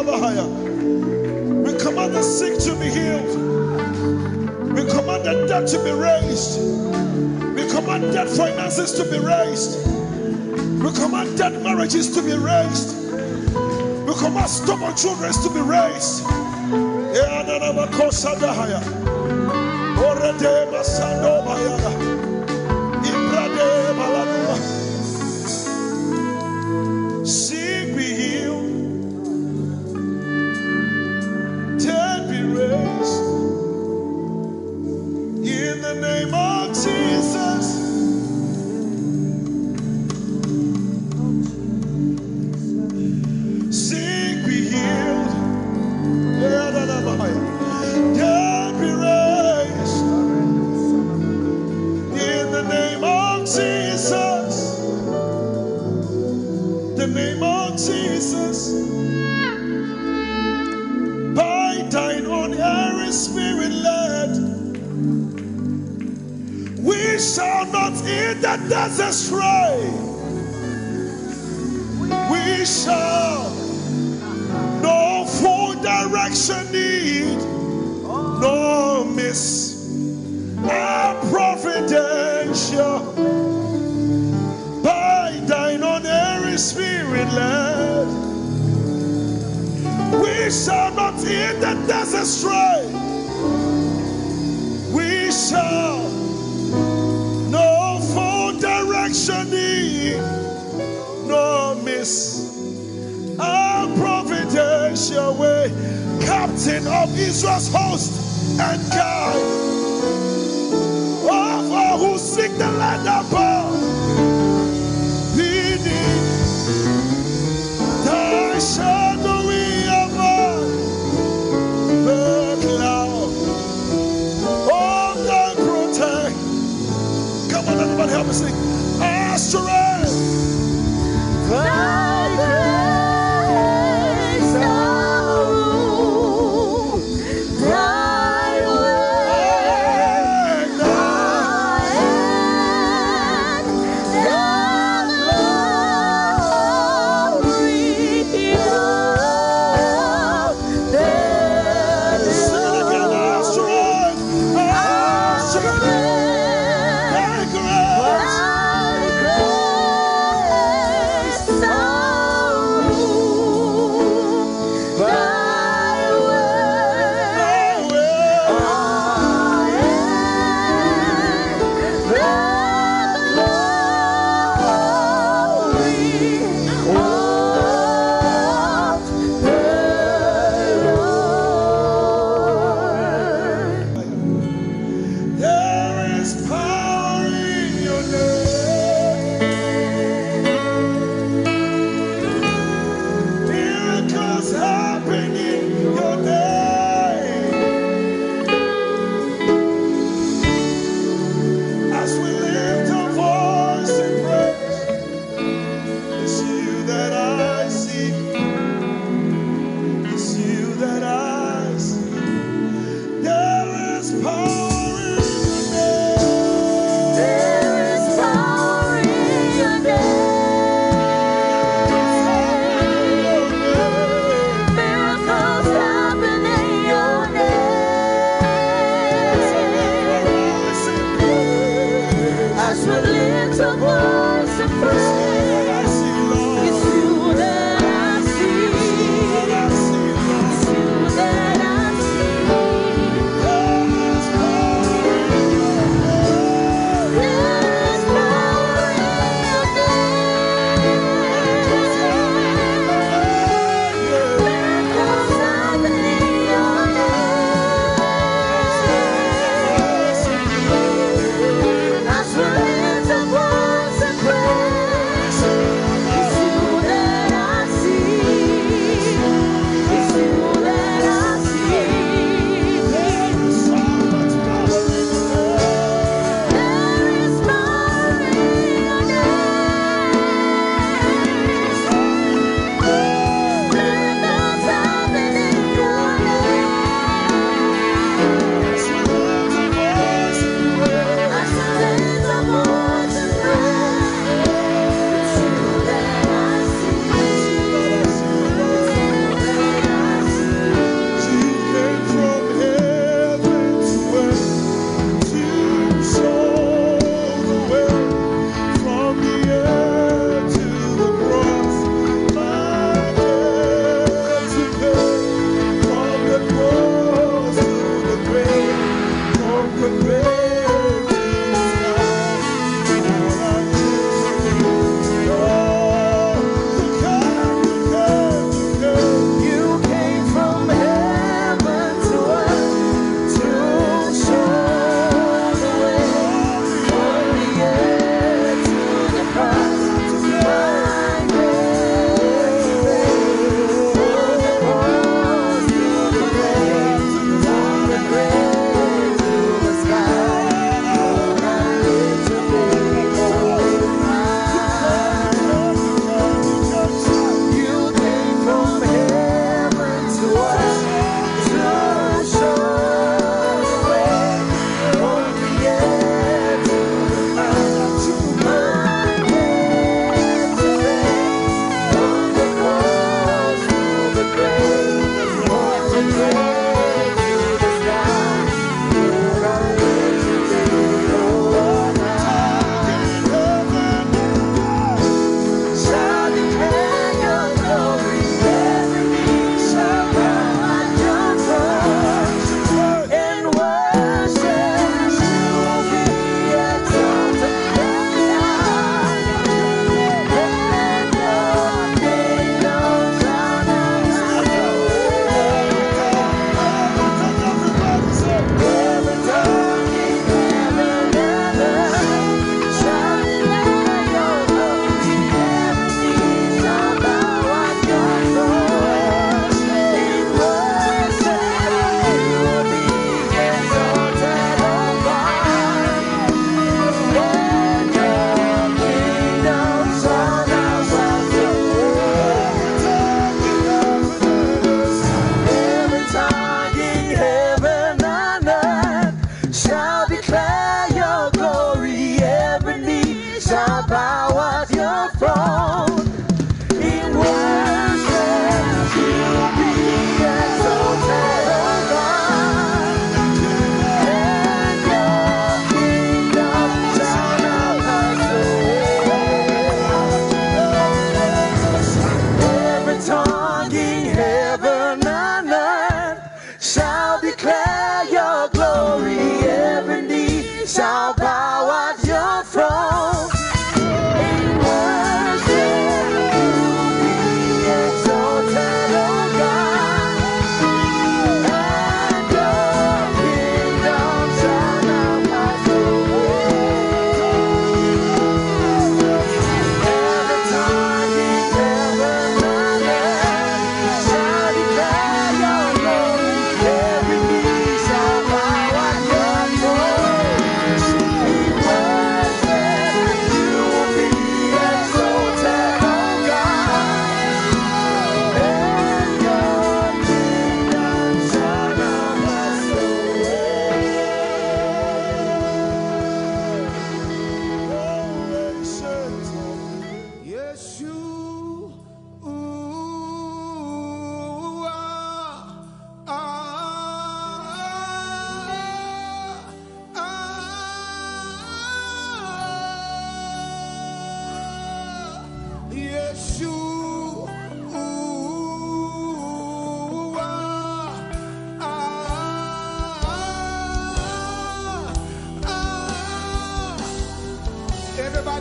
We command the sick to be healed. We command the dead to be raised. We command dead finances to be raised. We command dead marriages to be raised. We command stubborn children to be raised. Sick be healed, dead be raised. In the name of Jesus. Sick be healed, dead be raised. In the name of Jesus. The name of Jesus. By thine own Holy Spirit led, we shall not eat the desert stray. We shall no full direction need, no miss our providential. By thine own Holy Spirit led, we shall not eat the desert stray. We shall no full direction need, no miss our providential way. Captain of Israel's host and guide of all who seek the land above. Thy shadowy above the cloud, oh, thy protect. Come on, everybody, help me sing. Our strength, thy grace, our rule, thy way, thy hand,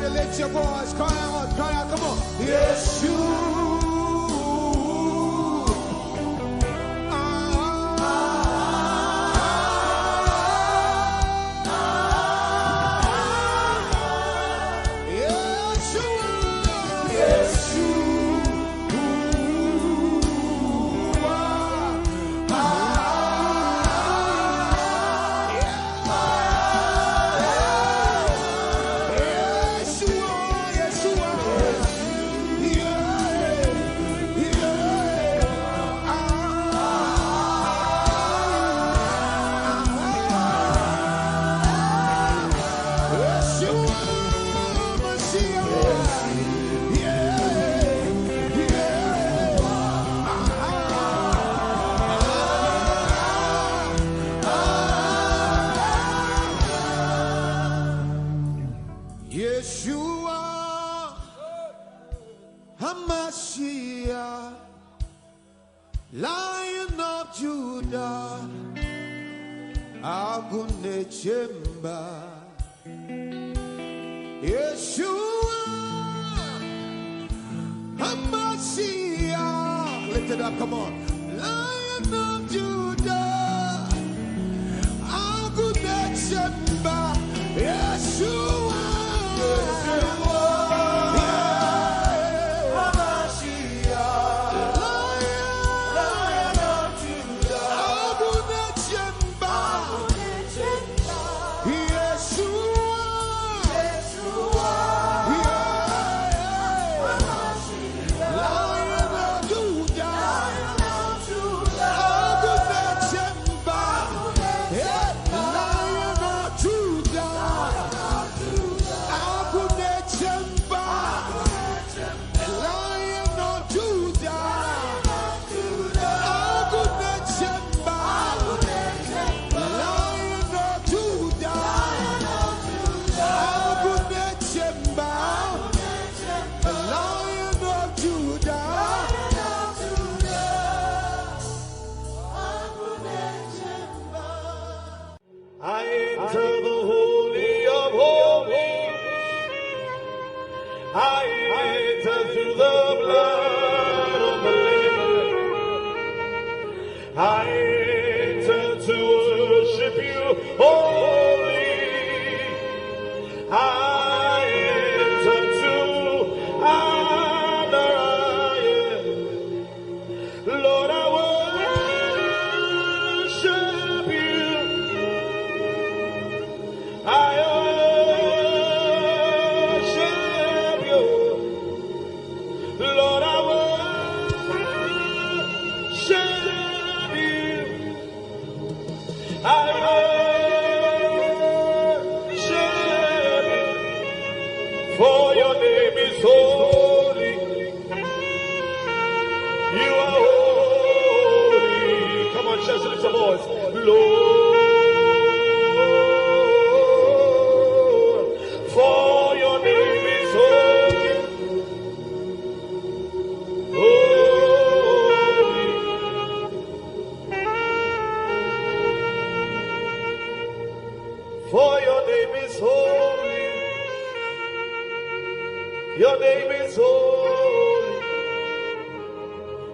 Somebody lift your voice, cry out, come on. Yeshua. Lion of Judah, Agune Chemba, Yeshua, Hamashiach. Lift it up, come on. Lion of Judah, Agune Chemba, Yeshua. I enter to worship you, holy. I enter to honor you. Lord, I worship you. I worship you. Lord, I worship you. I worship you, for your name is holy. You are holy. Come on, church, lift your voice. Lord, for your name is holy. For your name is holy. Your name is holy.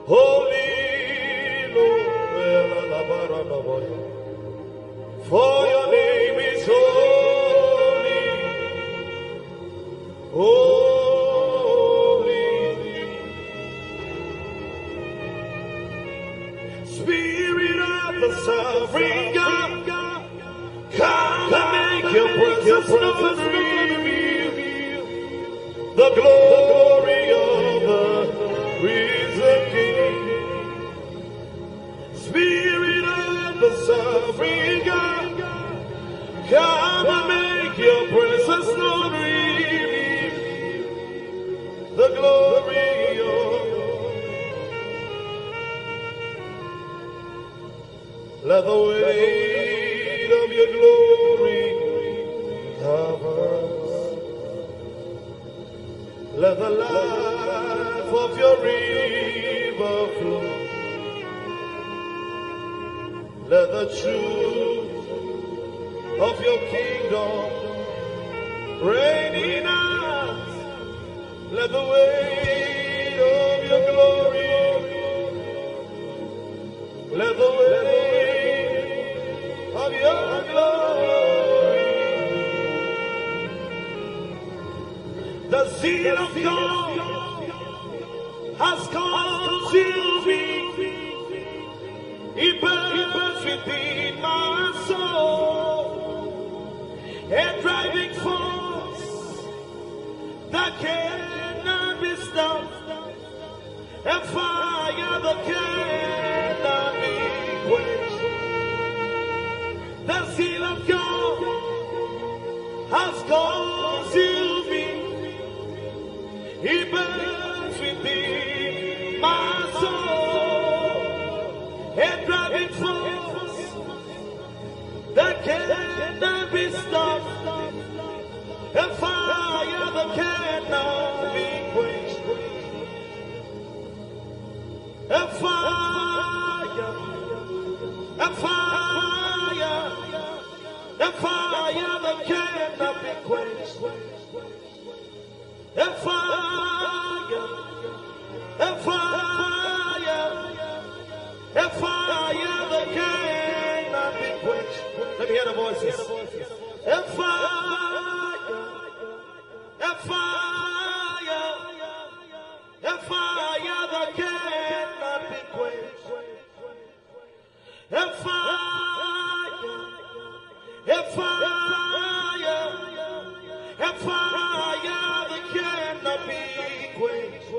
Holy Lord. For your name is holy. Holy. Spirit of the sovereign God, come and make your presence known. The glory of the risen King. Spirit of the sovereign God, come and make your presence known. The glory of let the weight of your glory cover us. Let the life of your river flow. Let the truth of your kingdom reign in us. Let the weight of your glory, let the weight of your glory, the zeal of God has consumed me. It burns within my soul, a driving force that cannot be stopped, a fire that cannot be quenched. The zeal of God has consumed me. It burns within my soul, a driving force that cannot be stopped, a fire that cannot be quenched. A fire, a fire, a fire that cannot be quenched. A fire, a fire, a fire that cannot be quenched. Let me hear the voices. A fire, a fire, a fire that cannot be quenched. A fire, a fire, a fire that cannot be quenched.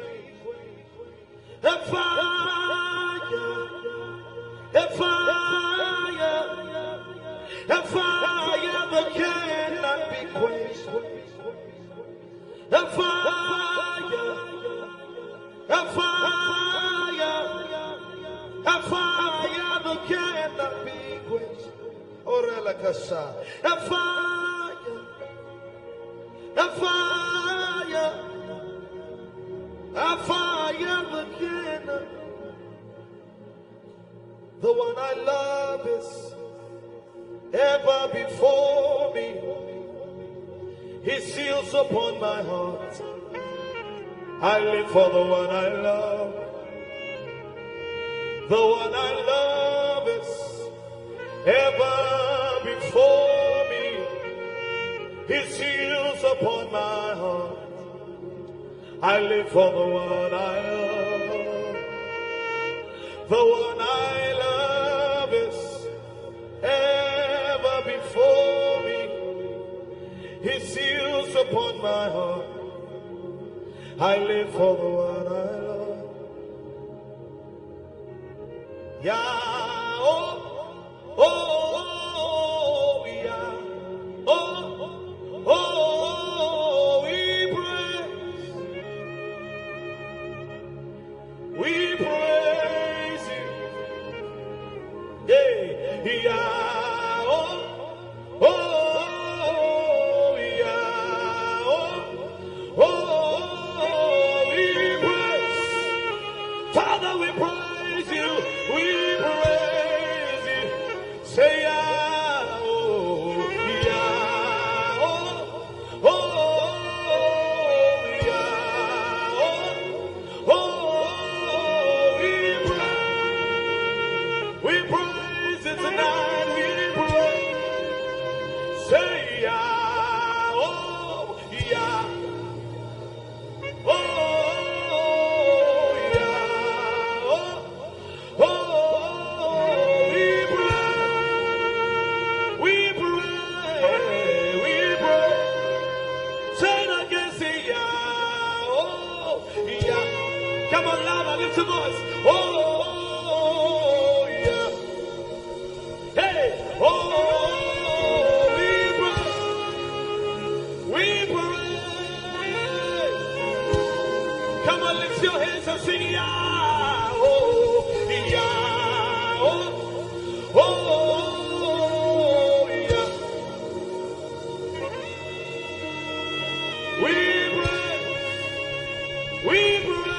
A fire, a fire, a fire that cannot be quenched. A fire, a fire, a fire that cannot be quenched. Orela Kasha. A fire, a fire, a fire that cannot. The one I love is ever before me. His seals upon my heart. I live for the one I love. The one I love is ever before me. His seals upon my heart. I live for the one I love. The one I love is ever before me. His seals upon my heart. I live for the one I love. Yeah, oh, oh, oh, yeah, oh, oh, we praise you, yeah, yeah, oh, oh, yeah, oh, we praise, Father, we praise you, we praise you, say yeah, oh, yeah, oh, yeah, we praise it tonight, we praise, say yeah, oh, yeah, oh, yeah, oh, we praise, say it again, say yeah, oh, yeah, come on louder, lift your voice, oh, yeah, hey, oh, we praise, come on, lift your hands and sing, yeah, oh, yeah, oh, yeah, we praise,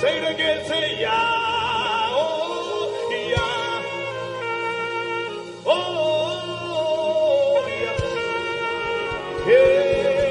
say it again, say yeah, oh, yeah, oh, yeah, yeah.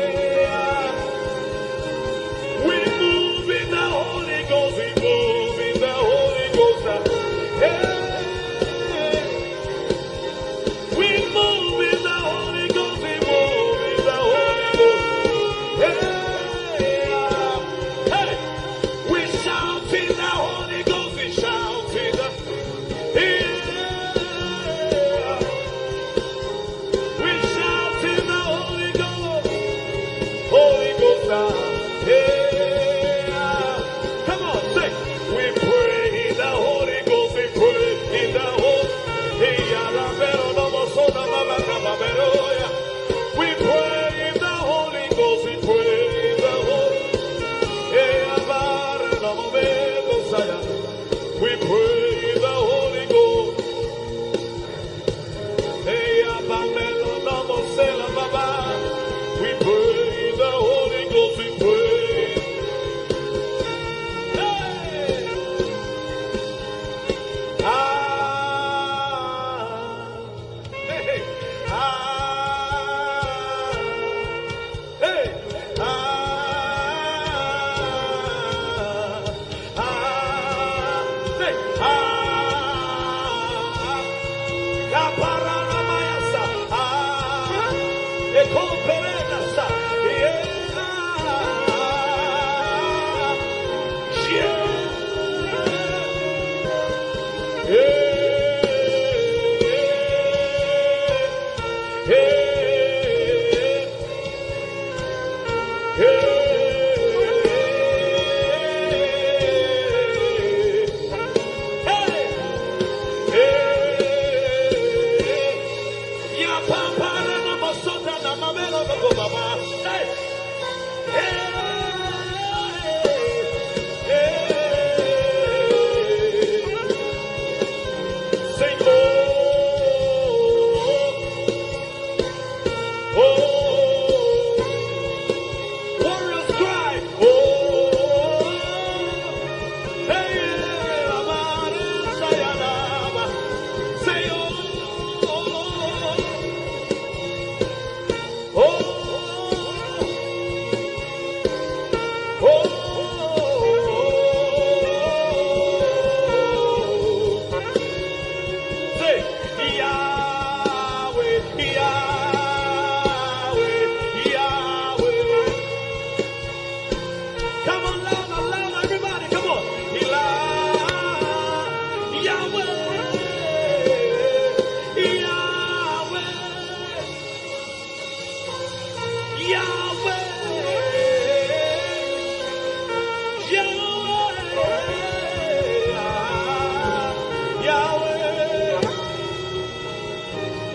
Yahweh,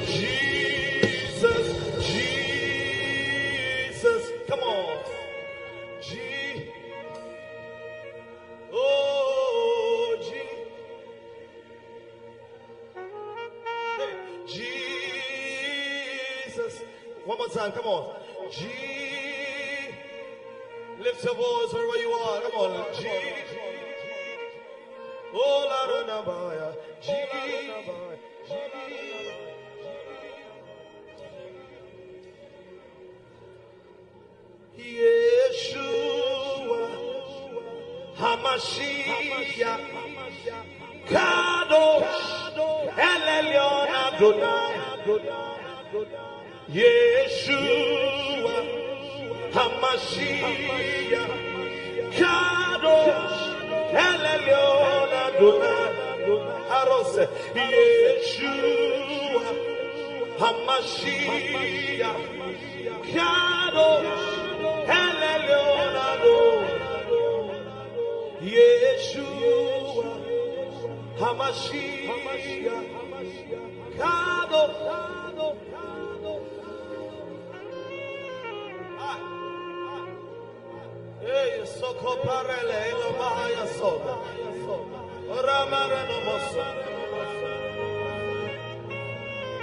Jesus, Jesus, come on, oh, Jesus, one more time, come on, lift your voice wherever you are, come on, oh, Lara George, Yeshua, Hamashiach, Kadosh, Elyon Adonai, Yeshua, Hamashiach, Kadosh, Elyon Adonai, Arose, Yeshua, Hamashiach, Kadosh, Elyon Adonai, Yeshua, Hamashiach, Kadosh. Hey, Soko Parele, Elohaya Soda, Ramara no Mosa,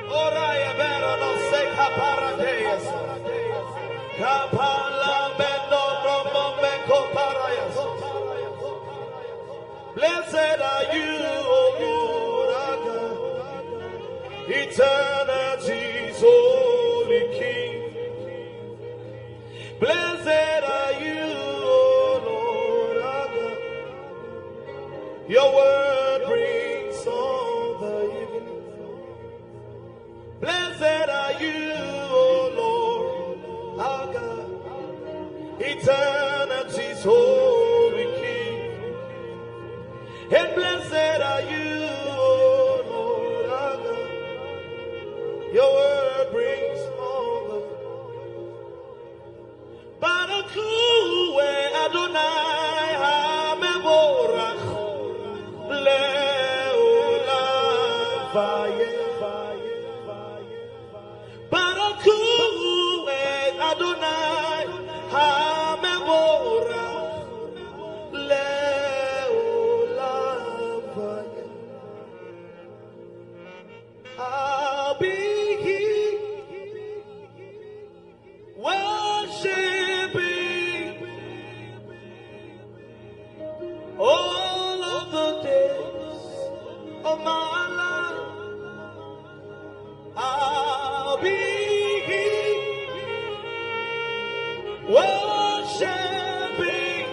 Oraya Vera no Seka Paradeas, Kapala Bendo Romo Beko Parayas. Blessed are you, O Lord, eternity's holy King. Blessed are you, O Lord, our God. Your word brings all the evening. Blessed are you, O Lord, our God. Eternity's holy King. And blessed are you, O Lord, our God. Your word brings all the Barakuwe Adonai HaMevorach Leolam Barakuwe Adonai HaMevorach Leolam I'll be here worshiping all of the days of my life. I'll be here worshiping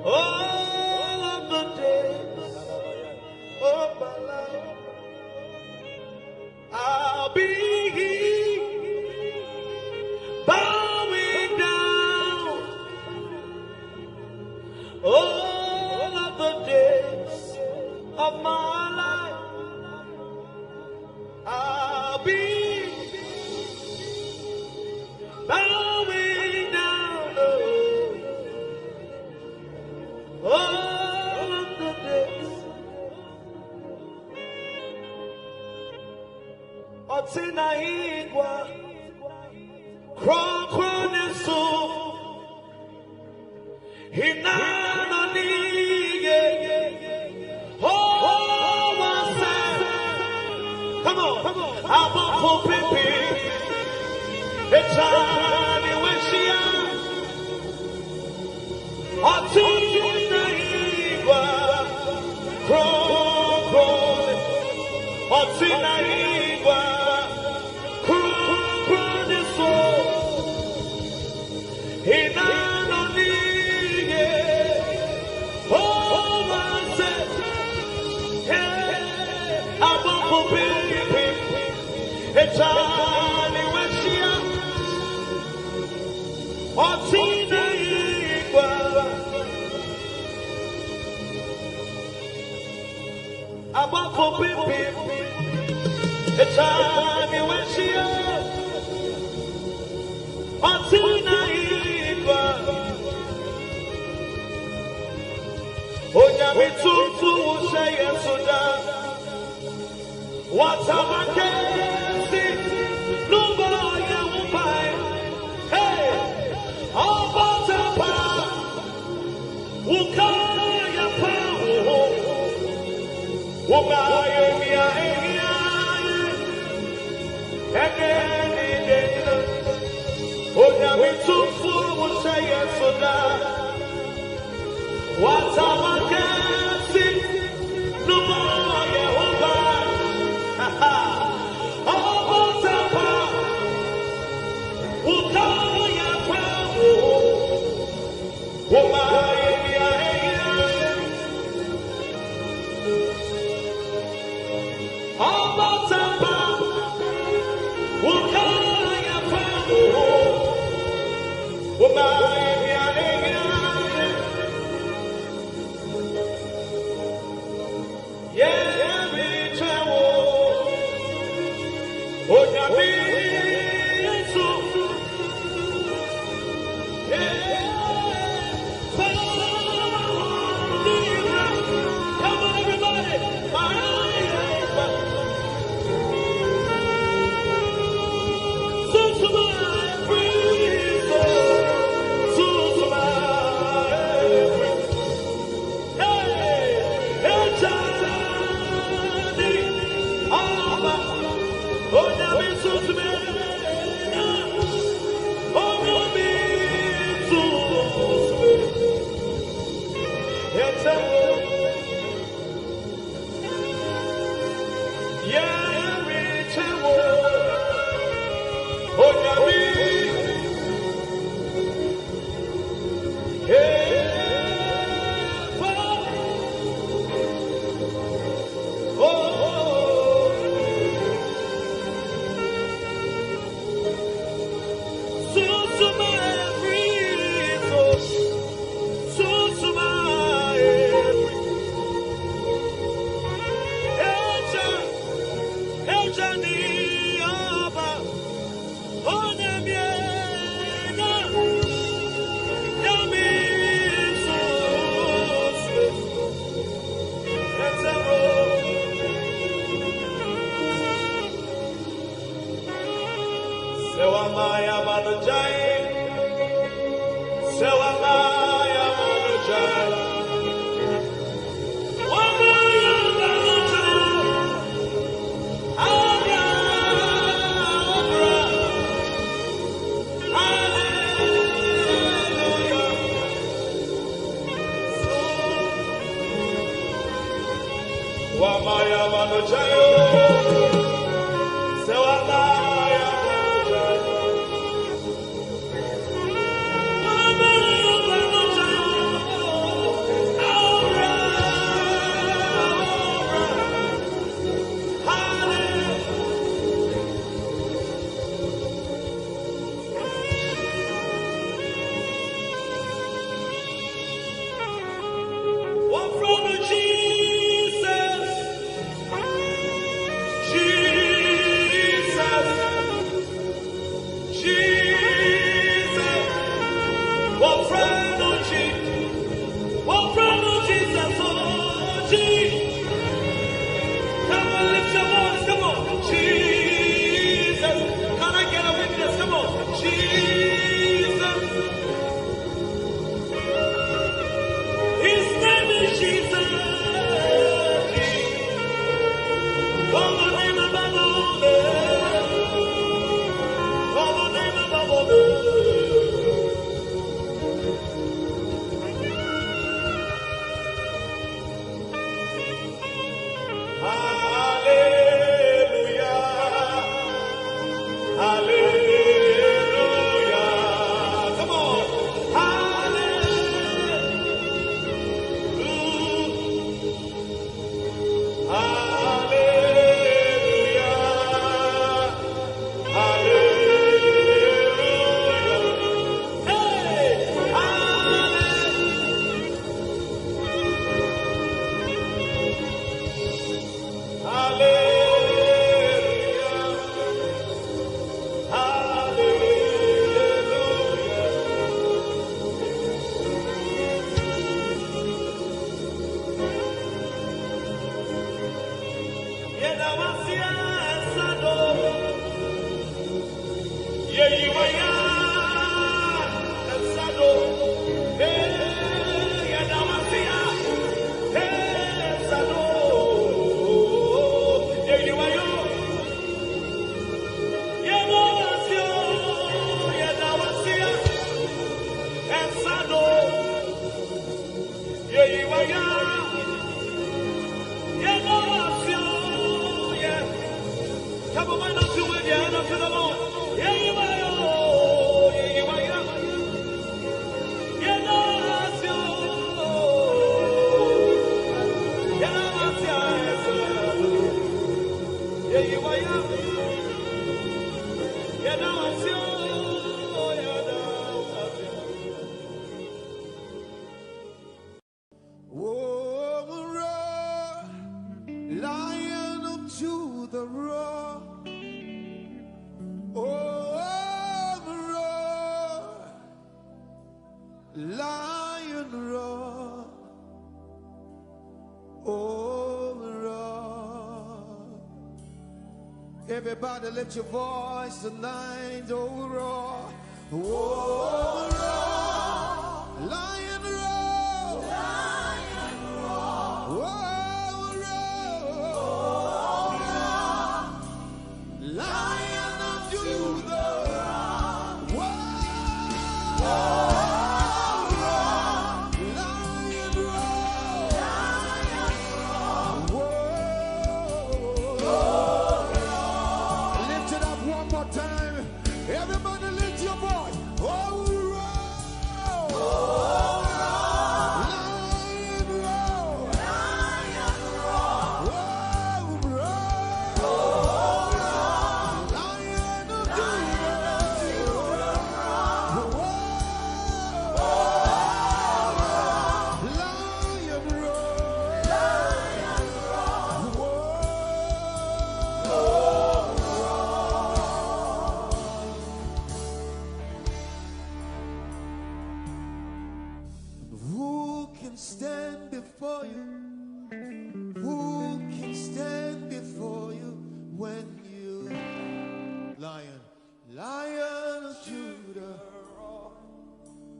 all of the days of my life. I'll be here bowing down all of the days of my life. I'll be bowing down all of the days. Otina igwa Krokronesu Hinano nige Oh wase Come on Abafo pipi Echani weshia Otina igwa Krokrone Otina igwa Oh Onyame tutu ushaya suda. Watamakesi nuboya upai. Hey, Omatapa ukaya pa. Umaya mia mia. Onyame tutu ushaya suda. Watamakesi nuboya upai. Omatapa ukaya pa. Umaya mia mia. Omatapa ukaya pa. Umaya mia mia. Yeah, me Chinwo. Onyame so. Come on, everybody. why not you with your hand up to the Lord? Yeah, you are. Yeah, you are. Yeah, that's you. Yeah, that's you. Yeah, you are. Yeah, that's you. Lion of Judah, roar. Oh, roar. Lion roar. Oh, roar. Everybody lift your voice tonight. Oh, roar. Oh, roar. Lion roar. Lion roar. Oh, Lion of Judah, Lion lift it up one more time. Everybody lift your voice.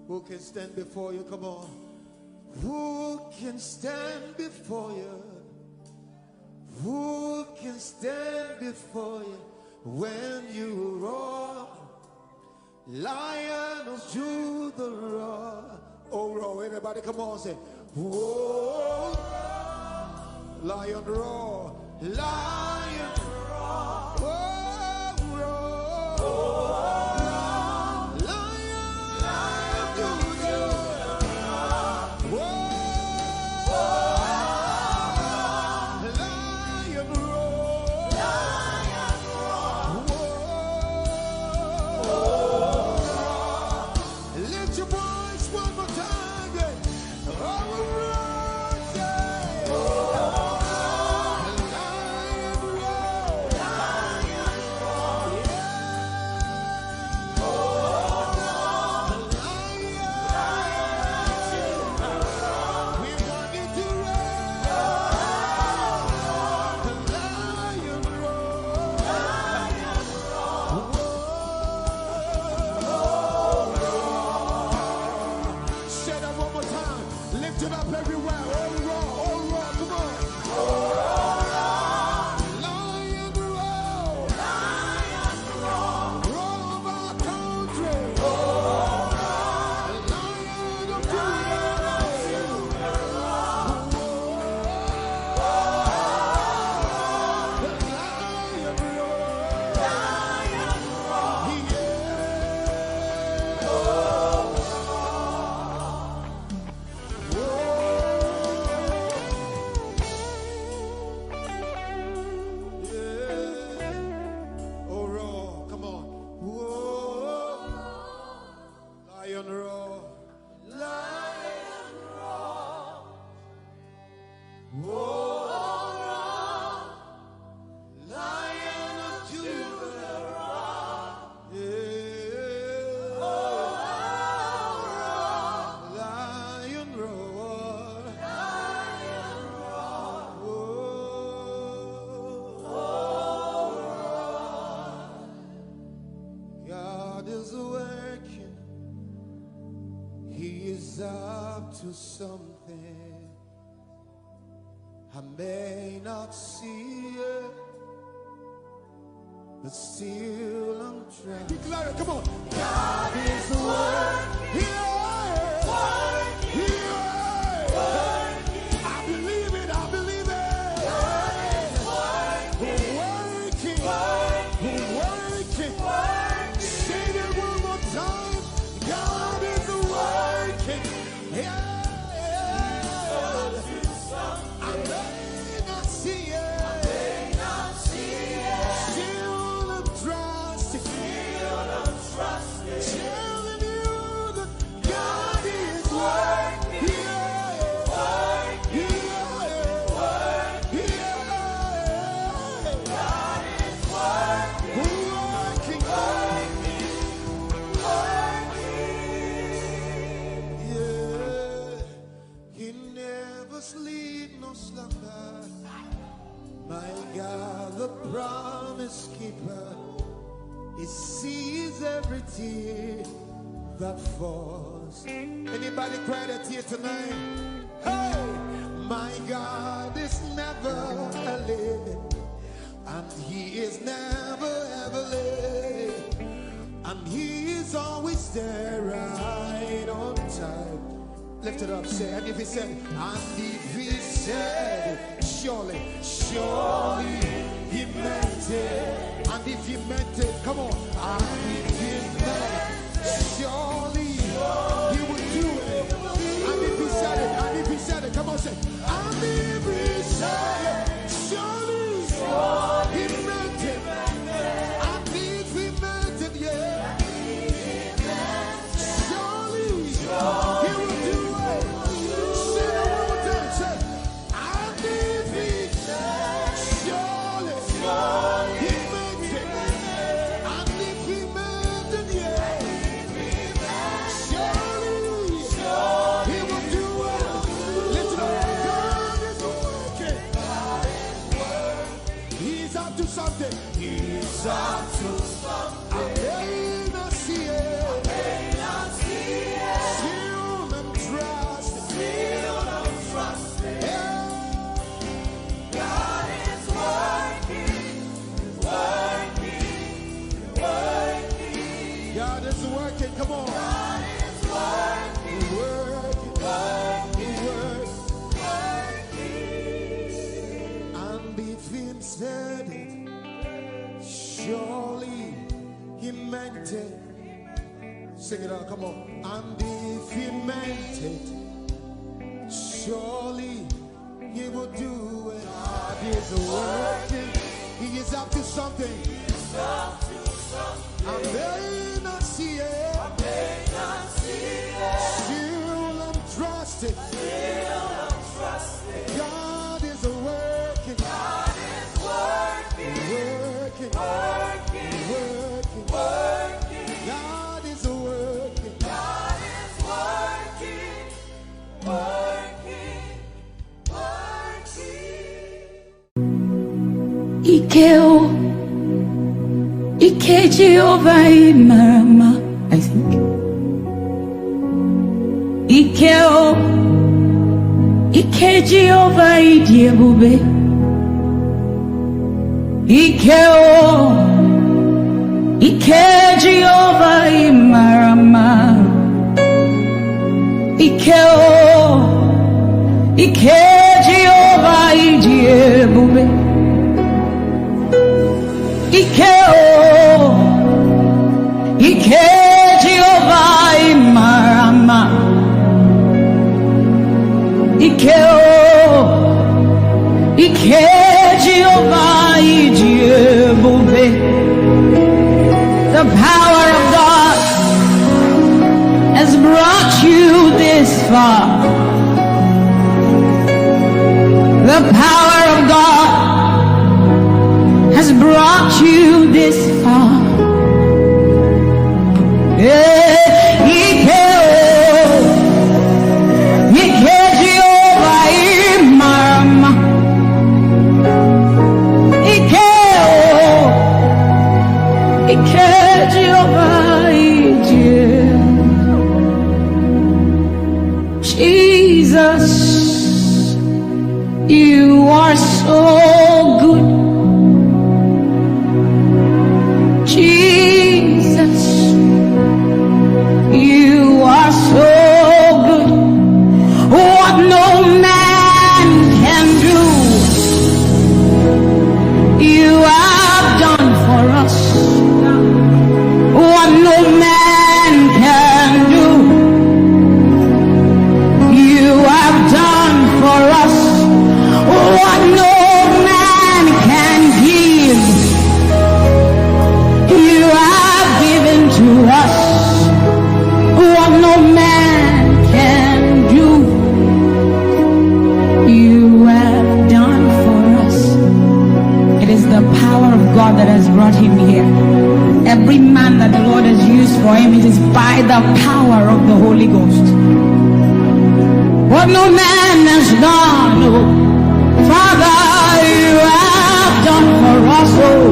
Who can stand before you? Come on. Who can stand before you? Who can stand before you when you roar? Lion of Judah, roar. Oh, roar. Everybody, come on, say, whoa. Lion roar. Lion roar. Oh, roar. Oh. To something I may not see it, but still I'm trying. Declare it, come on. God is working. I believe it. God is working. never sleep nor slumber. My God, the promise keeper, He sees every tear that falls. Anybody cry a tear tonight? Hey, my God is never late, and He is never ever late, and He is always there right on time. Lift it up, say, and if He said, and if He said, surely, surely He meant it. And if He meant it, come on, and if He meant it, surely He would do it. And if He said it, and if He said it, come on, say, and if He said it, surely He meant it. And if He meant it, yeah, surely He would do it. Say that one more time, say, and if He said, surely He meant it. And if He meant it, yeah, surely He will do it. Lift it up. God is working. He's up to something. He's up to something. I may not see it. Still I'm trusting. Yeah. God is working. God is working. Come on. God is working. And if He said it, surely He meant it. Sing it out, come on. And if He meant it, surely He will do it. God is working. He is up to something. I may not see it. Still I'm trusting. God is working. God is working. God is working. Ike Jehovah Marama, I think. Ike Jehovah Idiebube. Ike Jehovah Marama. Ike Jehovah Idiebube. Ike Jehovah Marama. Ike Jehovah Ijeoma. The power of God has brought you this far. The power of God has brought you this far. Jesus, you are so good. Jesus, you are so good. What no man can do, you have done for us. What no man can do, you have done for us. What no man can give, you have given to us. What no man can do, you have done for us. It is the power of God that has brought him here. Every man that the Lord has used for him, it is by the power of the Holy Ghost. What no man has done, us, oh,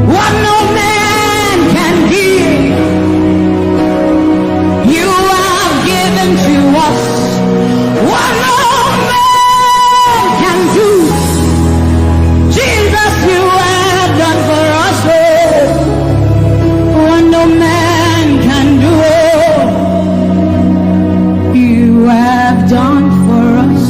what no man can give, you have given to us. What no man can do, Jesus, you have done for us, oh, what no man can do, you have done for us.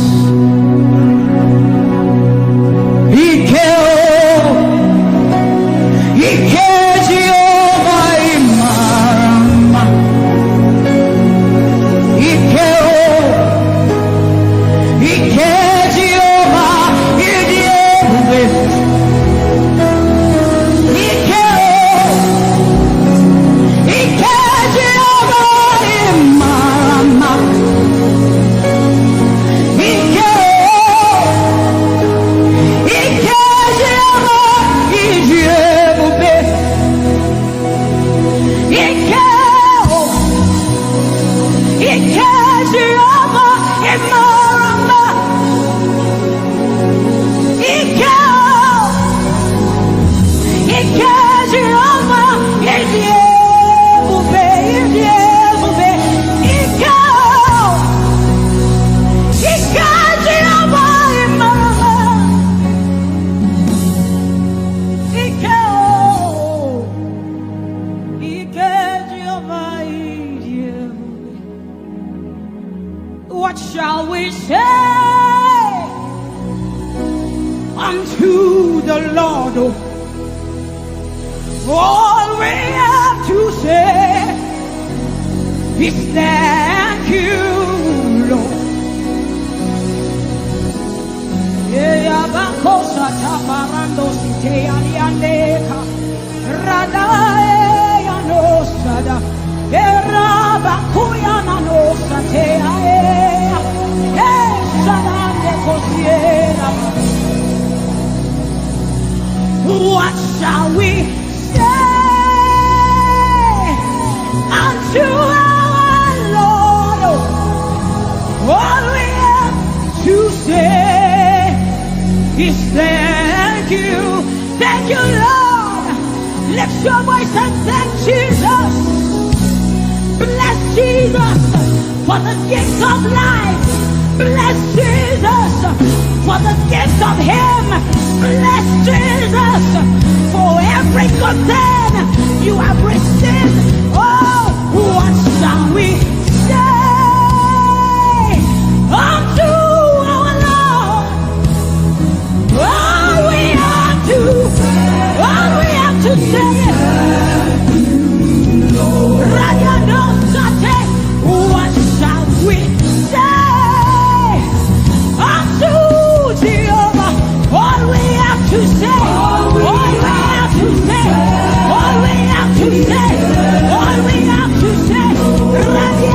What shall we say unto the Lord? All we have to say is thank you, Lord. What shall we say unto our Lord? All we have to say is thank you. Thank you, Lord. Lift your voice and thank Jesus. Bless Jesus for the gift of life. Bless Jesus for the gift of Him. Bless Jesus for every good thing you have received. Oh, what shall we say unto our Lord? All we have to say is what shall we say unto Jehovah? All we have to say, all we have to say, all we have to say, all we have to say.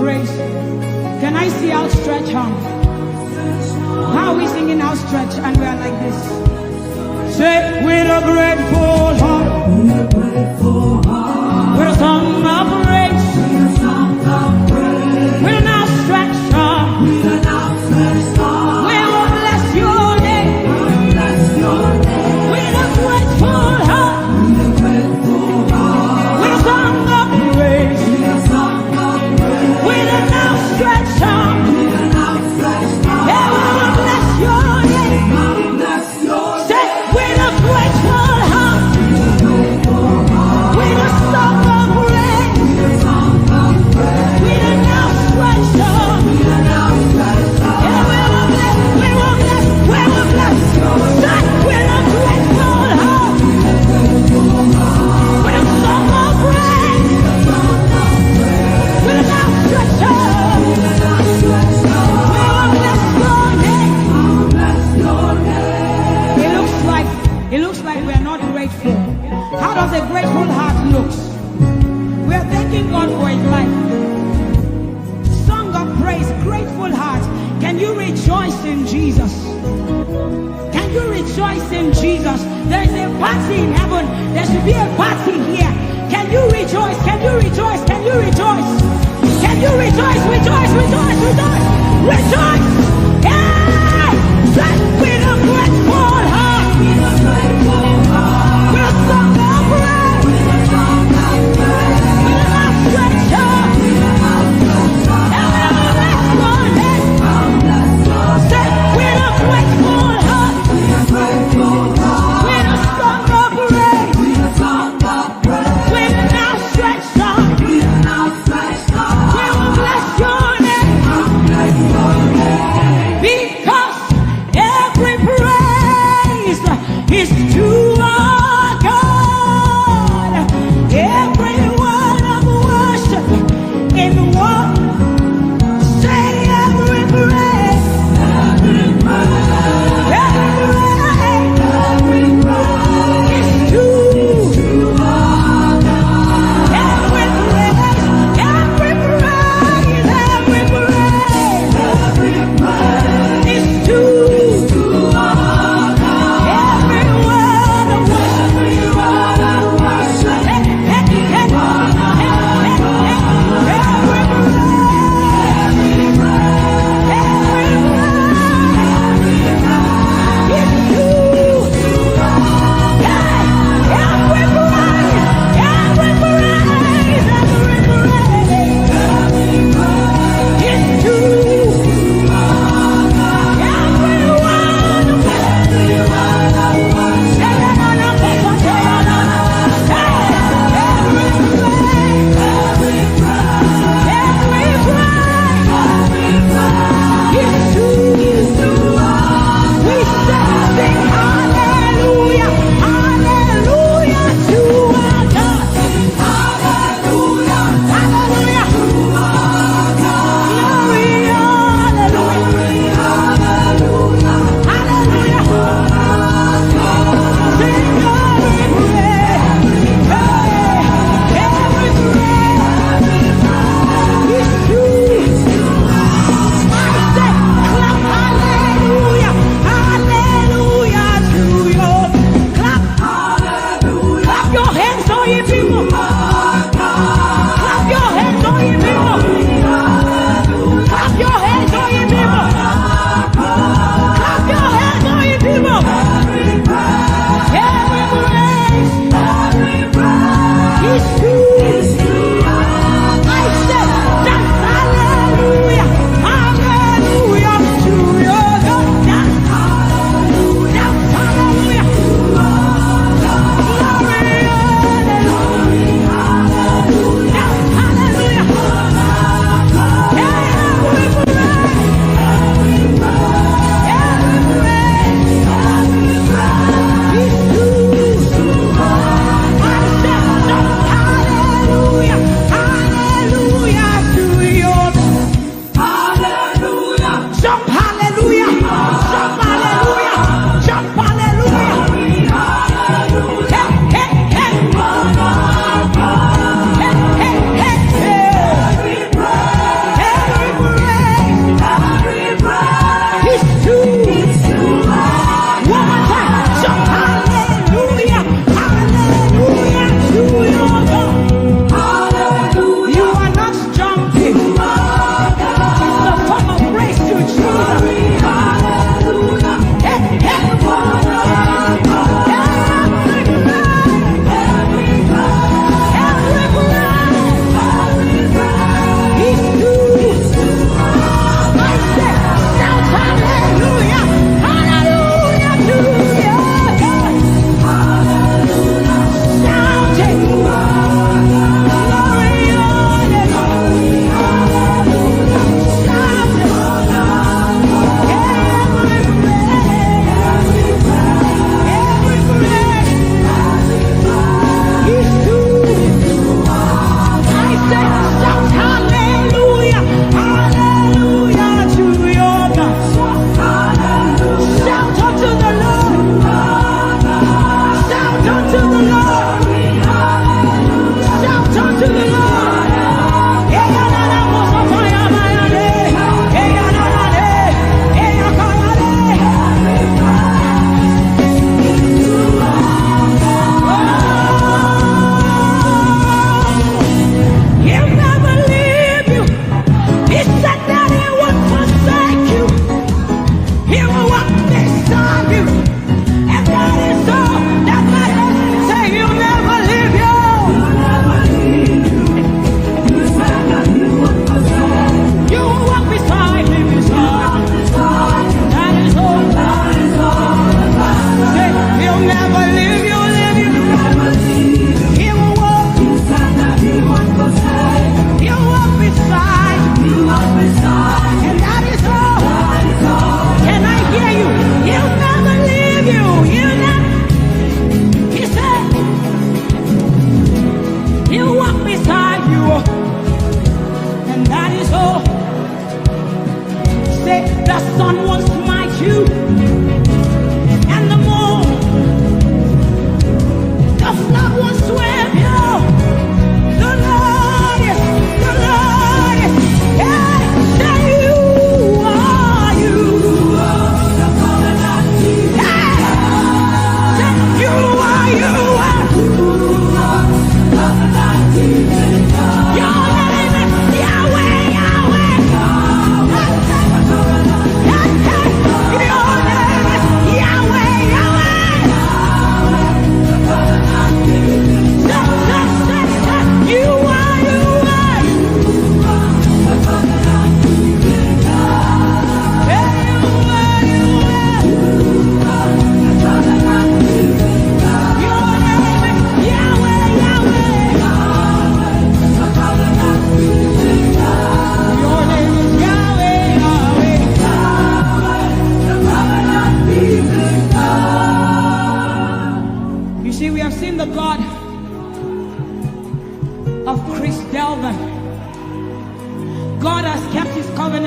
praise. Can I see outstretched hand? How are we singing outstretched? And we are like this. Say, with a grateful heart. With a song of praise. With an outstretched arm. We will bless your name. With a grateful heart. With a song of praise. With an outstretched arm. Yeah, we will bless your name. Say, with a grateful heart. With a song of praise. With an outstretched arm. Yeah, we will bless. Say, with a grateful heart. With a song of praise. With an outstretched arm. We will bless your name. It looks like we are not grateful. How does a grateful heart look? We are thanking God for his life. Song of praise, grateful heart. Can you rejoice in Jesus? Can you rejoice in Jesus? There is a party in heaven. There should be a party here. Can you rejoice? Can you rejoice? Can you rejoice? Can you rejoice? Rejoice, rejoice, rejoice, rejoice! Yeah! Bless with a grateful heart. With a song of praise. With an outstretched arm. And we will bless your name. Say, with a grateful heart. With a song of praise. With an outstretched arm.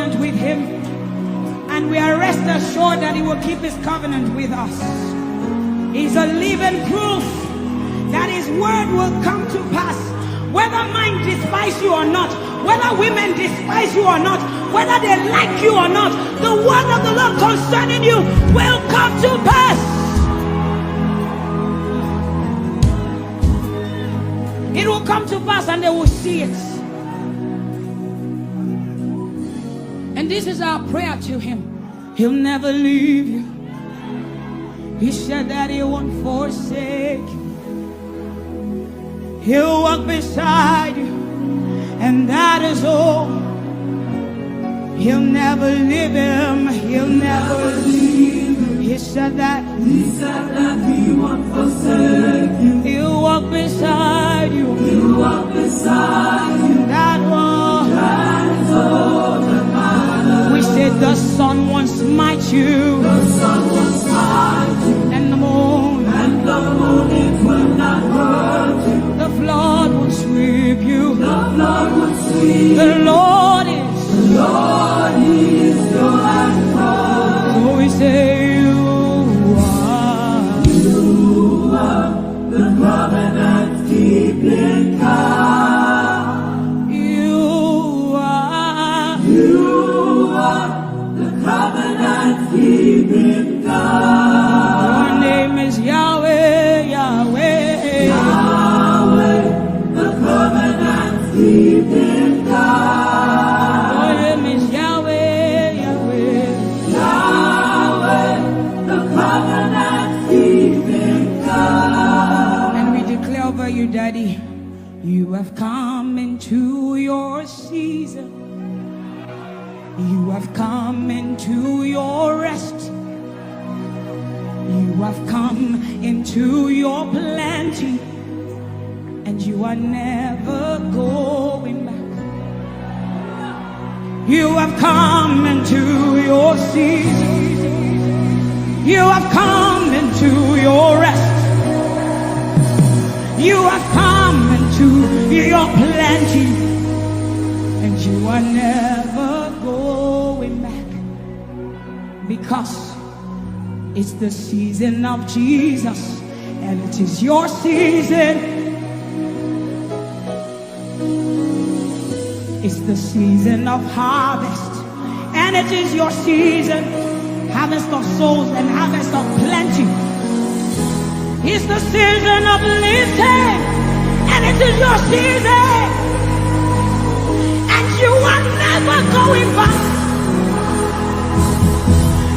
covenant with him, and we are rest assured that he will keep his covenant with us. He's a living proof that his word will come to pass. Whether men despise you or not, whether women despise you or not, whether they like you or not, the word of the Lord concerning you will come to pass. It will come to pass and they will see it. And this is our prayer to him. He'll never leave you. He said that he won't forsake you. He'll walk beside you, and that is all. He'll never leave him. He'll never leave him. He said that he won't forsake you. He'll walk beside you. He'll walk beside you. That one. That is all that matters. We said the sun won't smite you. The sun won't smite you. And the moon. And the moon it will not hurt you. The flood will sweep you. The flood will sweep. The Lord is your anchor. So we say you are the covenant keeping God. You are the covenant keeping God. Your name is Yahweh, Yahweh. Keeping God. Your name is Yahweh, Yahweh. Yahweh, the covenant keeping God. And we declare over you, Daddy, you have come into your season. You have come into your rest. You have come into your plenty. And you are never going back. You have come into your season. You have come into your rest. You have come into your plenty. And you are never going back. Because it's the season of Jesus. And it is your season. It's the season of harvest, and it is your season. Harvest of souls and harvest of plenty. It's the season of lifting, and it is your season. And you are never going back.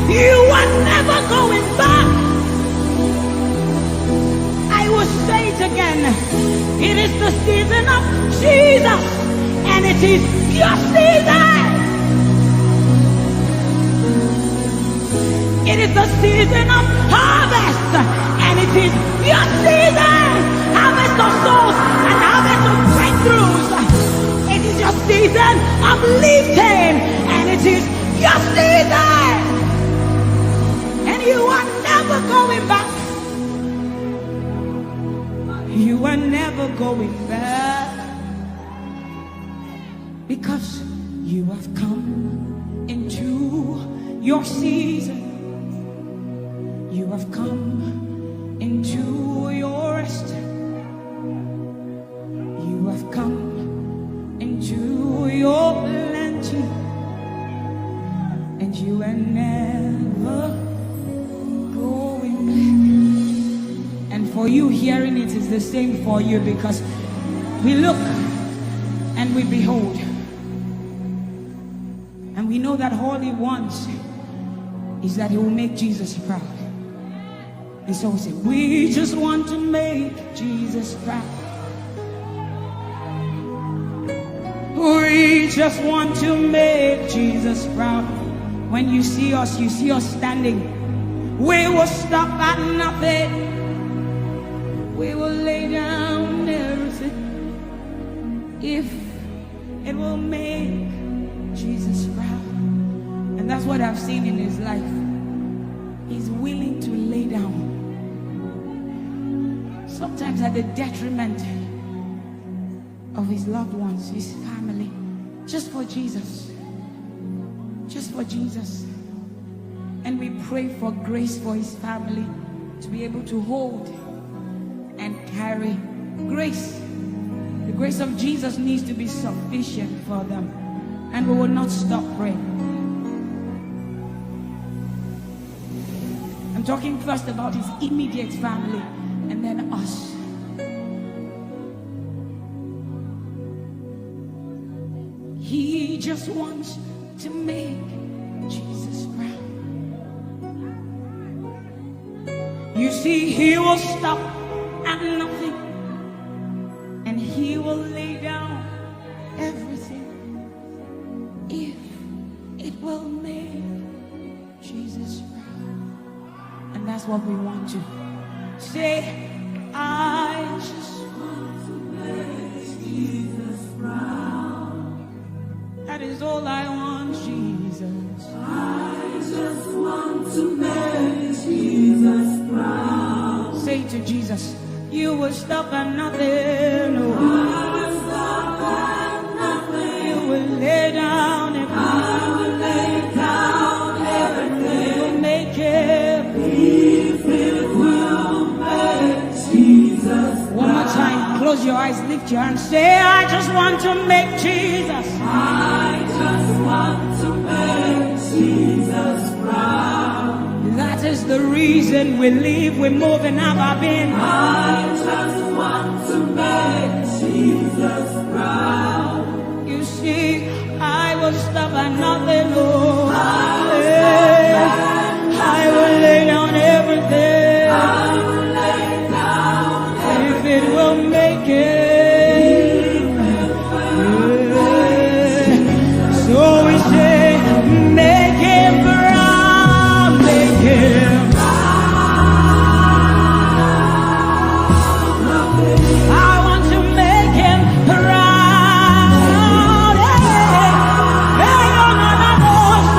You are never going back. I will say it again. It is the season of Jesus. And it is your season. It is the season of harvest. And it is your season. Harvest of souls and harvest of breakthroughs. It is your season of lifting. And it is your season. And you are never going back. You are never going back. Because you have come into your season. You have come into your rest. You have come into your plenty. And you are never going back. And for you hearing it is the same for you, because we look and we behold. And we know that all he wants is that he will make Jesus proud. And so we say, we just want to make Jesus proud. We just want to make Jesus proud. When you see us standing. We will stop at nothing. We will lay down everything if it will make Jesus proud. And that's what I've seen in his life. He's willing to lay down, sometimes at the detriment of his loved ones, his family, just for Jesus. just for Jesus. And we pray for grace for his family to be able to hold and carry grace. The grace of Jesus needs to be sufficient for them. And we will not stop praying. I'm talking first about his immediate family and then us. He just wants to make Jesus proud. You see, he will stop at nothing, and he will lay down everything if it will make Jesus proud. And that's what we want to say. I just want to make Jesus proud. That is all I want, Jesus. I just want to make Jesus proud. Say to Jesus, you will stop at nothing. No. I will stop at nothing. You will lay down and I will lay down everything. You will make it. If it will make Jesus proud. One more time, close your eyes, lift your hands, say, I just want to make Jesus. I just want to make Jesus proud. That is the reason we live, we move, and have our being. I just want to make Jesus proud. You see, I will stop at nothing, Lord. I will lay down everything. I will lay down everything. If it will make it. So we say, make him proud, make him proud. I want to make him proud. Hey, on the voice.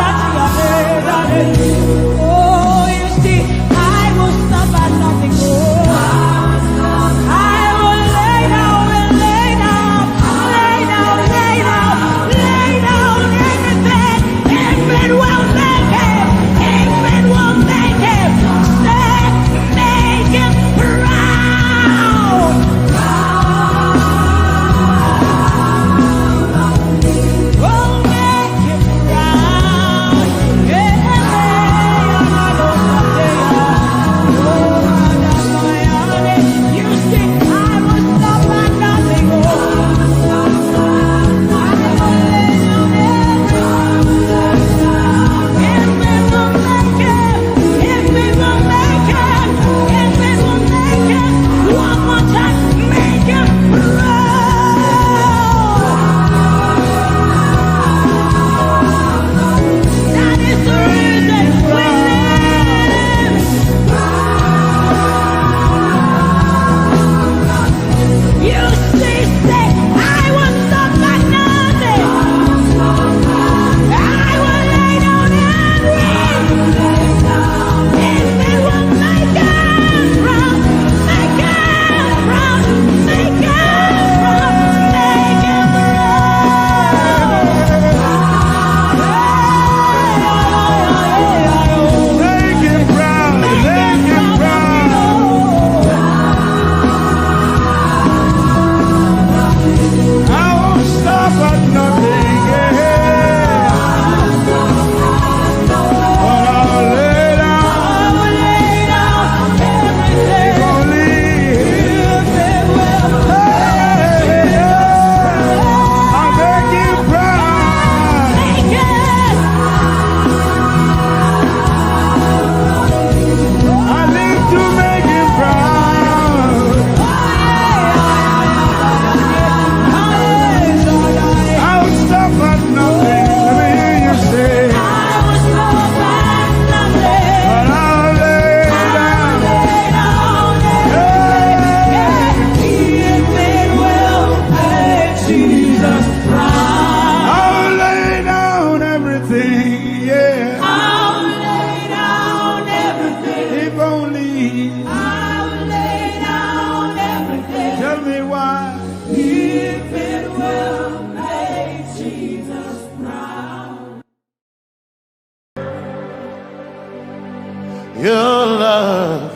Your love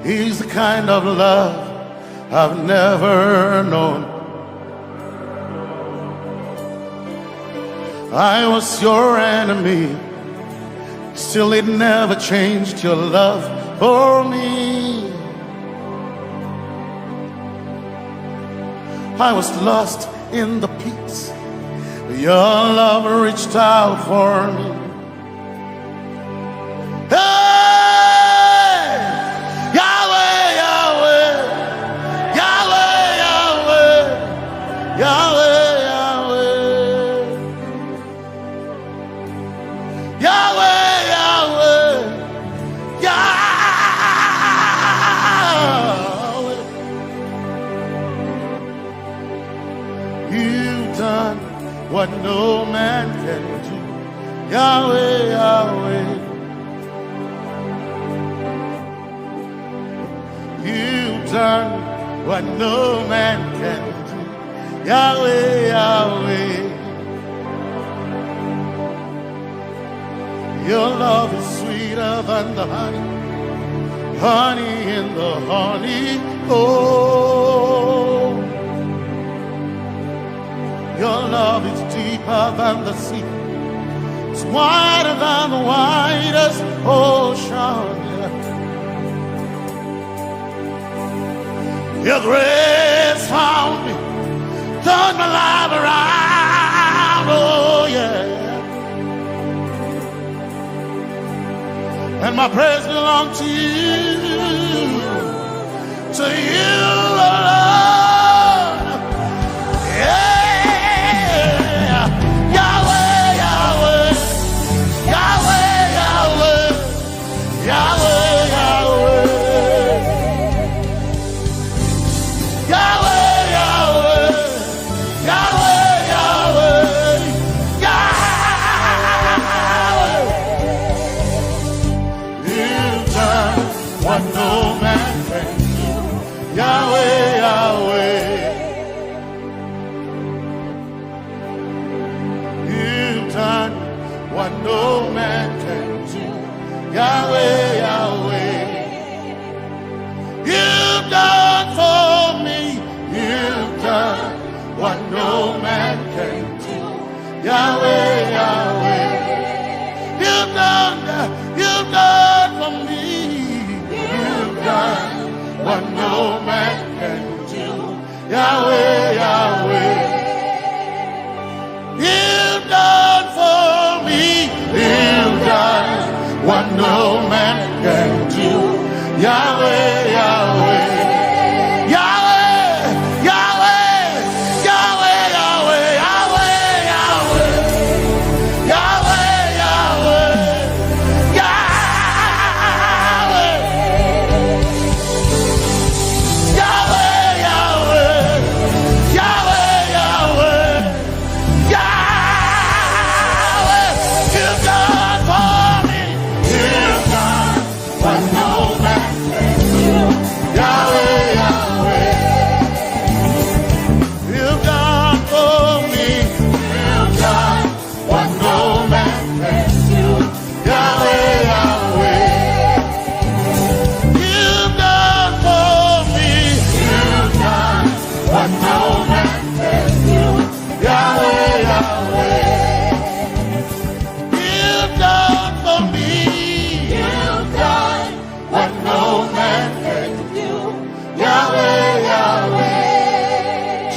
is the kind of love I've never known. I was your enemy, still it never changed your love for me. I was lost in the pits, but your love reached out for me. Hey, Yahweh, Yahweh, Yahweh, Yahweh, Yahweh, Yahweh, Yahweh, Yahweh, Yahweh. You've done what no man can do. Yahweh, Yahweh. You've done what no man can do. Yahweh, Yahweh. Your love is sweeter than the honey, honey in the honey. Oh, your love is deeper than the sea. It's wider than the widest ocean. Your grace found me, turned my life around. Oh yeah. And my praise belongs to you alone. Yeah, Yahweh, Yahweh, Yahweh, Yahweh, Yahweh, Yahweh, Yahweh, Yahweh, Yahweh, what no man can do. Yahweh, Yahweh. You've done what no man can do. Yahweh, Yahweh. You've done for me. You've done what no man can do. Yahweh, Yahweh. You've done for me. Done what no man can do. Yahweh, Yahweh. You've done for me. You've done what no man can do. Yahweh, Yahweh. Yahweh, Yahweh, Yahweh, Yahweh, Yahweh, Yahweh, Yahweh, Yahweh.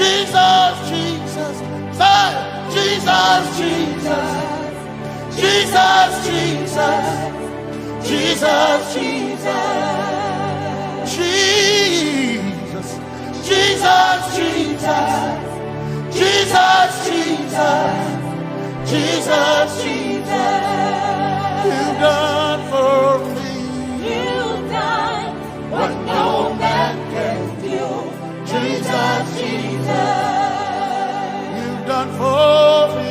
Jesus, Jesus, Jesus, Jesus, Jesus, Jesus, Jesus, Jesus. You've done for me. You've done what no man can do. Jesus, Jesus. You've done for me.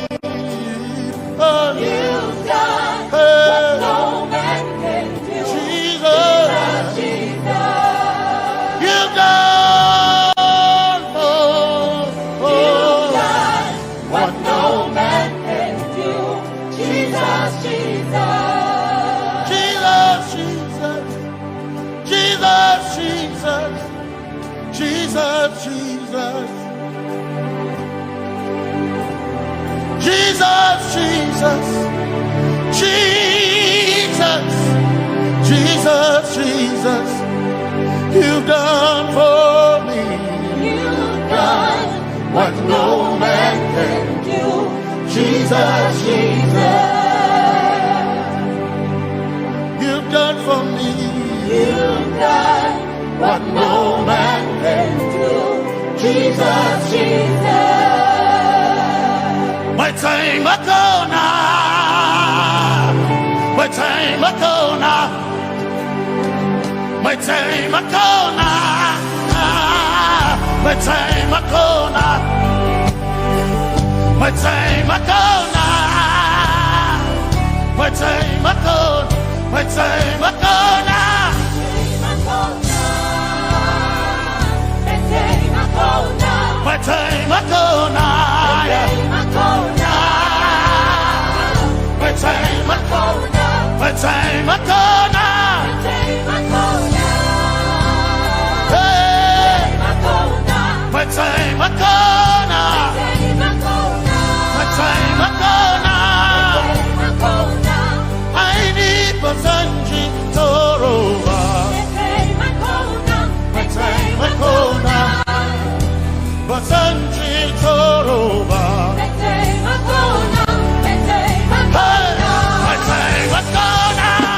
You've done what no man can do. Jesus, Jesus. You've done what no man can do. Jesus, Jesus, Jesus, Jesus, Jesus, you've done for me. You've done what no man can do. Jesus, Jesus. You've done for me. You've done what no man can do. Jesus, Jesus. My time ago now. My time ago now. My time ago now. My time ago now. My time ago now. My time ago. My time ago now. My time ago now. My time ago. My time ago now. Hey. My time ago now. My time ago now. I need Basanji Toroba. My time ago now. Basanji Toroba. My time ago now. My time ago now.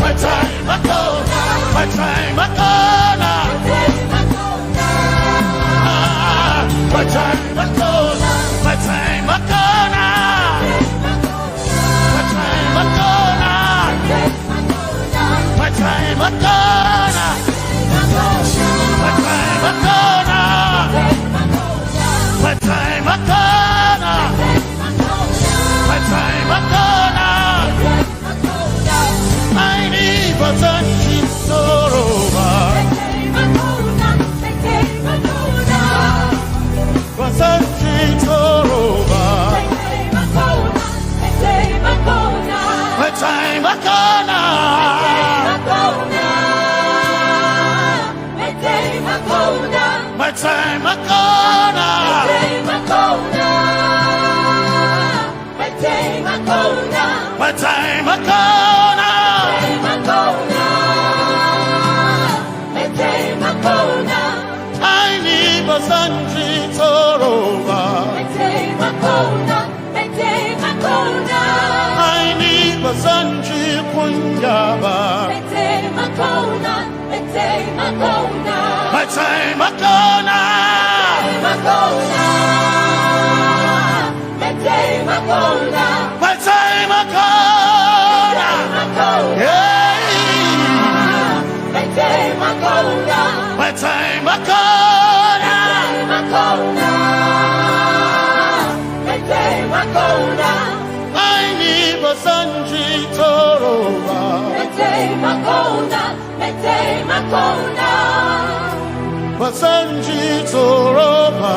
My time ago now. My time ago now. My time ago now. My time ago now. My time ago now. My time ago now. My time ago now. My time ago now. I need Basanji Toroba. Basanji Toroba. My time ago now. My time ago now. My time ago now. I need Basanji Toroba. I need Basanji Punjaba. My time ago now. My time ago now. Yeah. My time ago now. My time ago now. I need Basanji Toroba. Basanji Toroba.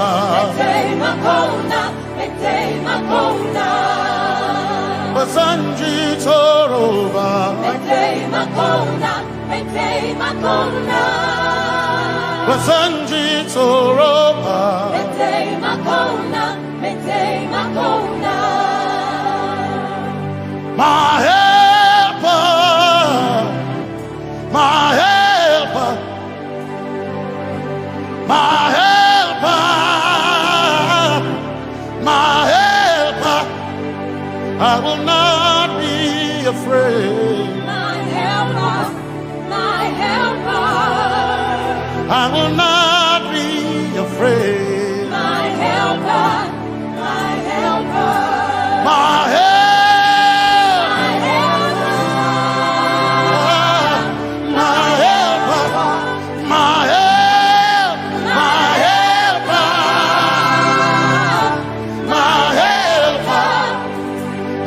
Basanji Toroba. Basanji Toroba. My helper, my helper, my helper, my helper. I will not be afraid. My helper, my helper. I will not be afraid. My helper, my helper. My helper.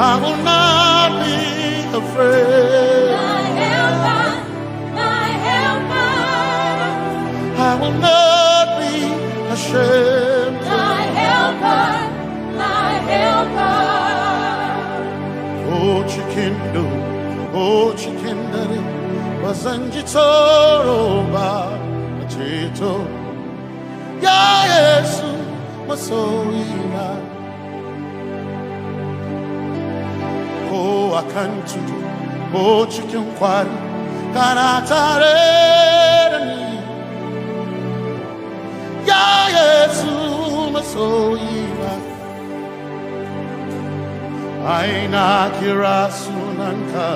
I will not be afraid. My helper, my helper. I will not be ashamed. My helper, my helper. Oh, chikindo, oh, chikindare, Basanji Toroba, Chito, Ya Yesu, masoina. Oh, I can't do. Oh, chicken quarry. Kanatare. Ya Yesu masoina. Aina kirasunanka.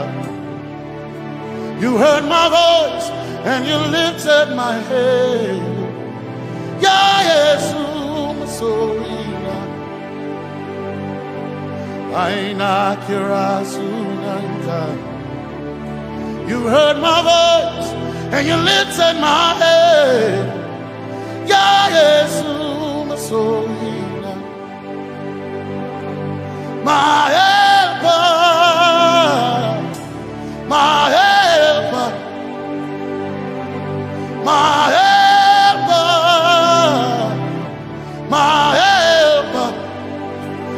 You heard my voice and you lifted my head. Ya Yesu masoina. Aina kirasunanka. You heard my voice and you lifted my head. Ya Yesu masoina. My helper, my helper, my helper, my helper.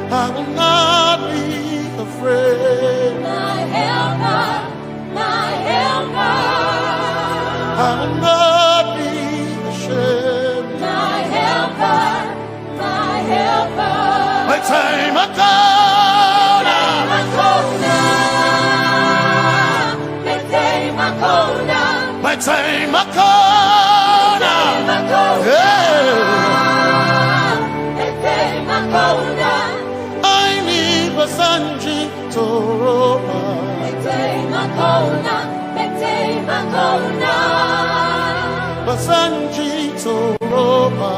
I will not be afraid. My helper, my helper. I will not be ashamed. My helper, my helper. My time I go. My time I need a Sanji Toroba. Basanji Toroba.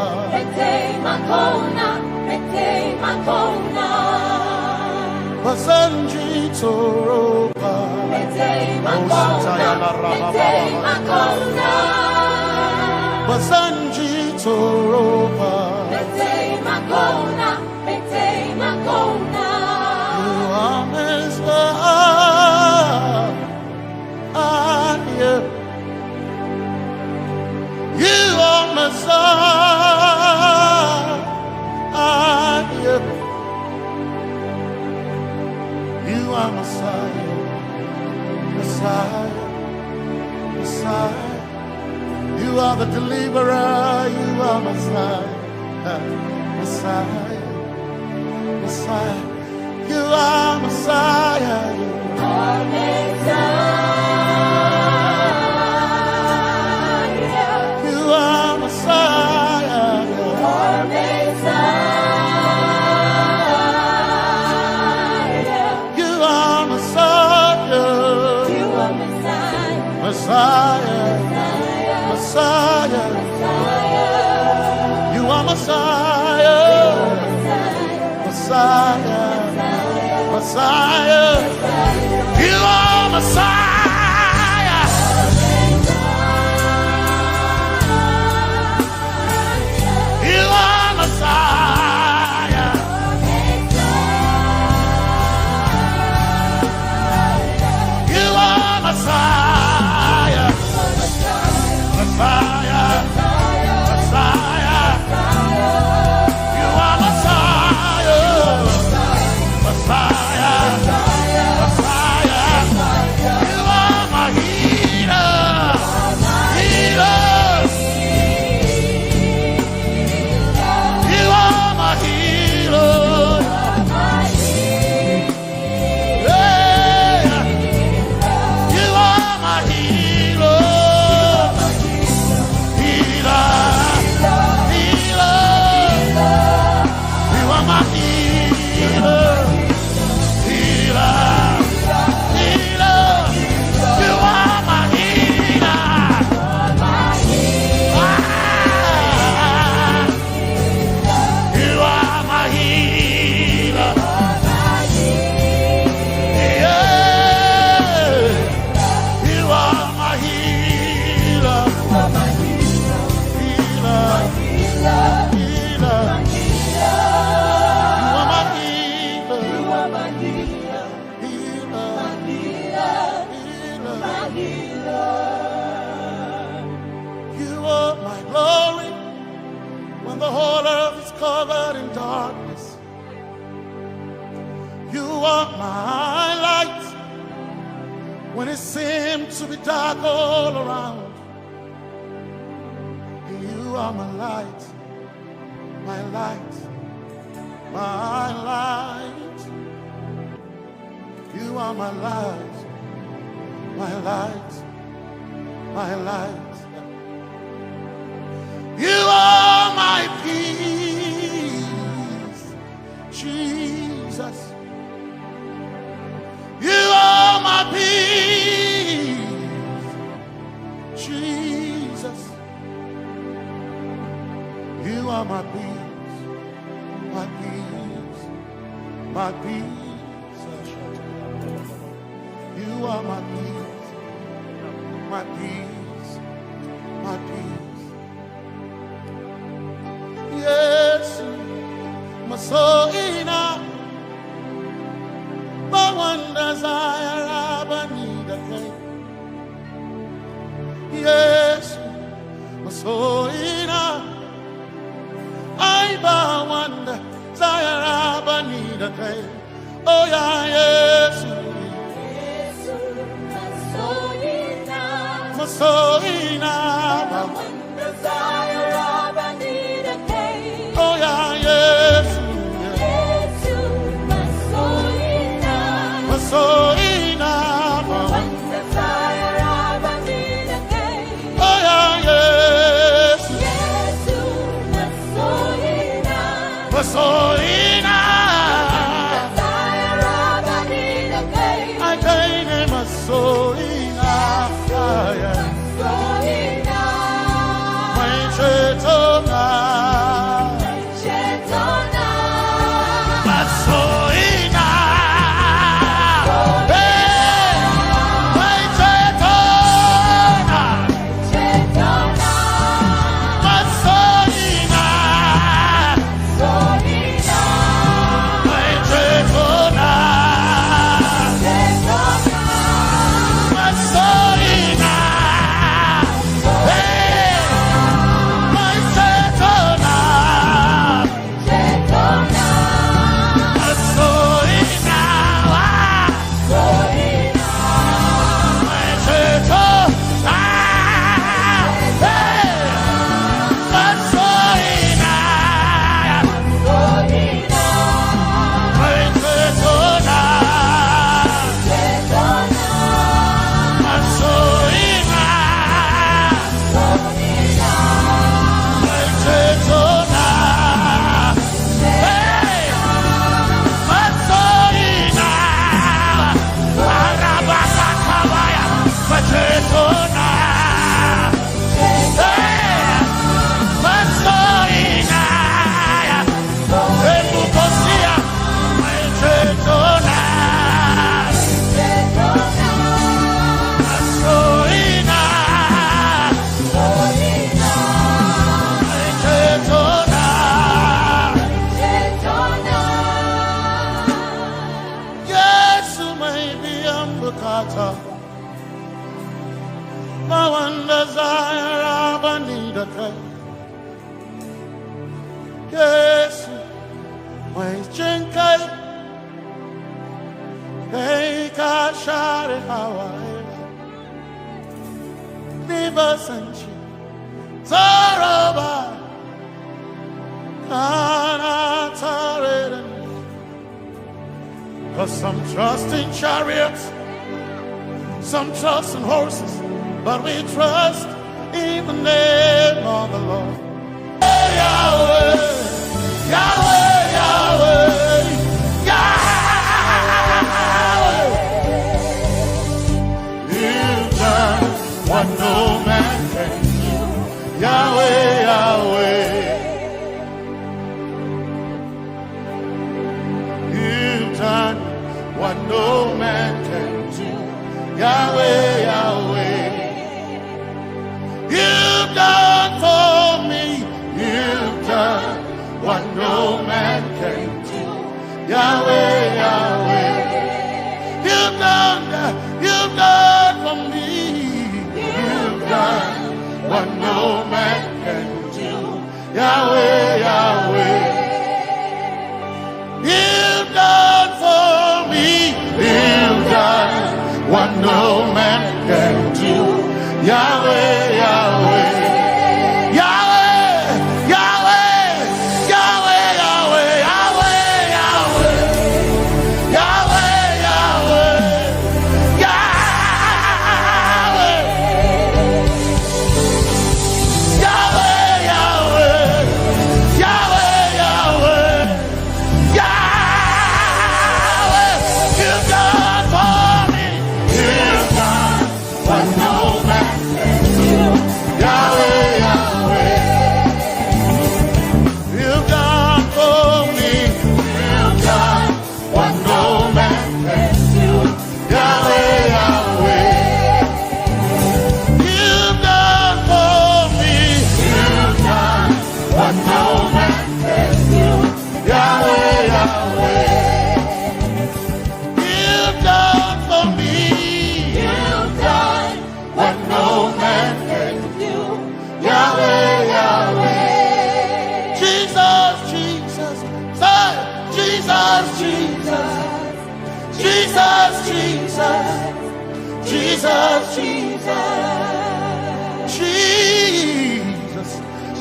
Basanji Toroba. Basanji Toroba. You are Messiah. You are Messiah. You are Messiah. Messiah, Messiah, you are the deliverer, you are Messiah, Messiah, Messiah, you are Messiah, you are Messiah, you are Messiah, you are Messiah, you are Messiah. Messiah, Messiah, you are Messiah, Messiah, Messiah, you are Messiah, you are Messiah, you are Messiah. Messiah, Messiah, you are Messiah, Messiah, Messiah, you are my healer, healer, you are my healer, yeah, you are my healer. Covered in darkness, you are my light when it seemed to be dark all around. You are my light, my light. my light. You are my light, my light, my light. You are my peace, Jesus. You are my peace, Jesus. You are my peace, my peace, my peace. You are my peace, my peace, my peace. Yes, my soul enough. But one desire I need again. Yes, my soul enough. I bow one desire I need again. Oh yeah, yes. My soul enough. One desire I need again. Oh yeah, yes. So enough. One desire I need again. Oh yeah, yes. Yes, So enough. desire I need again. I gain him a so enough. So enough. My Chetona. But so some trust in chariots, some trust in horses, but we trust in the name of the Lord. Yahweh, Yahweh, Yahweh, Yahweh. You've done what no man can do. Yahweh, Yahweh. You've done what no man can do. Yahweh, Yahweh. You've done for me. You've done what no man can do. Yahweh, Yahweh. You've done for me. You've done what no man can do. Yahweh, Yahweh. You've done for me. You've done what no man can do. Yahweh, Yahweh. Yahweh, Yahweh, Yahweh, Yahweh, Yahweh. Jesus, Jesus, Jesus, Jesus, Jesus,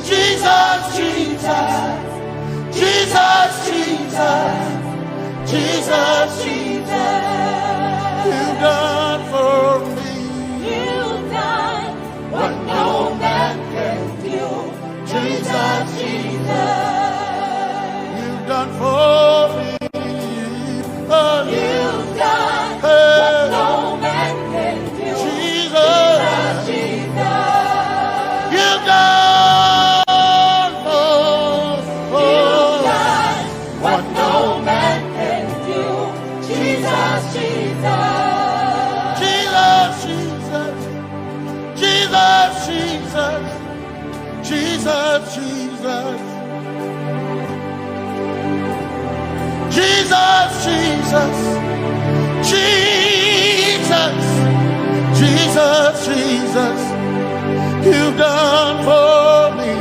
Jesus, Jesus, Jesus, Jesus, Jesus, you've done for me. You've done what no man can do. Jesus, Jesus. You've done for me. Oh, You've done what no man can do. Jesus, Jesus. you've done What no man can do. Jesus, Jesus. Jesus, Jesus, Jesus, Jesus, Jesus, Jesus, Jesus, Jesus, Jesus, Jesus, you've done for me.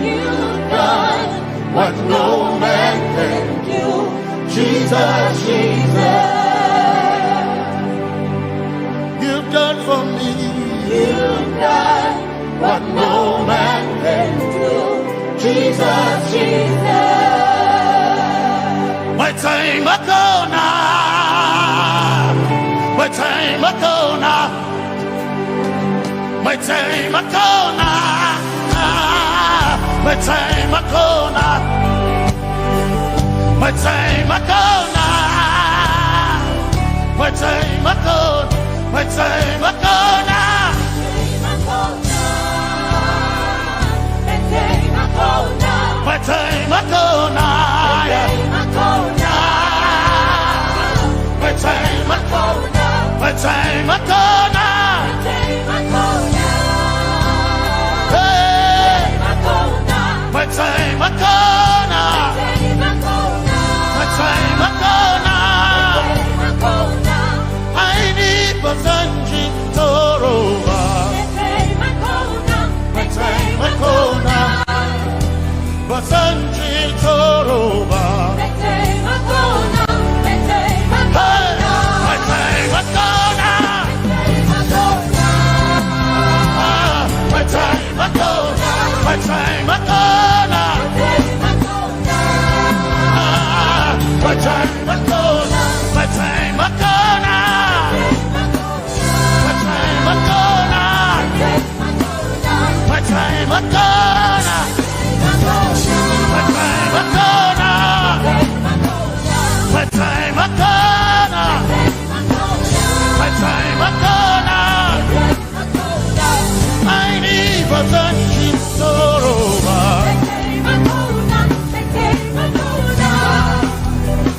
You've done what no man can do. Jesus, Jesus. You've done for me. You've done what no man can do. Jesus, Jesus. My time ago now. My time ago now. My time ago now. My time ago now. My time ago now. My time ago. My time ago now. My time ago now. My time ago. My time ago now. Hey. My time ago now. My time ago now. I need Basanji Toroba. My time ago now. Basanji Toroba. Hey. My time ago now. My time ago. My time ago now. My time ago. My time ago now. My time ago now. My time ago now. My time ago now. My time ago now. My time ago now. I need Basanji Toroba.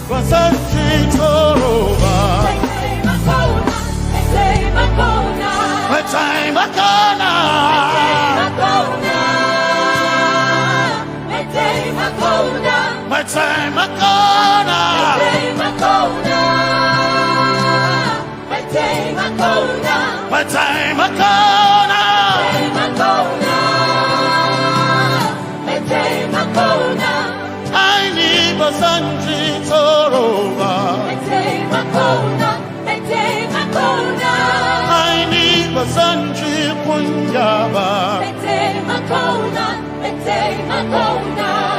Basanji Toroba. My time ago now. My time ago now. My time ago now. I need Basanji Toroba. I need Basanji Punyaba.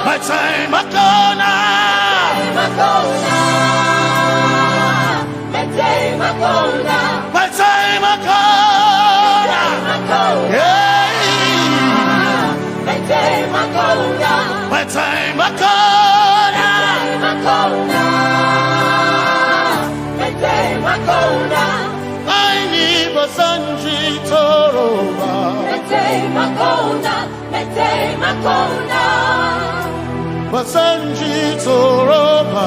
My time ago now. My time ago now. Yeah. My time ago now. I need Basanji Toroba. Basanji Toroba.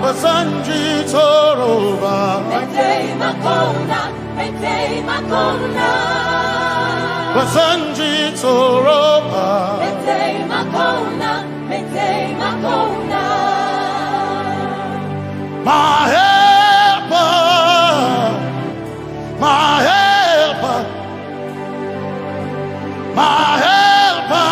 Basanji Toroba. Basanji Toroba. My helper, my helper, my helper.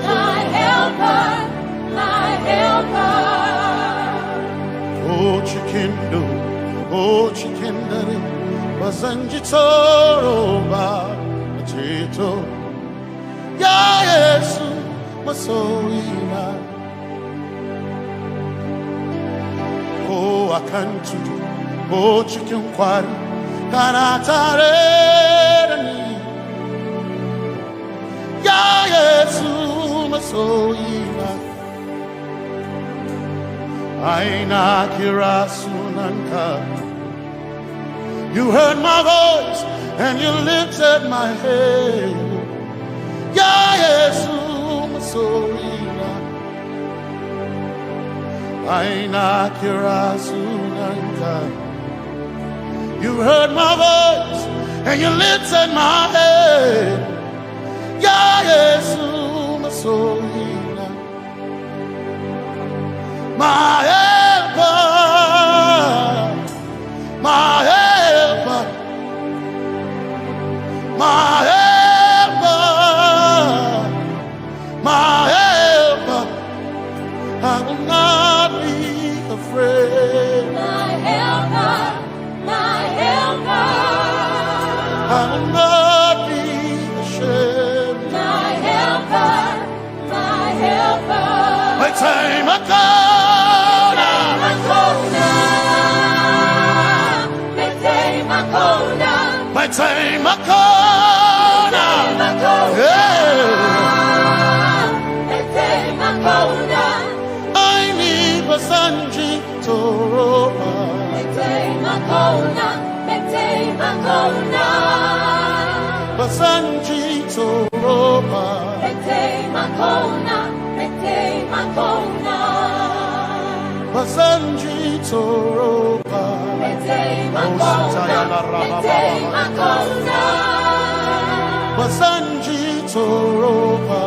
my helper, my helper. Oh, chikindo, oh, chikindari, basanjitoro ba, chito. Ya Yesu, masoina. Oh, akantu, oh, chikin kwari, kanatare ni. Ya Yesu, masoina. Aina kirasunanka. You heard my voice and you lifted my head. Ya Yesu masoina. Aina kirasunanka. You heard my voice and you lifted my head. Ya Yesu masoina. My helper, my helper, my helper, my helper. I will not be afraid. My helper, my helper. I will not be ashamed. My helper, my helper. My time I come. My time I come. I need Basanji Toroba. Basanji Toroba. Basanji Toroba. Basanji Toroba.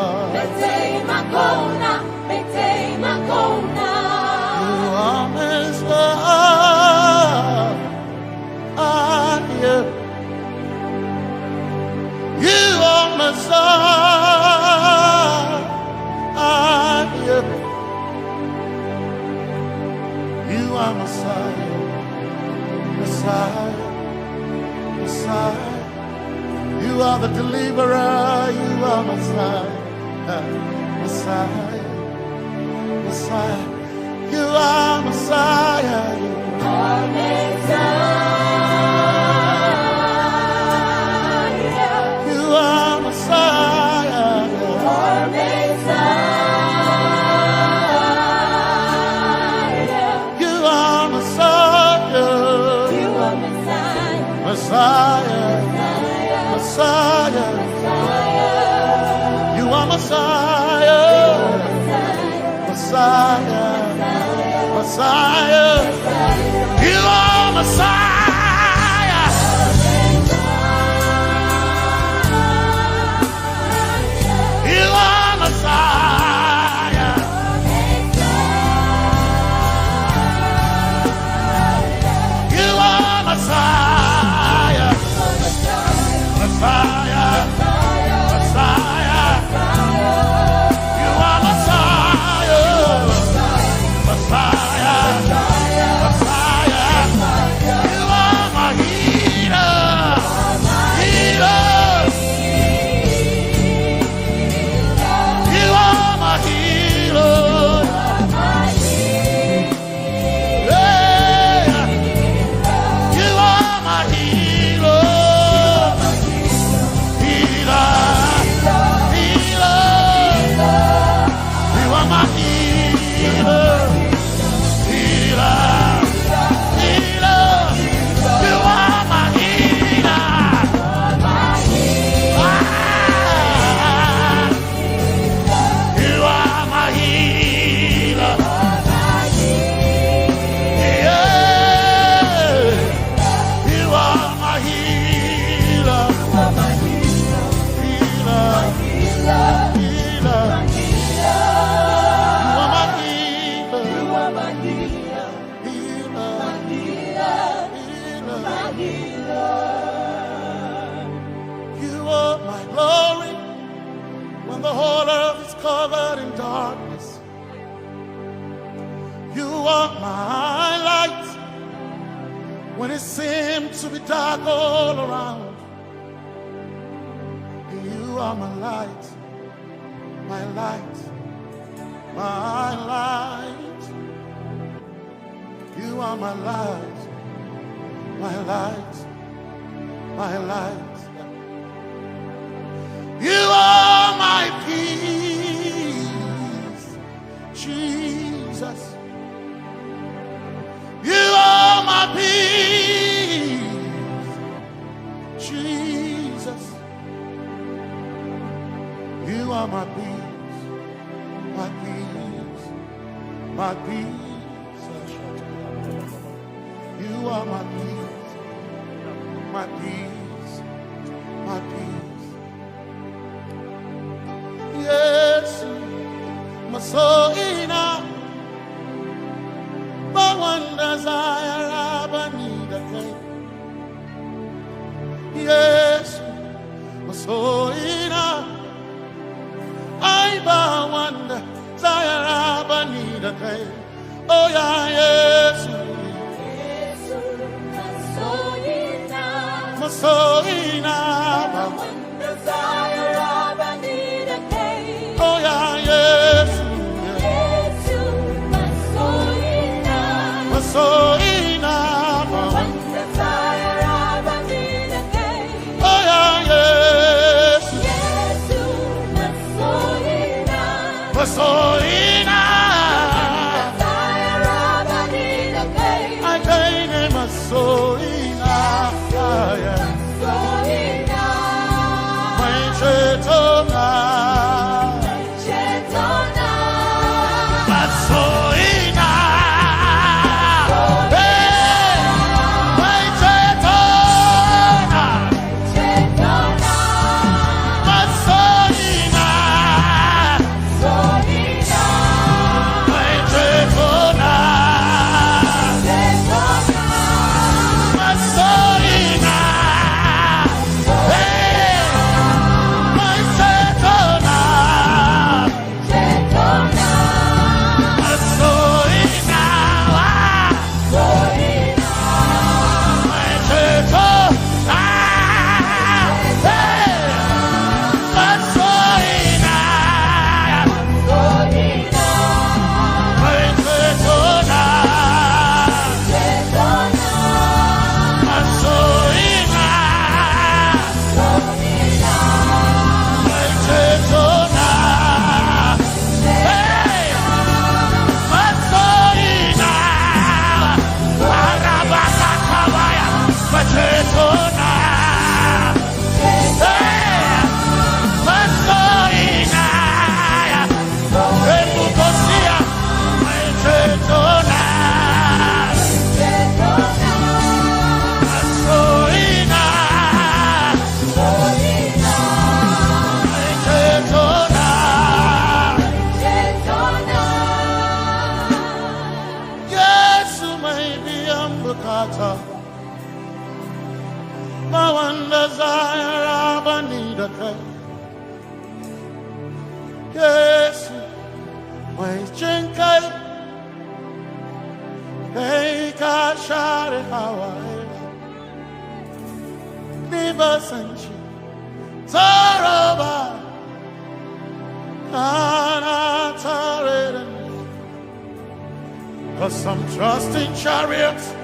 You are Messiah. You are Messiah. You are Messiah. Messiah, Messiah, you are the deliverer, you are Messiah, Messiah, Messiah, you are Messiah, you are Messiah, you are Messiah, you are Messiah, you are Messiah. Messiah, Messiah, you are Messiah, Messiah, Messiah, you are Messiah, you are Messiah, you are Messiah. Messiah, Messiah, you are Messiah, Messiah, Messiah, you love is covered in darkness. You are my light when it seemed to be dark all around. You are my light, my light, my light. You are my light, my light, my light. You are my peace, Jesus. You are my peace, Jesus. You are my peace, my peace, my peace. You are my peace, my peace, my peace. Yes, my soul in but one desire I need a day. Yes, my soul in I but one desire I need a day. Oh yeah, yes, my soul in but one desire I need a day. Oh yeah, yes. So enough, one desire I need a day. Oh yeah, yes, yes, so enough, desire I need a day. I can't name a so enough, so enough, my chetona, but so some trust in chariots,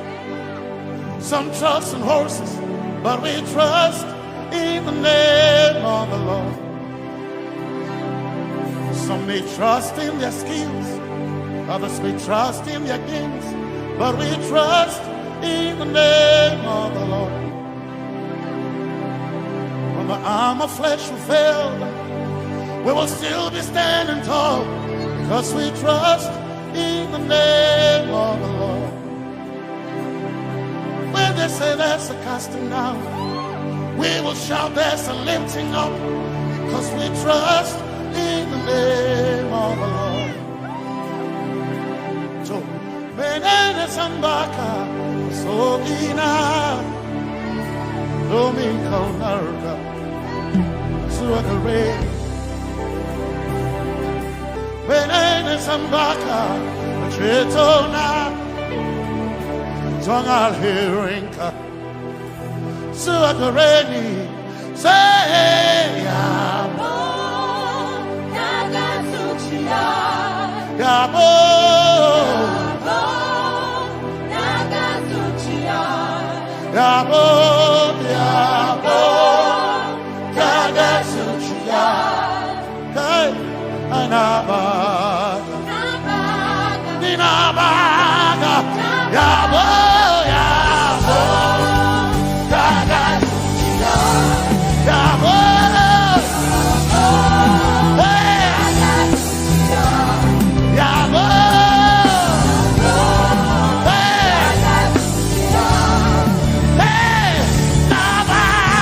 some trust in horses, but we trust in the name of the Lord. Some may trust in their skills, others may trust in their gains, but we trust in the name of the Lord. When the arm of flesh will fail, we will still be standing tall, because we trust in the name of the Lord. When they say there's a casting down, we will shout there's a lifting up, because we trust in the name of the Lord. So, Benene Sambaka, so ina, Domingo Narga, Suakare, Sambaka, Chetona, Zongal Hirinka, Suakareni, say, Yabo, Nagasuchia, Yabo, Nagasuchia, Yabo, Yabo, Nagasuchia, Hey, Anaba. Nabaga, Yabo, Yabo, Gaga, Yabo, hey, Yabo, hey, Nabaga,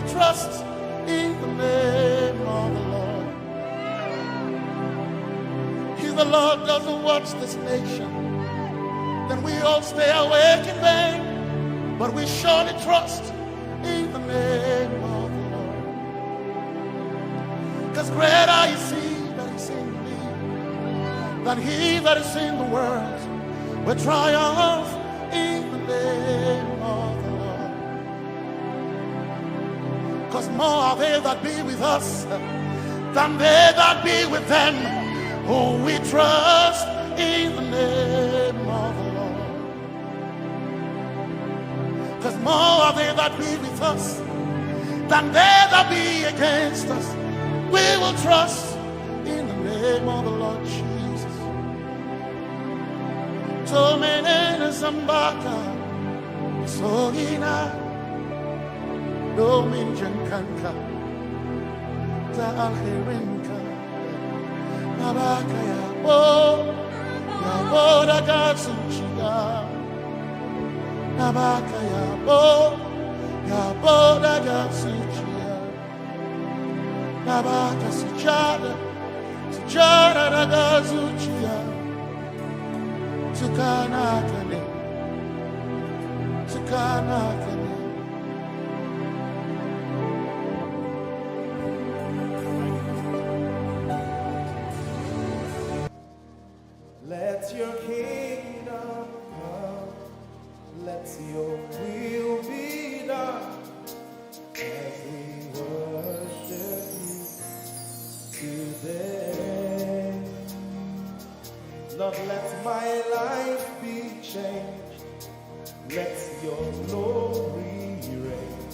trust in the name of the Lord. If the Lord doesn't watch this nation, then we all stay awake in vain. But we surely trust in the name of the Lord. Because greater is He that is in me than he that is in the world. We triumph in the name of the Lord. Because more are they that be with us than they that be with them. Oh, we trust in the name of the Lord. Because more are they that be with us than they that be against us. We will trust in the name of the Lord Jesus. Tomene Zambaka, Sohina, Domin Jankanka, Zaalherinka, Nabaka Yabo, Yaboda Gatsuchiya, Nabaka Yabo, Yaboda Gatsuchiya, Nabaka Sujada, Sujada Gatsuchiya, Tukanakane, Tukanakane. Let your kingdom come, let your will be done, as we worship you today. Lord, let my life be changed, let your glory reign,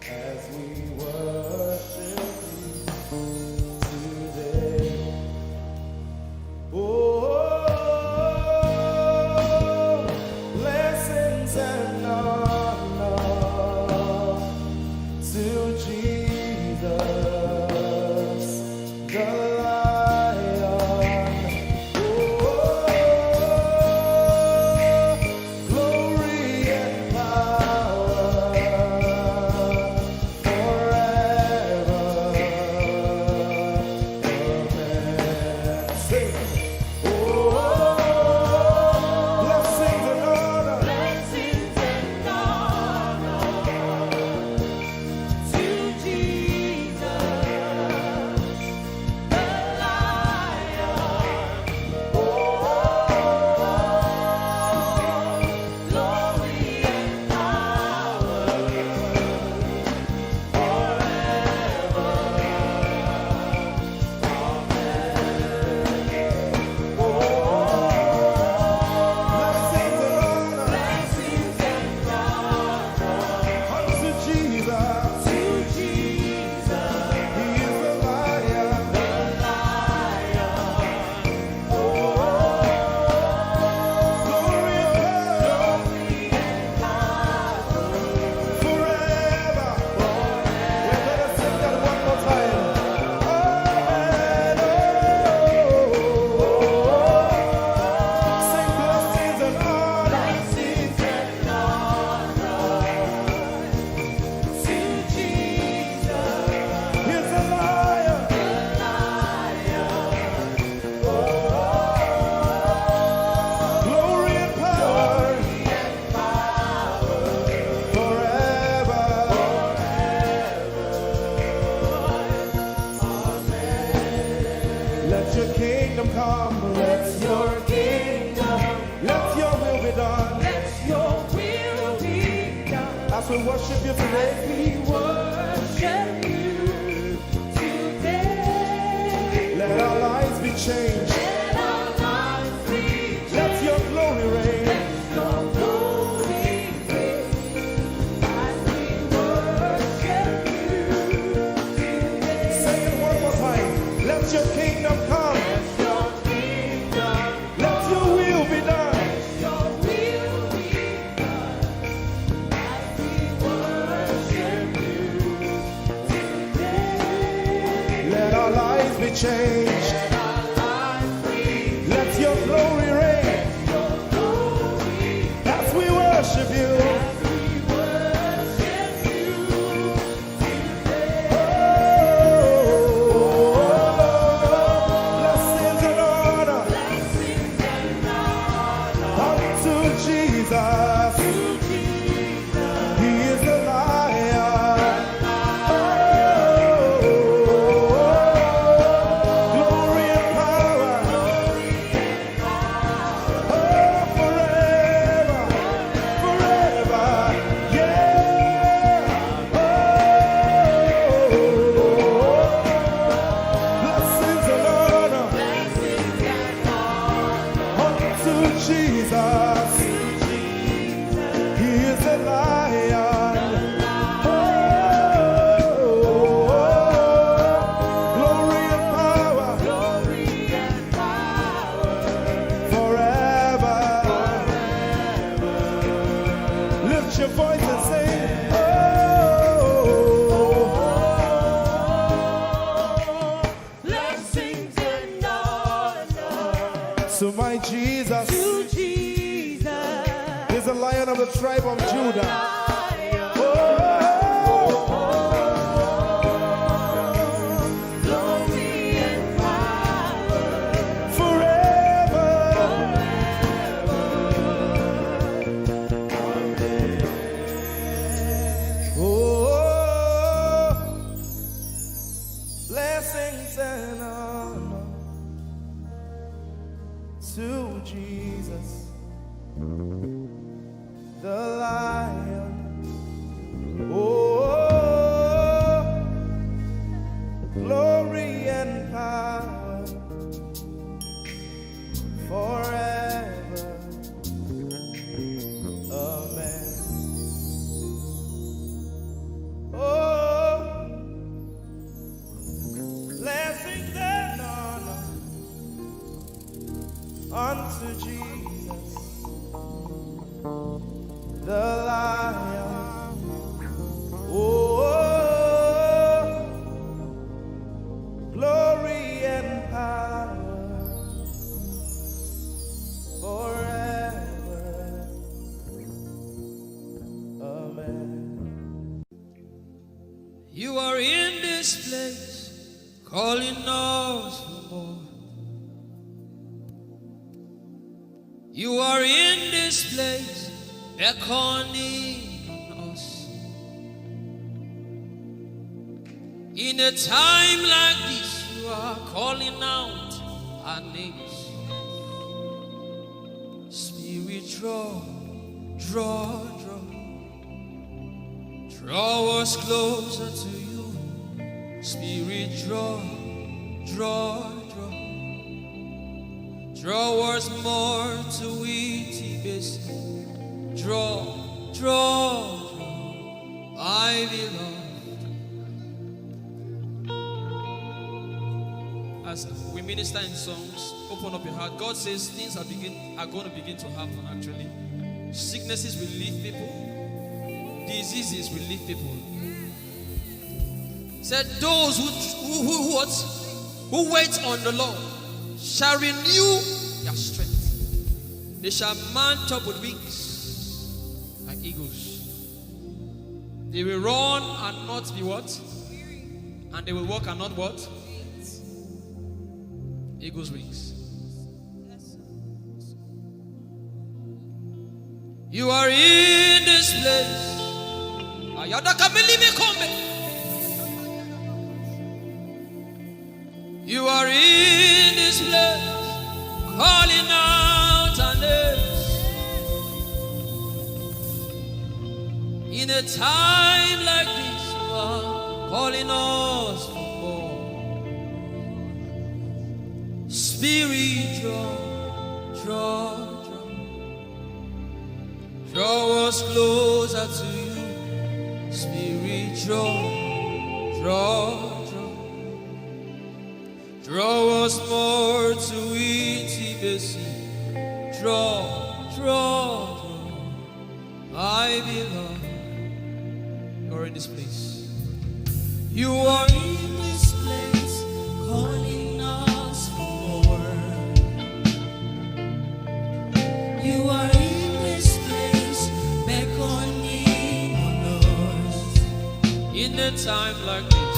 as we worship you today. Oh, blessings and honor to Jesus, the Lion. Oh, glory and power forever. Amen. Sing. come. Let your kingdom. Let your will be done. Let your will be done. As we worship you today. We worship you today. Let our lives be changed. Let our lives be changed. Let your glory reign. Let your glory reign. As we worship you today. Say it one more time. Let your kingdom come. Let your kingdom. Let your will be done. Let your will be done. As we worship you today. Let our lives be changed. Let our lives be Let your glory reign. your glory. As we worship you. We worship you today. Blessings and honor Blessings and honor unto Jesus. to Jesus. He is the lion. Glory and power. Forever. Forever. Yeah. Blessings and honor Blessings and honor unto Jesus. He is the lion. Glory and power glory and power forever. Lift your voice and sing. blessings and honor To my Jesus to Jesus. is the lion of the tribe of Judah. Lion, glory and power Forever. Blessings and honor to Jesus, the lion. Glory and power forever. Amen. Blessings and honor unto Jesus, the lion. Glory and power forever. Amen. You are in this place, calling us for more. You are in this place, beckoning on us. In a time like this, you are calling out our names. Spirit, draw, draw, draw. Draw us closer to you. Spirit, draw, draw, draw. Draw us more to Ehi Moses. Draw, draw, draw. I belong. As we minister in songs, open up your heart. God says things are going to begin to happen actually. Sicknesses will leave people. Diseases will leave people. Said those who wait on the Lord shall renew their strength. They shall mount up with wings like eagles. They will run and not be what? And they will walk and not what? Eagles' wings. You are in this place. You are in this place. In a time like this, you are calling us for more. Spirit, draw us closer to you. Spirit, draw us more to intimacy. Draw, my beloved. You're in this place. You are in this place, calling us for more. You are in this place, beckoning on us. In a time like this,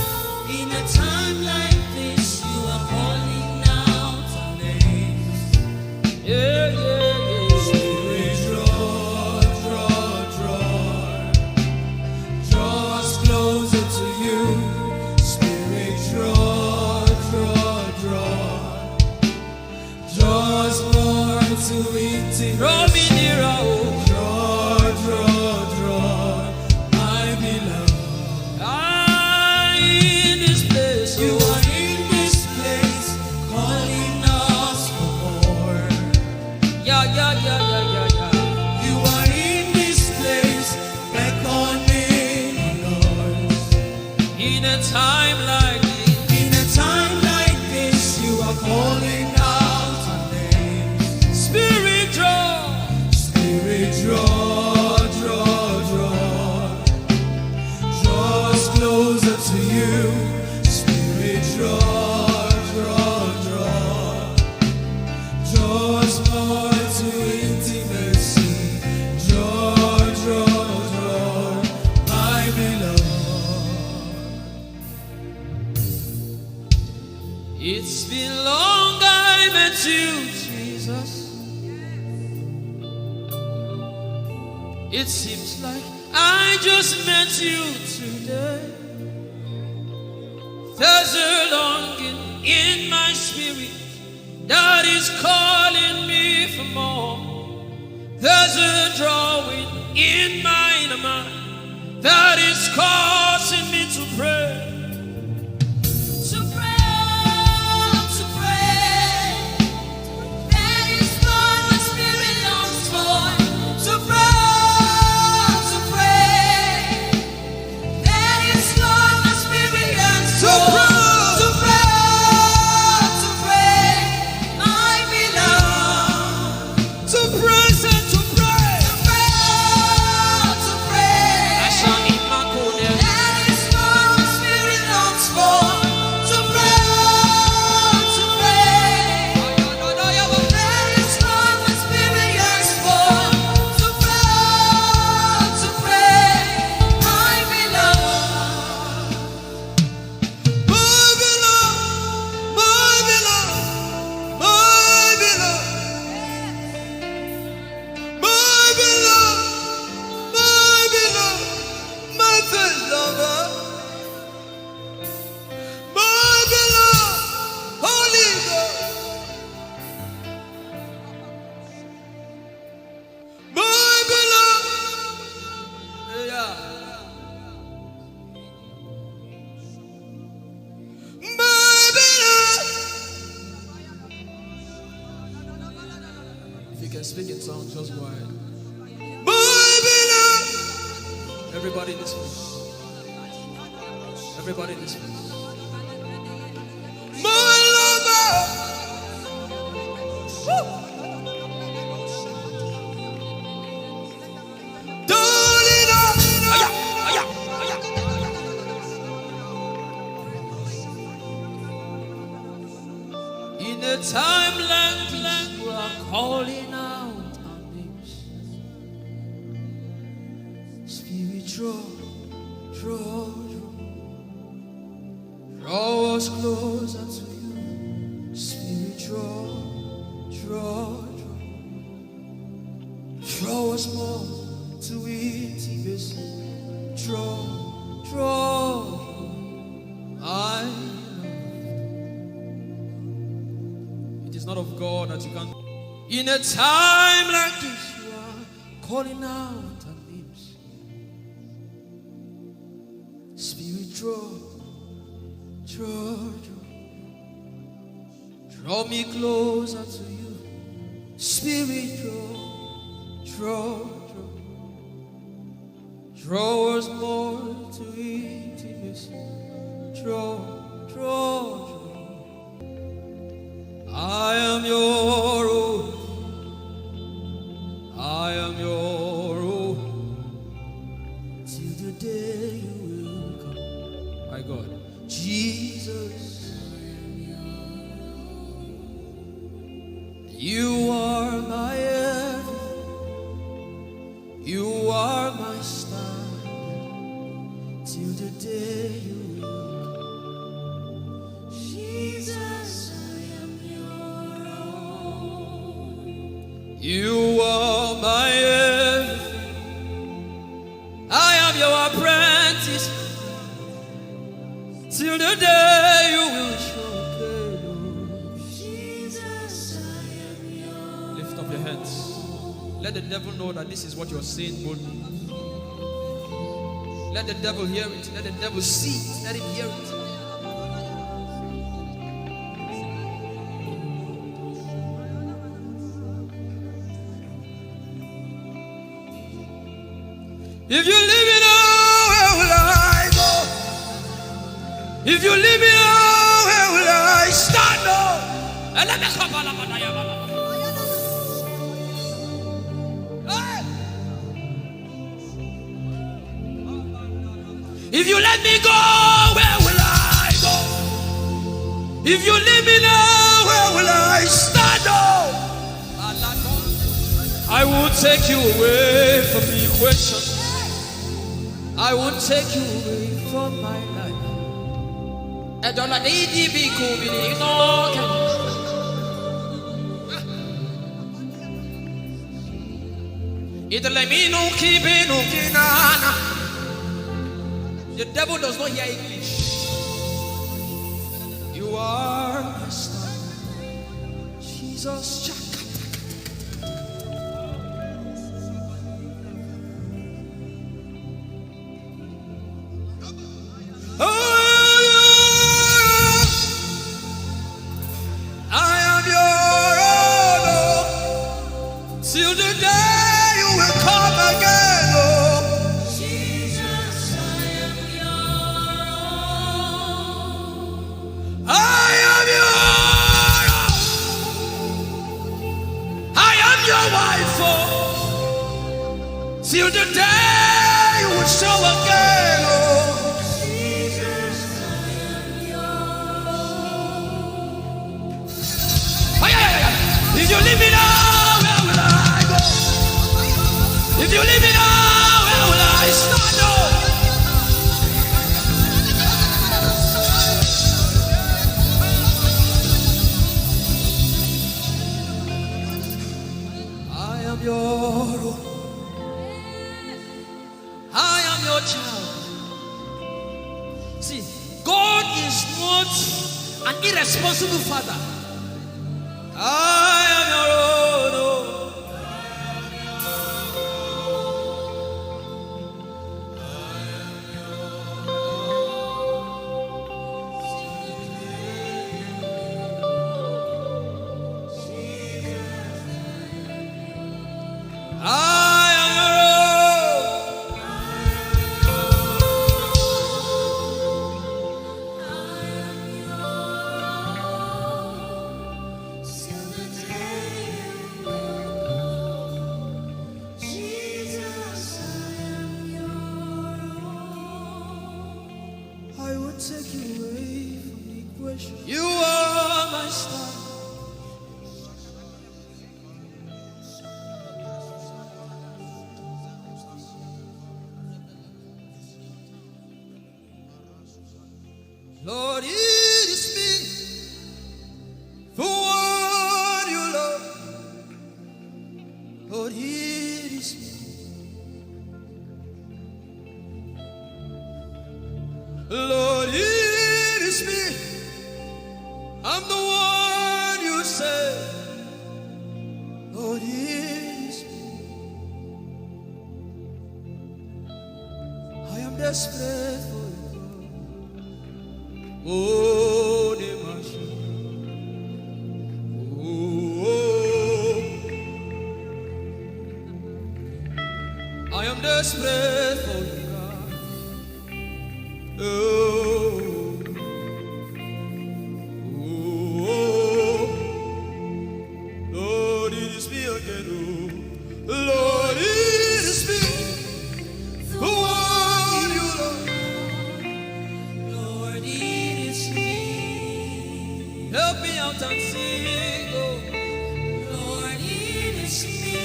in a time like this, you are calling out our names. Yeah. Spirit, draw us closer to you. Spirit, draw us more to intimacy. Draw me nearer, draw, my beloved. In this place, you are in this place, calling us for more. Yeah. You are in this place, beckoning us. In a time like this, you are calling out our names. Spirit, draw us closer to you. Spirit, draw us more to intimacy. Draw, my beloved. It's been long I met you, Jesus. It seems like I just met you today. There's a longing in my spirit that is calling me for more. There's a drawing in my mind that is causing me to pray. That is what my spirit longs for. To pray. That is what my spirit yearns for. To pray, my beloved. To praise and to pray. To pray. That is what my spirit longs for. To pray. That is what my spirit yearns for. To pray, my beloved. If you can speak in tongues, just go ahead. Everybody in this place. Everybody in this place. In a time like this, you are calling out our names. Spirit, draw us closer to you. Spirit, draw us more to intimacy. Draw, it is not of God that you can. In a time like this, you are calling out our names. Draw me closer to you. Spirit, draw us more to intimacy. Draw. I am your own. I am your own. Till the day you will come. My God. Jesus. You are my everything. You are my star. Till the day you will come. Jesus, I am your own. You are my everything. I am your apprentice. Till the day you will show. Let the devil know that this is what you're saying boldly. Let the devil hear it. Let the devil see it. Let him hear it. If you leave me now, where will I go? If you leave me now, where will I stand? And let me come. If you let me go, where will I go? If you leave me now, where will I stand? I will take you away from the equation. I will take you away from my life. The devil does not hear English. You are my star, Jesus. I am your own till the day you will come again. Till the day you will show again, oh Jesus, I am yours. If you leave me now, where will I go? If you leave me now, where will I stand? I am your child. See, God is not an irresponsible father. I am your own. You are my star. Lord, it is me for what you love. Lord, it is me. Lord, it is me. I'm the one you say. Lord, it is me. I am desperate for you. Oh, Nemashi. Oh, I am desperate for you, God. Oh, Lord, it is me again. Oh, Lord, it is me. Who are you, Lord? Lord, it is me. Help me out and sing. Oh, Lord, it is me.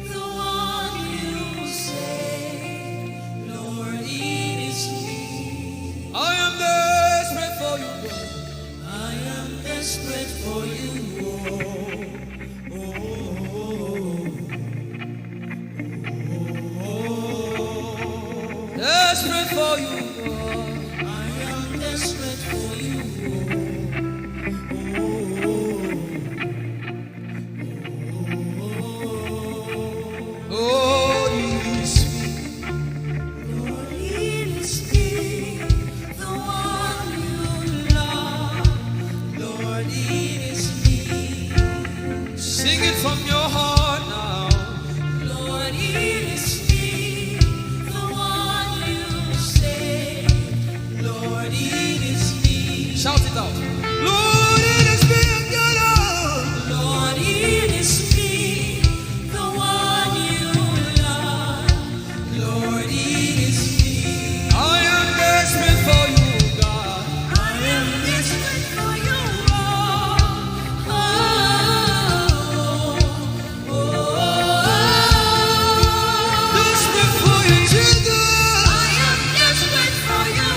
The one you say. Lord, it is me. I am desperate for you, God. I am desperate for you. Desperate for you, God. I am desperate for you. Oh, it is me. Lord, it is me, the one you love. Lord, it is me. Sing it from your heart now. Lord, it is me. Shout it out. Lord, it is me again. Lord, it is me, the one you love. Lord, it is me. I am desperate for you, God. I am desperate for you. Desperate for you, Jesus. I am desperate for you.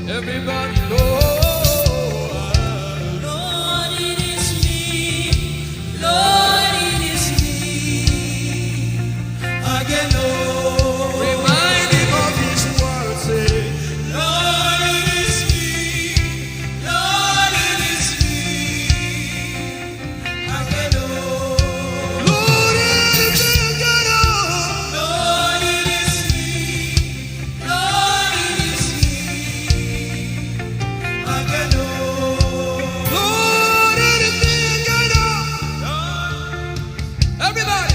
Everybody, Lord, it is me. Lord, it is me. Again, Lord, remind him of his word. Say, Lord, it is me. Lord, it is me. Again, Lord, Lord, it is me. Lord, it is me. Lord, it is me. Again, Lord, it is me. Everybody.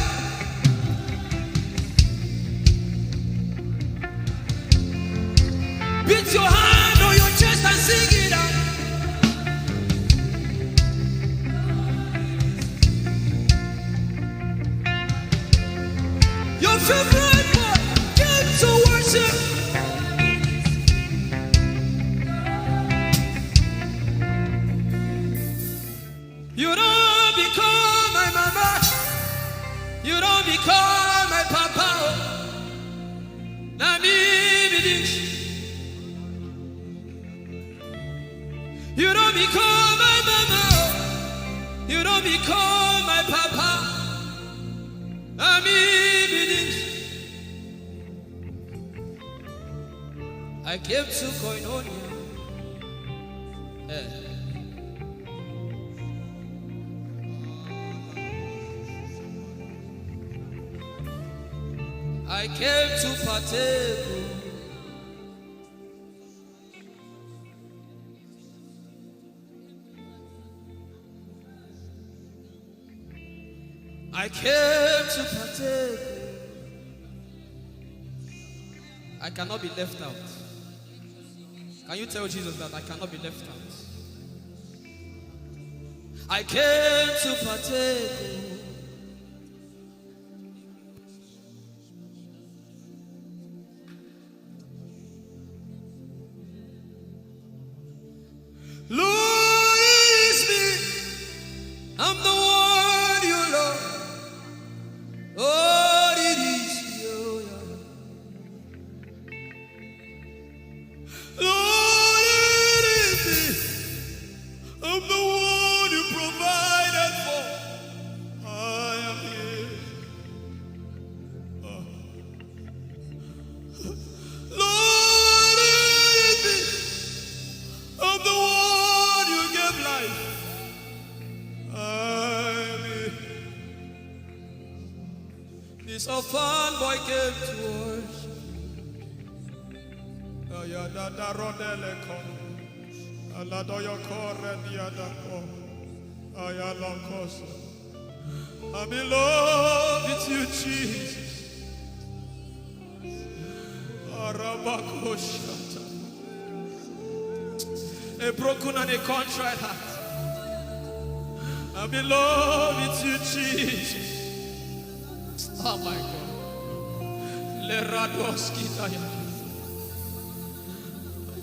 Beat your hand on your chest and sing it out. Your favorite part, get to worship. You don't become my mama. You don't become my papa. Na me be this. You don't become my mama. You don't become my papa. Na me be this. I came to Koinonia. I came to partake. I came to partake. I cannot be left out. Can you tell Jesus that I cannot be left out? I came to partake. Lord, it is me. I'm the one you love. This orphan boy came to worship. Oyelade rodele kom. Aladoyo kore diadako. Oyalokoso. I'm in love with you, Jesus. Arabakoshata. A broken and a contrite heart. I'm in love with you, Jesus. Oh my God.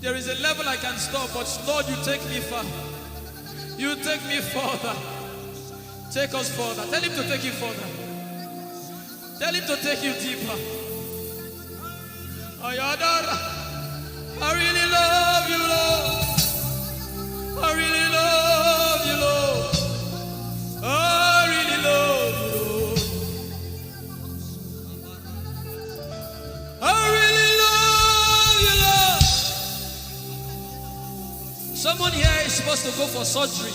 There is a level I can stop, but Lord, you take me far. You take me further. Take us further. Tell him to take you further. Tell him to take you deeper. I really love you, Lord. I really love you, Lord. I really love you, Lord. I really love you, Lord. Someone here is supposed to go for surgery.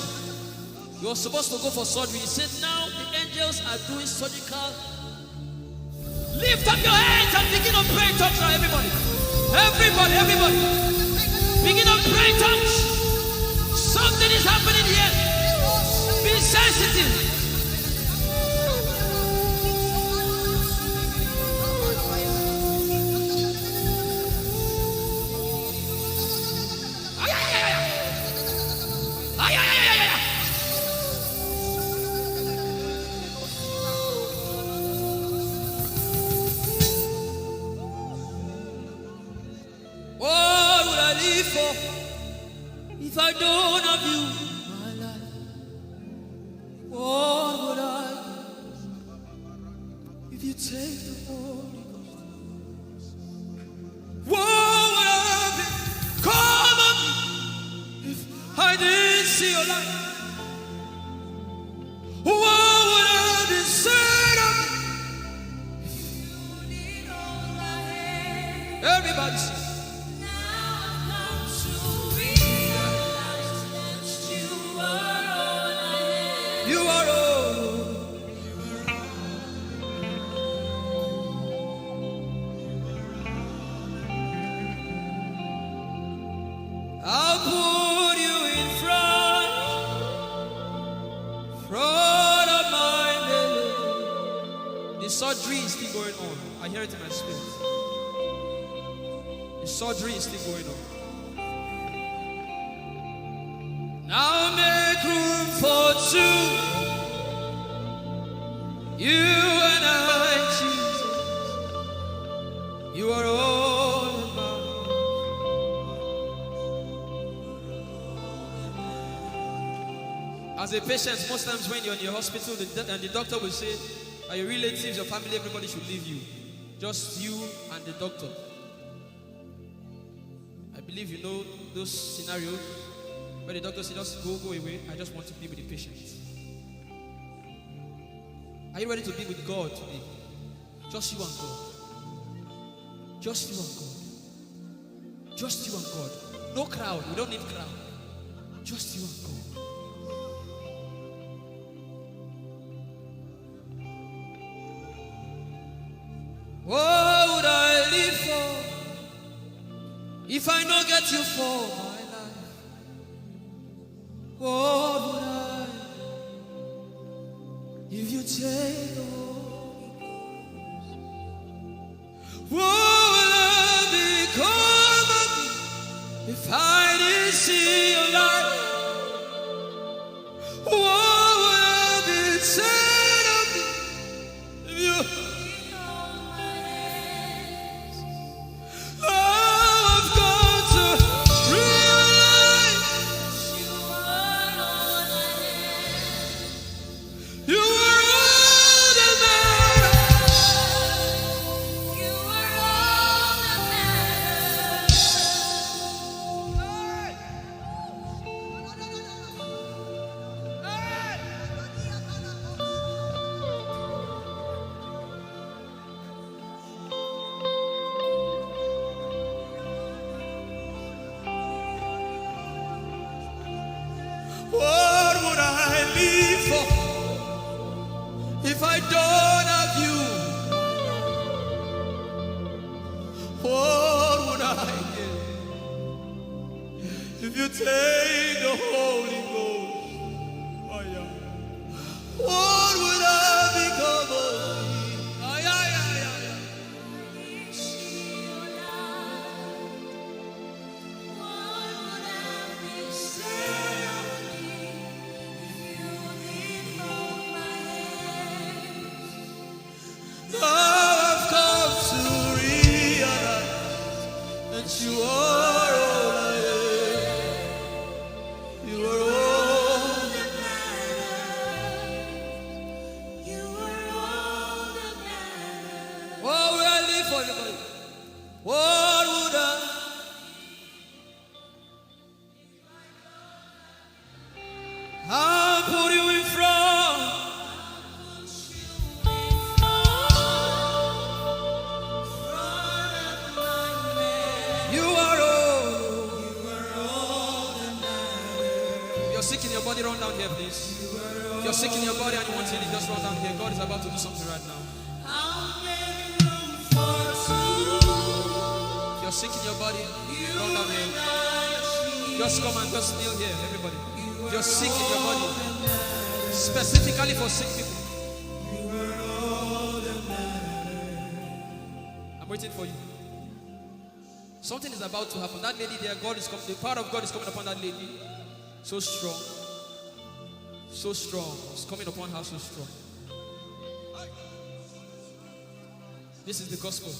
You're supposed to go for surgery. He said, now the angels are doing surgical. Lift up your hands and begin to pray in tongues now, everybody. Everybody. Begin to pray in tongues. Something is happening here. Be sensitive. If I don't have you in my life, what would I do? If you take the Holy Ghost, what would I become of me if I didn't see your light? What would I be said of me if you did all my hand? Everybody sing. You are all. I'll put you in front of my belly. The surgery is still going on. I hear it in my spirit. The surgery is still going on. Now make room for two. You and I, Jesus. You are all about. As a patient, most times when you're in your hospital, and the doctor will say, are your relatives, your family, everybody should leave you. Just you and the doctor. I believe you know those scenarios. But the doctor said, just go away. I just want to be with the patient. Are you ready to be with God today? Just you and God. Just you and God. Just you and God. No crowd. We don't need crowd. Just you and God. What would I live for if I don't get you for my life? What would I if you take the Holy Ghost? What will I become of me if I didn't see your light? What would I be said of me if you I've got to realize you are all that matters. You are all that matters. What would I live for if I don't have you? If you take the Holy Ghost, oh yeah, what would I become of me? Oh yeah, yeah, yeah, yeah. Now I've come to realize that you are all I am. You are all that matters. You are all that matters. What would I live for everybody? What would I? I'll put you in front. You are all that matters. If you're sick in your body, run down here, please. If you're sick in your body and you want healing, just run down here. God is about to do something right now. If you're sick in your body, run down here. Just come and just kneel here, everybody. If you're sick in your body, specifically for sick people, I'm waiting for you. Something is about to happen. That lady there, God is coming. The power of God is coming upon that lady. So strong. So strong. It's coming upon her so strong. This is the gospel.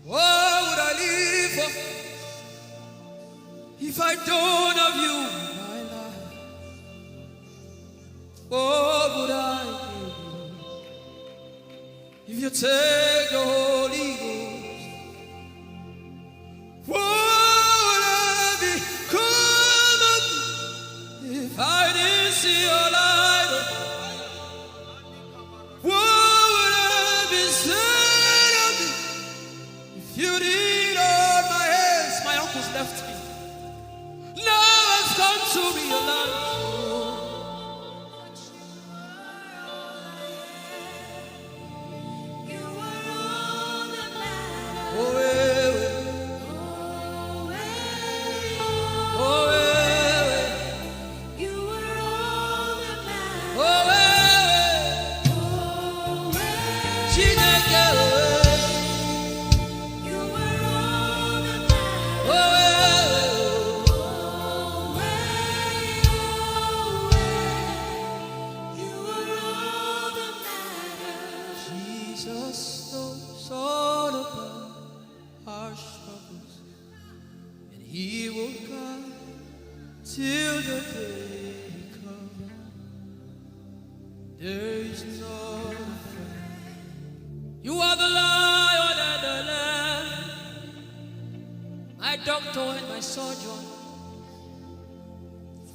What would I live for if I don't have you in my life? What would I do if you take the Holy Ghost? What would I become of me if I didn't see your light? What would I be said of me if you did hold my hands? My uncles left me. Now I've come to realize.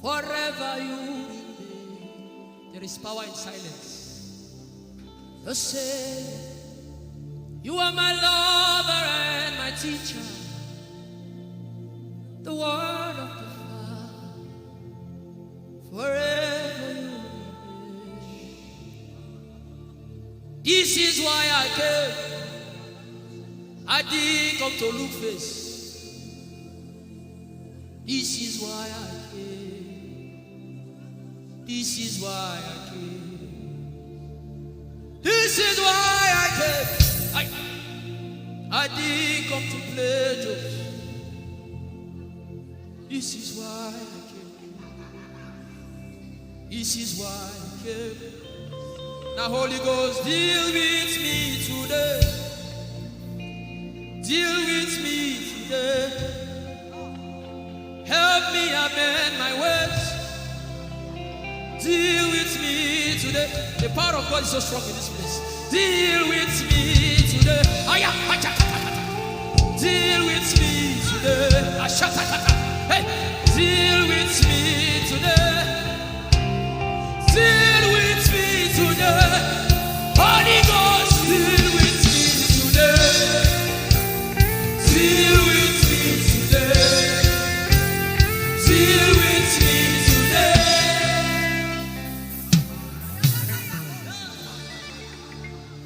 Forever you remain. There is power in silence. You say, you are my lover and my teacher, the word of the Father. Forever you remain. This is why I came. I didn't come to look face. This is why I came. This is why I came. This is why I came. I didn't come to play jokes. This is why I came. This is why I came. Now Holy Ghost, deal with me today. Deal with me today. Help me amend my words. Deal with me today. The power of God is so strong in this place. Deal with me today. Deal with me today. Hey, deal with me today. Deal with me today. Holy Ghost, deal with me today. Deal with me today. Deal with me today.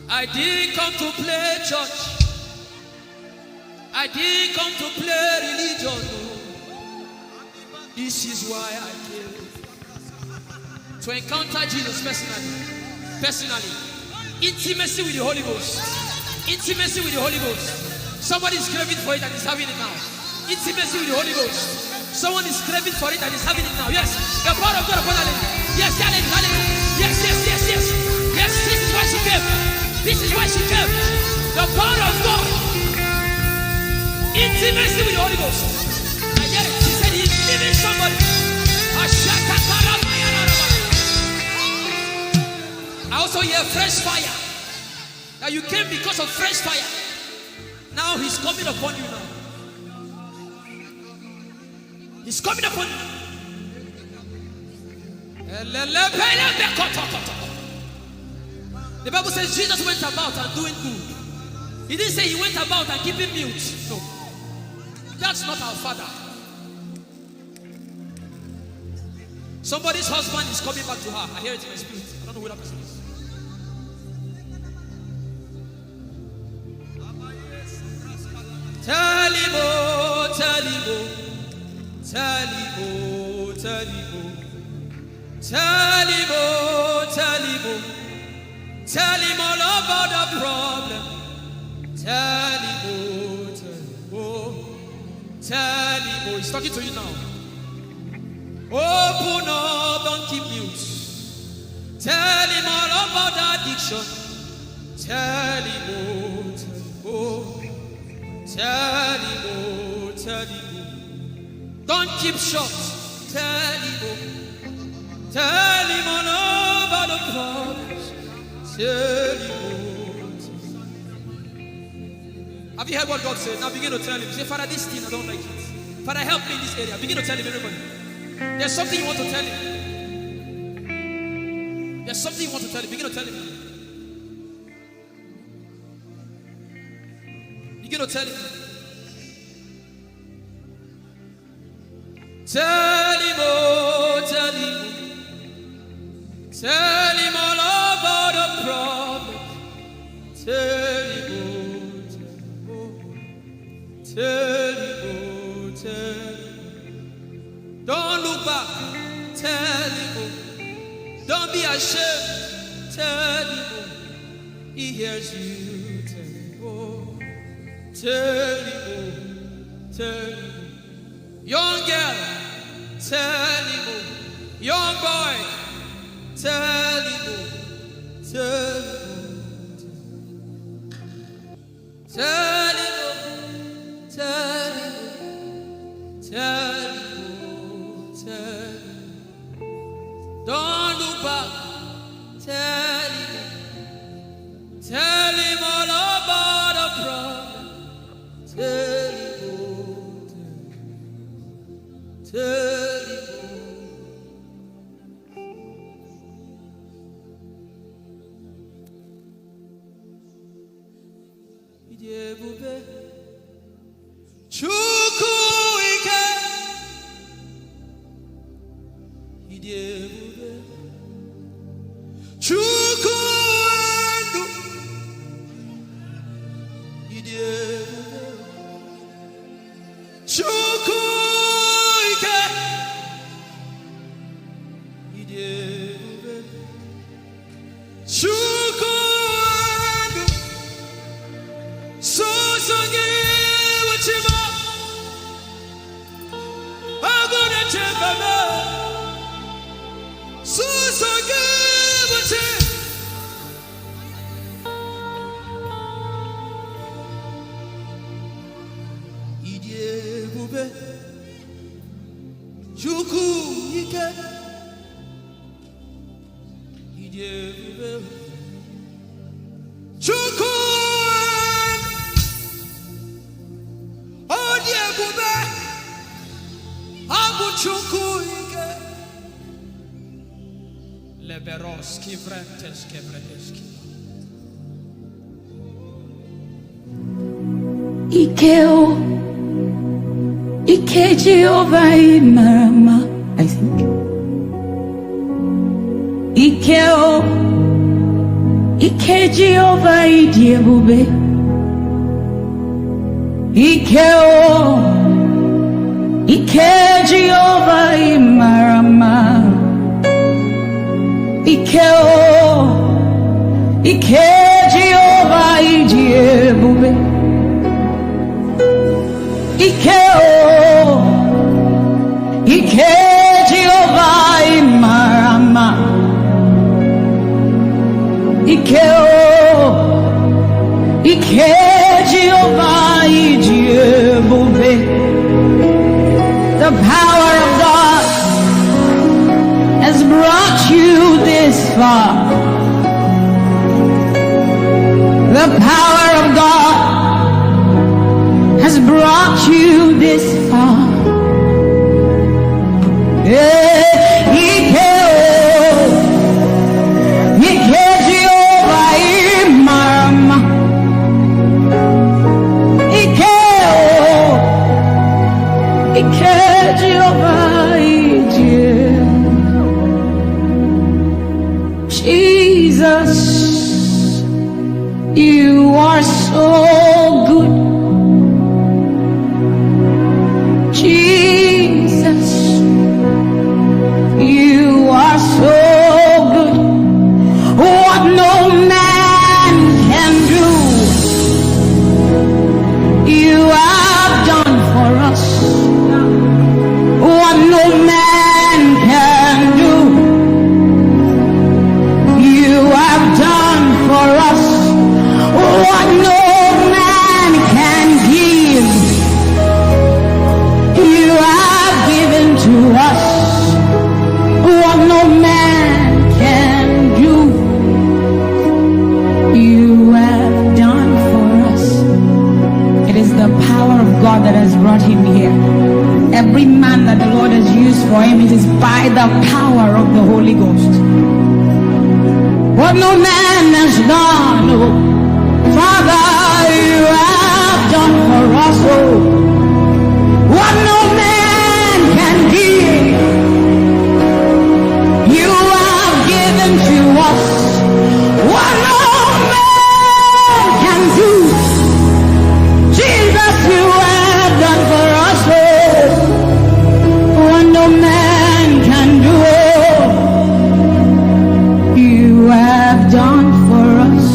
I didn't come to play church. I didn't come to play religion. This is why I came. To encounter Jesus personally. Intimacy with the Holy Ghost. Intimacy with the Holy Ghost. Somebody is craving for it and is having it now. Intimacy with the Holy Ghost. Someone is craving for it and is having it now. Yes. The power of God upon her. Yes, hallelujah. Yes. Yes, this is why she came. This is why she came. The power of God. Intimacy with the Holy Ghost. I get it. She said he's giving somebody. I also hear fresh fire. That you came because of fresh fire. Now he's coming upon you now. He's coming upon you. The Bible says Jesus went about and doing good. He didn't say he went about and keeping mute. No. That's not our Father. Somebody's husband is coming back to her. I hear it in my spirit. I don't know who that person is. Tell him, oh, tell him, oh, tell him, oh, tell him, oh, tell him, oh, tell him, oh, tell him all about the problem. Tell him, oh, tell him, oh, tell him, oh. He's talking to you now. Open up, don't keep mute. Tell him all about the addiction. Tell him, oh, tell him, oh. Tell him, oh, tell him, oh. Don't keep short. Tell him, oh. Tell him all about the problems. Tell him, oh. Have you heard what God said? Now begin to tell him. Say, Father, this thing I don't like it. Father, help me in this area. Begin to tell him, everybody. There's something you want to tell him. There's something you want to tell him. Begin to tell him. Begin to tell him. Tell him, oh, tell him. Tell him all about the problem. Tell him, oh, tell him, oh, tell him. Don't look back. Tell him, oh. Don't be ashamed. Tell him, oh. He hears you. Tell him, oh. Tell him, oh. Tell him, oh. Young girl. Tell him, oh. Young boy. Tell him, oh. Tell him, oh. Tell him, oh. Tell him, oh. Tell him. Don't look back. Tell him all about the problem. Tell him, oh, tell him, Ijeoma Chukwu ike. Ijeoma Chukwu ndu. Ijeoma Chukwu ike. Ijeoma Chukwu ndu. Sosogi wachima. Agone chembama. Sosogi wachima. Ijeoma Chukwu ike. Ijeoma Chukwu Ijeoma Abu Chukwu ike. Leberoski vrenteski vrenteski. Ikeo Ike Jehovah Marama, I think. Ikeo Ike Jehovah Idiebube. Ikeo, Ike Jehovah Imarama. Ikeo, Ike Jehovah Ijeoma. Ikeo, Ike Jehovah Imarama. Ikeo, Ike Jehovah Ijeoma. The power of God has brought you this far. The power of God has brought you this far. Jesus, you are so good. Jesus, you are so good. What no man can do, you have done for us. What no man can do, you have done for us. What no man can give, you have given to us. What no man can do, you have done for us. It is the power of God that has brought him here. Every man that the Lord has used for him, it is by the power of the Holy Ghost. What no man has done, oh, Father, you have done for us, oh. What no man can give, you have given to us. What no man can do, Jesus, you have done for us, oh. What no man can do, oh, you have done for us.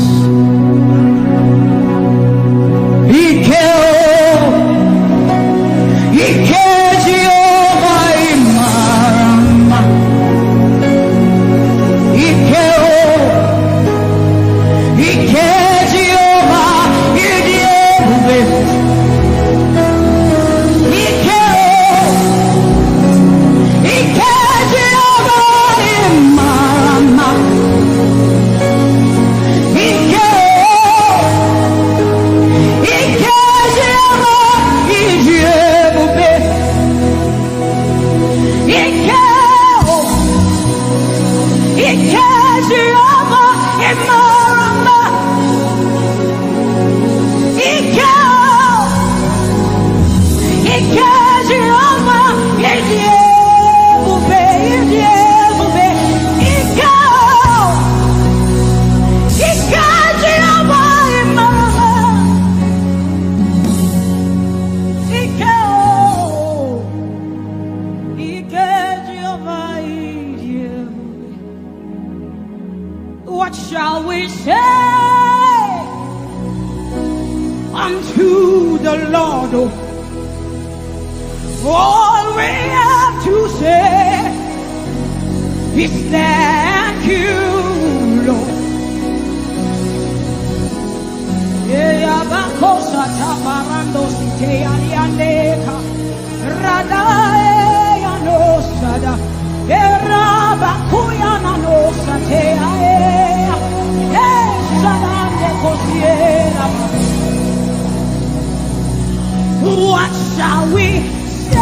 What shall we say unto the Lord? All we have to say is thank you, Lord. What shall we say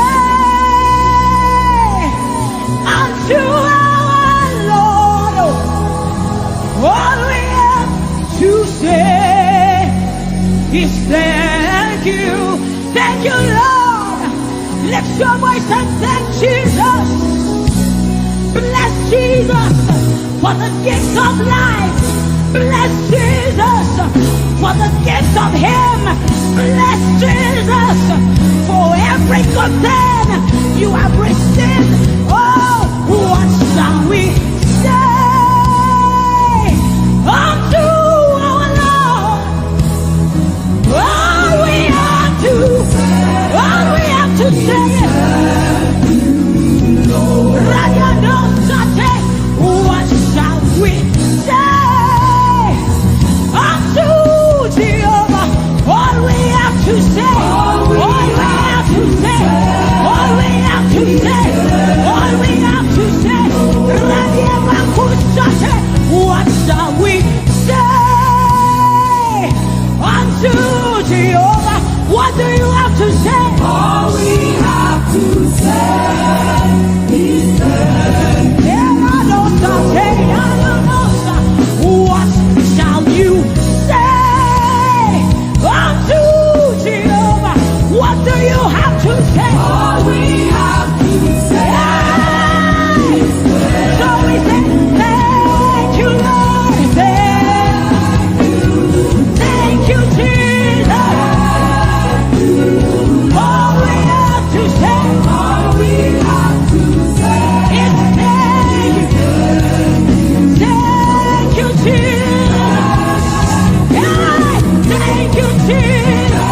unto our Lord? All we have to say is thank you, Lord. Lift your voice and thank Jesus. Bless Jesus for the gift of life. Bless Jesus for the gift of him. Bless Jesus for every good thing you have received. Oh, what shall we say unto our Lord? All we have to say. What shall we say unto Jehovah? All we have to say, all we have to say, all we have to say, all we have to say. What shall we say unto Jehovah? What do you have to say? All we have to say is what shall you say unto Jehovah? What do you have to say? All we have to say. So we say, thank you, Lord. Thank you, Jesus. All we have to say. All we have to say. It's thank you. Thank you, Jesus. Yeah, thank you, Jesus.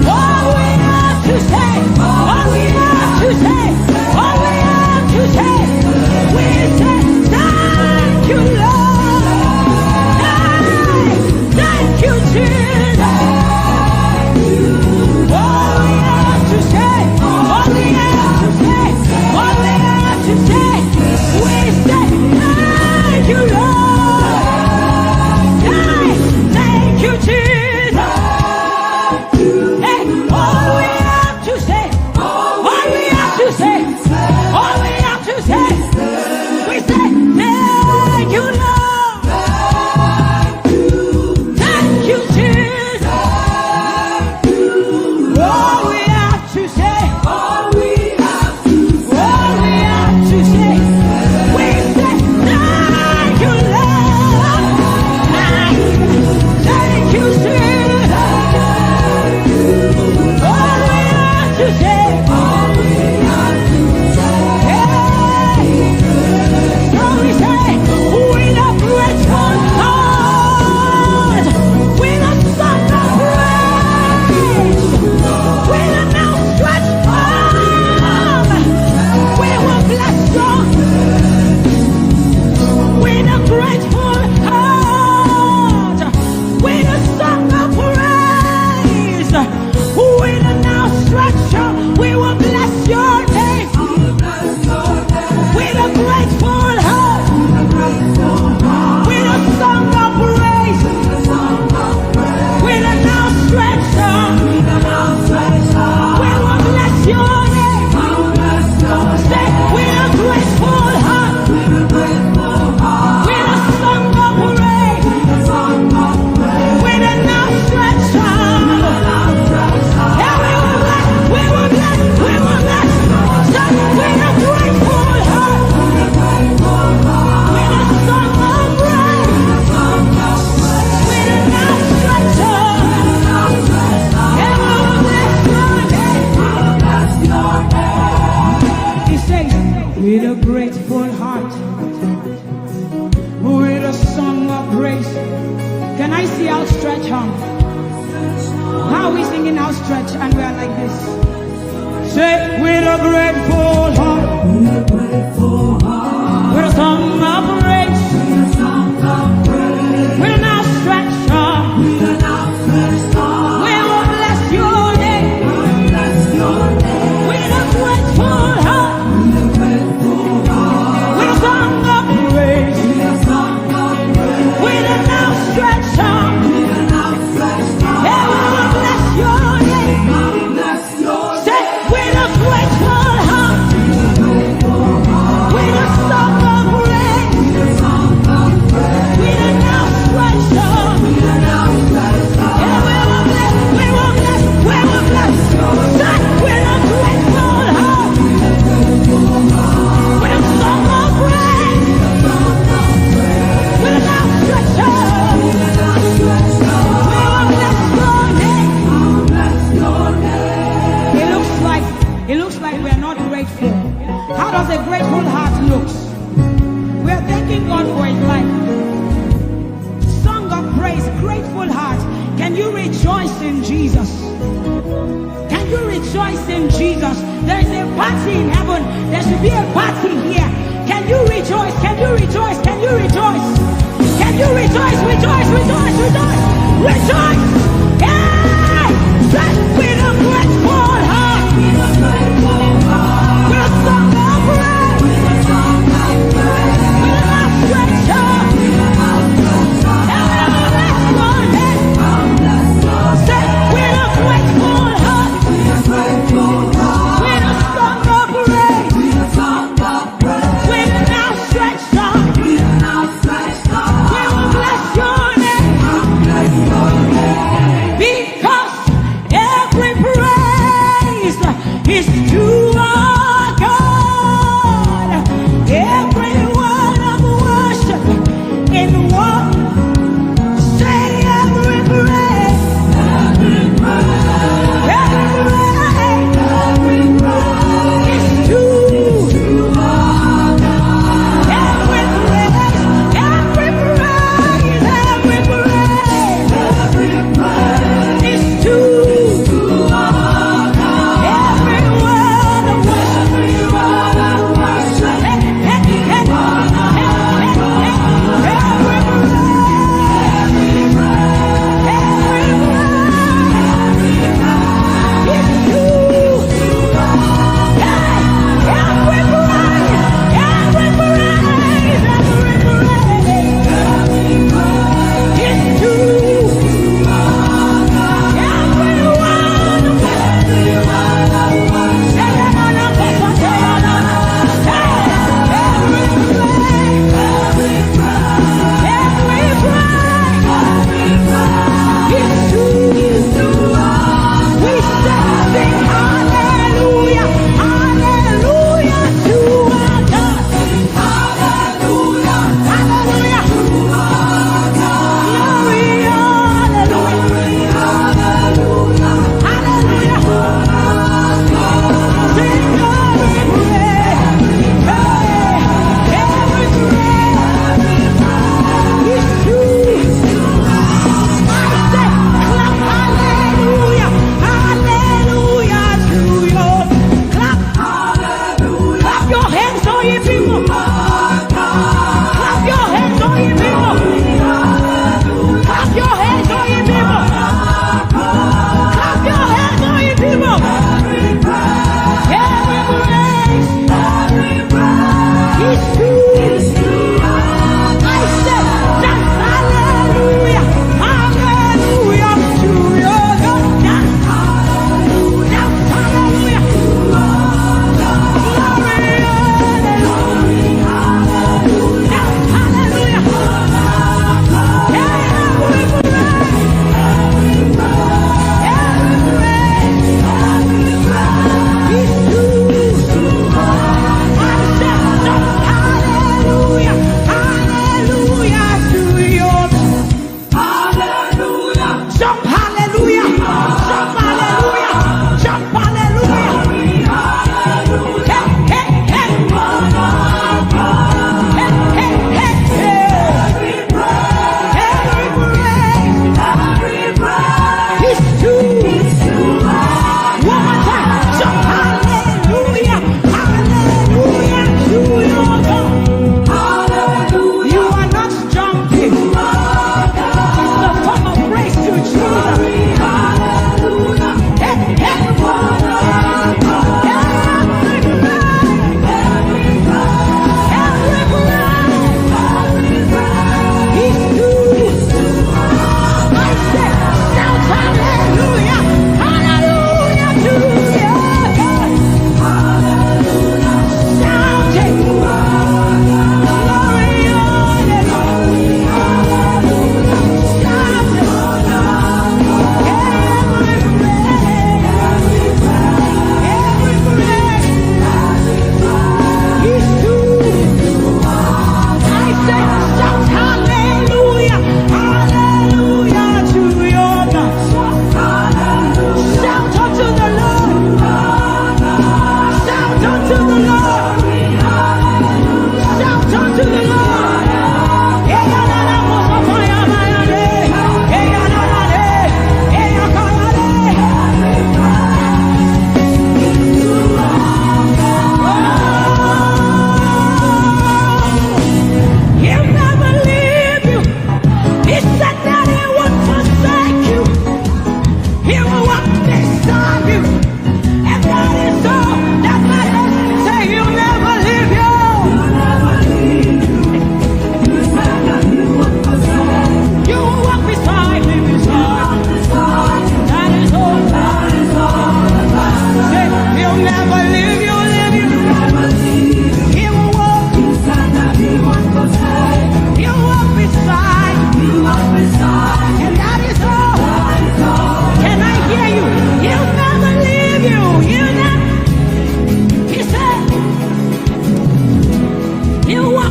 All we have to say, all we have to say, all we have to say, we say, thank you, Lord. Thank you, Jesus. All we have to say, all we have to say, all we have to say, we say, thank you, Lord. Thank you, Jesus. Hey, all we have to say, all we have to say, all we have to say, we say, thank you, Lord. Thank you, Jesus. All we have to say, All we have to all we have to say, we say, thank you, Lord. Thank you, Jesus. All we have to say, all we have to hey. So we say, with a grateful heart, with a song of praise, with an outstretched arm, we will bless God. With a grateful heart, with a song of praise, with an outstretched arm, we will bless your name. With a grateful heart, with a song of praise, with an outstretched arm, we will bless your name. Say, with a grateful heart, with a song of praise, with an outstretched arm, yeah, we will bless, we will bless. Say, with a grateful heart, with a song of praise, with an outstretched arm, yeah, we will bless your name. He says, with a grateful heart, with a song of praise. Can I see outstretched arm? How are we singing outstretched and we are like this? Say, with a grateful heart, with a song of praise, with an outstretched arm, we will bless your name. With a grateful heart, with a song of praise, with an outstretched arm, yeah, we will bless your name. Say, with a grateful heart, with a song of praise, Jesus. There is a party in heaven. There should be a party here. Can you rejoice? Can you rejoice? Can you rejoice? Can you rejoice? Rejoice, rejoice, rejoice, rejoice! Hey! With a grateful heart, with a song of praise, with a stretch heart, and bless your name. Say, with a grateful heart, with a song of praise, with an outstretched arm, we will bless your name.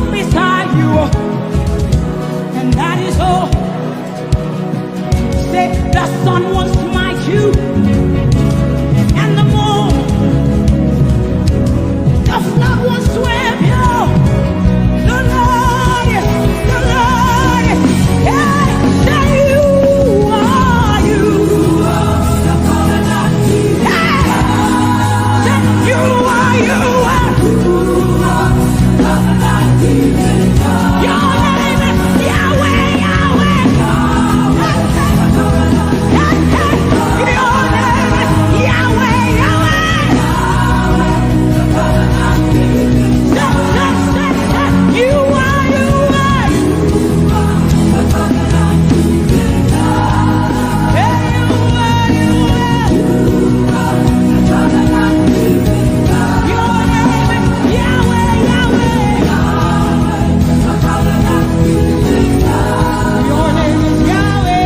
walk beside you, and that is all. Say the sun will smite you, and the moon, the flood will swim you. The Lord is, yeah, say you are you. Hey, say you are you. Your name is Yahweh, Yahweh. Your name is Yahweh, Yahweh. You are, you are. Hey, you are, you are. Your name is Yahweh, Yahweh. Your name is Yahweh,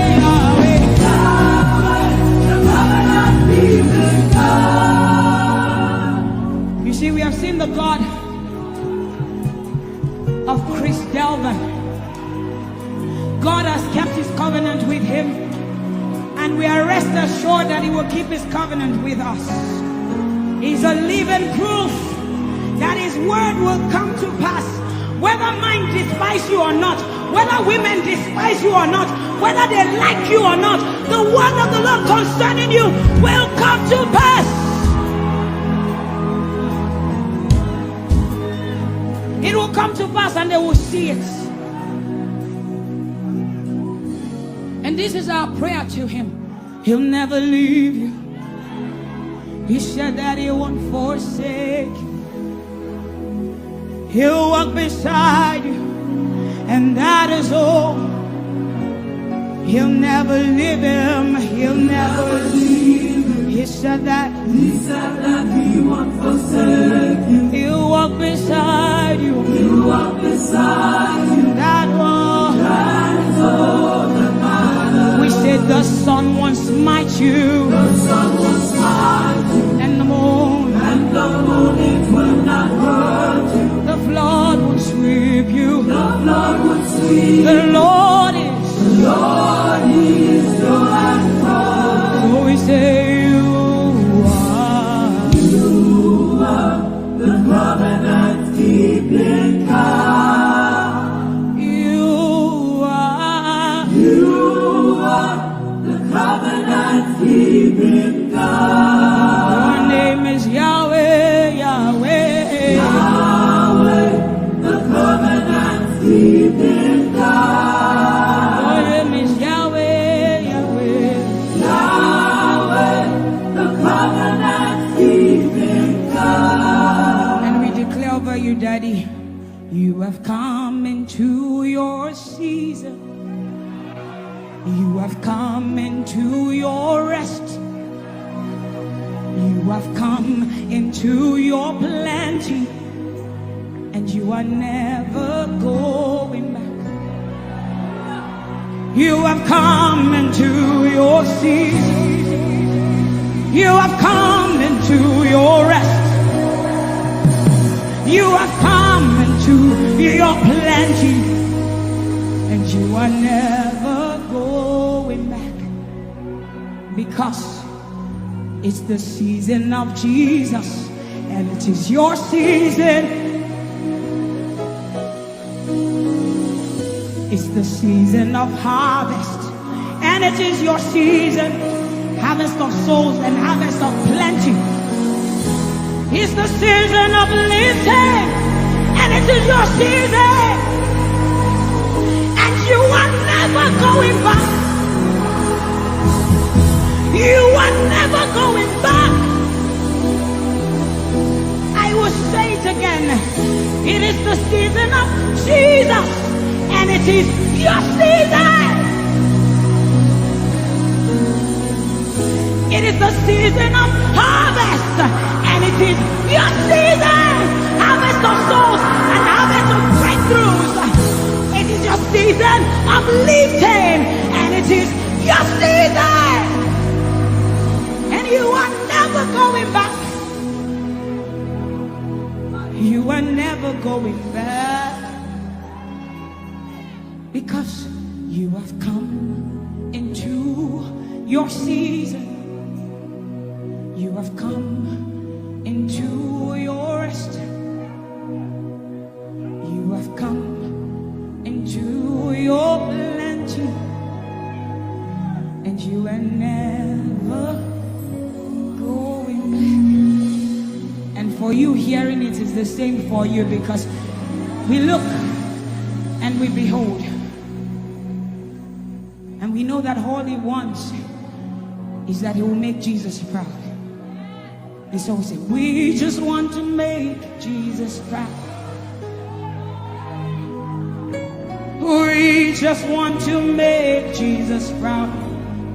Yahweh. You see, we have seen the God of Chris Delvin. God has kept his covenant with him, and we are rest assured that he will keep his covenant with us. He's a living proof that his word will come to pass. Whether men despise you or not, whether women despise you or not, whether they like you or not, the word of the Lord concerning you will come to pass. It will come to pass and they will see it. And this is our prayer to him. He'll never leave you. He said that he won't forsake you. He'll walk beside you, and that is all. He'll never leave him. He'll never leave him. He said that he won't forsake you. He'll walk beside you. He'll walk beside you. That is all that matters. We said the sun won't smite you. The sun won't smite you. And the moon. And the moon, it will not hurt you. The flood will sweep you. The flood will sweep. The Lord is your anchor. So we say you are the covenant keeping God. You are the covenant keeping God. Your name is Yahweh, Yahweh. Yahweh, the covenant keeping God. Your name is Yahweh, Yahweh. Yahweh, the covenant keeping God. And we declare over you, Daddy, you have come into your season. You have come into your rest. You have come into your plenty, and you are never going back. You have come into your season. You have come into your rest. You have come into your plenty, and you are never going back, because it's the season of Jesus, and it is your season. It's the season of harvest, and it is your season. Harvest of souls and harvest of plenty. It's the season of lifting, and it is your season. And you are never going back. You are never going back. I will say it again. It is the season of Jesus, and it is your season. It is the season of harvest, and it is your season. Harvest of souls and harvest of breakthroughs. It is your season of lifting, and it is your season. And you are never going back. You are never going back. because you have come into your season. You have come into your rest. You have come into your plenty, and you are never going back. And for you, hearing it is the same for you, because we look and we behold, and we know that all he wants is that he will make Jesus proud. And so we say, we just want to make Jesus proud. We just want to make Jesus proud.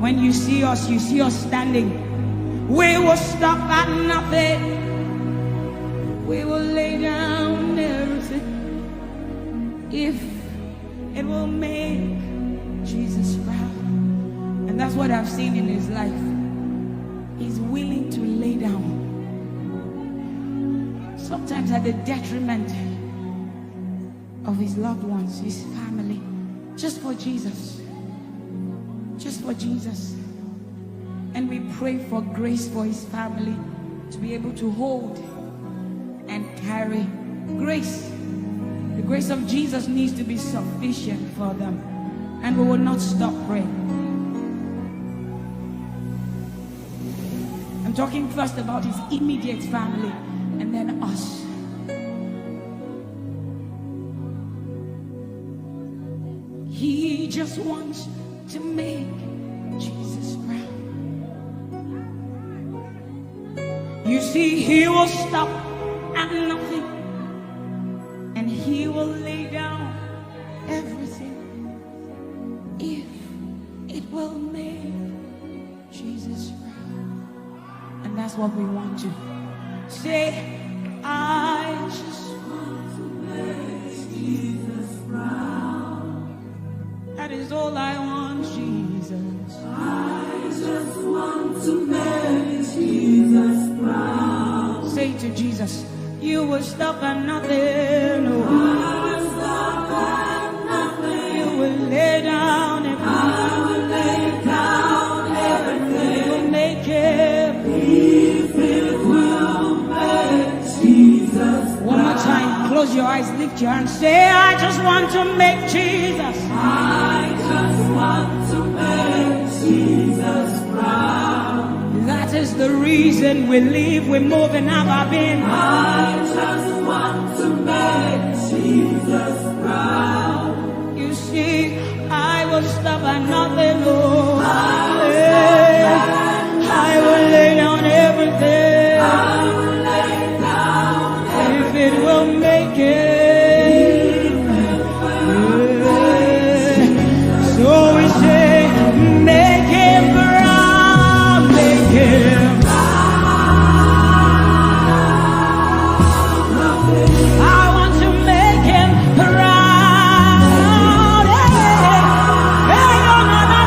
When you see us standing. We will stop at nothing. We will lay down everything if it will make Jesus proud. And that's what I've seen in his life. He's willing to lay down, sometimes at the detriment of his loved ones, his family, just for Jesus. Just for Jesus. And we pray for grace for his family to be able to hold and carry grace. The grace of Jesus needs to be sufficient for them, and we will not stop praying. I'm talking first about his immediate family and then us. He just wants to make Jesus proud. You see, he will stop at nothing, and he will lay down everything if it will make Jesus proud. And that's what we want to say. I just want to make Jesus proud. That is all I want, Jesus. I just want to make Jesus proud. Say to Jesus, you will stop at nothing. No. I will stop at nothing. You will lay down everything. I will lay down everything. You will make it. If it will make Jesus. One more time, close your eyes, lift your hands, say, I just want to make Jesus. I just want to make Jesus proud. That is the reason we live, we move, and have our being. I just want to make Jesus proud. You see, I will stop at nothing, Lord. I will lay down everything. I will lay down everything. If it will make it. So we say, make him proud, make him proud. I want to make him proud. Hey, no, no, no,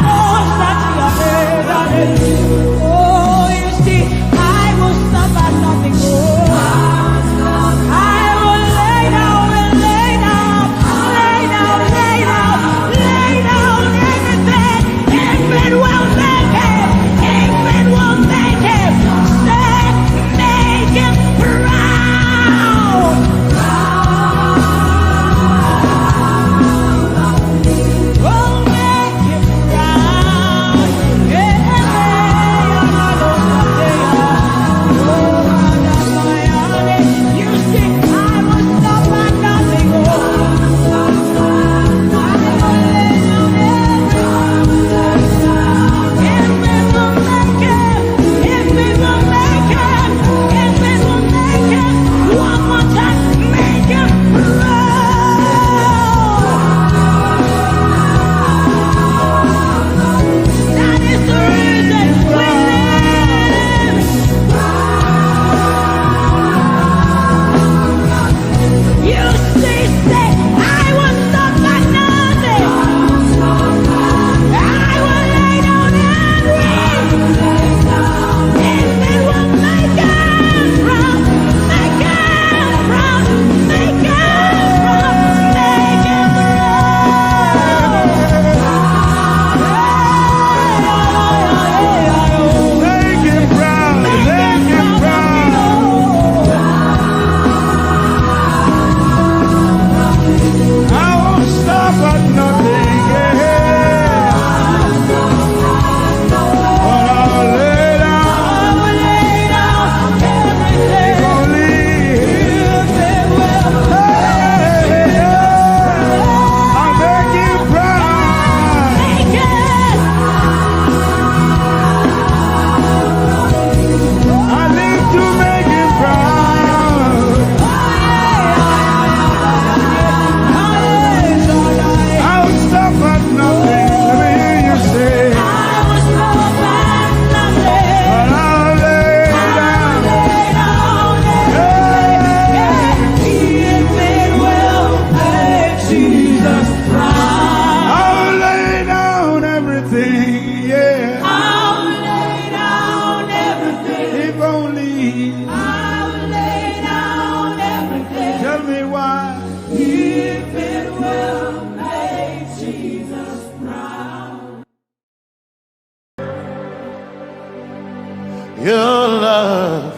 Your love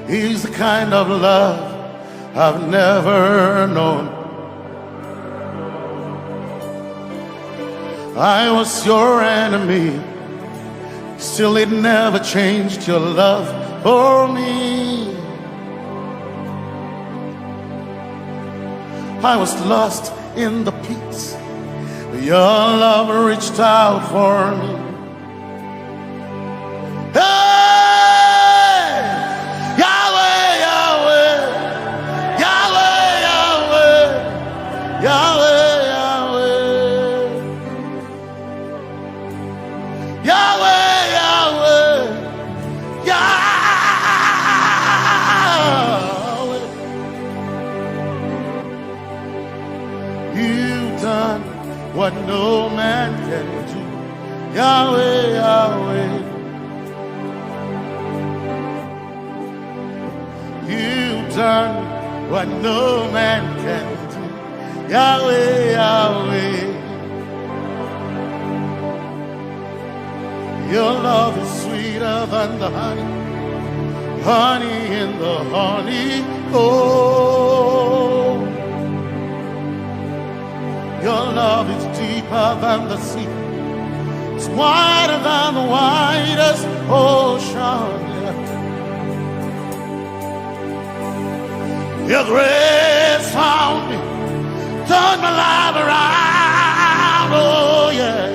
is the kind of love I've never known. I was your enemy, still it never changed your love for me. I was lost in the pits, but your love reached out for me. Hey! Yahweh, Yahweh, Yahweh, Yahweh, Yahweh, Yahweh, Yahweh, Yahweh, Yahweh. You've done what no man can do. Yahweh, Yahweh. You've done what no man can do. Yahweh, Yahweh. Your love is sweeter than the honey, honey in the honey. Oh, your love is deeper than the sea. It's wider than the widest ocean. Your grace found me, turned my life around. Oh yeah.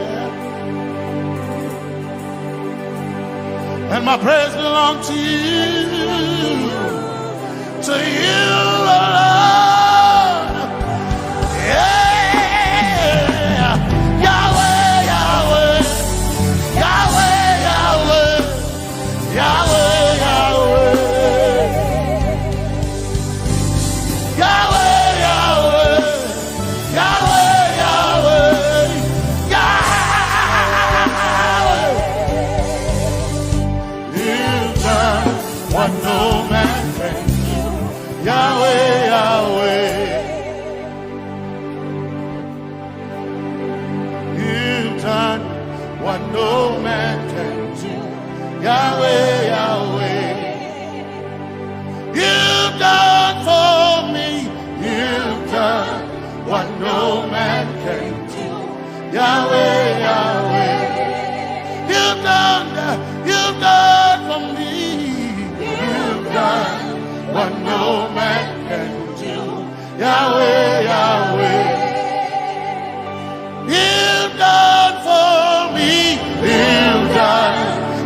And my praise belongs to you alone. Yeah, Yahweh, Yahweh, Yahweh, Yahweh, Yahweh, Yahweh, Yahweh, Yahweh, Yahweh, Yahweh, Yahweh. What no man can do, Yahweh, Yahweh. You've done what no man can do, Yahweh, Yahweh. You've done for me, you've done what no man can do, Yahweh, Yahweh. You've done for me.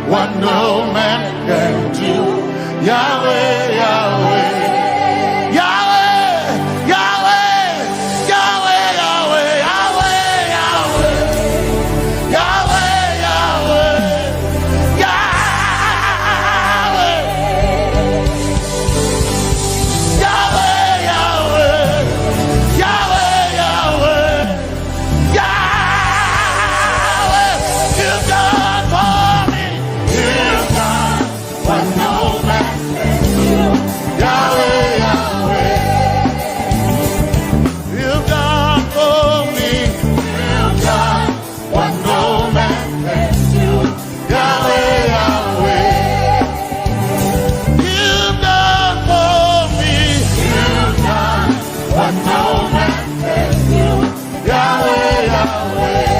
What no man can do, Yahweh, Yahweh. You've done for me, you've done what no man can do, Yahweh, Yahweh.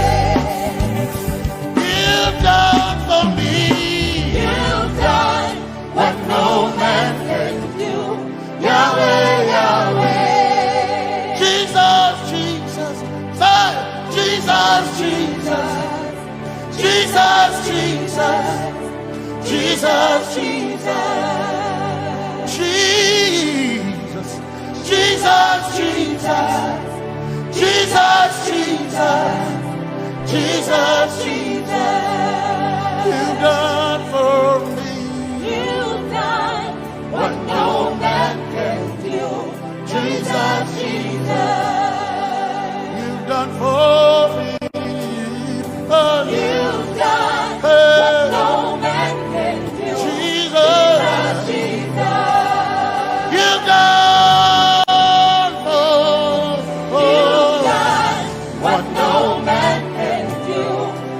You've done for me. You've done what no man can do. Jesus, Jesus. You've done for me. Oh, you've done what no man can do. Jesus, Jesus. You've done what no man can do.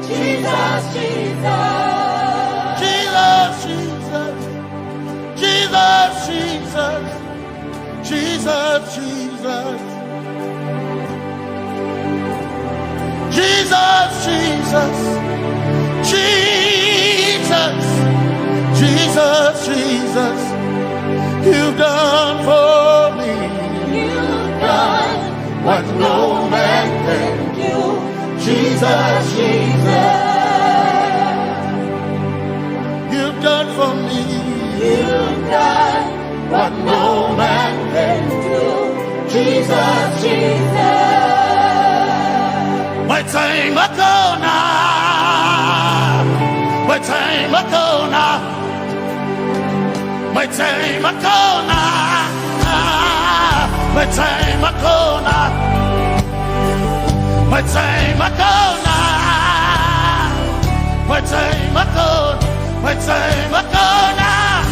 Jesus, Jesus. Jesus, Jesus. Jesus, Jesus, Jesus, Jesus, you've done for me. You've done what no man can do. Jesus, Jesus, you've done for me. you've done what no man can do. Jesus, Jesus. My time ago now, my time ago now, my time ago now, my time ago now, my time ago now, my time ago, my time ago now,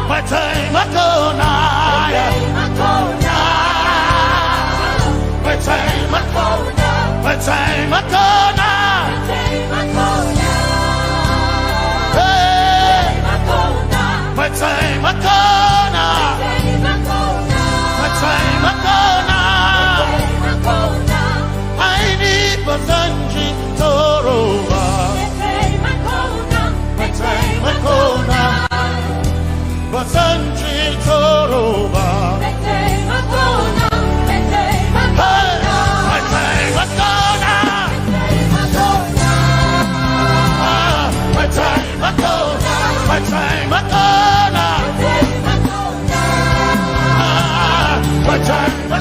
my time ago now, my time ago, my time ago now, hey, my time ago now, my time ago now, I need Basanji Toroba, my time ago now, Basanji Toroba. My time ago now, my time ago, my time ago now, my time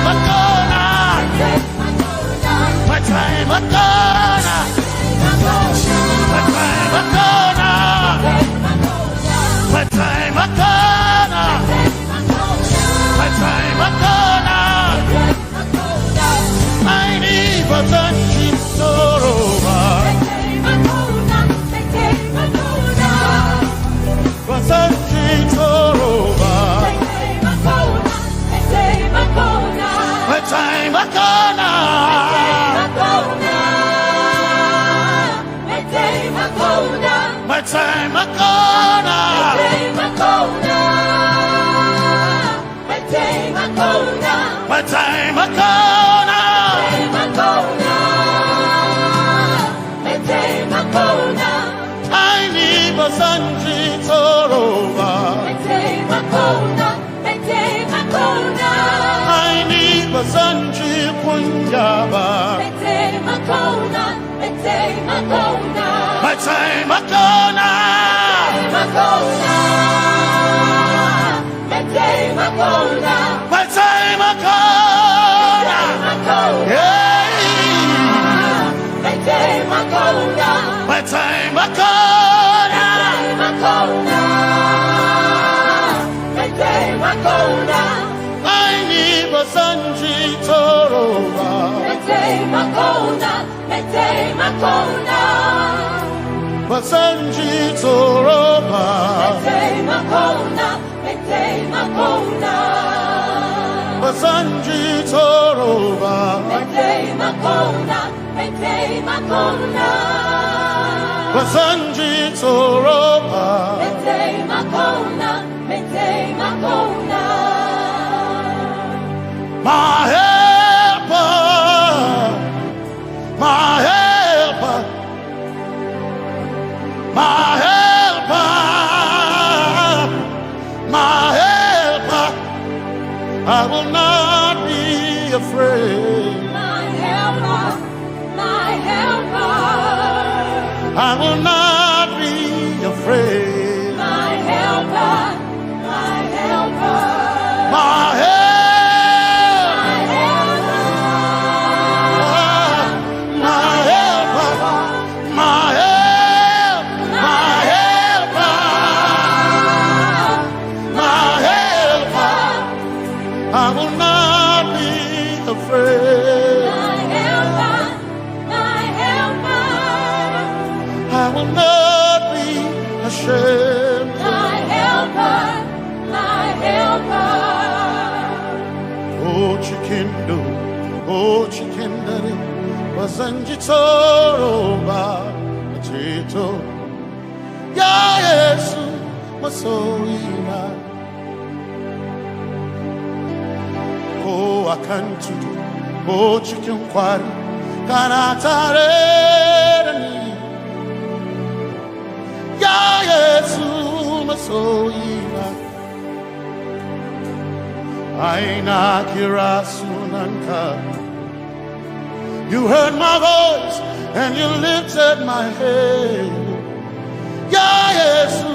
ago now, my time ago now, my time ago now, my time ago now, my time ago now, I need but time akona, my time akona, my time akona, I need Basanji Toroba, I need Basanji Punjaba, my time akona, my time akona, yeah, my time akona, my time akona, I need Basanji Toroba, Basanji Toroba, Basanji Toroba, Basanji Toroba, my helper, my helper, my helper, my helper, I will not be afraid. My helper, my helper, I will not be afraid. my helper, my helper, My helper, my helper, my helper, my helper, I will not be afraid. my helper, my helper, I will not be ashamed. my helper, my helper. Oh, chikindo, oh, chikindari, Basanji Toroba, Chito, Ya Yesu, masoina. Oh, I can't do. Oh, chicken quarry. Kanatare. Ya Yesu masoina. Aina kirasunanka. You heard my voice and you lifted my head. Ya Yesu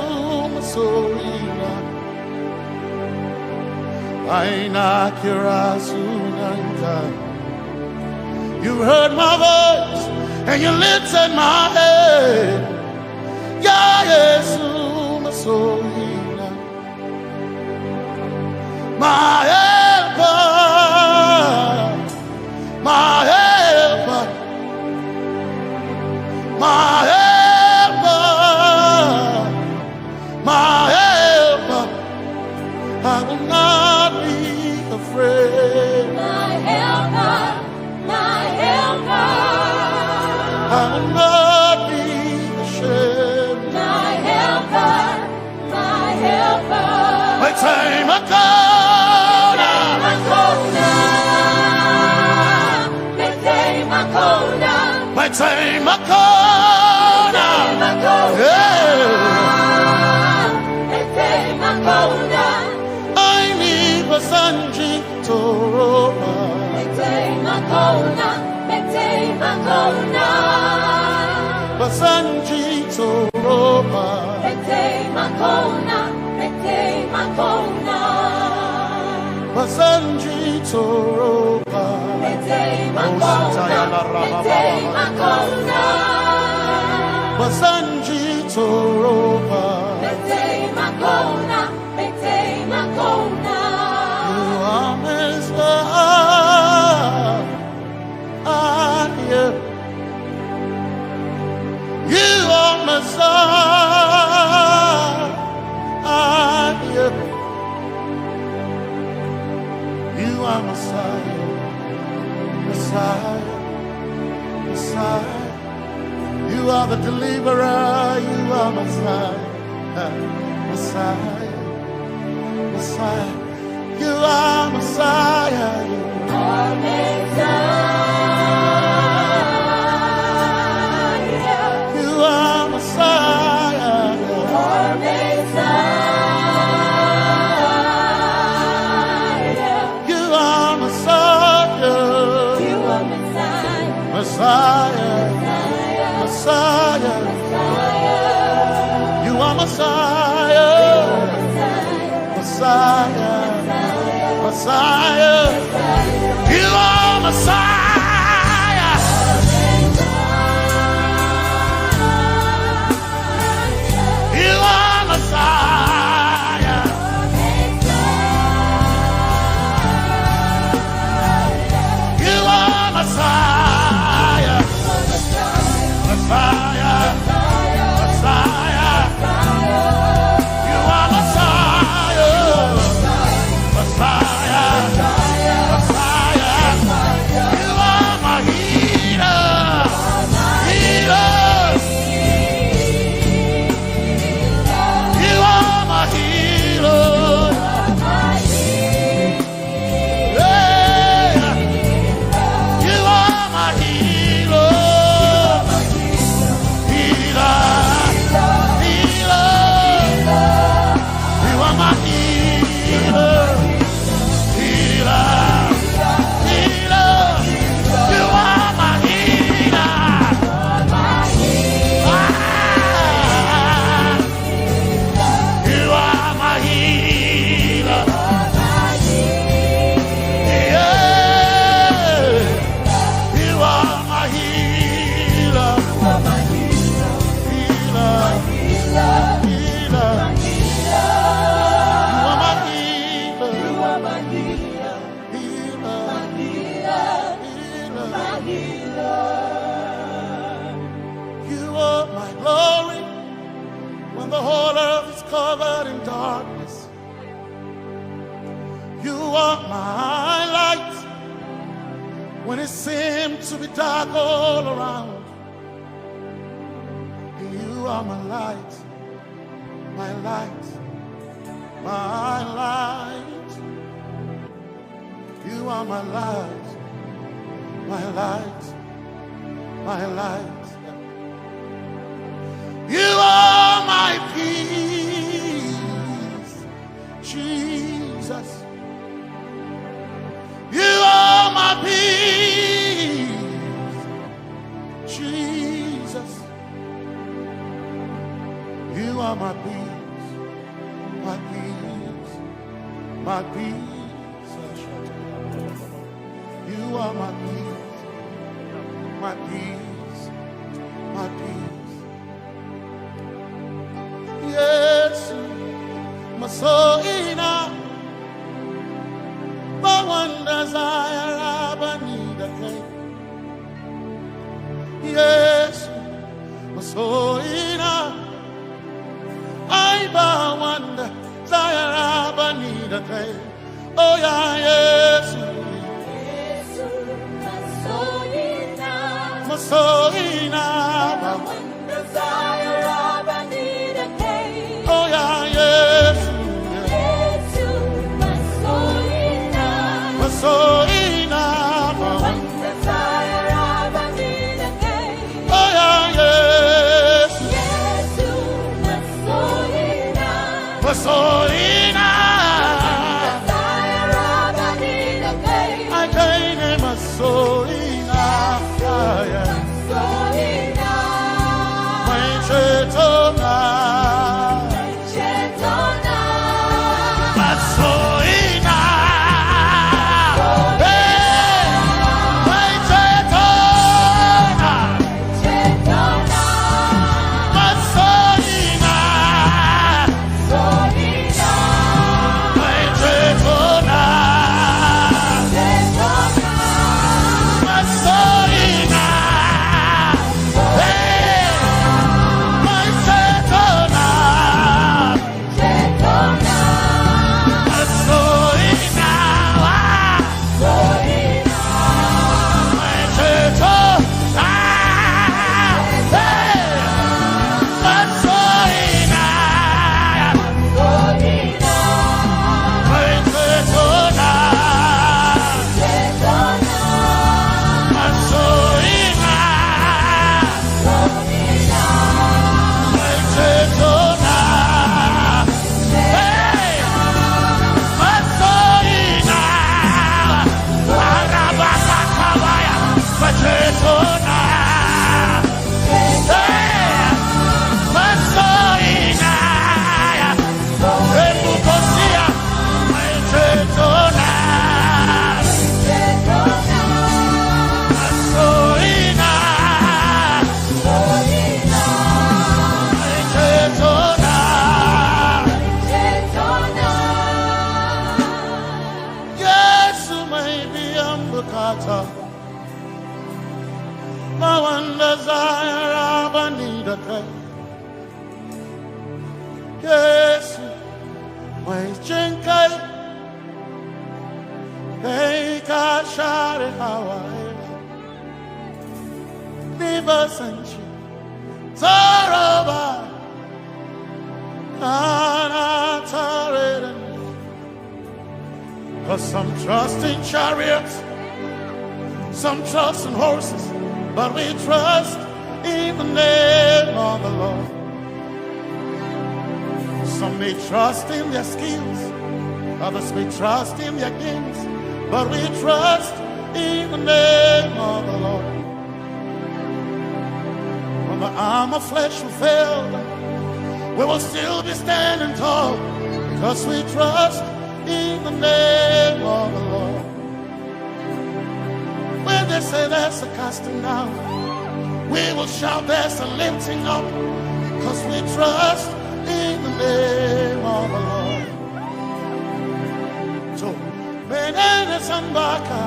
masoina. Aina kirasunanka. You heard my voice and you lifted my head. Ya Yesu masoina. My helper, my helper, my helper, my helper. I will not be afraid. My helper, my helper. I will not be ashamed. My helper, my helper. My time I come. My time I come. I need a Sanji Toroba. Basanji Toroba. Basanji Toroba. Basanji Toroba. You are Messiah. You are Messiah. You are Messiah. Messiah, Messiah, you are the deliverer, you are Messiah, Messiah, Messiah, you are Messiah, you are Messiah, you are Messiah, you are Messiah, you are Messiah. Messiah, Messiah, you are Messiah, Messiah, Messiah, you are Messiah, you are Messiah, you are Messiah. Messiah, Messiah, you are Messiah, Messiah, Messiah, you are my healer, healer, you are my healer, yeah, you are my healer. Covered in darkness, you are my light when it seemed to be dark all around. You are my light my light, my light. You are my light, my light, my light. You are my peace, Jesus. You are my peace, Jesus. You are my peace, my peace, my peace. You are my peace, my peace, my peace. Yes, my soul in my one desire, I need a king. Yes, my soul in I one desire, I need a king. Oh yeah, yes, my soul in my one desire, I need a king. Oh yeah, yes. So enough, one desire of a need again. Oh yeah, yes, yes, so enough, desire of a need again. I gain him a so enough, yeah, so enough. My chetona, but so my one desire, I need a king. Yes, my chenkai, hey, kashare Hawaii, never sanchi, Zaraba, Anatare. Cause some trust in chariots, some trust in horses, but we trust in the name of the Lord. Some may trust in their skills, others may trust in their gifts, but we trust in the name of the Lord. When the arm of flesh will fail, we will still be standing tall, because we trust in the name of the Lord. When they say there's a casting down, we will shout there's a lifting up, because we trust in the name of the Lord. So, Benene Sambaka,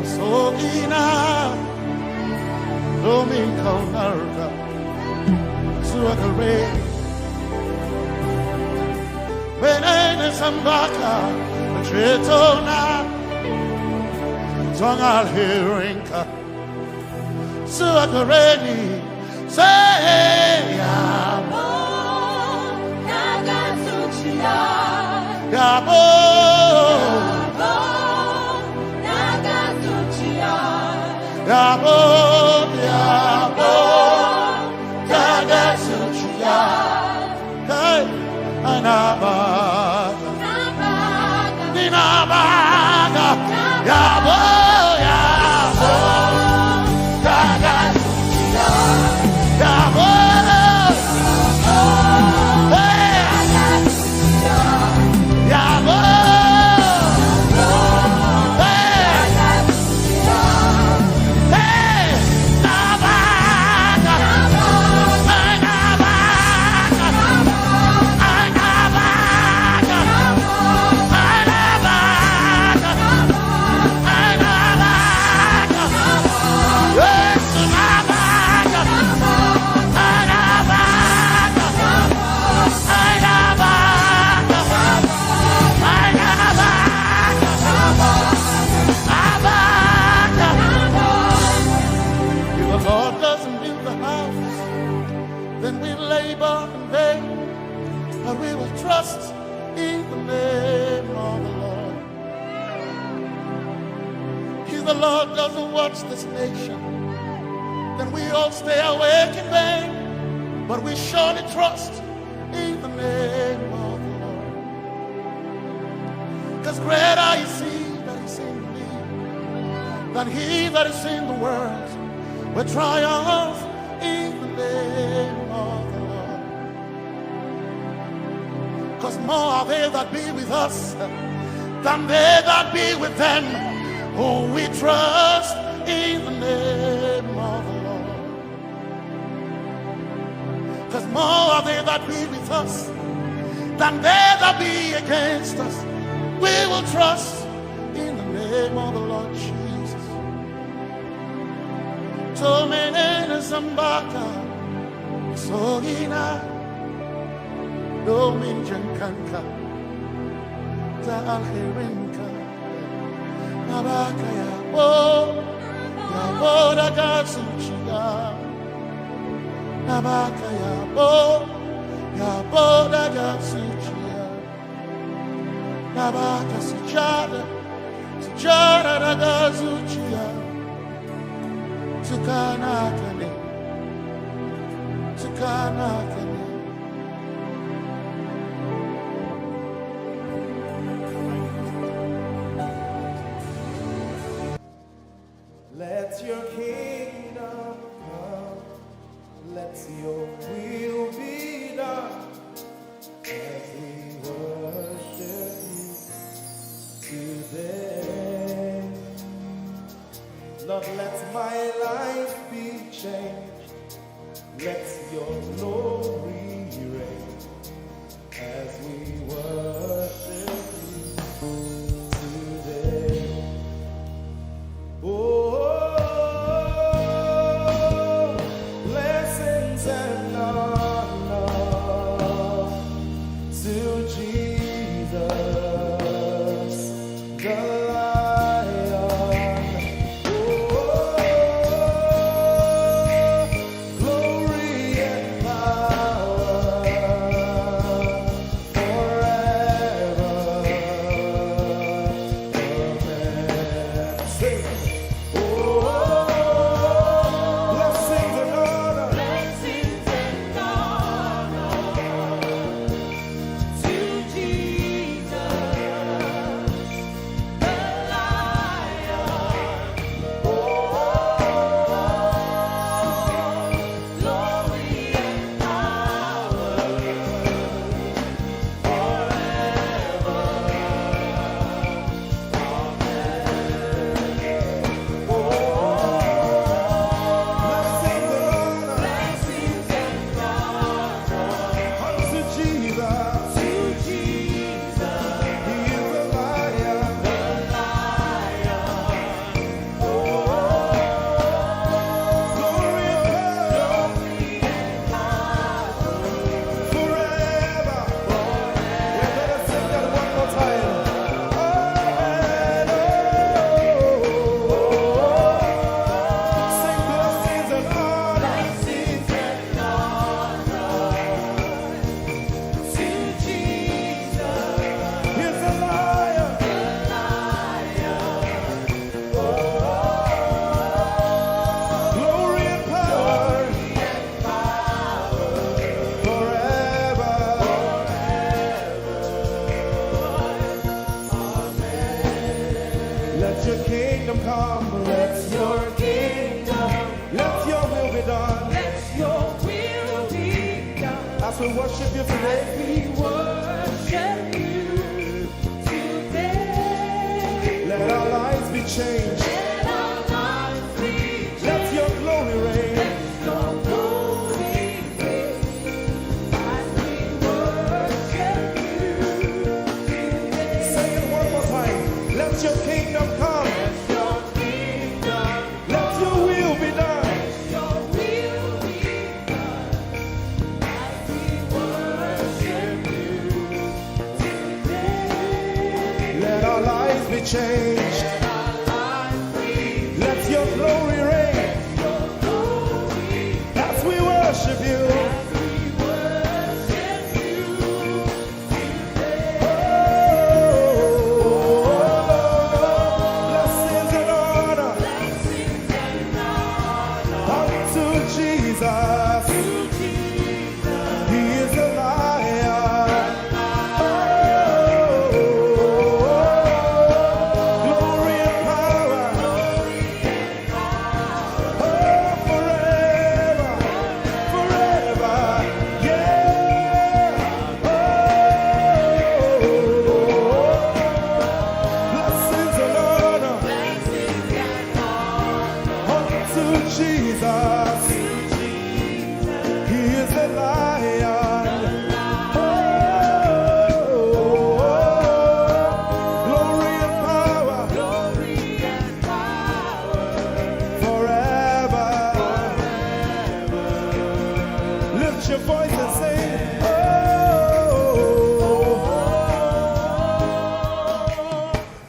so ina, Domingo Narga, Suagare, Benene Sambaka, Chetona, Tongal Hirinka, Suagare, say, Yamo, Naga. Yabo, Yabo, Yabo, Yagasuchiya, Hey, Anabaga, Ninabaga, Yabo, Yabo, Yagasuchiya, Yabo, Hey, Yabo. Trust in the name of the Lord. If the Lord doesn't watch this nation, then we all stay awake in vain. But we surely trust in the name of the Lord. Because greater is He that is in me than he that is in the world. We triumph in the name of the Lord. Because more are they that be with us than they that be with them. Oh, we trust in the name of the Lord. Because more are they that be with us than they that be against us. We will trust in the name of the Lord Jesus. Tomene Zambaka, Sogina. Dominjan kanka, ta alherenka, nabaka ya bo da gasuchiya, nabaka ya bo da gasuchiya, nabaka sujada da gasuchiya, tukana kane. Let your kingdom come, let your will be done, as we worship you today. Lord, let my life be changed, let your glory reign, as we worship you today. Oh, blessings and you today. We worship you today. Let our lives be changed. Let our lives be changed. Let your glory reign. Let your glory reign. As we worship you today. Say it one more time. Let your kingdom come. Let your kingdom Let your will be done. your will be done. As we worship you today. Let our lives be changed. Let our lives be Let your glory reign. your glory. As we worship you. We worship you today. Blessings and honor Blessings and honor unto Jesus. to Jesus. He is a lion. Glory and power. Forever. Forever. Yeah. Blessings and honor Blessings and honor unto Jesus. He is a lion. Glory and power forever. Lift your voice and sing.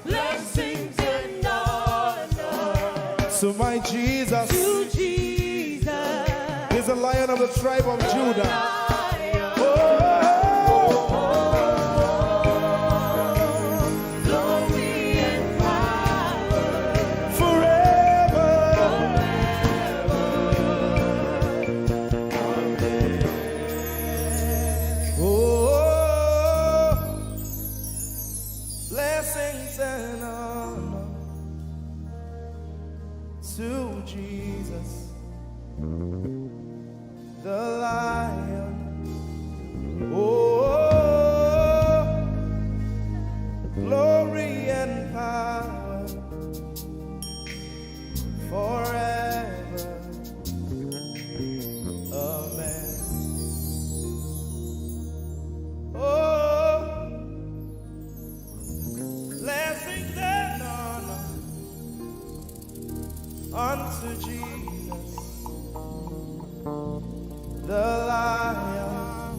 blessings and honor So my Jesus to Jesus. is a lion of the tribe of Judah. Glory and power Forever. Oh, blessings and honor to Jesus, the Lion. Oh, glory and power forever. Amen. Oh, blessings and honor unto Jesus, the Lion.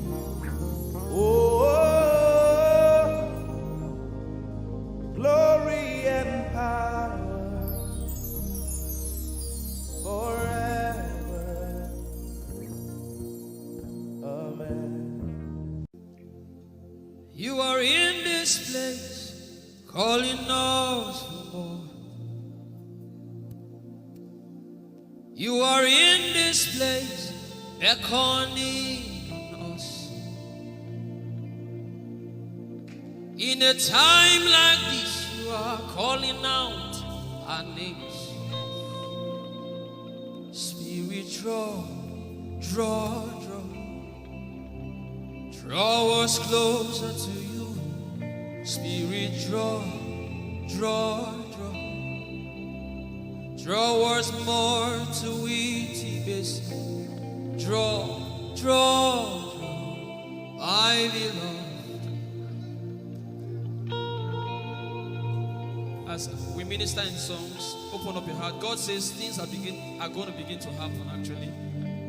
Oh, glory and power forever. Amen. You are in this place, calling us for more. You are in this place, beckoning us. In a time like this, you are calling out our names. Spirit, draw, draw, draw. Draw us closer to you. Spirit, draw, draw, draw. Draw us more to Ehi Moses. Draw, draw, draw. I belong. As we minister in songs, open up your heart. God says things are going to begin to happen actually.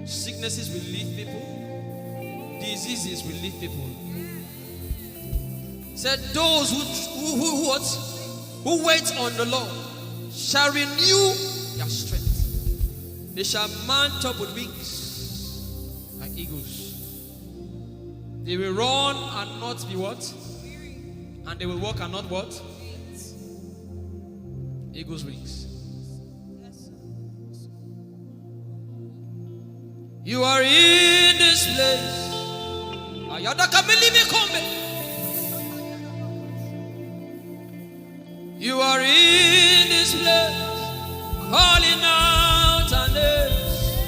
Sicknesses will leave people. Diseases will leave people. Said those who wait on the Lord shall renew their strength. They shall mount up with wings like eagles. They will run and not be what? And they will walk and not what? Eagle's wings. You are in this place. You are in this place, calling out our names.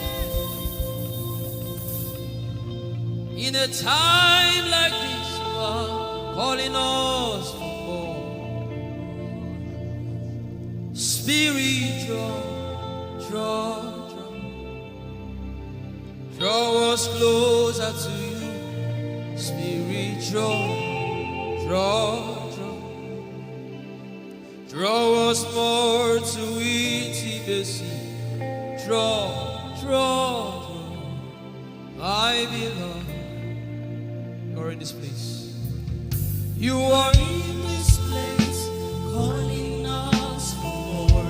In In a time like this, you are calling us for more. Spirit, draw us closer to you. Spirit, draw us more to intimacy. Draw, I belong. You're in this place. You are in this place, calling us for more.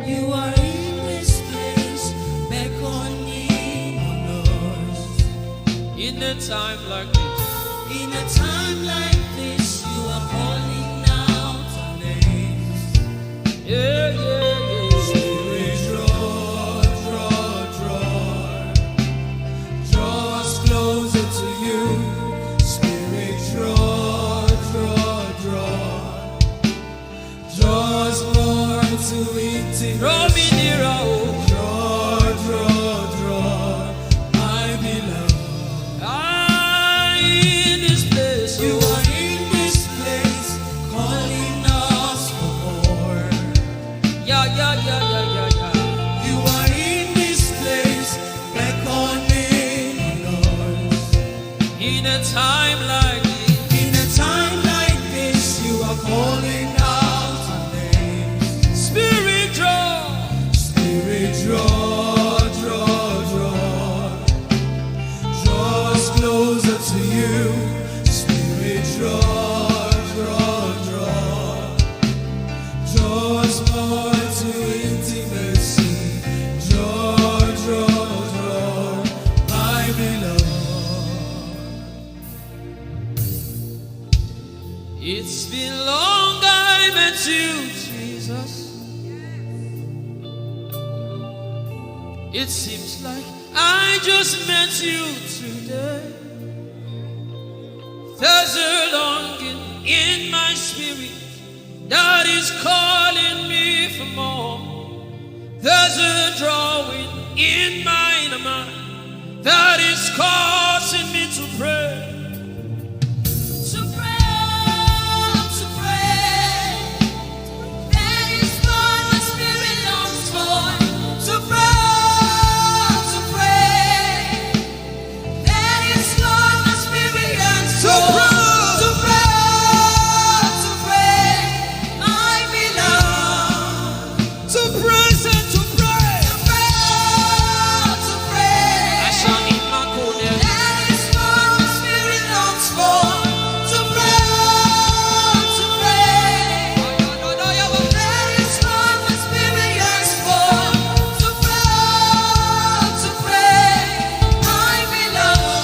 You are in this place, beckoning on us. In a time like this, in a time like this, you are calling out our names. Yeah. Spirit, draw us closer to you. Spirit, draw us more to intimacy. Draw me nearer, draw, I belong. In this place, you are in this place, calling us for more. Yeah. You are in this place, beckoning us. In a time like this, you are calling out our names. Spirit, draw, draw us closer to you. Spirit, draw us more to intimacy. Draw, I belong. It's been long I met you, Jesus. It seems like I just met you today. There's a longing in my spirit that is calling me for more. There's a drawing in my mind that is causing me to pray. That is what my spirit longs for. To pray. That is what my spirit yearns for. To pray. I belong. To praise and to pray. To pray. I shall eat my cold. That is what my spirit longs for. To pray. That is what my spirit yearns for. To pray. I belong.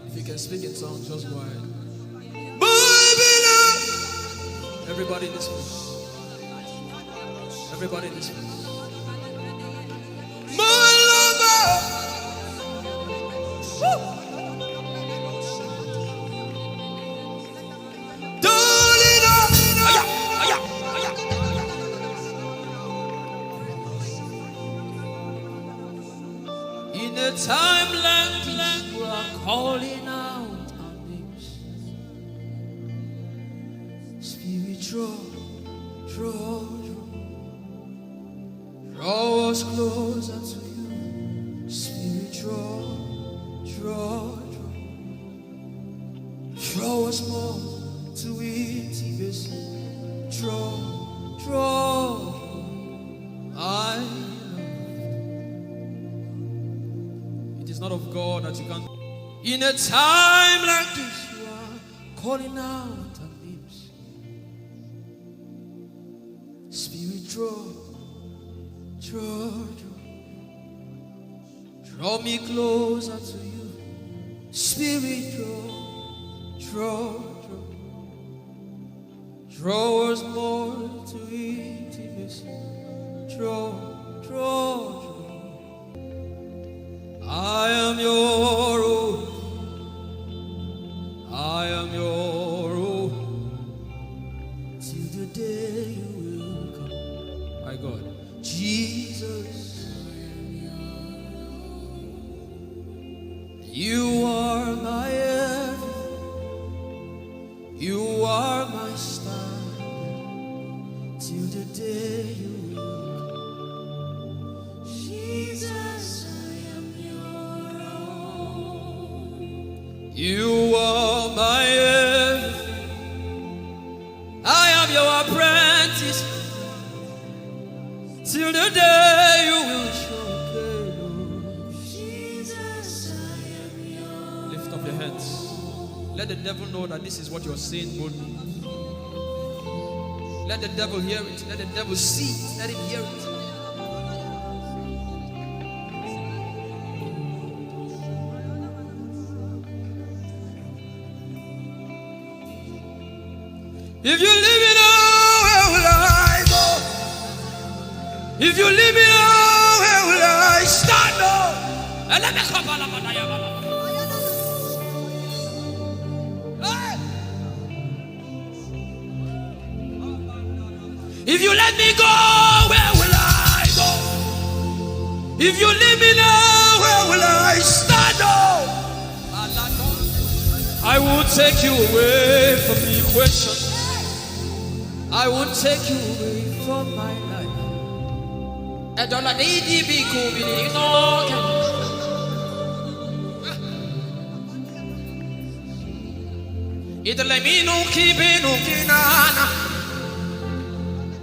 If you can speak in tongues, just go ahead. Everybody in this place. Everybody in this place. In a time like this, we are calling out our names. Spirit, draw us closer to you. Spirit, draw us more to intimacy. Draw, I It is not of God that you can. In a time like this, you are calling out our names. Spirit, draw me closer to you. Spirit, draw us more to intimacy. Draw. I am your own. I am your own. Till the day you will come. My God, Jesus, you are my everything. You are my star. Till the day you will come. Jesus, I am your own. You are my everything. I am your apprentice. Till the day you will show me. Jesus, I am your. Lift up your hands. Let the devil know that this is what you're saying boldly. Let the devil hear it. Let the devil see it. Let him hear it. If you leave me now, where will I go? If you leave me now, where will I stand up? If you let me go, where will I go? If you leave me now, where will I stand up? I will take you away from the equation. I will take you away from my life.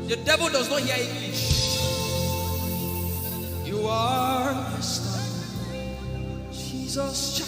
The devil does not hear English. You are my star, Jesus.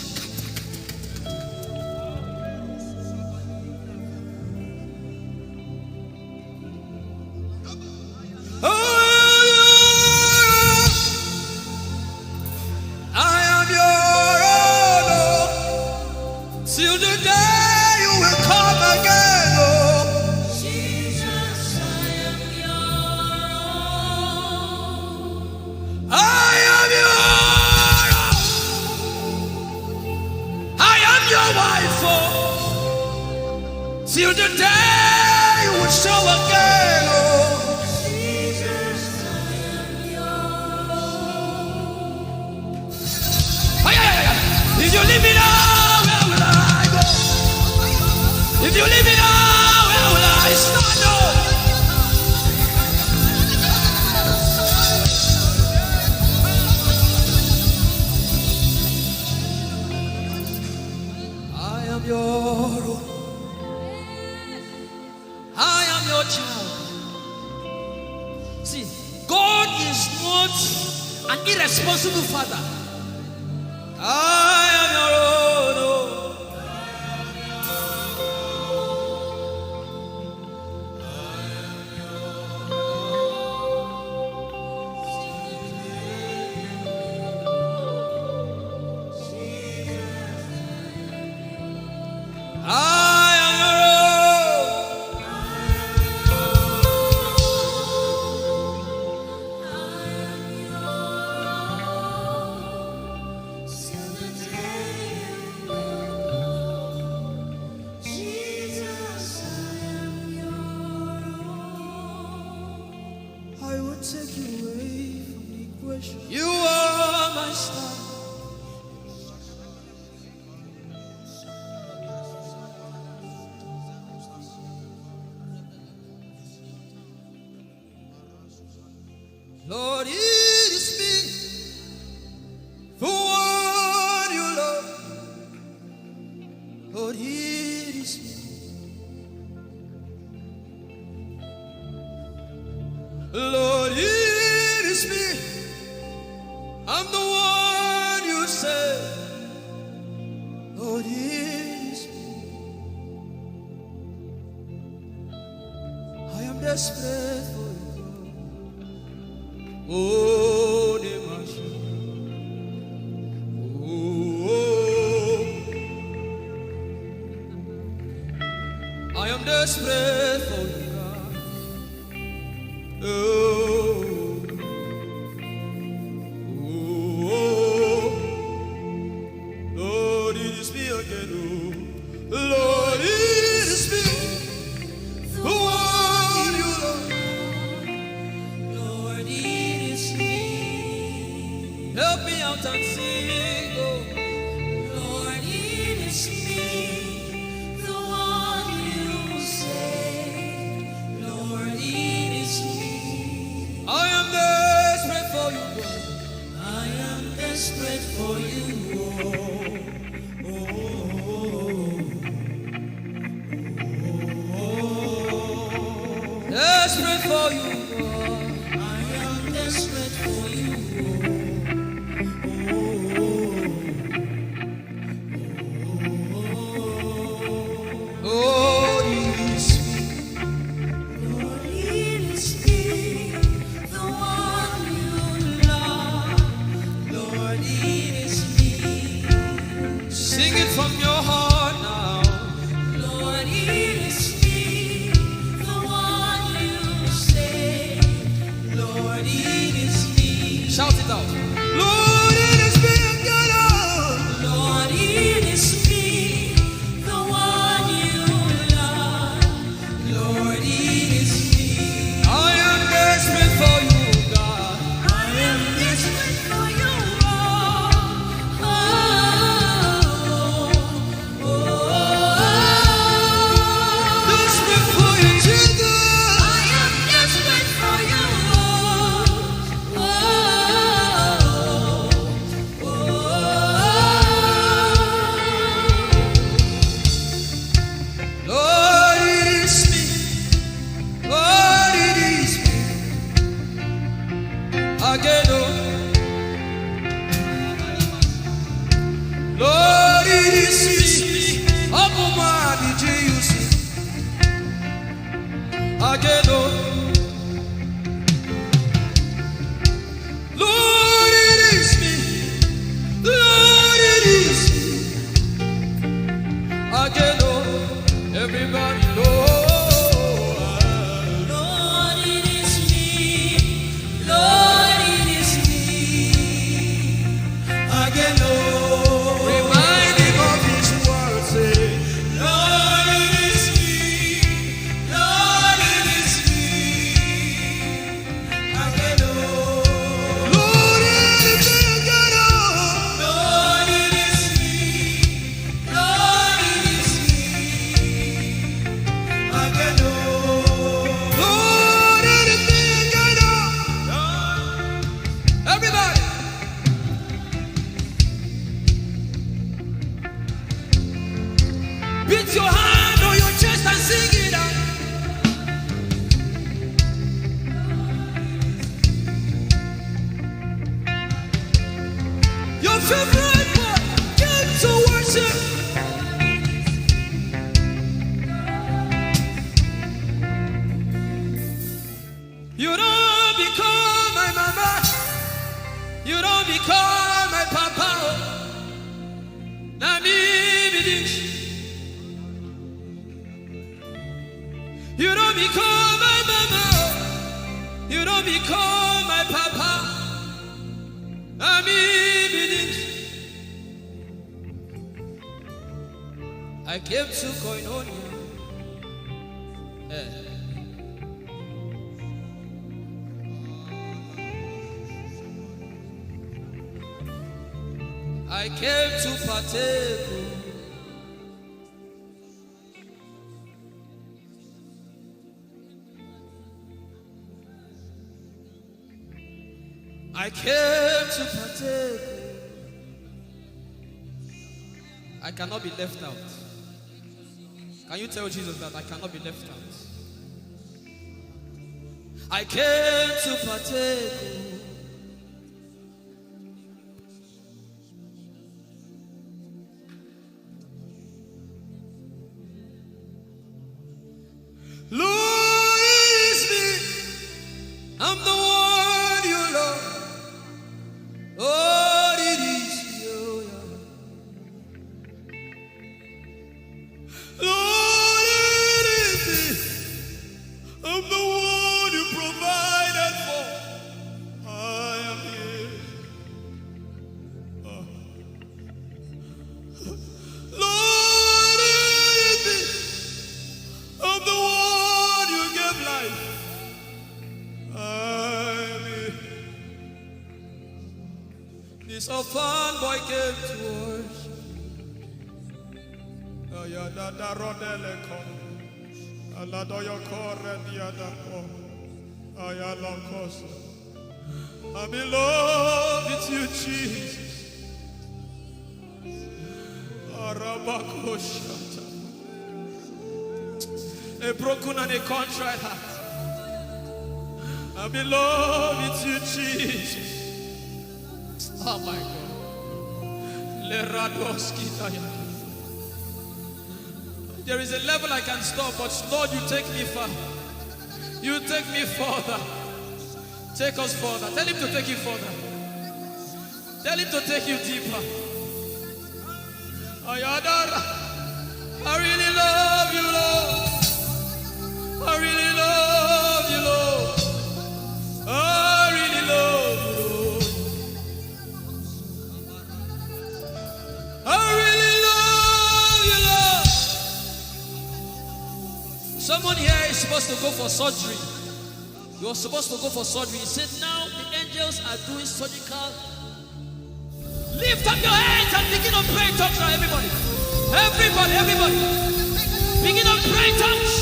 Till the day you will show again, oh Jesus, I am yours. If you leave me now, where will I go? If you leave me now, where will I stand up? I am your own. I am your child. See, God is not an irresponsible father. I am your own. You are my star. Lord, it is me for what you love. Lord, it is me. Lord, it is me. I'm the one you say. Lord, it is me. I am desperate for you. Oh, Demasha. Oh, I am desperate for you, God. Oh, oh, Lord, it is me again. Oh, Lord, it is me. The one you love. Lord, it is me. Help me out and sing. Oh, Lord, it is me. The one you say. Lord, it is me. I am desperate for you, God. I am desperate for you. Desperate for you, God. I am desperate for you. Oh, it is me. Lord, it is me, the one you love. Lord, it is me. Sing it from your heart now. Lord, it is me, the one you say. Lord, it is me. Shout it out. Lord, it is me again. Lord, it is me, the one you love. Lord, it is me. I am desperate for you, God. I am desperate for you. Desperate for you, Jesus. I am desperate for you. Lord, it is me. Lord, it is me. Again, oh. Lord, it is me. Omatade, Jesus. Again, oh. Lord, it is me. Lord, it is me. Again, oh. Everybody, Lord. Lord, it is me. Lord, it is me. Again, oh. Remind him of his word, say, Lord, it is me. Lord, it is me. Again, oh. Lord, it is me again, oh. Lord, it is me. Lord, it is me. Again, oh. Lord, it is me again, oh. Everybody. Beat your hand on your chest and sing it out. Your favorite part came to worship. You don't become my mama. You don't become my papa. Na me be this. You don't become my mama. You don't become my papa. Na me be this. I came to Koinonia. I came to partake. I came to partake. I cannot be left out. Can you tell Jesus that I cannot be left out? I came to partake. Lord, it is me. I'm the one you love. This orphan boy came to worship. I'm in love with you, Jesus. A broken and a contrite heart. I'm in love with you, Jesus. Oh my God. There is a level I can stop, but Lord, you take me far. You take me further. Take us further. Tell him to take you further. Tell him to take you deeper. I really love you, Lord. I really love you, Lord. I really love you, Lord. I really love you, Lord. Someone here is supposed to go for surgery. You're supposed to go for surgery. He said, now the angels are doing surgical. Lift up your hands and begin to pray in tongues now, everybody. Everybody. Begin to pray in tongues.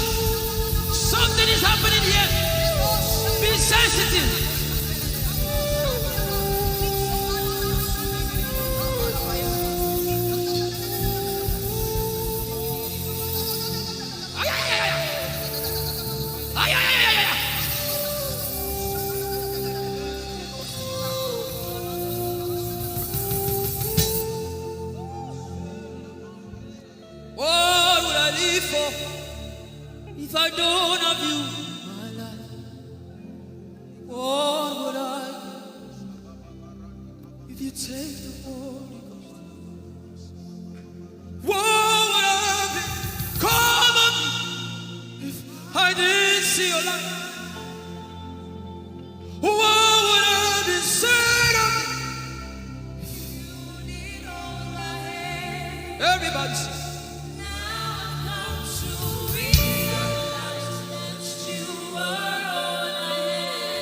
Something is happening here. Be sensitive. If I don't have you, my life, what would I do? If you take the Holy Ghost, what would I be? Come on me. If I didn't see your light, what would I be said of me? If you need all my hand, everybody sing.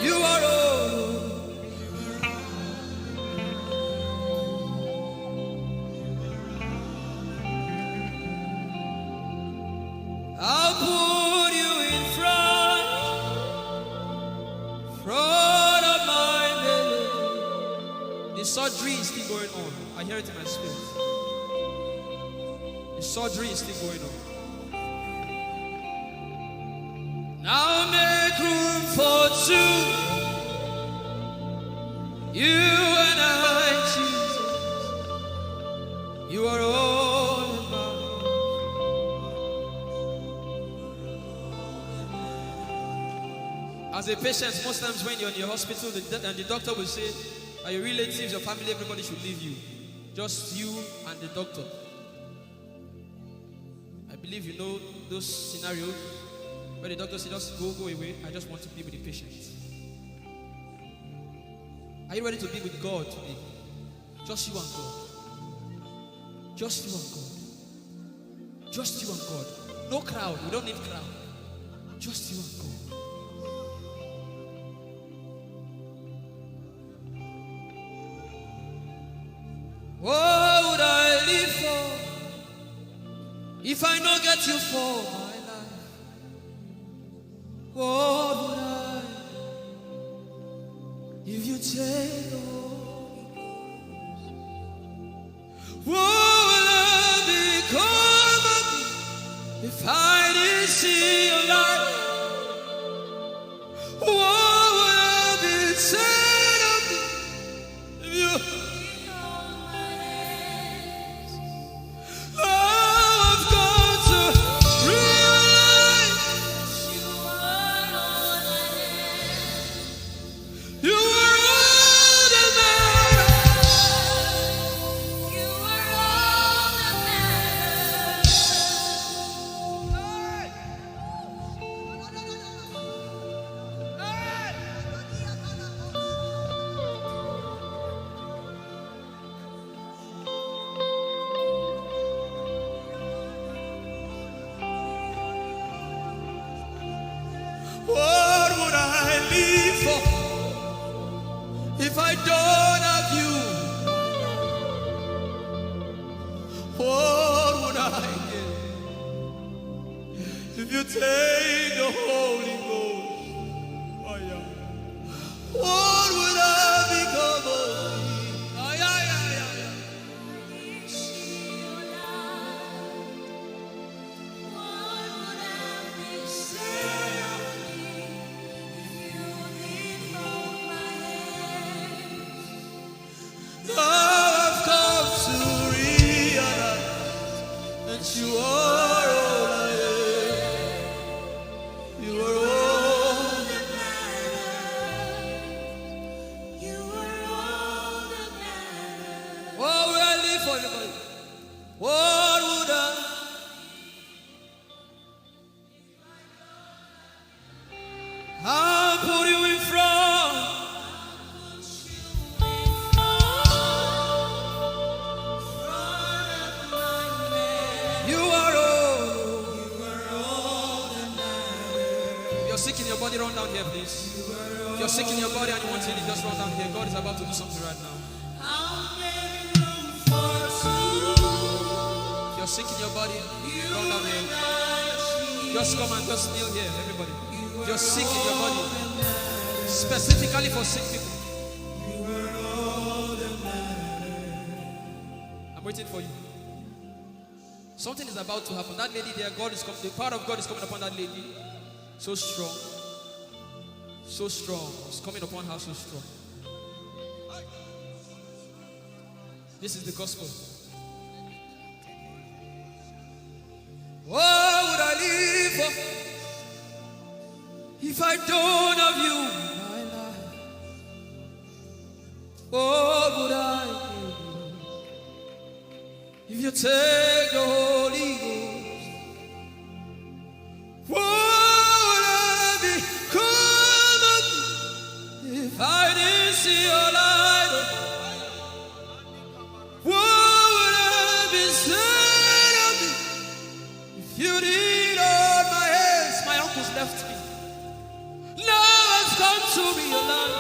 You are all. I'll put you in front of my belly. The surgery is still going on. I hear it in my spirit. The surgery is still going on. Now make room for two. You and I, Jesus. You are all about. As a patient, most times when you're in your hospital, the doctor will say, are your relatives, your family, everybody should leave you. Just you and the doctor. I believe you know those scenarios. But the doctor said, just go away. I just want to be with the patient. Are you ready to be with God today? Just you and God. Just you and God. Just you and God. No crowd. We don't need crowd. Just you and God. What would I live for if I not get you for my life? What would I if you take the Holy Ghost? What will I become of me if I didn't see your light? What would I be said of me if you? I've got to realize you are all that matters. You are all that matters. take the Holy Ghost, oh yeah, what would I become of me? Oh yeah, yeah, yeah, yeah. Now I've come to realize that you are all I am. You are all that matters. You are all that matters. What would I live for anybody? What would I? I'll put you in front. You are all that matters. If you're sick in your body, run down here, please. If you're sick in your body and you want healing, just run down here. God is about to do something right now. If you're sick in your body, run down here. Just come and just kneel here, everybody. If you're sick in your body, specifically for sick people, I'm waiting for you. Something is about to happen. That lady there, God is coming. The power of God is coming upon that lady. So strong. So strong. It's coming upon her so strong. This is the gospel. What would I live for if I don't have you in my life? What would I do if you take the Holy Ghost? What would I become of me if I didn't see your light? What would I be said of me if you did hold my hands? My uncles left me. Now I've come to realize.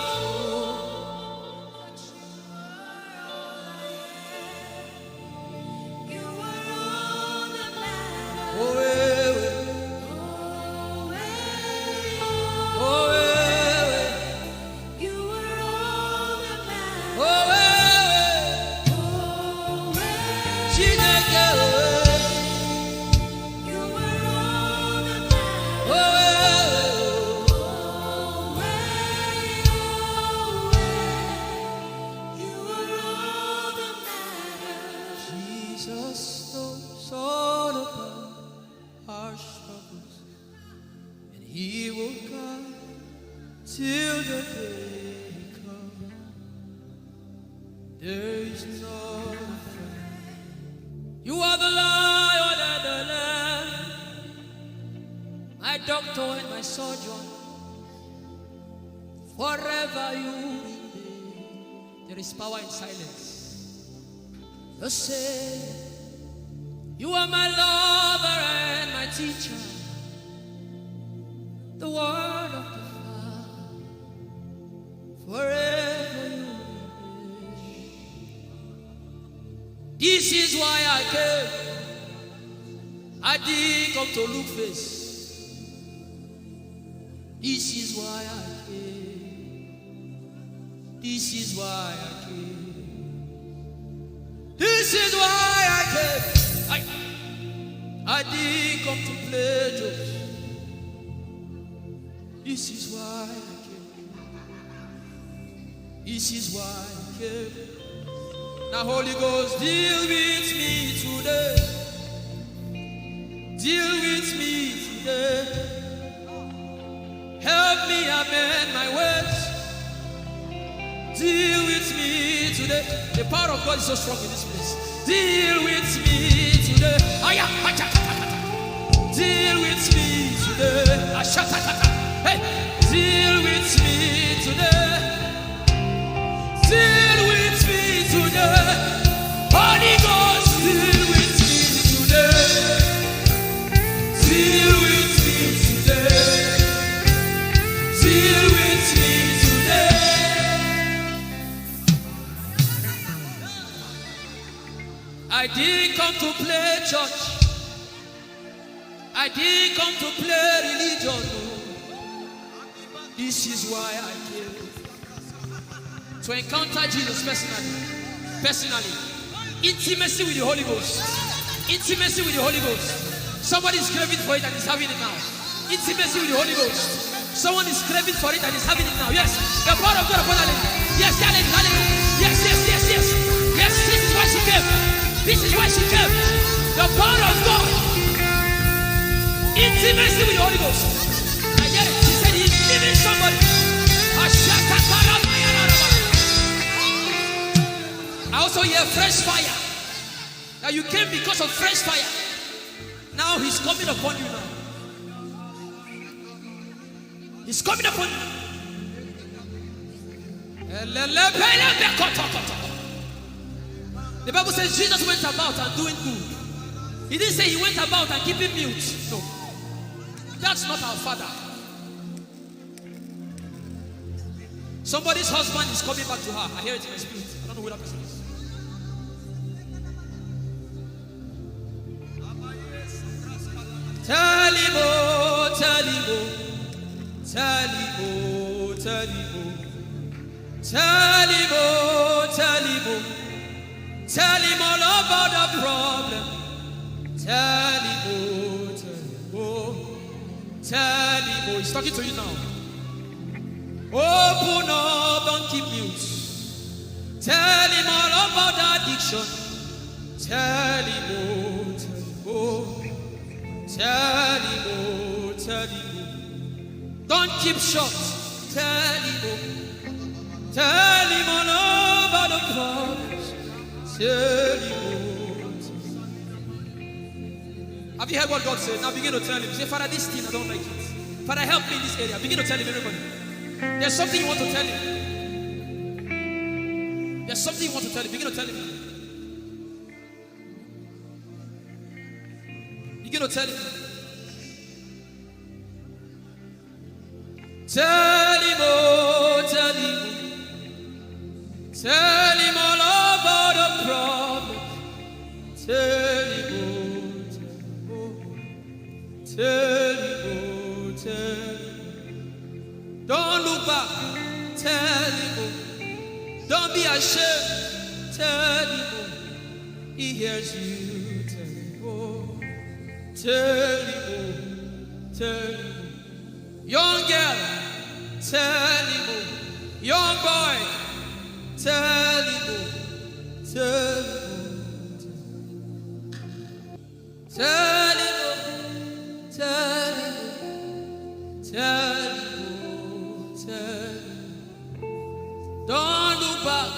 Wherever you be, there is power in silence. You say, you are my lover and my teacher, the word of the Father. Forever you be. This is why I came. I didn't come to look face. This is why I came. This is why I came. This is why I came. I didn't come to play jokes. This is why I came. This is why I came. Now Holy Ghost, deal with me today. Deal with me today. Help me amend my words. Deal with me today. The power of God is so strong in this place. Deal with me today. Deal with me today. Hey, deal with me today. Deal with me today. Holy Ghost, deal with me today. Deal with me today. Deal with me today. I didn't come to play church. I I didn't come to play religion. This is why I came. To encounter Jesus personally. Intimacy with the Holy Ghost. Intimacy with the Holy Ghost. Somebody is craving for it and is having it now. Intimacy with the Holy Ghost. Someone is craving for it and is having it now. Yes. The power of God upon her. Yes, hallelujah. Yes. Yes, this is why she came. This is why she came. The power of God. Intimacy with the Holy Ghost. I get it. She said he's giving somebody. I also hear fresh fire. Now you came because of fresh fire. Now he's coming upon you now. He's coming upon you. The Bible says Jesus went about and doing good. He didn't say he went about and keeping mute. No. That's not our Father. Somebody's husband is coming back to her. I hear it in my spirit. I don't know who that person is. Tell him, oh, tell him, oh. Tell him, oh, tell him, oh. Tell him, oh, tell him, oh. Tell him all about the problem. Tell him, oh, tell him, oh. Tell him, oh. He's talking to you now. Open up, don't keep mute. Tell him all about the addiction. Tell him, oh, tell him, oh. Tell him, oh, tell him, oh. Don't keep short. Tell him, oh. Tell him all about the problems. Tell him, oh. Have you heard what God said? Now begin to tell him. Say, Father, this thing, I don't like it. Father, help me in this area. Begin to tell him, everybody. There's something you want to tell him. There's something you want to tell him. Begin to tell him. Begin to tell him. Tell him, oh, tell him. Tell him all about the problem. Tell him, oh, tell him, oh, tell him. Don't look back. Tell him, oh. Don't be ashamed. Tell him, oh. He hears you. Tell him, oh. Tell him, oh. Tell him, oh. Young girl. Tell him, oh. Young boy. Tell him, oh. Tell him, oh. Tell him, oh. Tell him, oh. Tell him. Don't look back.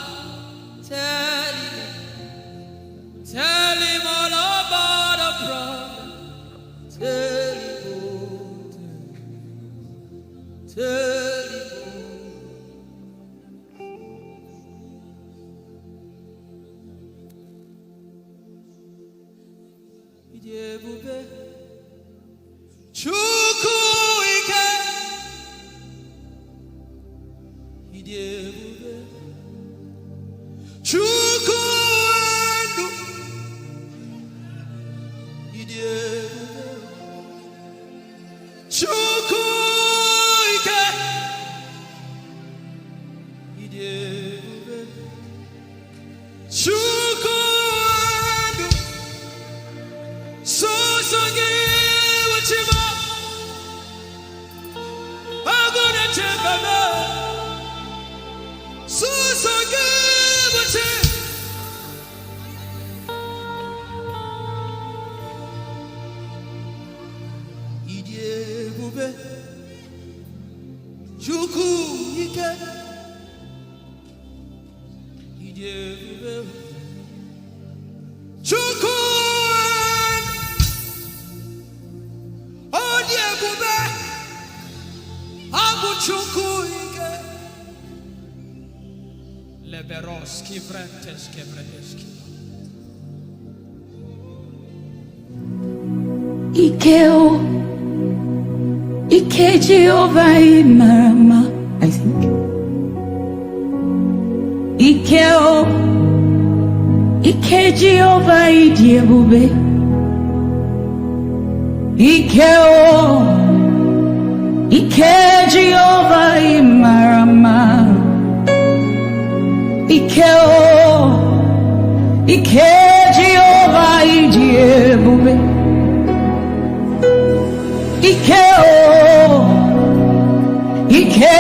Tell him all about the problem. Tell him, oh, tell him, oh. Ijeoma Chukwu ike. Ijeoma Chukwu enu. Ijeoma Chukwu ike. Ijeoma Chukwu enu. Sosogi wachima. Agone chembaba. Sosogi wachima. Ijeoma Chukwu ike. Ijeoma Chukwu Odiebube Abu Chukwu ike. Leberoski Vrenteski Vredeski. Ikeo Ike Jehovah Marama, I think. Ikeo Ike Jehovah Ijeoma Ike Jehovah Imarama. Ike Jehovah Ijeoma. Ike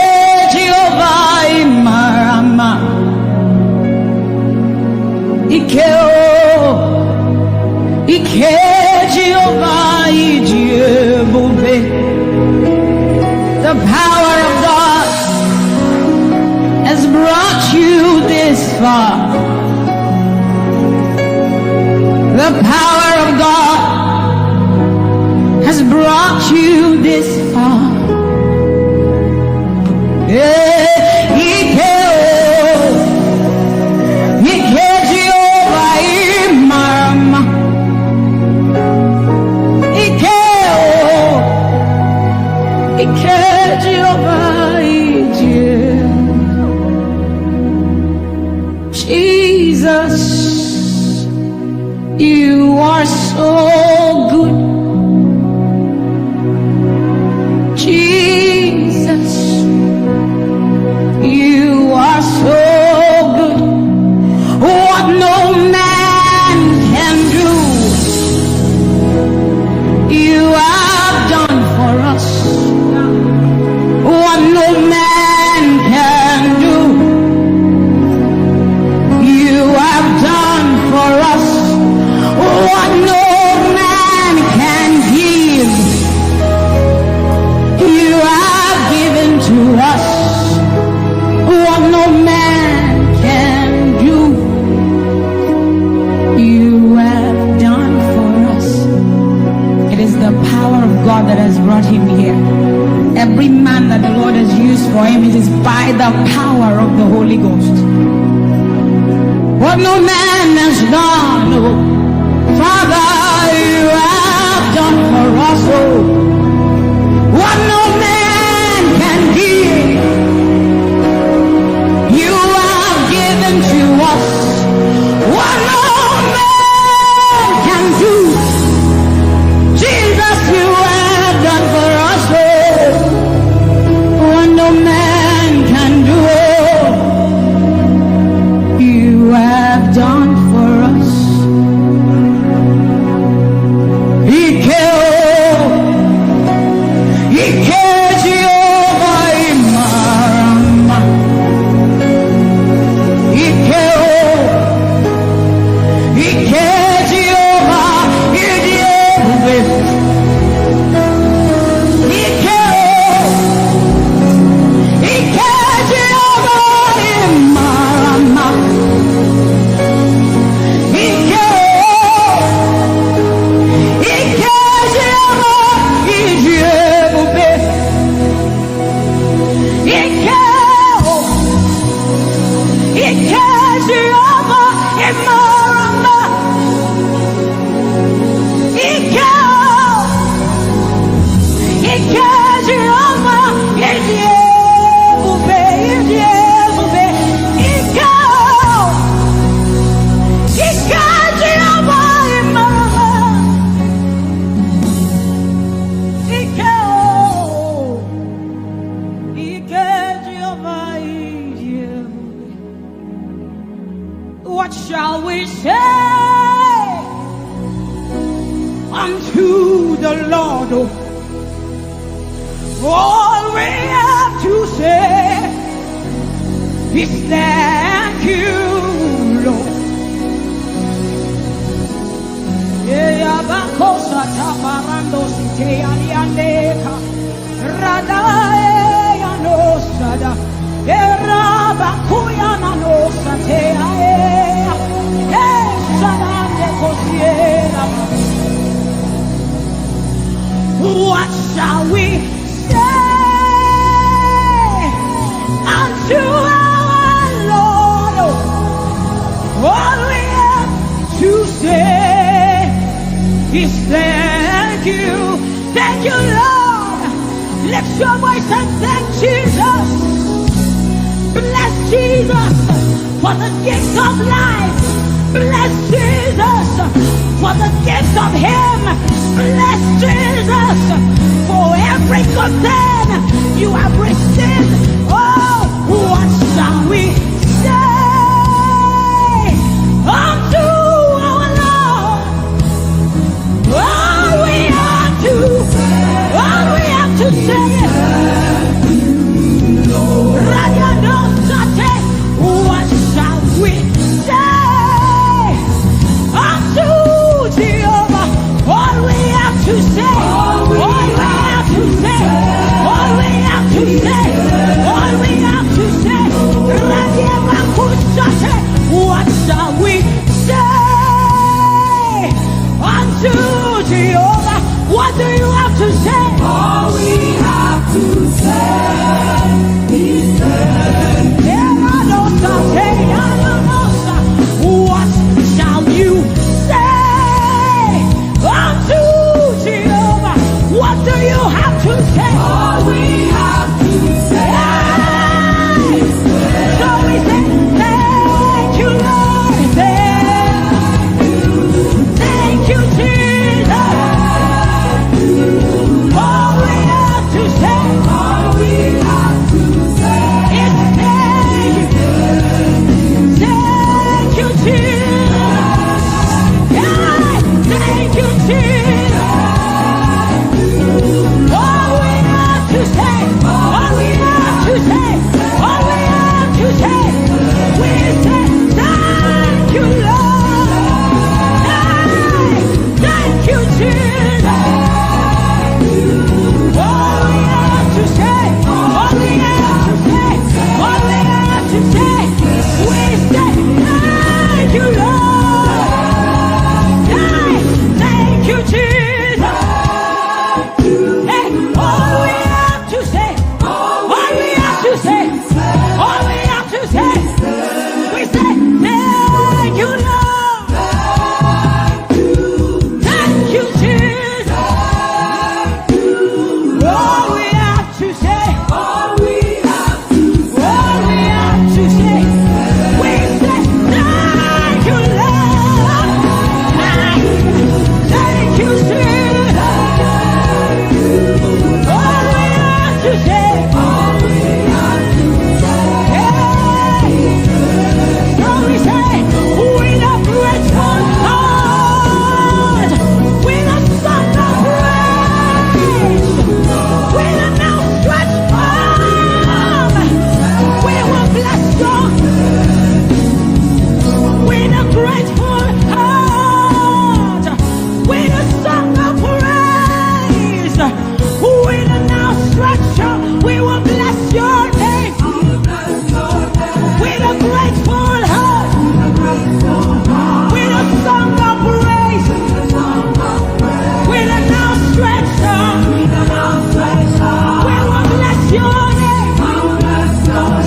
Jehovah Imarama. Ike Jehovah Ijeoma. The power of God has brought you this far. The power of God has brought you this far. Jesus, you are so good. Jesus, you are so good. What no man can do, you have done for us. What no man can do, you have done for us. What no man can give, you have given to us. What no man can do, you have done for us. It is the power of God that has brought him here. Every man that the Lord has used for him, it is by the power of the Holy Ghost. What no man has done, oh, Father, you have done for us, oh. What no man can give, you have given to us. What no man can do, Jesus, you have done for us, oh. What no man can do, oh, you have done for us. What shall we say unto the Lord? All we have to say is thank you, Lord. What shall we say unto our Lord? All we have to say is thank you, Lord. Lift your voice and thank Jesus. Bless Jesus for the gift of life. Bless Jesus for the gift of him. Bless Jesus for every good thing you have received. Oh, what shall we say unto our Lord? All we have to say is, what shall we say unto Jehovah? All we have to say, all we have to say, all we have to say, all we have to say. What shall we say unto Jehovah? What do you have to say? All we have to say is what shall you say unto Jehovah? What do you have to say? all we have to say. So we say, thank you, Lord. Thank you, Jesus. All we have to say, All we have to say is thank you, Jesus. Thank you, Jesus. All we have to say, all we have to say, all we have to say, we say thank you, Lord. Thank you, Jesus. All we have to say, all we have to say, all we have to say, we say thank you, Lord. Thank you, Jesus. Hey, all we have to say, all we have to say, all we have to say, we say thank you, Lord. Thank you, Jesus. All we have to say, all we have to all we have to say, we say thank you, Lord. Thank you, Jesus. All we have to say, all we have to so we say, with a grateful heart, with a song of praise, with an outstretched arm, we will bless God. With a grateful heart, with a song of praise, with an outstretched arm, we will bless your name. With a grateful heart, with a song of praise, with an outstretched arm, we will bless your name.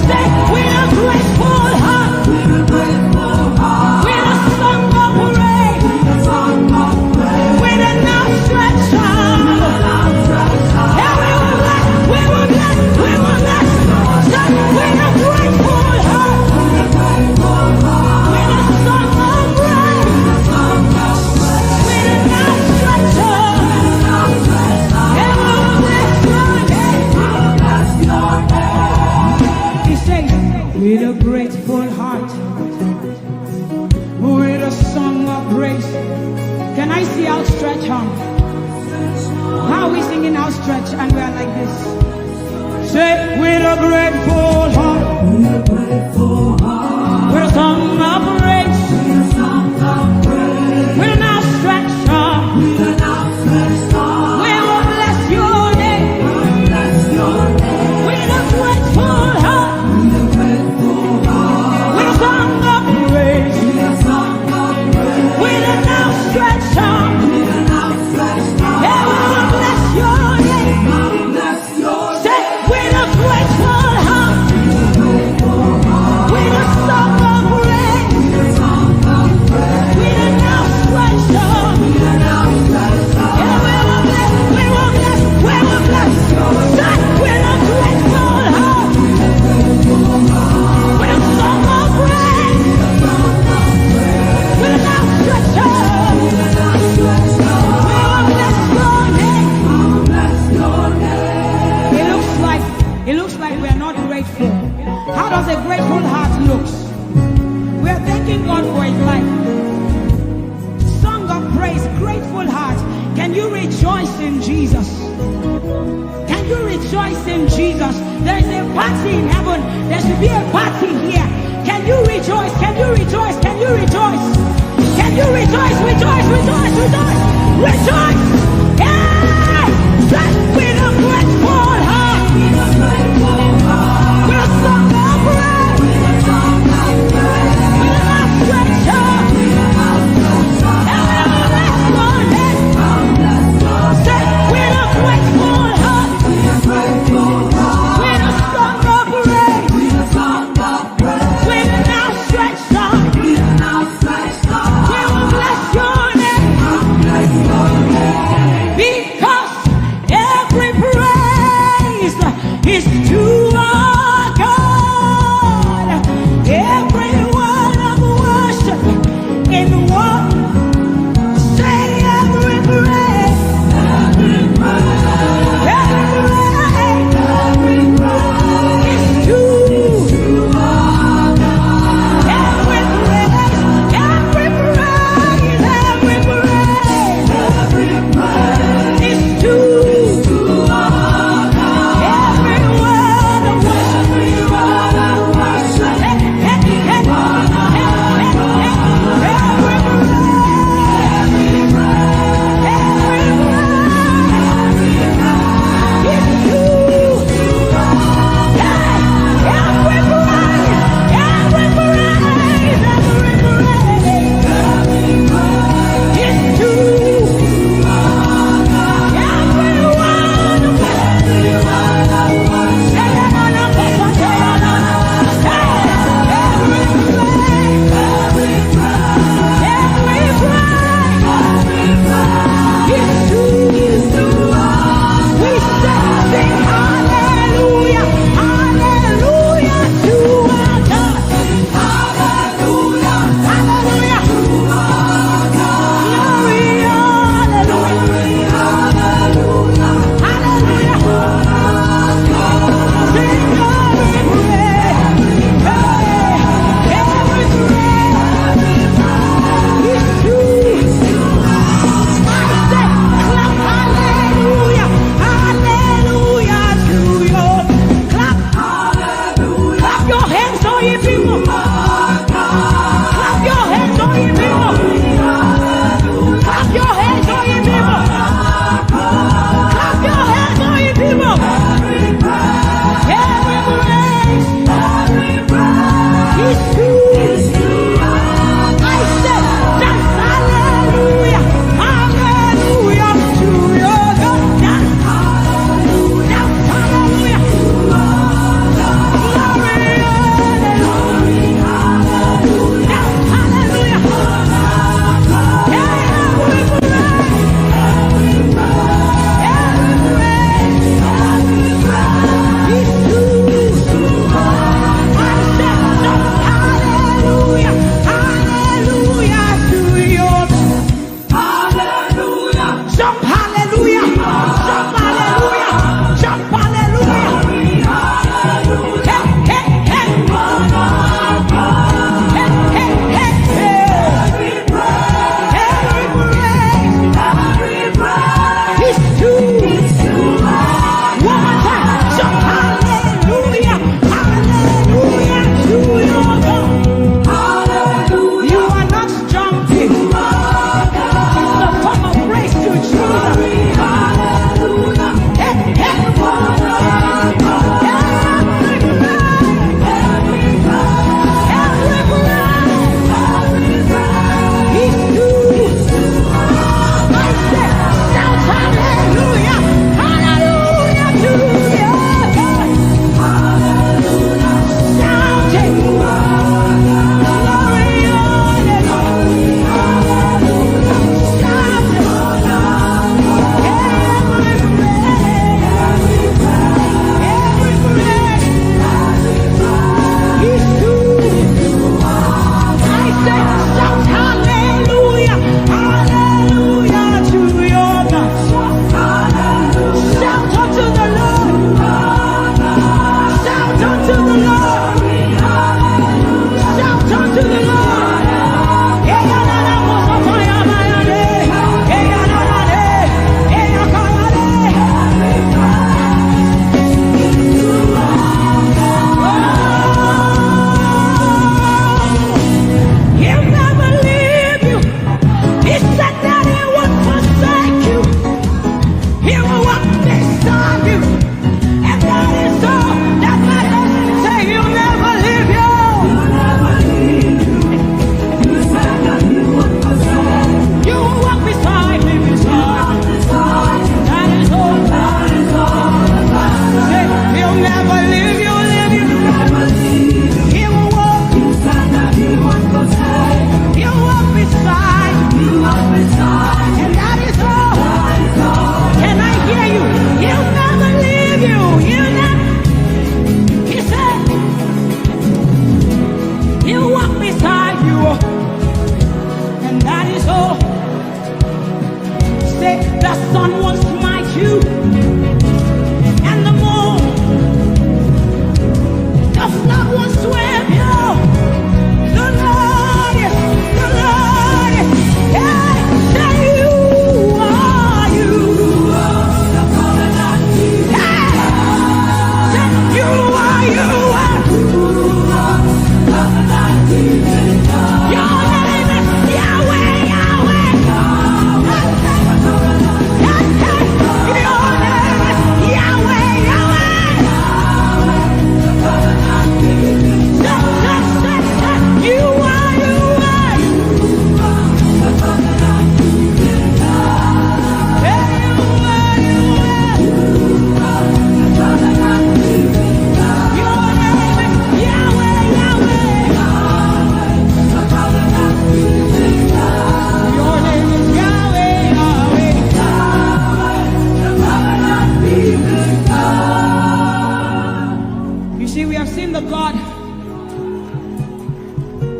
Say, with a grateful heart, with a song of praise, with an outstretched arm, yeah, we will bless, we will bless, we will bless. Say, with a grateful heart, with a song of praise, with an outstretched arm, yeah, we will bless your name. He says, with a grateful heart, with a song of praise. Can I see outstretched arm? How are we singing outstretched and we are like this? Say, with a grateful heart, with a song of praise, with an outstretched arm, we will bless your name. With a grateful heart, with a song of praise, with an outstretched arm, yeah, we will bless your name. Say, with a grateful heart, does a grateful heart look? We are thanking God for his life. Song of praise, grateful heart. Can you rejoice in Jesus? Can you rejoice in Jesus? There is a party in heaven. There should be a party here. Can you rejoice? Can you rejoice? Can you rejoice? Can you rejoice? Rejoice, rejoice, rejoice, rejoice! Yeah! Just with a grateful heart. With a song of praise. With a song of praise. With a stretch up.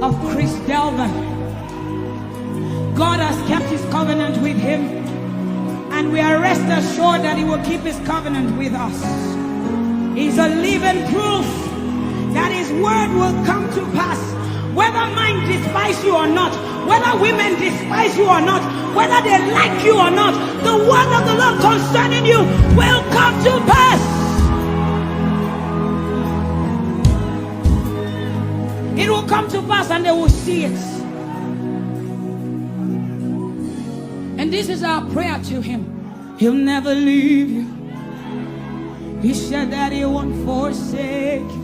of Chris Delvin. God has kept his covenant with him, and we are rest assured that he will keep his covenant with us. He's a living proof that his word will come to pass. Whether men despise you or not, whether women despise you or not, whether they like you or not, the word of the Lord concerning you will come to pass. It will come to pass and they will see it. And this is our prayer to him. He'll never leave you. He said that he won't forsake you.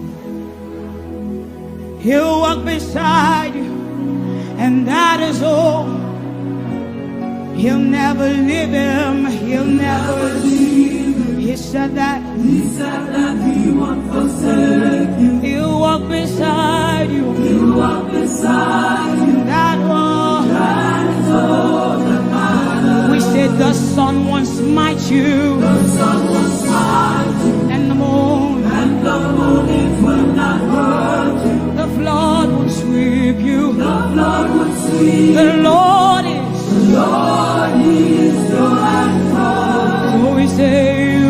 He'll walk beside you, and that is all. He'll never leave him. He'll never leave him. He said that he won't forsake you. He'll walk beside you. He'll walk beside you. That is all that matters. We said the sun won't smite you. The sun won't smite you. And the moon. And the moon it will not hurt you. The flood will sweep you. The flood will sweep. The Lord is your anchor. So we say you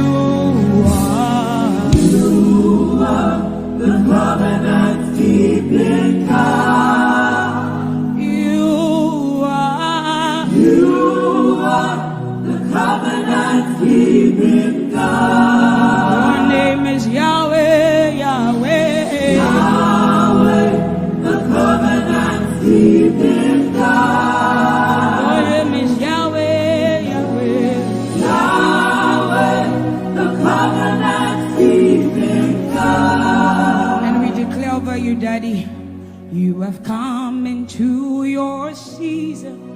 are the covenant keeping God. You are the covenant keeping God. Your name is Yahweh, Yahweh, Yahweh, the covenant keeping God. Your name is Yahweh, Yahweh, Yahweh, the covenant keeping God. And we declare over you, Daddy, you have come into your season.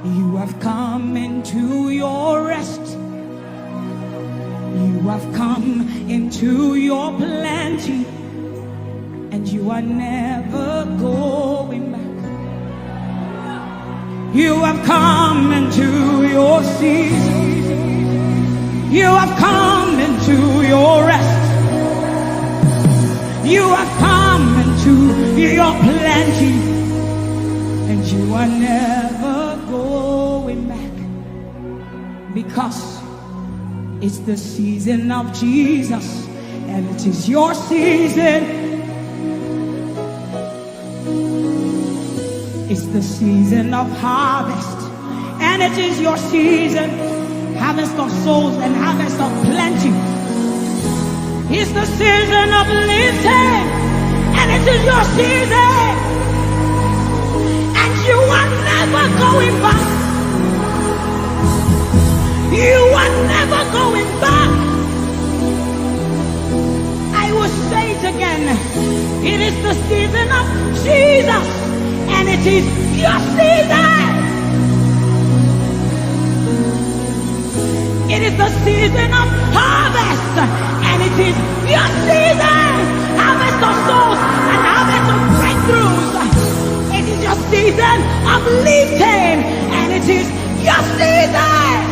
You have come into your rest. You have come into your plenty, and you are never going back. You have come into your season. You have come into your rest. You have come into your plenty, and you are never going back, because it's the season of Jesus, and it is your season. It's the season of harvest, and it is your season. Harvest of souls and harvest of plenty. It's the season of lifting, and it is your season. And you are never going back. You are never going back. I will say it again. It is the season of Jesus, and it is your season. It is the season of harvest, and it is your season. Harvest of souls and harvest of breakthroughs. It is your season of lifting, and it is your season.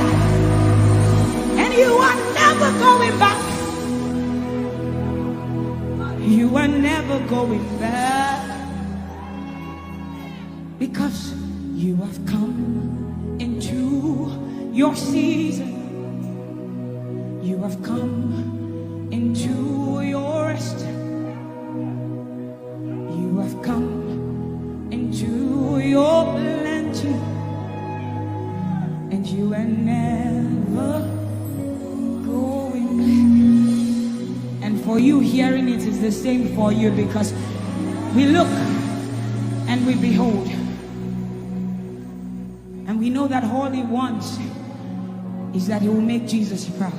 You are never going back. You are never going back, because you have come into your season. You have come into your rest. You have come into your plenty, and you are never going back. And for you hearing it is the same for you, because we look and we behold, and we know that all he wants is that he will make Jesus proud.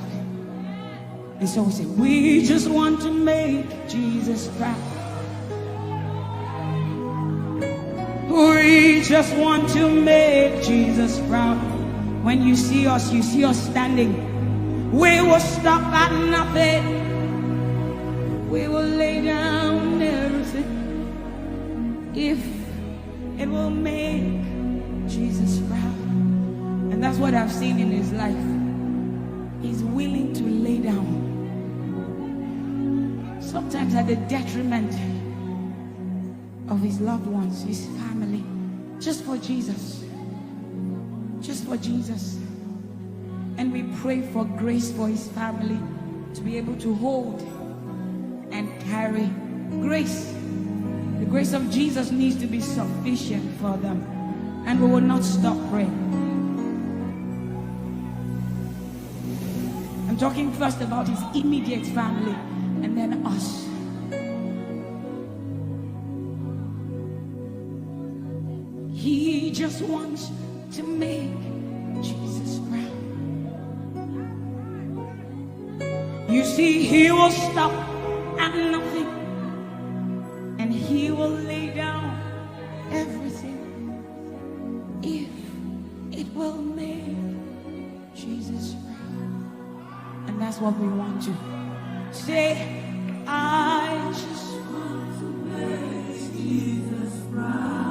And so we say, we just want to make Jesus proud. We just want to make Jesus proud. When you see us standing. We will stop at nothing. We will lay down everything if it will make Jesus proud. And that's what I've seen in his life. He's willing to lay down, sometimes at the detriment of his loved ones, his family, just for Jesus. Just for Jesus. And we pray for grace for his family to be able to hold and carry grace. The grace of Jesus needs to be sufficient for them. And we will not stop praying. I'm talking first about his immediate family and then us. He just wants to make Jesus proud. You see, he will stop at nothing, and he will lay down everything if it will make Jesus proud. And that's what we want to say. I just want to make Jesus proud.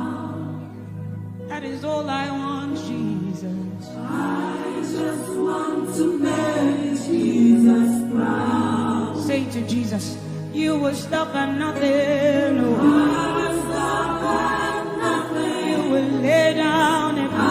That is all I want, Jesus. I just want to make Jesus proud. Say to Jesus, you will stop at nothing. No. I will stop at nothing. You will lay down everything. I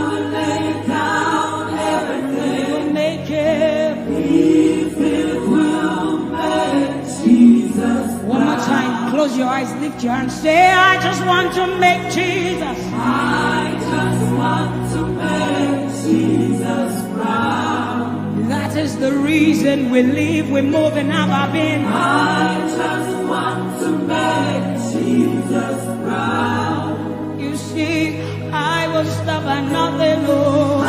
will lay down everything. You will make it. If it will make Jesus. One more time, close your eyes, lift your hands, say, I just want to make Jesus. I just want to make Jesus proud. That is the reason we live, we move, and have our being. I just want to make Jesus proud. You see, I will stop at nothing. Oh, I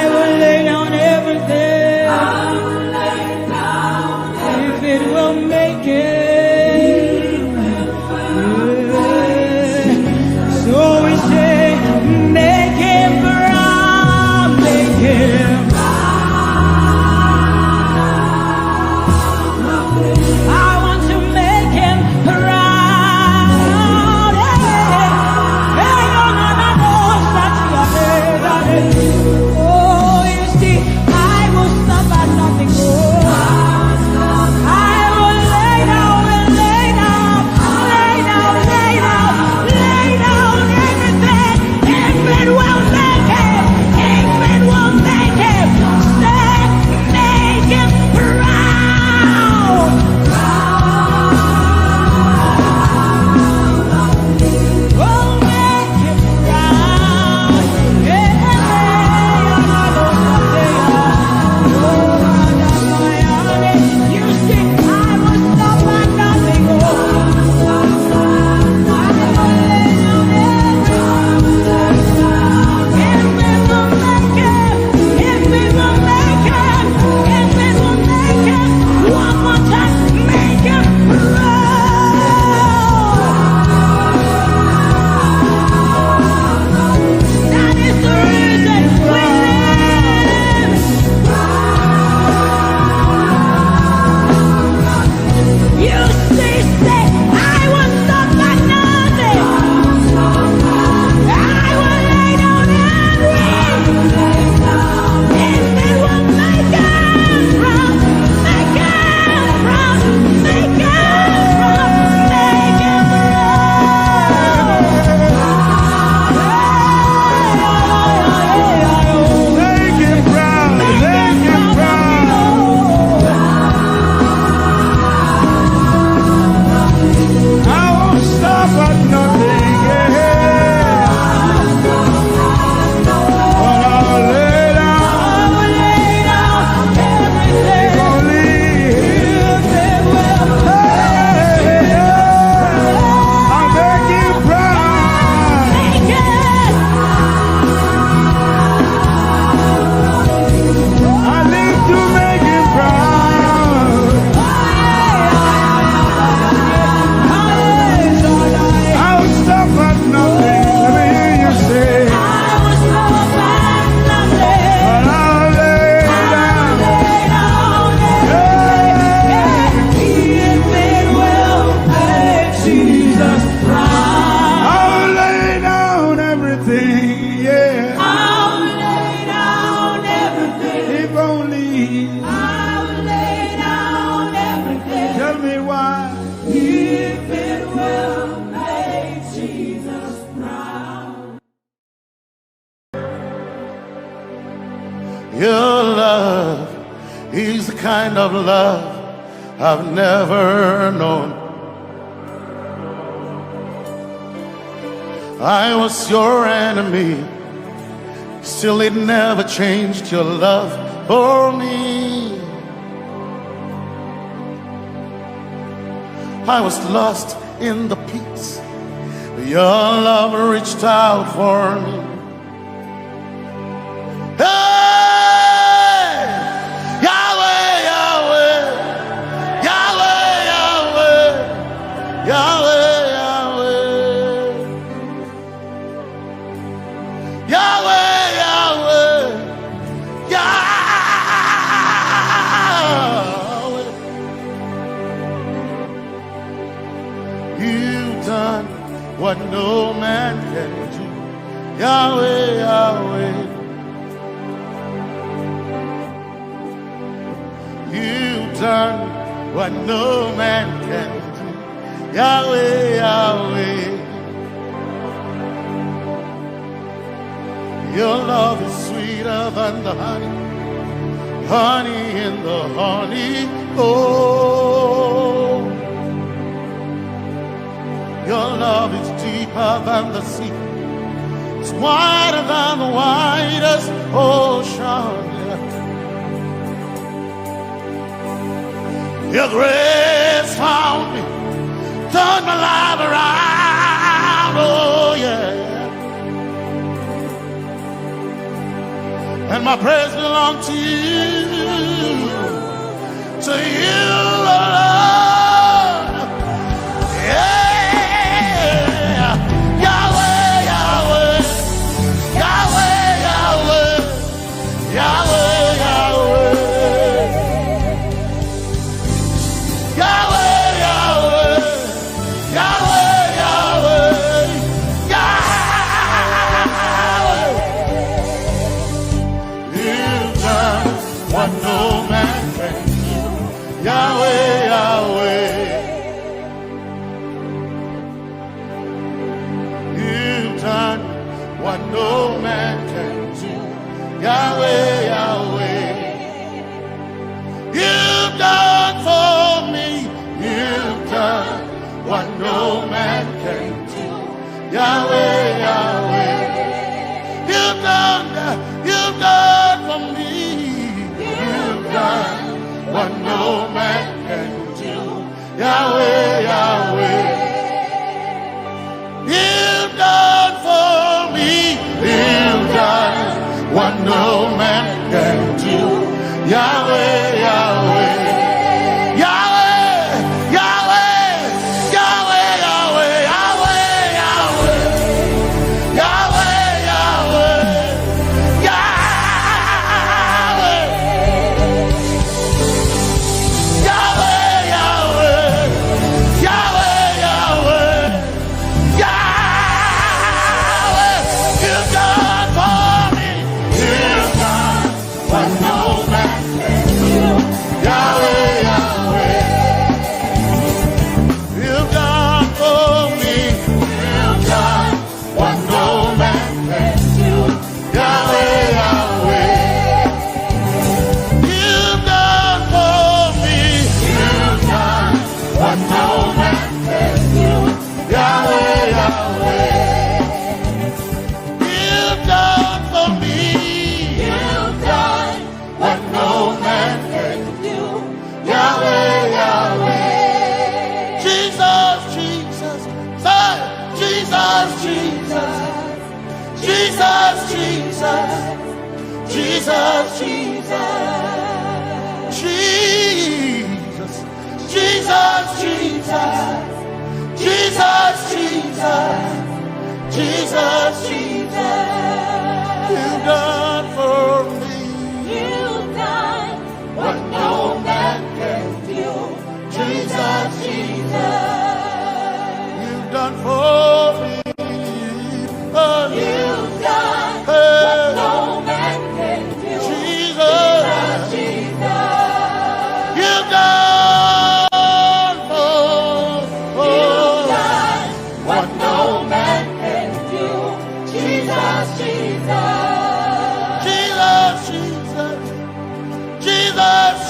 will lay down everything. I will lay down everything. If it will make it. So we say, make him proud, make him proud. I want to make him proud. Hey, hey, oh, no, no, no. kind of love I've never known. I was your enemy, still it never changed your love for me. I was lost in the pits, but your love reached out for me. Hey! Yahweh, Yahweh, Yahweh, Yahweh, Yahweh, Yahweh, Yahweh, Yahweh, Yahweh. You've done what no man can do. Yahweh, Yahweh. You've done what no man can do. Yahweh, Yahweh. Your love is sweeter than the honey, honey in the honey. Oh, your love is deeper than the sea. It's wider than the widest ocean. Your grace found me, turned my life around. Oh yeah. And my praise belongs to you, Lord. Yeah. Yahweh, Yahweh, Yahweh, Yahweh, Yahweh, Yahweh, Yahweh, Yahweh, Yahweh, Yahweh, Yahweh. You've done what no man can do. Yahweh, Yahweh. You've done what no man can do. Yahweh, Yahweh. You've done for me. You've done what no man can do. Yahweh, Yahweh. You've done for me. You've done what no man can do. Yahweh, Yahweh. You've done for me. You've done what no man can do. Yahweh, Yahweh.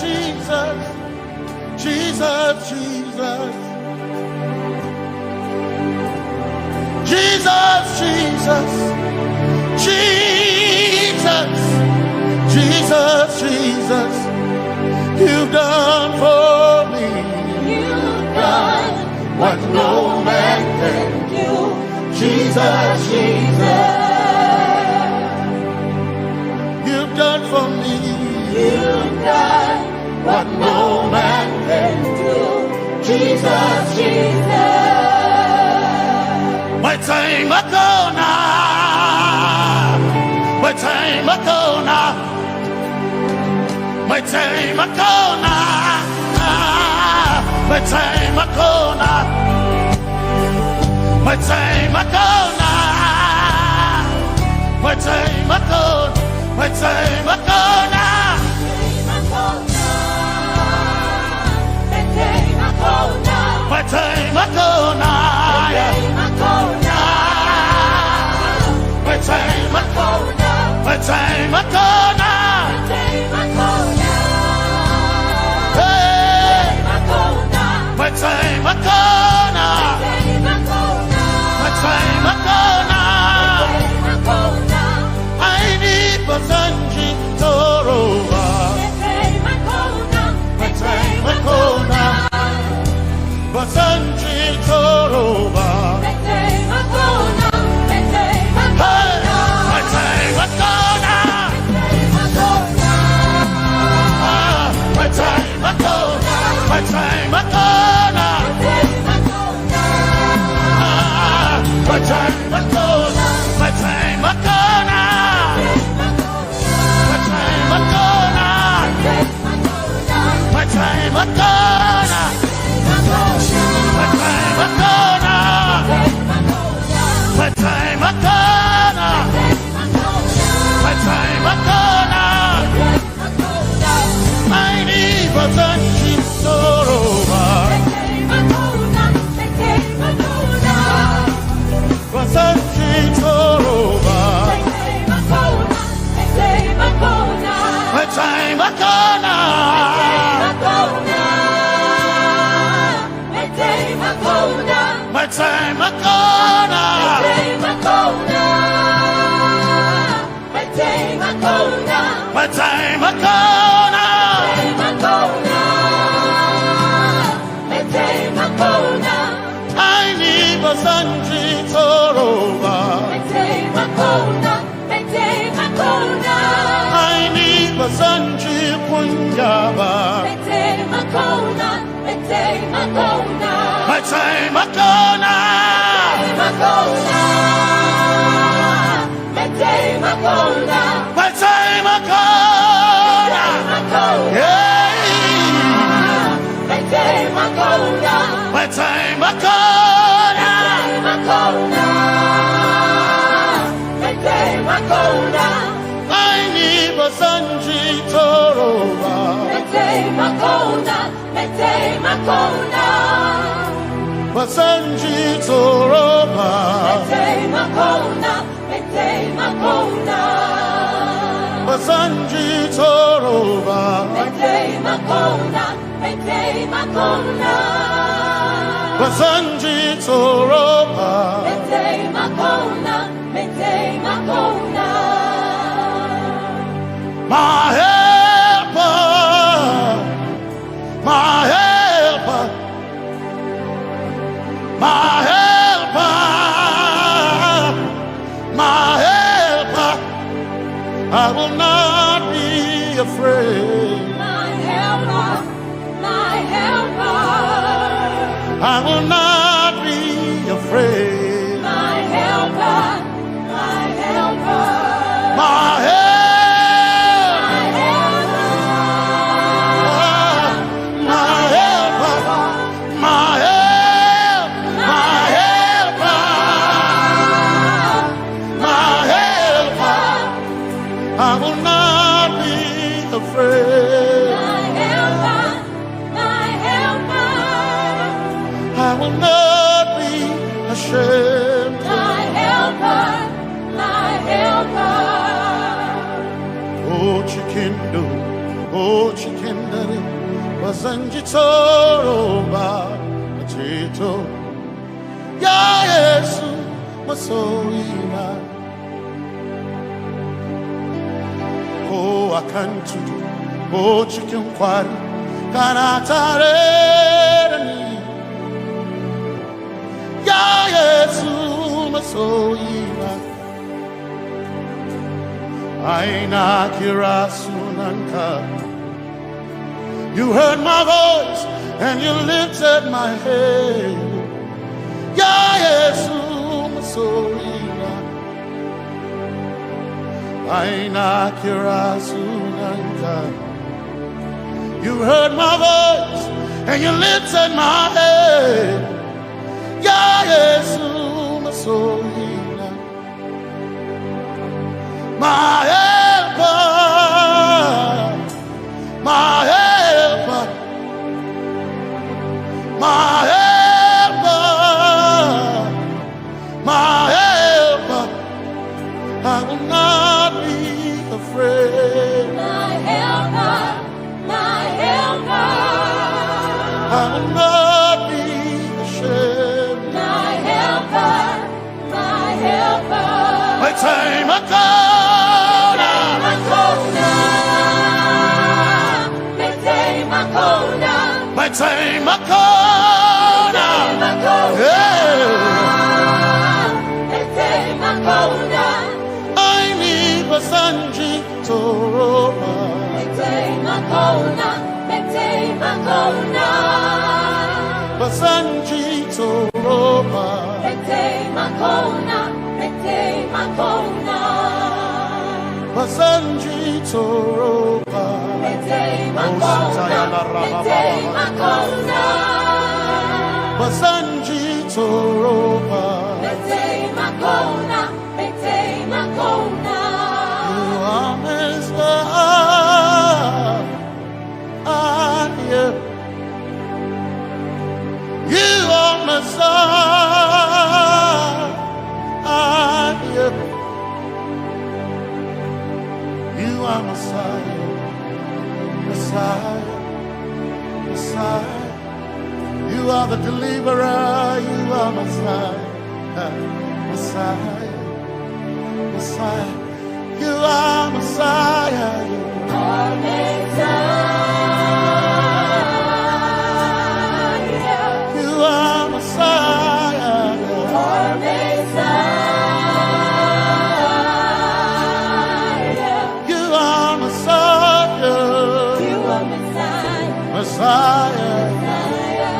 Jesus, Jesus, Jesus, Jesus, Jesus, you've done for me. You've done what no man can do. Jesus, Jesus, you've done for me. you've done what no man can do. Jesus, Jesus. My time Makona, my time Makona, my time Makona, my time Makona, my time Makona, my time Makona, my time Makona. My time Makona, my time Makona, my time Makona, hey, my time Makona, my time Makona. I need Basanji Toroba, my time Makona. Basanji Toroba, my time Makona, my time Makona, my time Makona, my time Makona, my time Makona, my time Makona, my time Makona, my time Makona. My time Makona, my time Makona, my time Makona. I need Basanji Toroba, Basanji Toroba, my time Makona. My time Makona, my time Makona, my time Makona, my time Makona. I need Basanji Toroba, my time Makona, my time Makona. I need Basanji Punjaba, my time Makona, my time Makona. My time Makona, my time Makona, my time Makona, yeah, my time Makona, my time Makona, my time Makona. I need Basanji Toroba, my time Makona, my time Makona. Basanji Toroba, my time Makona, my time Makona. Basanji Toroba, my time Makona, my time Makona. Basanji Toroba, my time Makona, my time Makona. My helper, my helper. My helper, my helper, I will not be afraid. My helper, my helper, I will not be afraid. My helper, my helper, my helper. I will not be afraid. My helper, my helper. I will not be ashamed. My helper, my helper. Oh, chikindo, oh, chikindari, Basanji Toroba, Chito, Ya Yesu, masoina. Oh, I can't do. Oh, chicken quarry. Kanatare. Ya Yesu masoina. Aina kirasunanka. You heard my voice and you lifted my head. Ya Yesu masoina. Aina kirasunanka. You heard my voice and you lifted my head. Ya Yesu masoina. My helper, my helper, my helper, my helper. I will not be afraid. My helper, my helper. I will not be ashamed. My helper, my helper. My time I come. My time I come. I need a Sanji Toroba. Basanji Toroba. Basanji Toroba. Basanji Toroba. You are Messiah. You are Messiah. You are Messiah. Messiah. Messiah. You are the deliverer. You are Messiah. Messiah. Messiah. You are Messiah. You are Messiah. You are Messiah. You are Messiah. You are Messiah. You are Messiah.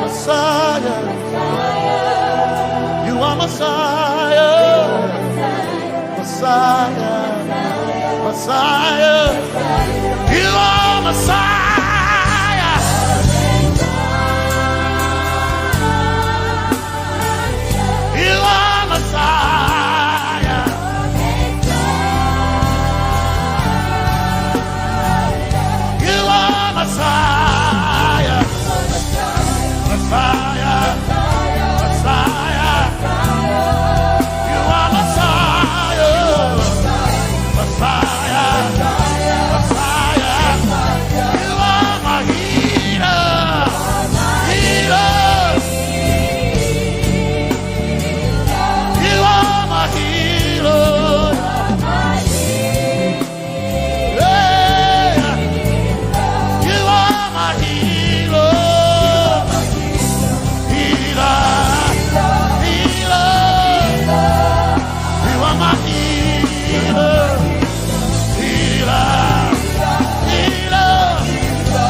Messiah. You are Messiah. Messiah. Messiah. You are Messiah. You are Messiah. You are Messiah. Messiah. Messiah. You are Messiah. Messiah. Messiah. You are my healer. Healer. You are my healer. Yeah. You are my healer. Healer. Healer. You are my healer. Healer. Healer.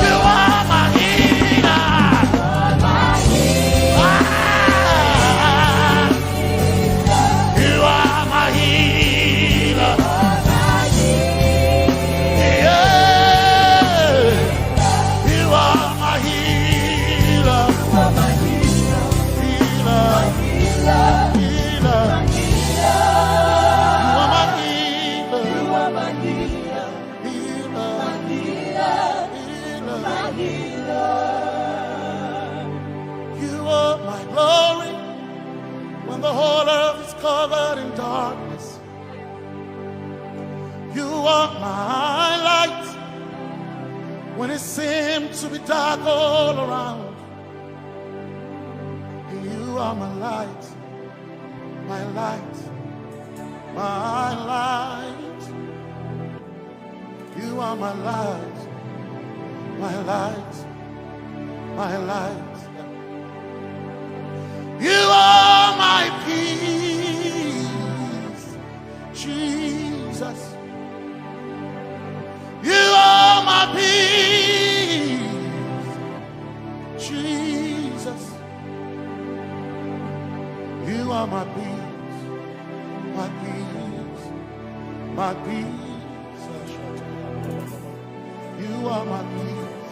You are my healer. You are my healer. Yeah. You are my healer. Healer. Healer. You are my healer. You are my glory when the whole earth is covered in darkness. You are my light when it seems to be dark all around. You are my light. my light, my light. You are my light, my light, my light. You are my peace, Jesus. You are my peace, Jesus. You are my peace, my peace, my peace. You are my peace,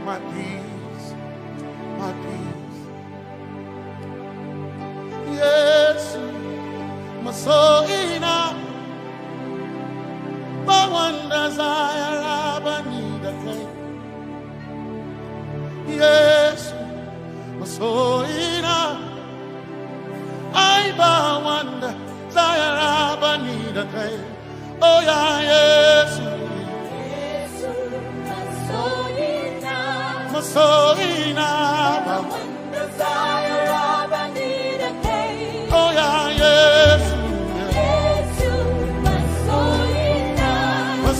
my peace, my peace. Yes, my soul enough. But one desire I need a thing. Yes, my soul enough. I bow one desire I need a thing. Oh yeah, yes. My soul enough. One desire I need a thing. Oh yeah, yes.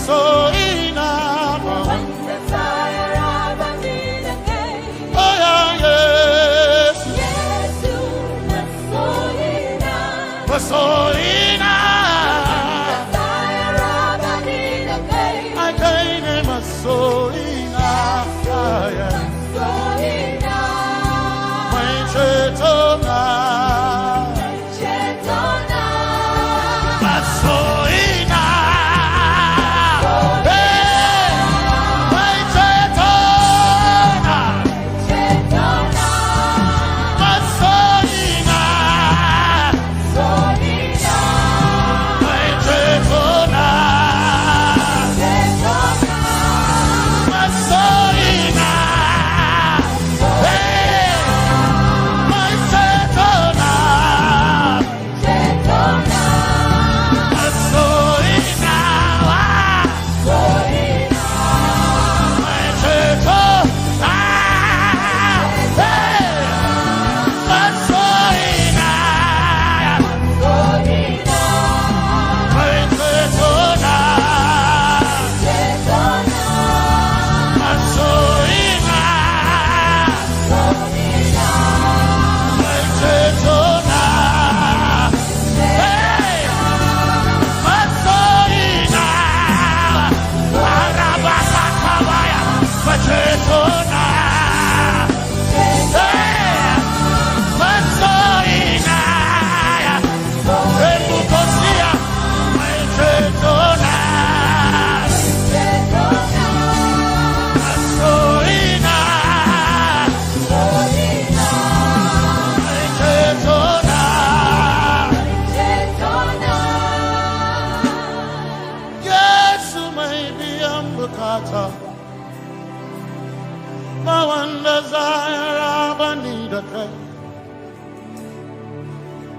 So enough, one desire I need again. Oh yeah, yes, yes, my soul enough. Desire I need again. I gain my soul enough. My Chetona, my soul.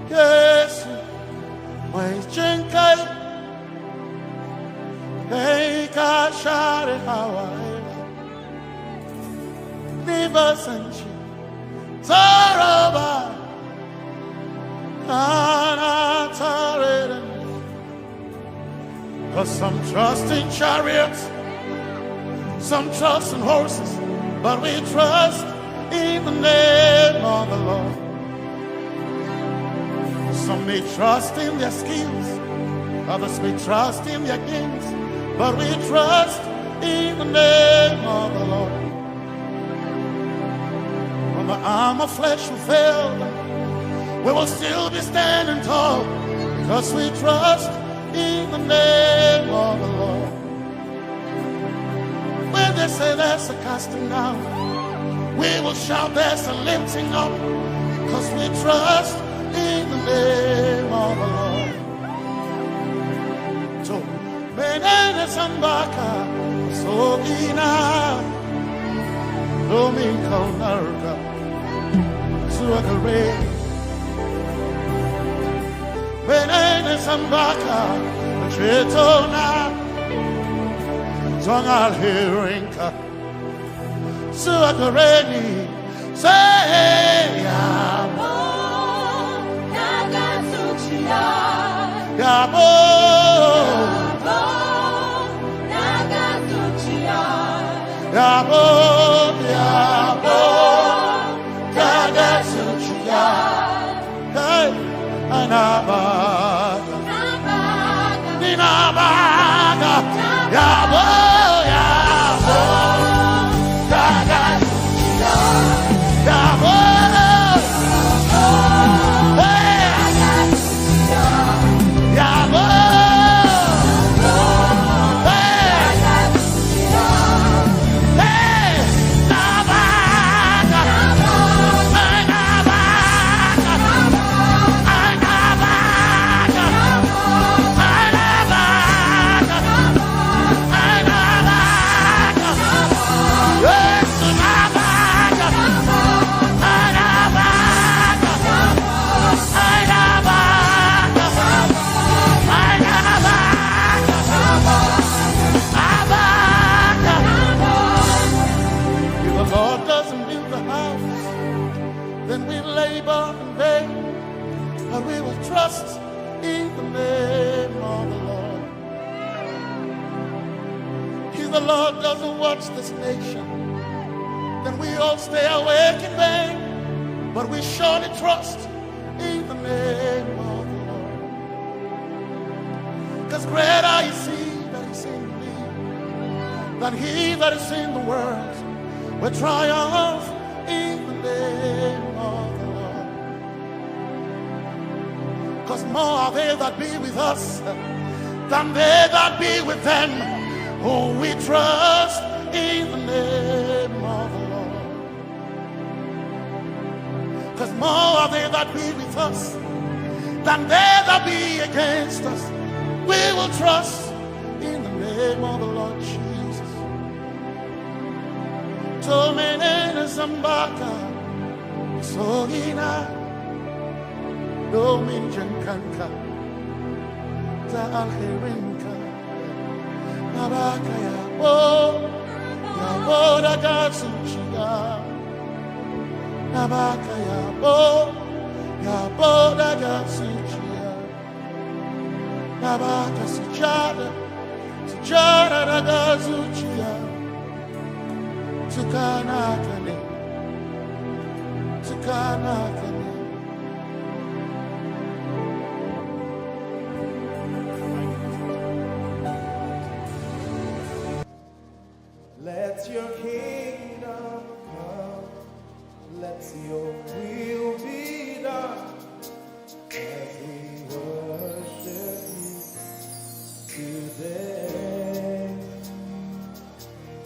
Yes, my chenkai, they can share Hawaii, never sent you, Taraba, cause some trust in chariots, some trust in horses, but we trust in the name of the Lord. Some may trust in their skills, others may trust in their gains, but we trust in the name of the Lord. When the arm of flesh will fail, we will still be standing tall, because we trust in the name of the Lord. When they say there's a casting down, we will shout there's a lifting up, because we trust in the name of the Lord. So, Benene Sambaka, so ina, Domingo Narga, Suakare, Benene Sambaka, Chetona, Zongal Hirinka, Suakareni, say, Let your kingdom come, let your will be done, as we worship you today.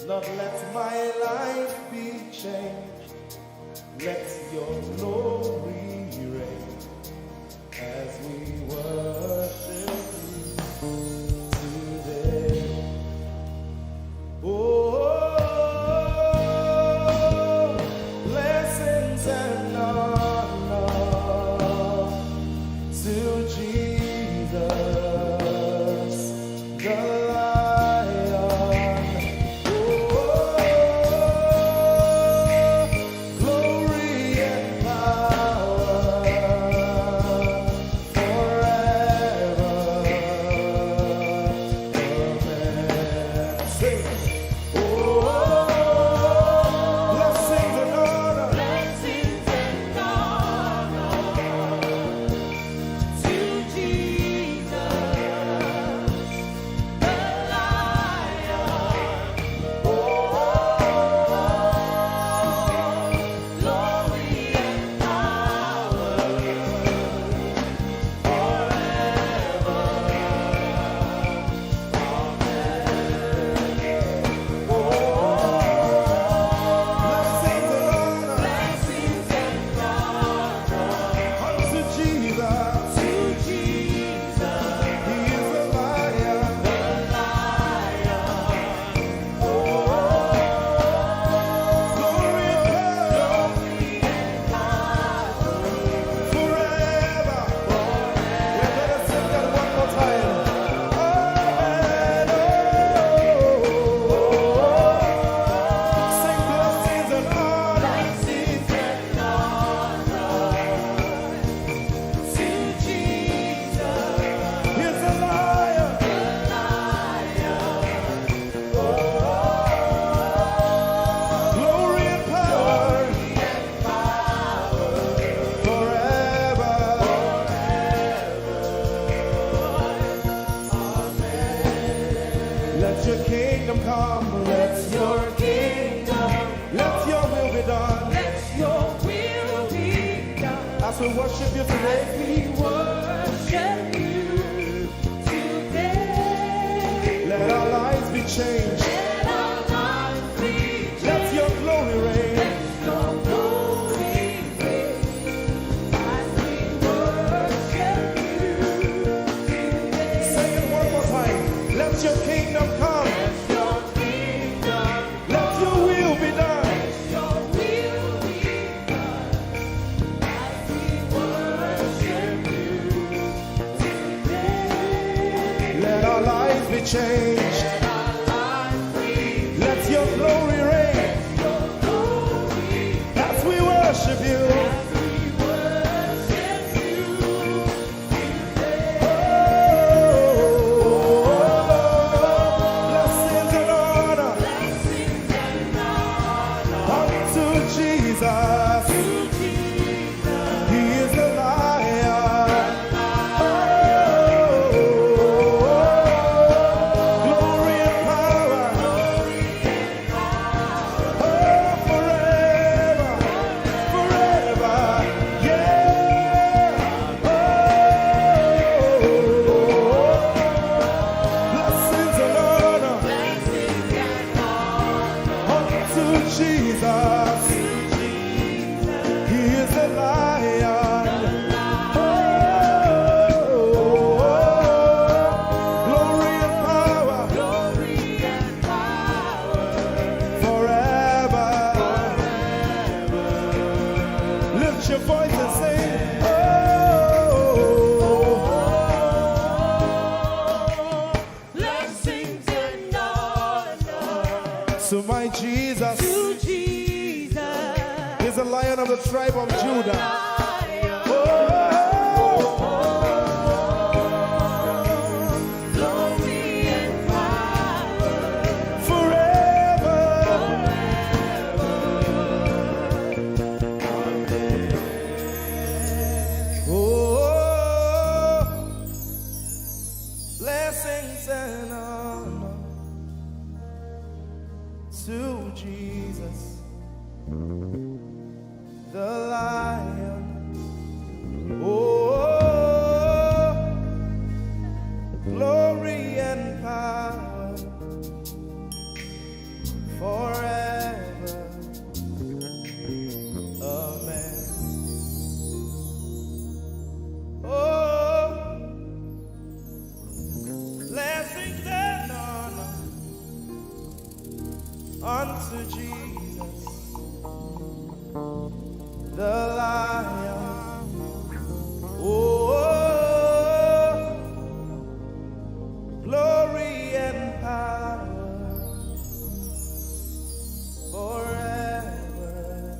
Lord, let my life be changed, let your glory As we worship you today, we worship you today. let our lives be changed. Let our lives be changed. Let your glory reign. Let your glory reign. As we worship you today. Say it one more time. Let your kingdom come. Let your kingdom Let your will be done. Let your will be done. As we worship you today. Let our lives be changed. Let our lives be Let your glory reign. your glory. As we worship you. As we worship you today. Blessings and honor Blessings and honor unto Jesus. to Jesus. He is the lion. Glory and power. Forever. Forever. Yeah. Blessings and honor Blessings and honor unto Jesus. He is the lion. Glory and power glory and power forever. Lift your voice and sing. blessings and honor So my Jesus to Jesus. is the lion of the tribe of Judah. Glory and power Forever. Oh, blessings and honor to Jesus, the lion. Oh, glory and power forever. Amen. Oh, blessings and honor unto Jesus, the lion. Oh, glory and power forever.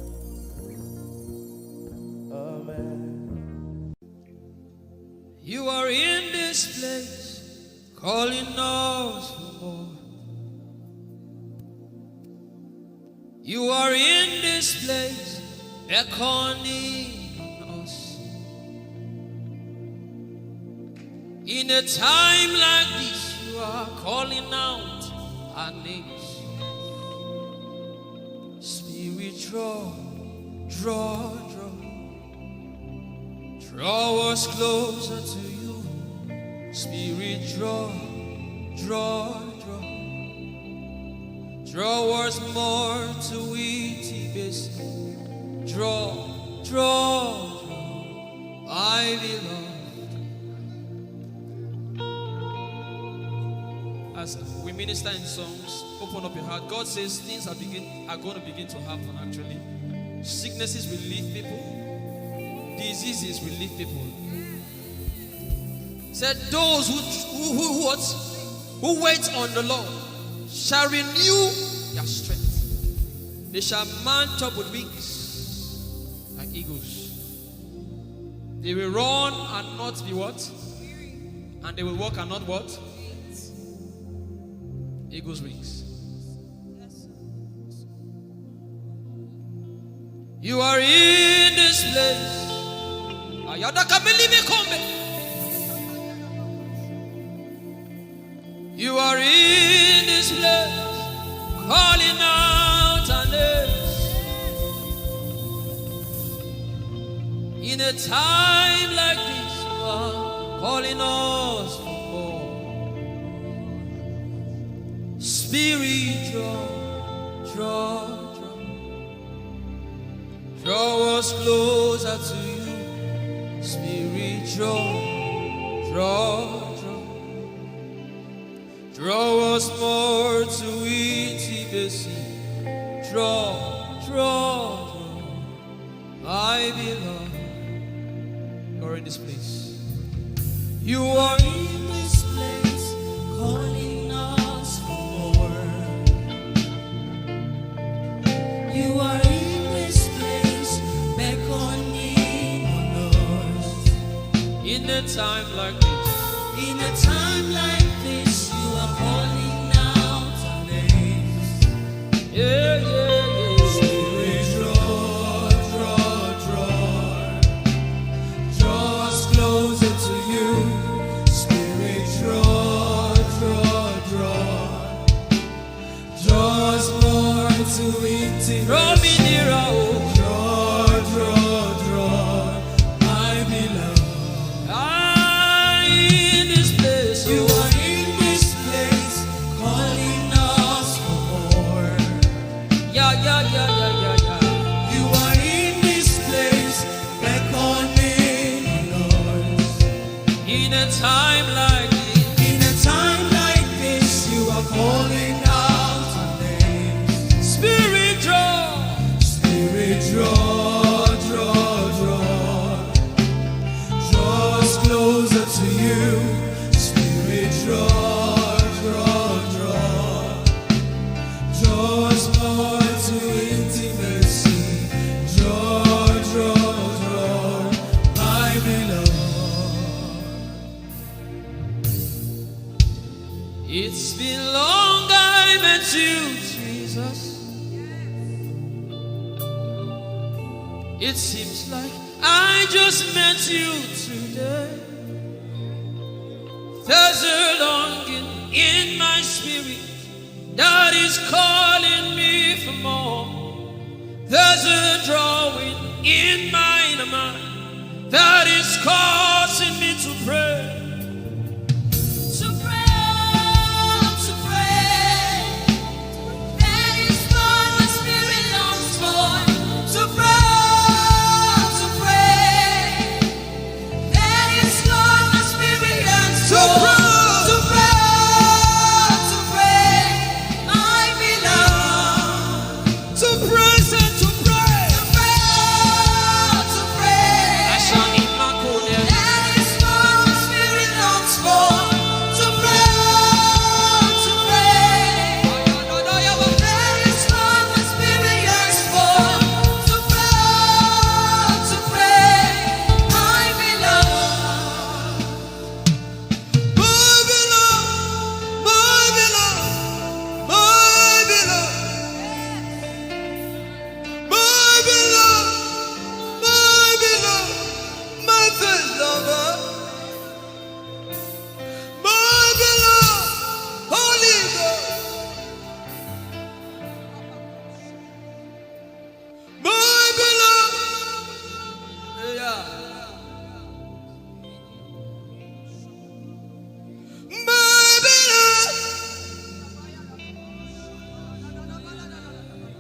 Amen. You are in this place, calling us for more. You are in this place, beckoning us. In a time like this, you are calling out our names. Spirit, draw, draw, draw. Draw us closer to you. Spirit, draw, draw, draw. Draw us more to Iti Bassey. Draw, draw, draw. I belong. As we minister in songs, open up your heart. God says things are going to begin to happen actually. Sicknesses will leave people. Diseases will leave people. Said those who wait on the Lord shall renew their strength. They shall mount up with wings like eagles. They will run and not be what? And they will walk and not what? Eagles' wings. You are in this place. You are in this place, calling out our names. In a time like this, you are calling us for more. Spirit, draw us closer to you. Spirit, draw us more to intimacy. Draw, my beloved. You're in this place. You are in this place, calling us for more. You are in this place, beckoning on us. In a time like this, in a time like this, you are calling out our names. Yeah. Spirit, draw us closer to you. Spirit, draw us more to intimacy. Draw me nearer, draw, my beloved. In this place, you are in this place, calling us for more. Yeah. You are in this place, beckoning us. In a time like this, you are calling out our names. Spirit, draw us closer to you. Spirit, draw us more to intimacy. Draw, my beloved. It's been long I met you, Jesus. It seems like I just met you today. There's a longing in my spirit that is calling me for more. There's a drawing in my mind that is causing me to pray. That is what my spirit longs for. To pray. That is what my spirit yearns for. To pray, my beloved. To praise and to pray. To pray. That is what my spirit longs for. To pray. That is what my spirit yearns for. To pray, my beloved.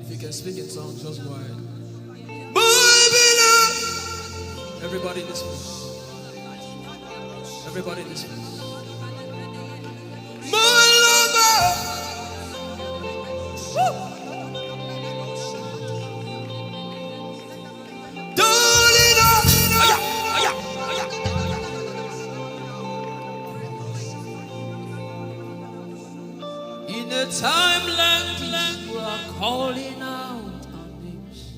If you can speak in tongues, just go ahead. Everybody in this place. Everybody in this place. In a time like this, you are calling out our names.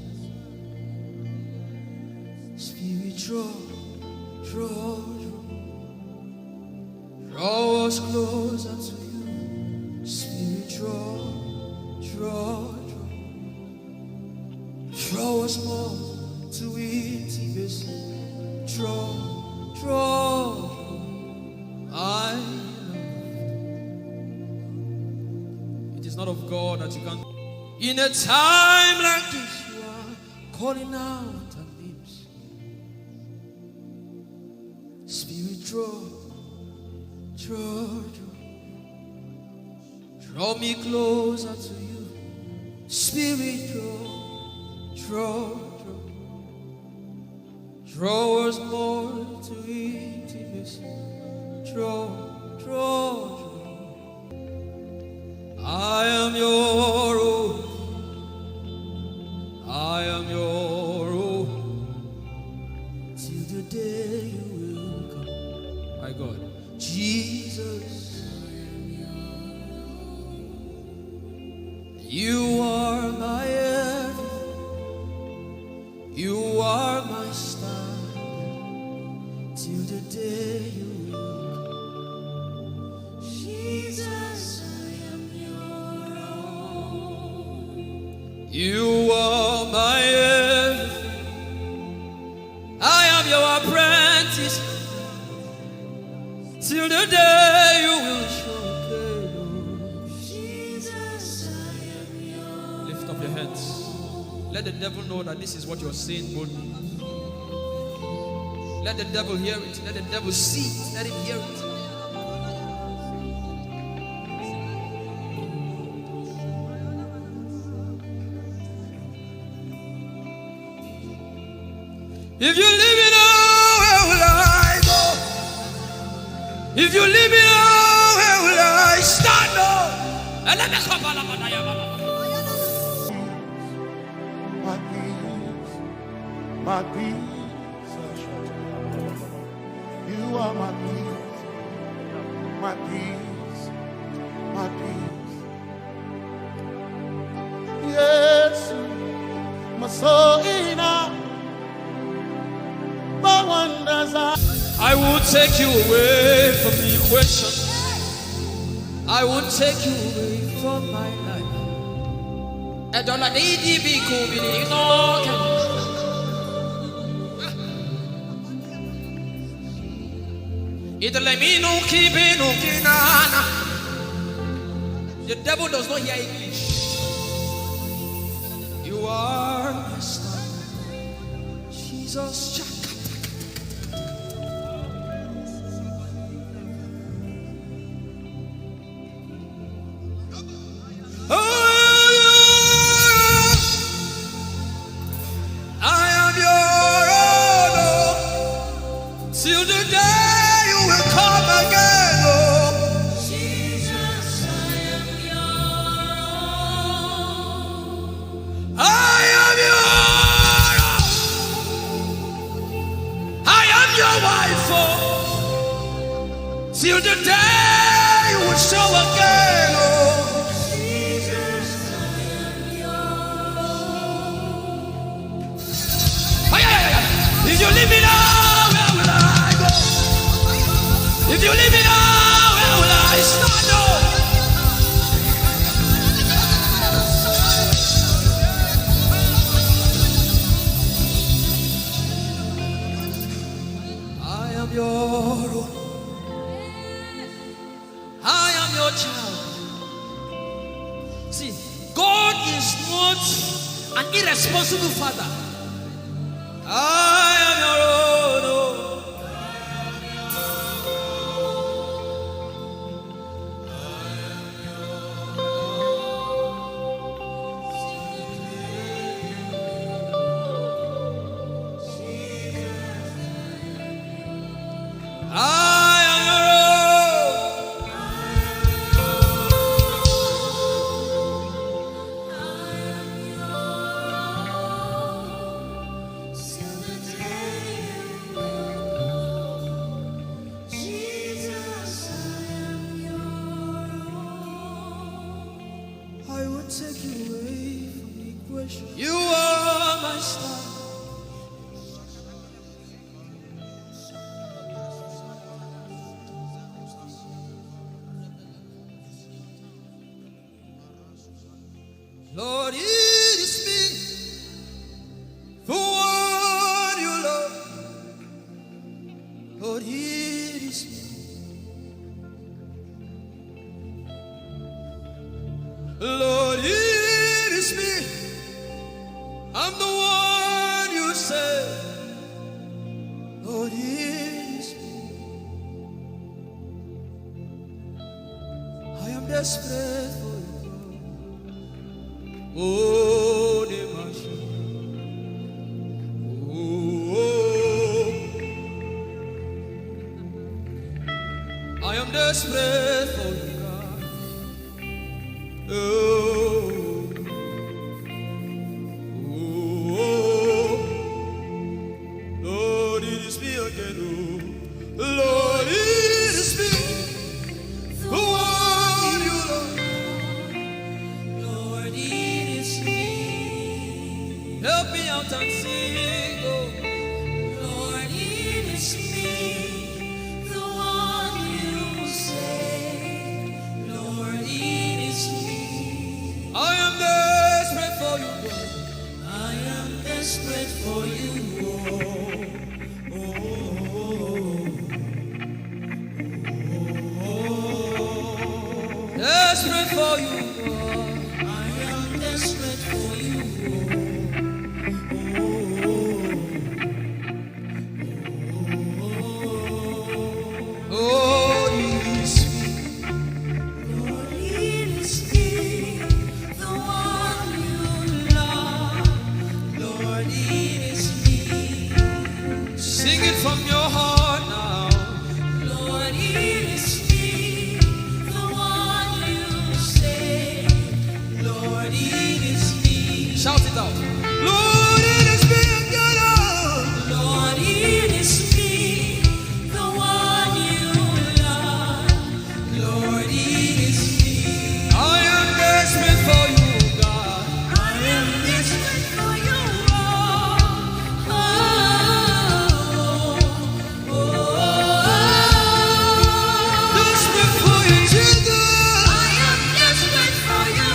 Spirit, draw us closer to you. Spirit, draw us more to intimacy. Draw, it is not of God that you can. In a time like this, you are calling out our names. Spirit, draw me closer to you. Spirit, draw us more to intimacy. Draw. I am your own. I am your own. Till the day you will come. My God, Jesus, you are my everything. You are my star. Till the day you will come. Jesus, I am your own. You are my everything. I am your apprentice. Till the day you will show Jesus, I am yours. Lift up your hands. Let the devil know that this is what you're saying boldly. Let the devil hear it. Let the devil see it. Let him hear it. If you leave me now, where will I go? If you leave me now, where will I stand? And let me come on. My peace, you are my peace, my peace, my peace. Yes, my soul in my wonders are. I will take you away from the equation. I will take you away from my life. I don't let it be cool. The devil does not hear English. You are my star, Jesus. Till the day you will show again, oh Jesus, I am yours. If you leave me now, where will I go? If you leave me now, where will I stand? I am your own. Child. See, God is not an irresponsible father. I am your own. You are my star. Lord, it is me, the one you love. Lord, it is me. Lord, it is me. I'm the one you say. Lord, it is me. desperate for you. Oh, the I am desperate for you, God. Oh, Lord, it is me again. Oh, Lord, it is me. The one you love. Lord, it is me. Help me out and sing. Oh, Lord, it is me. I am desperate for you, God. I am desperate for you, desperate for you, God. I am desperate for you, oh, it is me. Lord, it is me. The one you love. Lord, it is me. Sing it from your heart now. Lord, it is me. The one you say. Lord, it is me. Shout it out. Lord, it is me again. Lord, it is me. The one you love. Lord, it is me. I am desperate for you, God. I am desperate for you, oh, desperate for you, Jesus. I am desperate for you,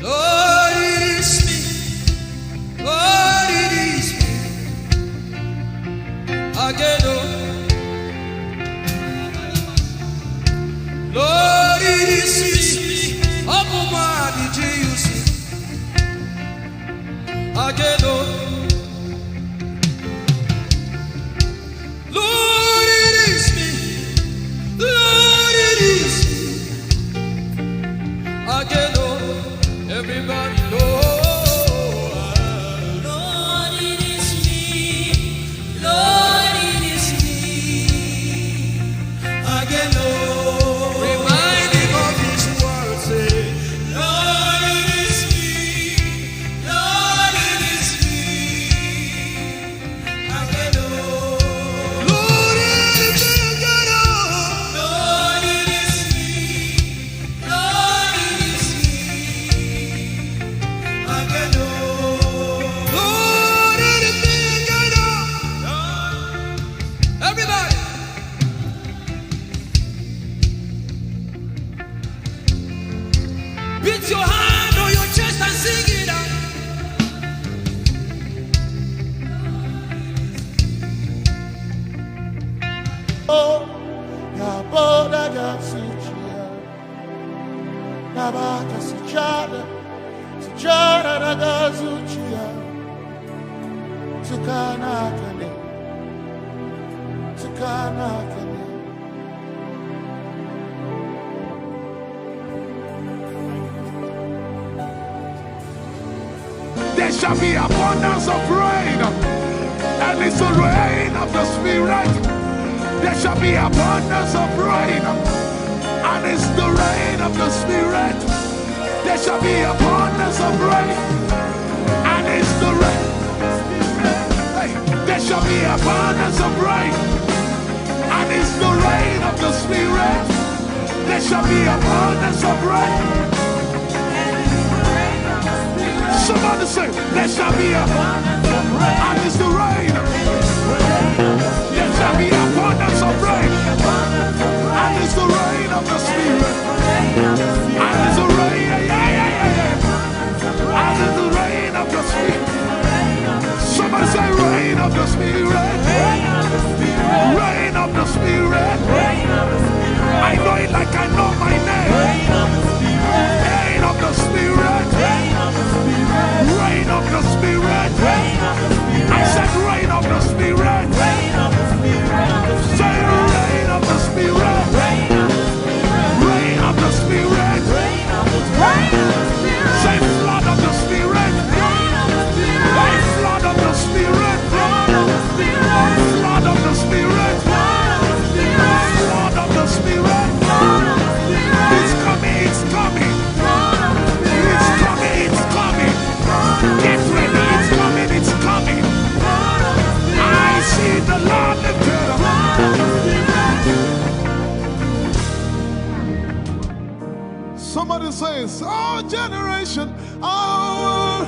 Lord, it is me. Lord, it is me. Again, oh. Lord, it is me. Omatade, Jesus. Again, oh. Lord, it is me. Lord, it is me. Again, oh. Everybody, Lord, it is me. Lord, it is me. Again, Lord, remind him of his word. Say, Lord, it is me. Lord, it is me. Again, Lord, Lord, it is me. Again, Lord, it is me. Lord, it is me. Again, Lord, it is me. Again, everybody. Beat your hand on your chest and sing it out. Oh, Yaboda Gasichia, Nabata Sichada, Sichada Gazuchia, Tukana Kane, Tukana Kane. There shall be abundance of rain, and it's the rain of the Spirit. There shall be abundance of rain, and it's the rain of the Spirit. There shall be abundance of rain, and it's the rain. Hey, there shall be abundance of rain, and it's the rain of the Spirit. There shall be abundance of rain. Somebody say, there shall be abundance of rain, and it's the rain. There shall be abundance of rain, and it's the rain of the Spirit. And it's the rain, and it's the rain of the Spirit. Somebody say, rain of the Spirit. Rain of the Spirit. I know it like I know my name. Rain of the Spirit. Rain of the Spirit. Somebody says, our generation, our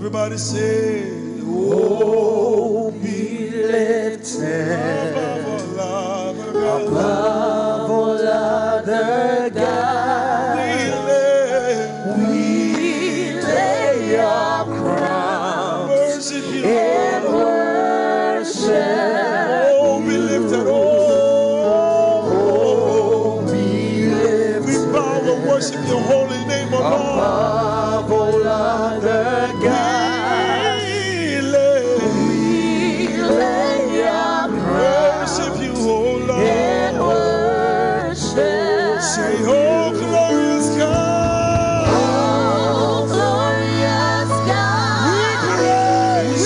Everybody say, Oh, be lifted above all other gods. We lay your crowns in worship. Oh, be lifted. Oh, be lifted. We bow and worship your holy name, O Lord. Above all other gods. Say, oh, glorious God. Oh, glorious God. We praise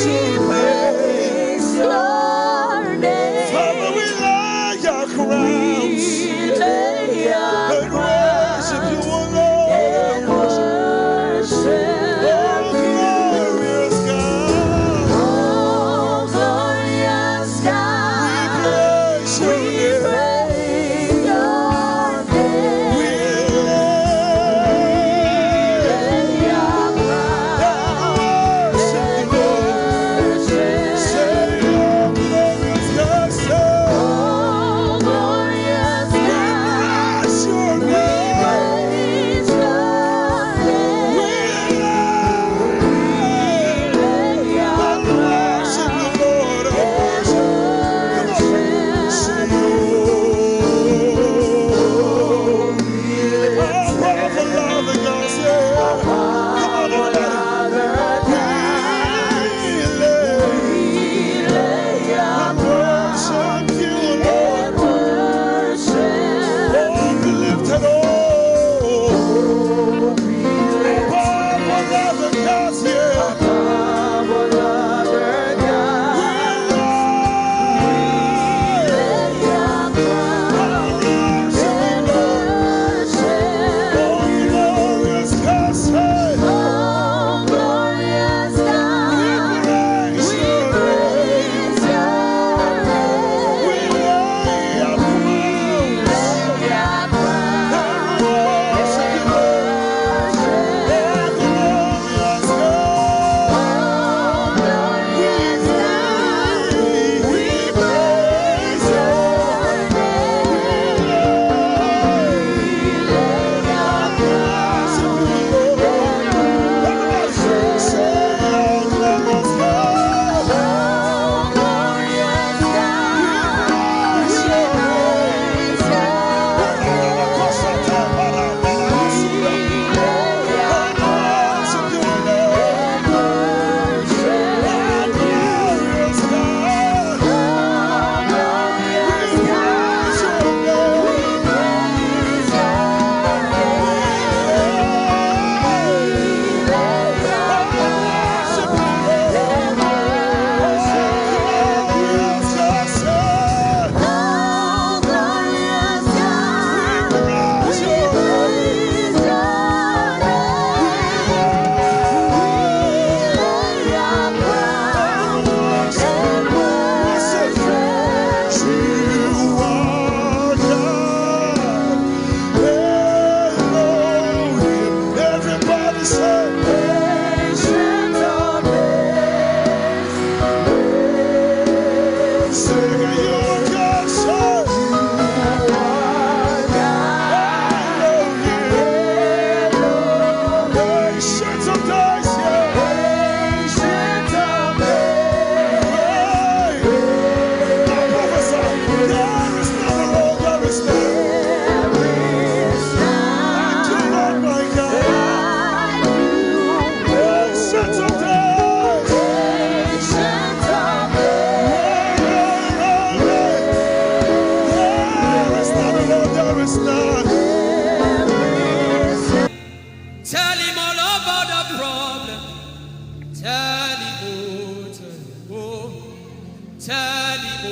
your name. Father, we lay our crowns. We lay our And worship you, O Lord. and worship. Oh, glorious God. Oh, glorious God. We praise your name.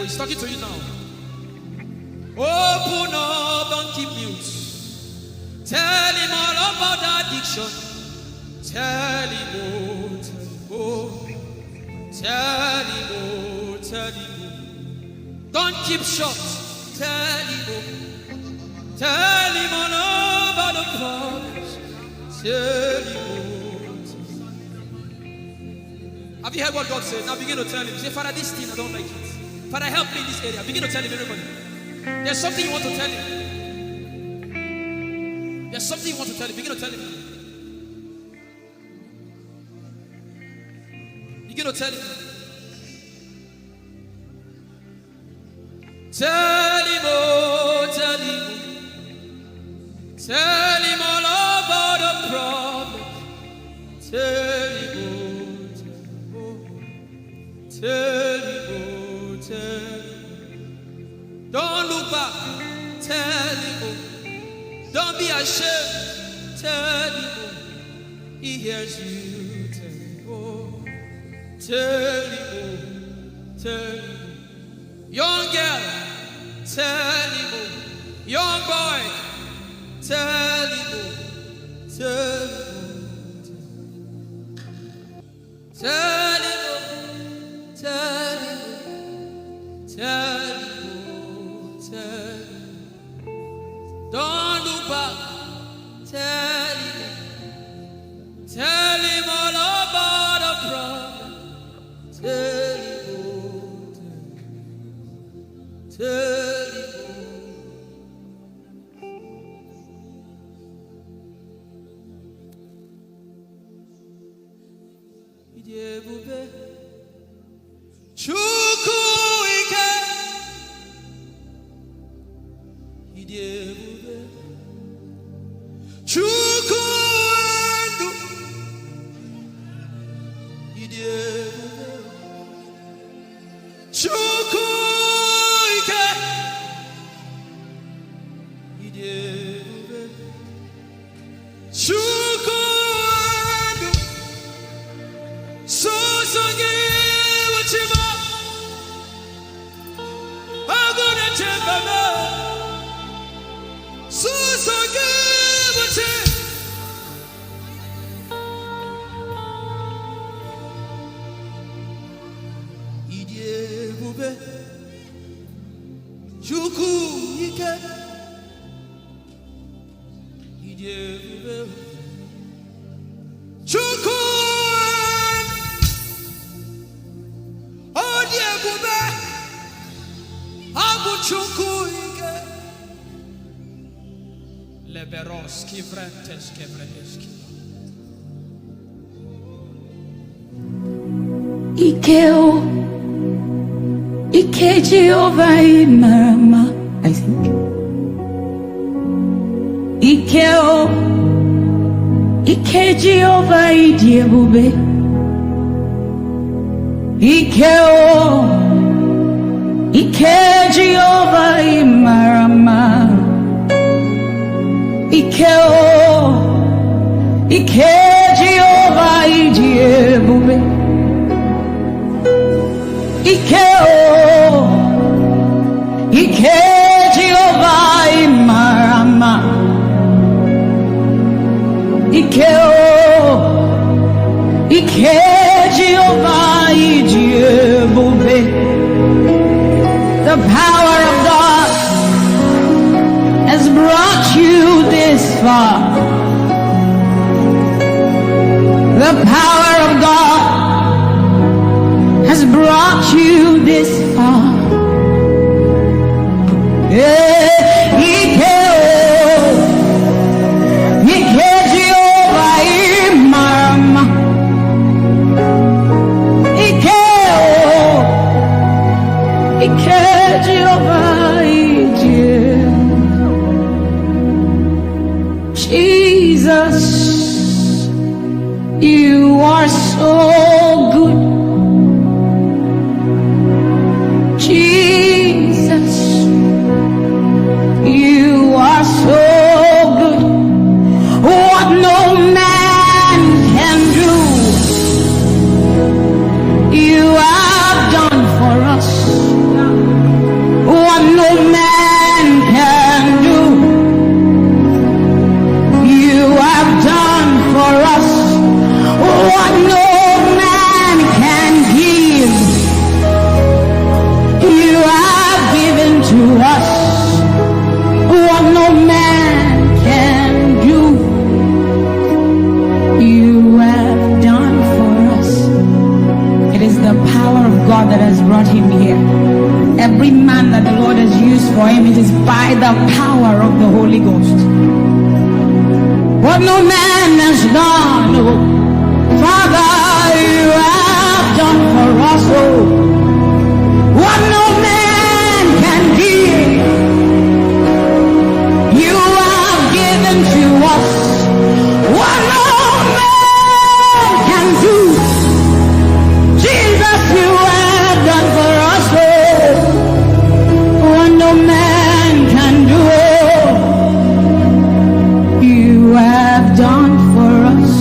He's talking to you now. Open up, don't keep mute. Tell him all about the addiction. Tell him, tell him, tell him. Don't keep short. Tell him all about the problems. Tell him, Have you heard what God said? Now begin to tell him. Say, Father, this thing I don't like it. Father, help me in this area. Begin to tell him, everybody. There's something you want to tell him. There's something you want to tell him. Begin to tell him. Begin to tell him. Tell him, oh, tell him. Tell him all about the problem. Tell him, oh, tell him, oh, tell him. Don't look back. Tell him, oh. Don't be ashamed. Tell him, oh. He hears you. Tell him, oh. Tell him, oh. Tell him. Young girl, tell him, oh. Young boy, tell him, oh. Tell him, oh. Tell him, oh. Tell him, oh. Tell him, oh. Tell him. Don't look back. Tell him, tell him all about the problem. Tell him, oh. Tell him, Ijeoma Chukwu ike Ijeoma Chukwu ndu Ijeoma Chukwu ike Ijeoma Chukwu ndu Songi wachima Agune chembama Songi wachima Ijeoma Chukwu ike Ijeoma Chukwu Ojeoma Abu Chukwu ike Leberoski Vrenteski Vredeski Ikeo Ike Jehovah Marama, I think. Ikeo Ike Jehovah Idiebube. Ikeo Ike Jehovah Marama. Ikeo Ike Jehovah Idiebube. Ikeo Ike Jehovah Marama. Ikeo Ike Jehovah Ijeoma. The power of God has brought you this far. The power of God has brought you this far. Jesus, you are so good. Jesus, you are so good. What no man can do, you have done for us. What no man It is the power of God that has brought him here. Every man that the Lord has used for him, it is by the power of the Holy Ghost. What no man has done, oh, Father, you have done for us, oh. What no man can give, you have given to us. What no man can do, Jesus, you have done for us, oh. What no man can do, oh, you have done for us.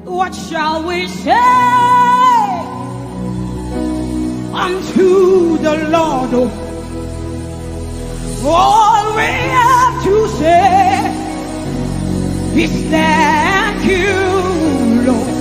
What shall we say unto the Lord? All we have to say is thank you, Lord.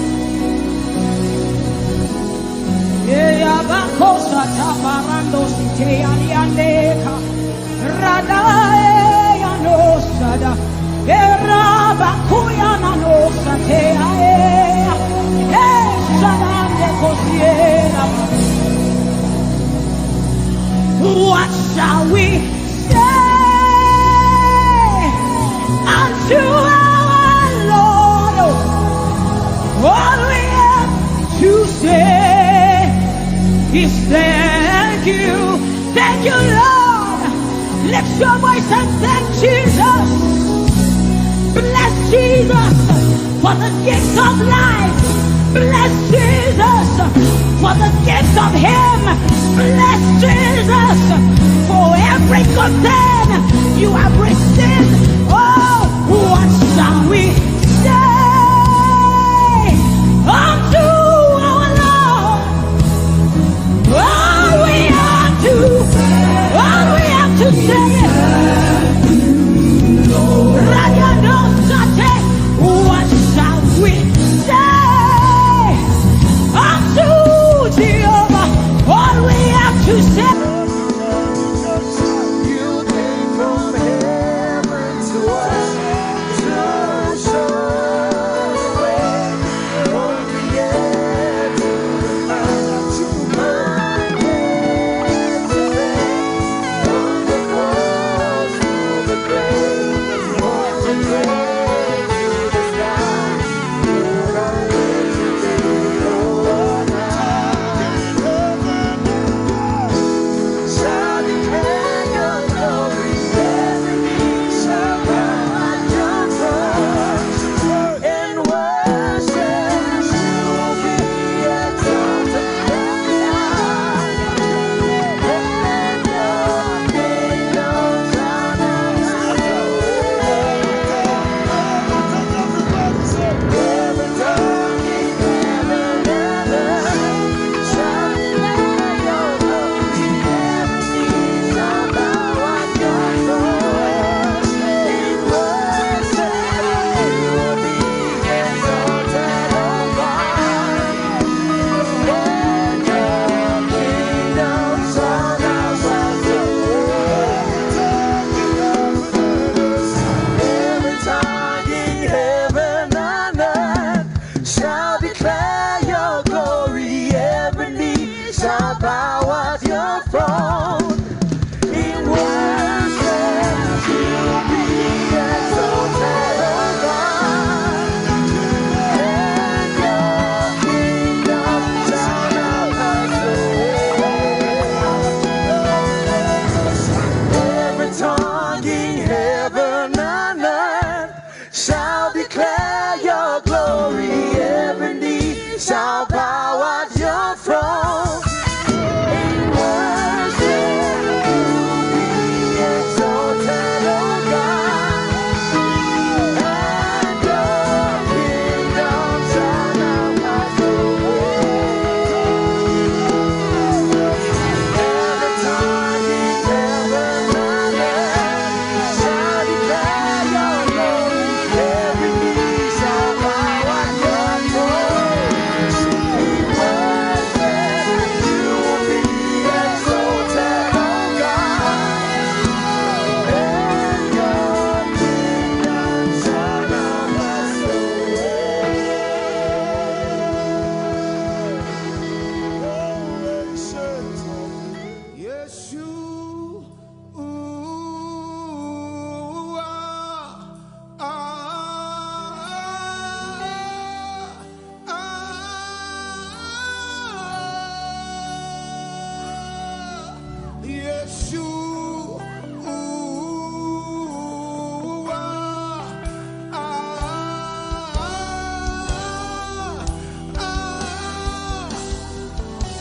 What shall we say unto our Lord? All we have to say is thank you, Lord. Lift your voice and thank Jesus. Bless Jesus for the gift of life. Bless Jesus for the gift of Him. Bless Jesus for every good thing you have received. Oh, what shall we say unto our Lord? All we have to say is what shall we say unto Jehovah? All we have to say. You came from heaven. your throne. In worship you will be exalted, O God. And your kingdom shall not pass away. Every tongue in heaven and earth shall declare your glory. Every knee shall bow at your throne. In worship you will be exalted, O God. And your kingdom shall not pass away. Every tongue in heaven and earth shall declare your glory. Every knee shall bow at your throne. In worship you will be exalted, O God. And your kingdom shall not pass away. Yes, you yes, you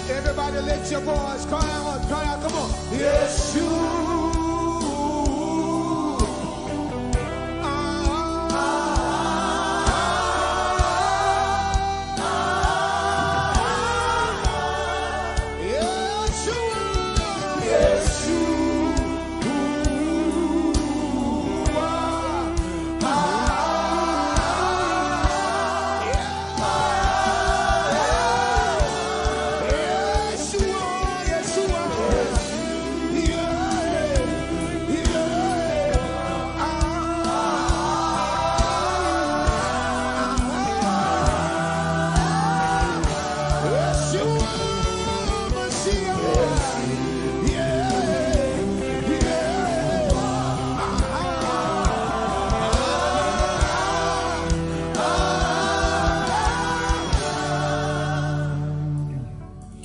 everybody lift your voice, cry out, come on. Yes, you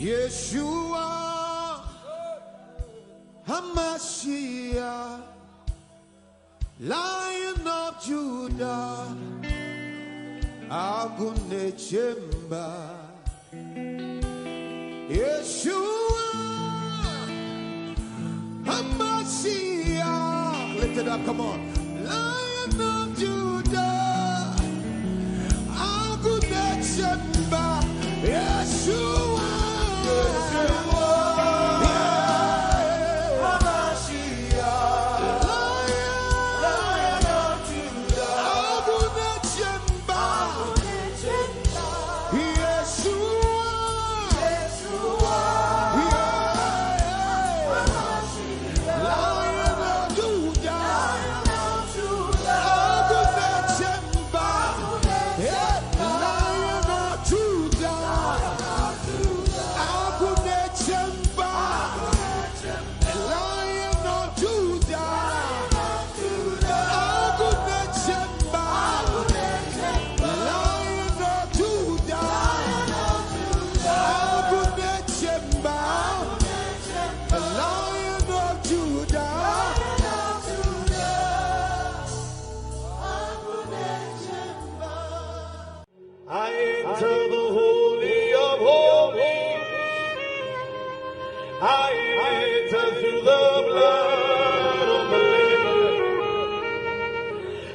Yeshua HaMashiach, Lion of Judah, Agune Chemba. Yeshua HaMashiach, lift it up, come on. Lion of Judah, Agune Chemba. Yeshua.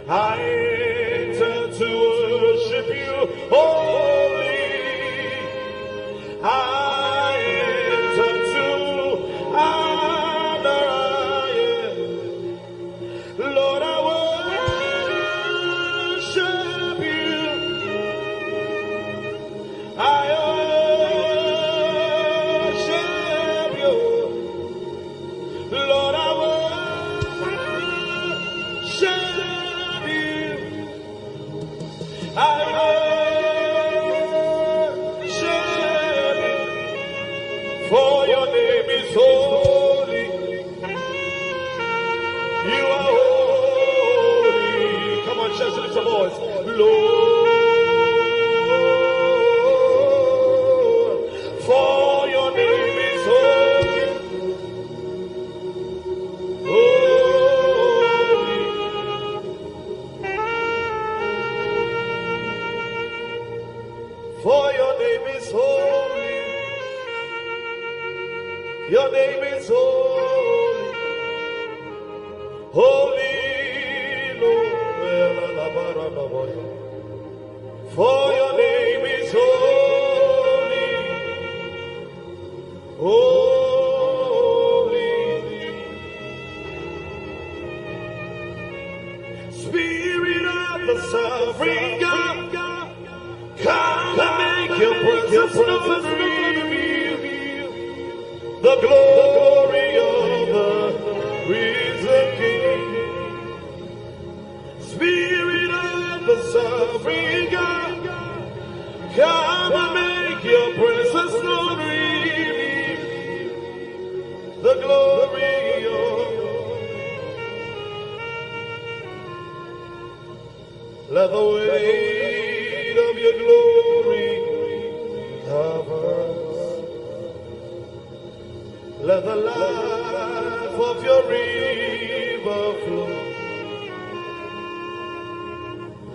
I enter to worship you, holy. I enter to honor you. Lord, I worship you. I worship you. Lord, I worship you. I worship you, for your name is holy. your name is holy, holy Lord. For your name is holy, holy. Spirit of the sovereign God, come and make your presence known. The glory of the risen King. Spirit of the sovereign God, come and make your presence known. The glory of let the weight of your glory cover us. Let the life of your river flow.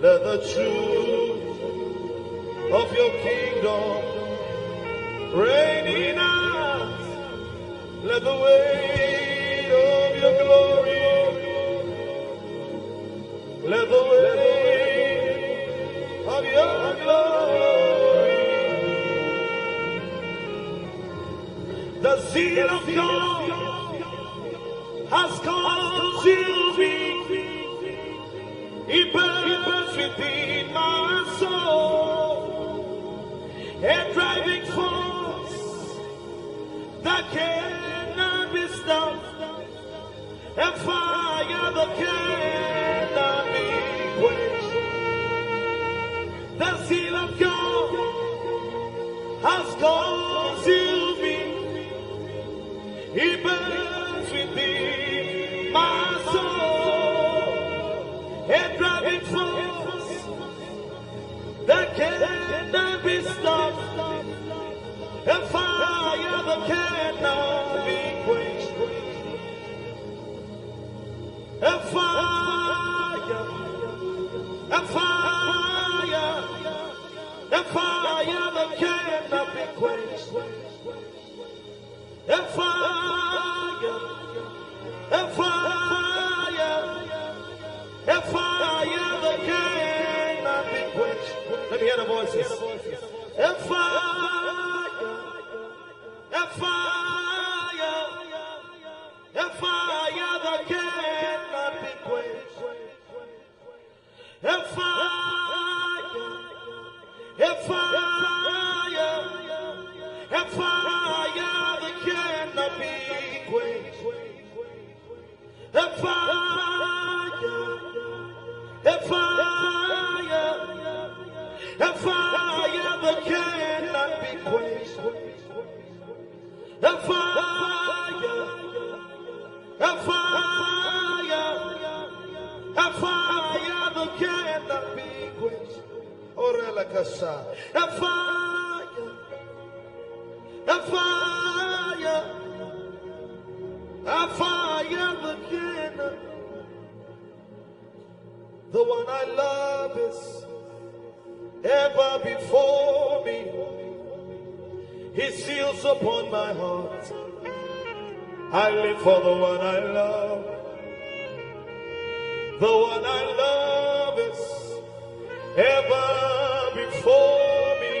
Let the truth of your kingdom reign in us. Let the weight of your glory, let the weight of your glory, the zeal of God has consumed me. It burns within my soul, a driving force that cannot be stopped, a fire that cannot be quenched. The zeal of God has consumed me. It burns within my soul, a driving force that cannot be stopped, a fire that cannot be quenched. A fire, a fire, a fire that cannot be quenched. A fire, a fire, a fire that cannot be quenched. Let me hear the voices. A fire, a fire, a fire that cannot be quenched. A fire, a fire, a fire that cannot be quenched. A fire, a fire, a fire that cannot be quenched. A fire, a fire, a fire that cannot be quenched. Orela Kasa. A fire, a fire, a fire that cannot. The one I love is ever before me. His seals upon my heart. I live for the one I love. The one I love is ever before me.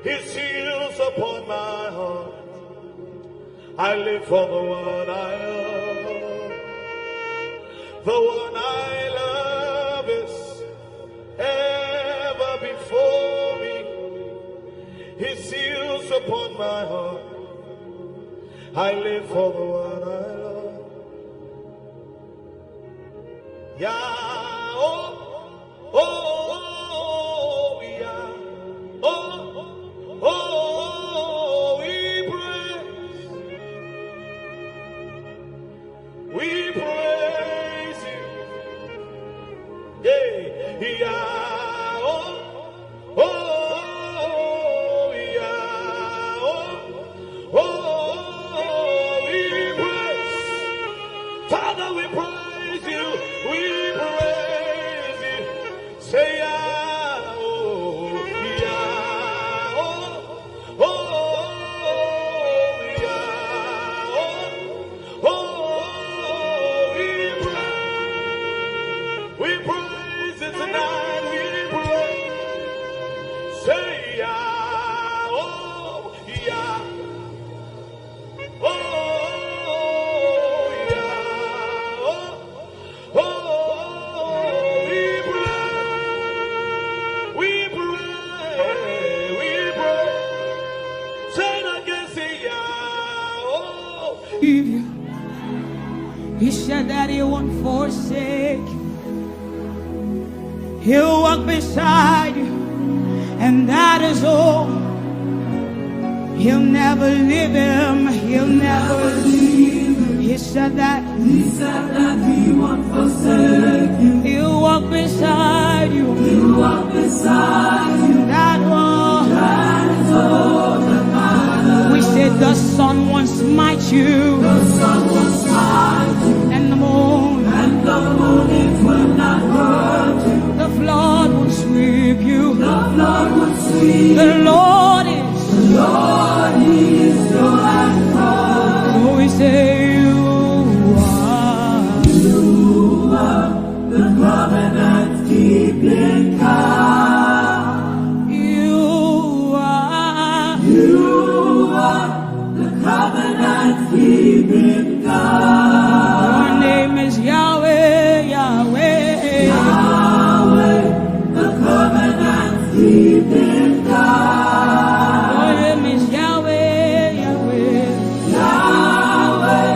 His seals upon my heart. I live for the one I love. The one I love is ever before me. His seals upon my heart. I live for the one I love. Yeah, oh, oh, oh, yeah, oh, oh, we praise you, yeah, yeah, oh, oh, yeah, oh, we praise, Father, we praise you, we praise leave you. He said that he won't forsake you. He'll walk beside you, and that is all. He'll never leave him. He'll never leave him. He said that he won't forsake you. He'll walk beside you. He'll walk beside you. That is all that matters. We said the sun won't smite you. The sun won't smite you. And the moon. And the moon, it will not hurt you. The flood will sweep you. The flood will sweep. The Lord is. The Lord is your anchor. So we say you are the covenant keeping God. You are the covenant keeping God. Your name is Yahweh, Yahweh, Yahweh, the covenant keeping God. Your name is Yahweh, Yahweh, Yahweh,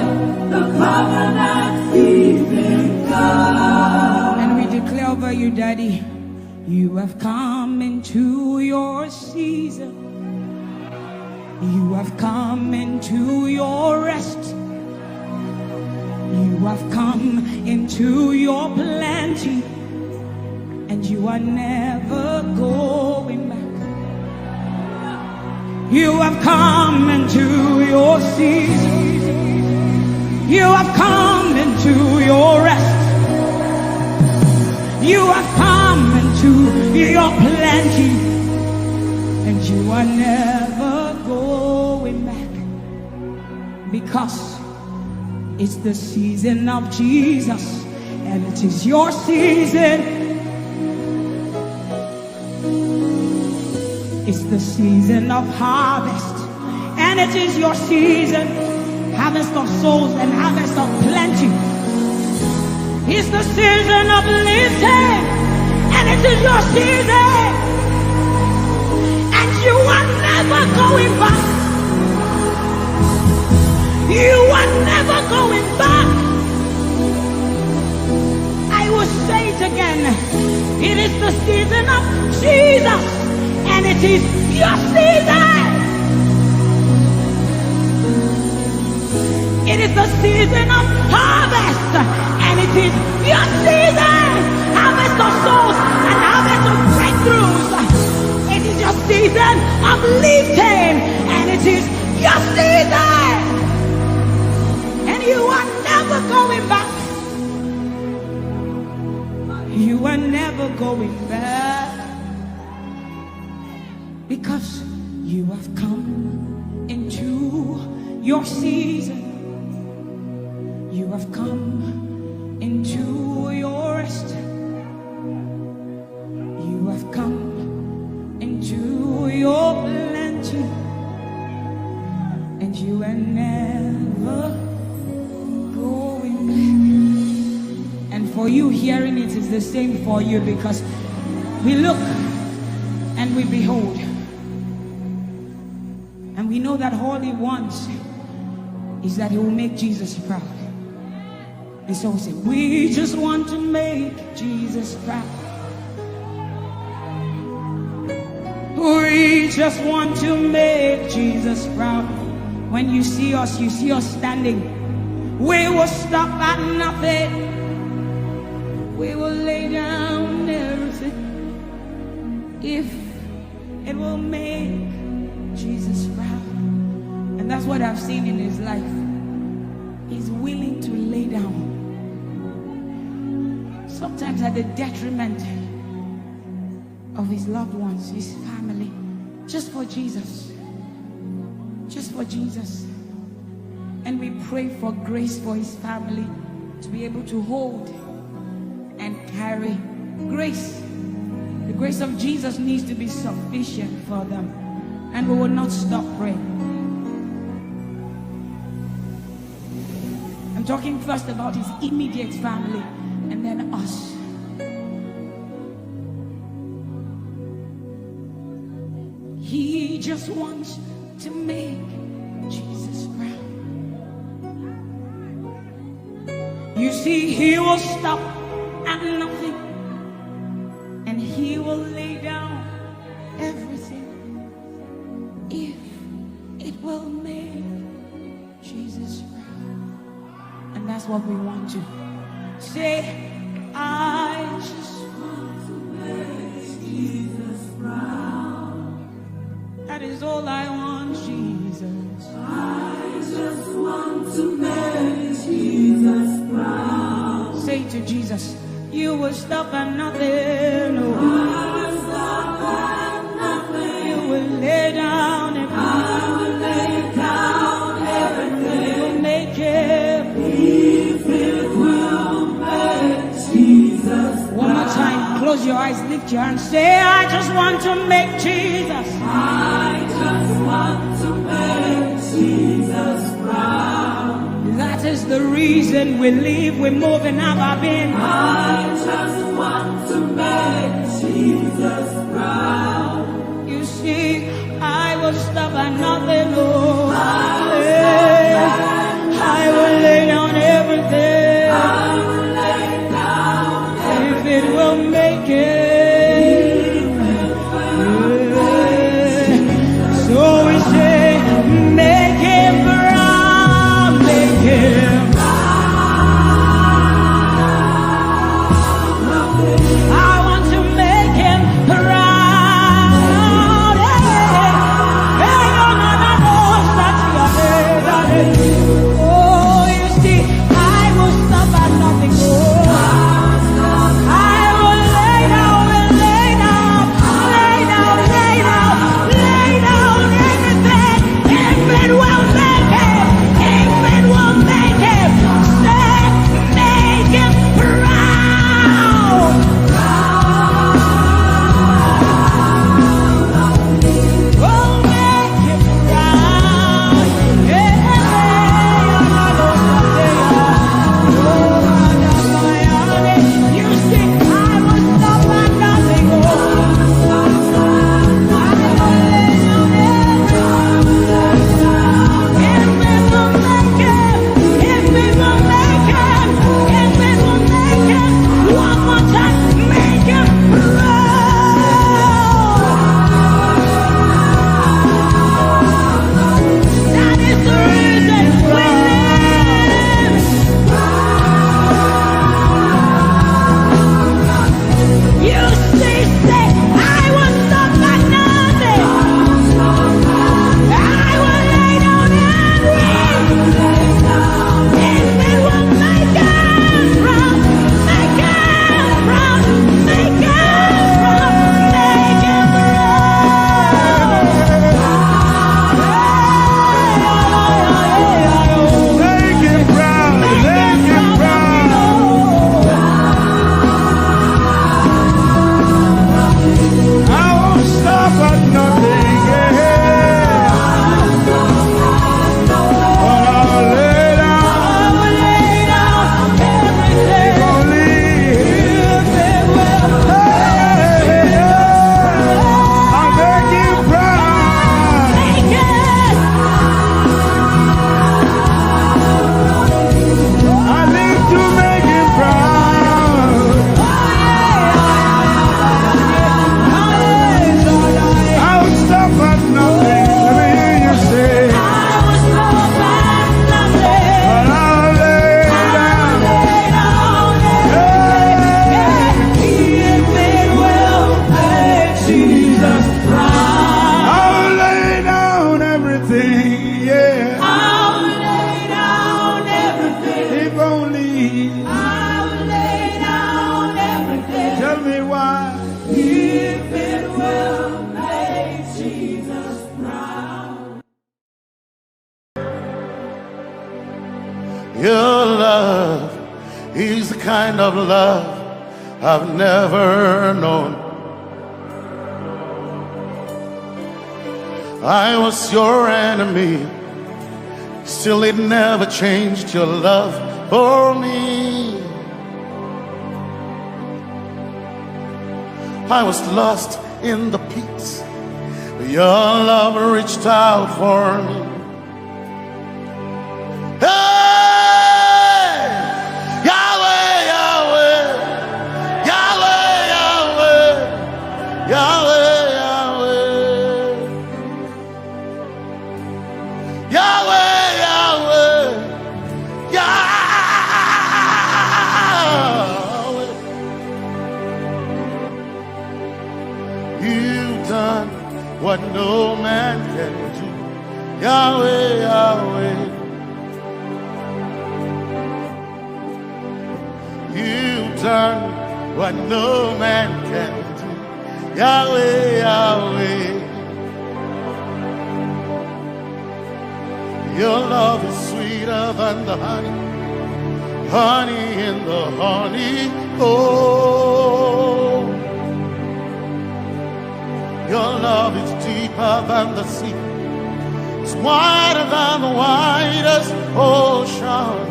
the covenant keeping God. And we declare over you, Daddy, you have come into your season. You have come into your rest. You have come into your plenty, and you are never going back. You have come into your season. You have come into your rest. You have come into your plenty, and you are never going back, because it's the season of Jesus, and it is your season. It's the season of harvest, and it is your season. Harvest of souls and harvest of plenty. It's the season of lifting, and it is your season. And you are never going back. You are never going back. I will say it again. It is the season of Jesus, and it is your season. It is the season of harvest, and it is your season. Harvest of souls and harvest of breakthroughs. It is your season of lifting, and it is your season. And you are never going back. You are never going back, because you have come into your season. You have come into your rest. You have come into your plenty, and you are never going back. And for you hearing it is the same for you, because we look and we behold, and we know that all he wants is that he will make Jesus proud. And so we say, we just want to make Jesus proud. We just want to make Jesus proud. When you see us standing. We will stop at nothing. We will lay down everything if it will make Jesus proud. And that's what I've seen in his life. He's willing to lay down, sometimes at the detriment of his loved ones, his family, just for Jesus. Just for Jesus. And we pray for grace for his family to be able to hold and carry grace. The grace of Jesus needs to be sufficient for them, and we will not stop praying. I'm talking first about his immediate family and then us. He just wants to make Jesus proud. You see, he will stop at nothing, and he will lay down everything if it will make Jesus proud. And that's what we want to say. I just want to make Jesus proud. That is all I want, Jesus. I just want to make Jesus proud. Say to Jesus, you will stop at nothing. No. I will stop at nothing. You will lay down everything. I will lay down everything. You will make it. If it will make Jesus proud. One more time, close your eyes, lift your hands, say, I just want to make Jesus. I just want to make Jesus proud. That is the reason we live, we move, and have our being. I just want to make Jesus proud. You see, I will stop at nothing, Lord. I will lay down everything. I will lay down everything. If it will make it. So we say, make him proud, make him proud. I want to make him proud. Oh, you see, I will stop at nothing. I will lay down everything. If it will make him, say, make him proud. Oh, make him proud. You see, I will stop at nothing. I will lay down one more time, make him proud. That is the reason we live. You see, say, I will stop at nothing. I will lay down everything. If it will make him proud, make him proud, make him proud, make him Make him proud, make him proud. I won't stop at nothing, but I'll lay down. If only I'll make him proud. I live to make him proud. I will stop at nothing. Let me hear you say, but I'll lay down. I'll lay down everything, yeah. If only, tell me why. If it will make Jesus proud. Your love is the kind of love I've never known. I was your enemy, still it never changed your love for me. I was lost in the pits, but your love reached out for me. Hey! what no man can do. Yahweh, Yahweh, your love is sweeter than the honey, honey in the honey. Oh, your love is deeper than the sea. It's wider than the widest ocean.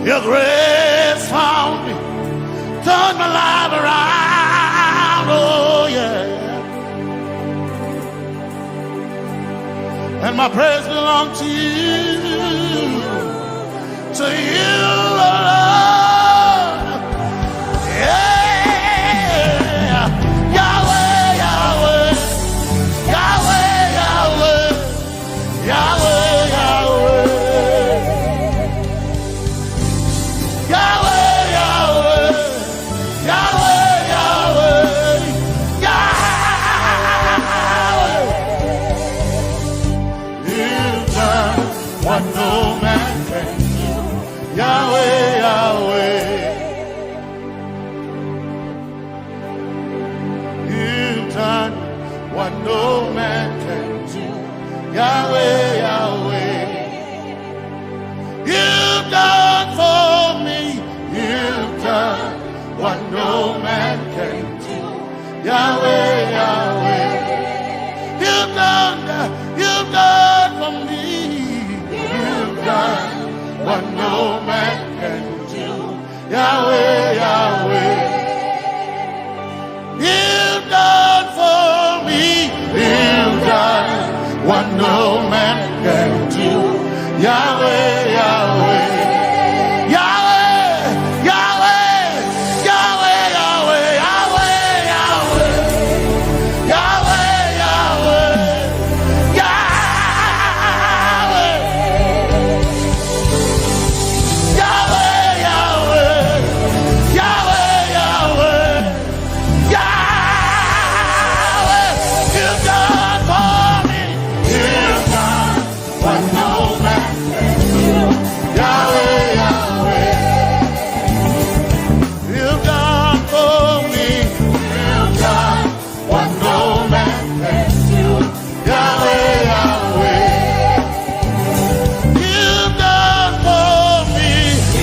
Your grace found me, turned my life around. Oh yeah. And my praise belongs to you, Lord. Yeah. Yahweh, Yahweh, Yahweh, Yahweh, Yahweh, Yahweh, Yahweh, Yahweh, Yahweh, Yahweh, Yahweh. You've done what no man can do. Yahweh, Yahweh. You've done what no man can do. Yahweh, Yahweh. You've done for me. You've done what no man can do. Yahweh, Yahweh. You've done for me. You've done what no man can do. Yahweh, Yahweh. You've done for me. You've done what no man can do. Yahweh, Yahweh. Yahweh, Yahweh, Yahweh, Yahweh, Yahweh, Yahweh, Yahweh, Yahweh, Yahweh, Yahweh, Yahweh, Yahweh, Yahweh. You've done for me. You've done what no man can do. Yahweh, Yahweh. You've done for me. You've done what no man can do. Yahweh, Yahweh. You've done for me.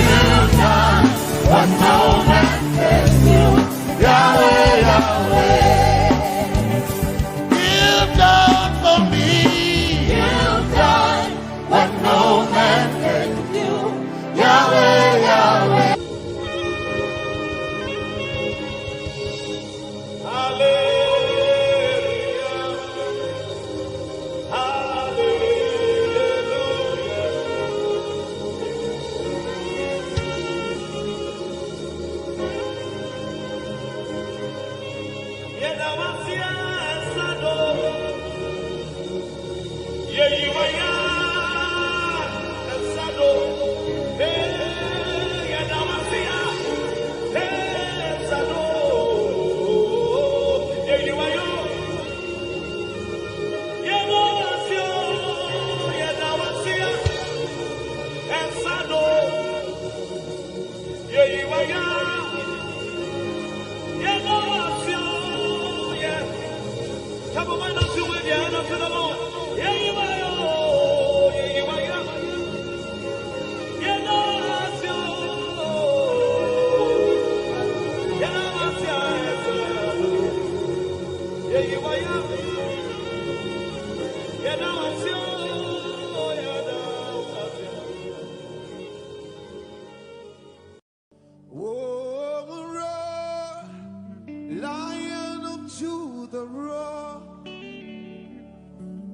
You've done what no man can do. Yahweh, Yahweh. You've done for me. You've done what no man can do. Yahweh, Yahweh. Lion of Judah, roar.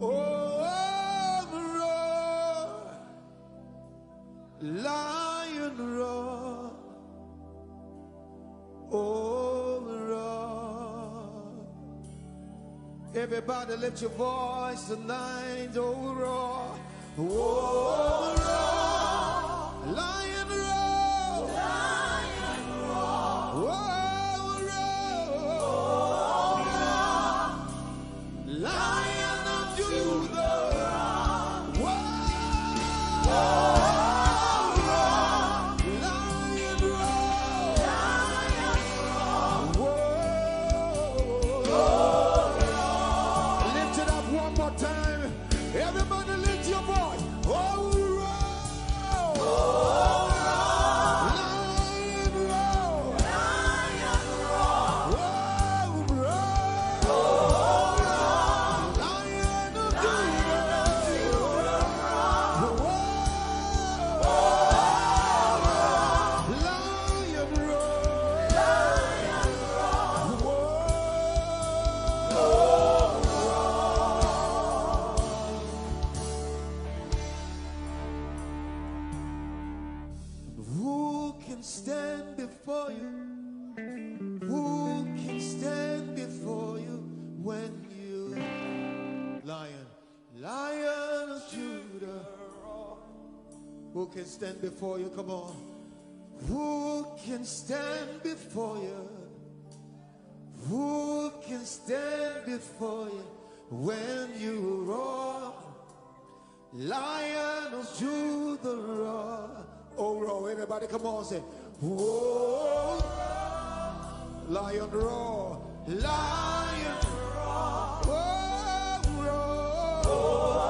Oh, roar. Lion, roar. Oh, roar. Everybody lift your voice tonight. Oh, roar. Oh, roar. Lion, roar. Lion, roar. Oh, Lion of Judah, roar, roar, Lion stand before you? Who can stand before you when you Lion of Judah? Who can stand before you? Come on. Who can stand before you? Who can stand before you when you roar? Lion of Judah roar. Oh, roar. Everybody come on, say, whoa. Lion roar. Lion roar. Whoa, roar.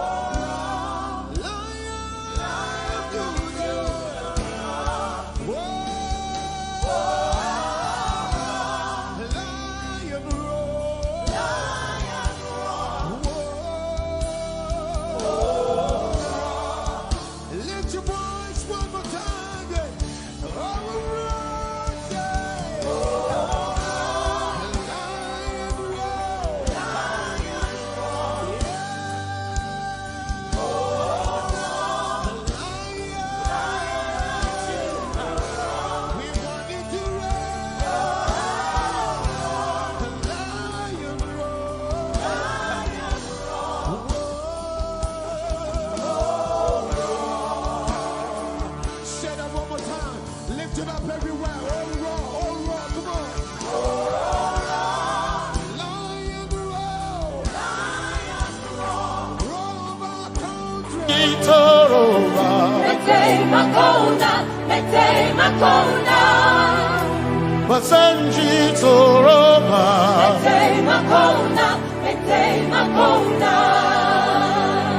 Basanji Toroba,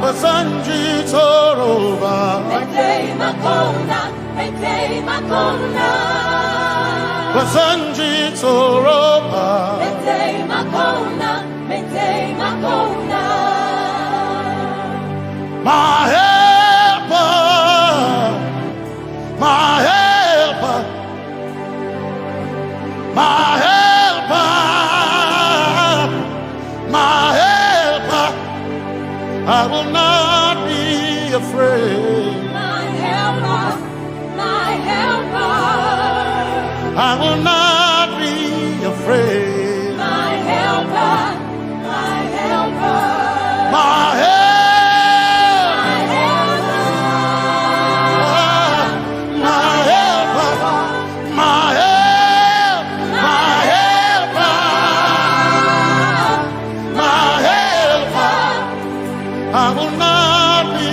Basanji Toroba, Basanji Toroba, my helper, my helper, my helper, my helper, I will not be afraid. My helper, my helper, I will not be afraid. my helper, my helper, My helper, I will not be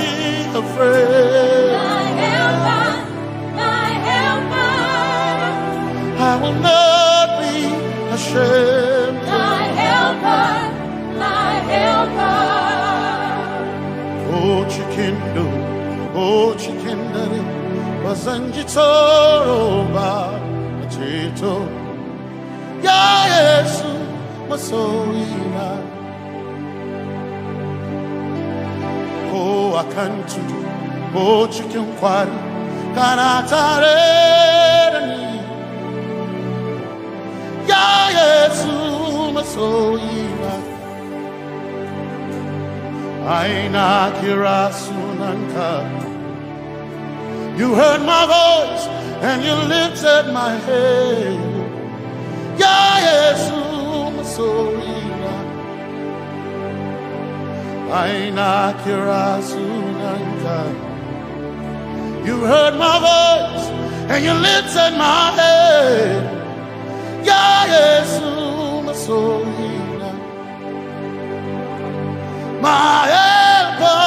afraid. my helper, my helper, I will not be ashamed. my helper, my helper. Oh, chikindo, oh, chikindari, wasanjitoroba, achito, ya Yesu, masoina. Oh, akantudu, oh, chikinkwari, kanatareni, ya Yesu, masoina. Aina kirasunanka. You heard my voice and you lifted my head. Ya Yesu masoina. Aina kirasunanka. You heard my voice and you lifted my head. Ya Yesu masoina. My helper,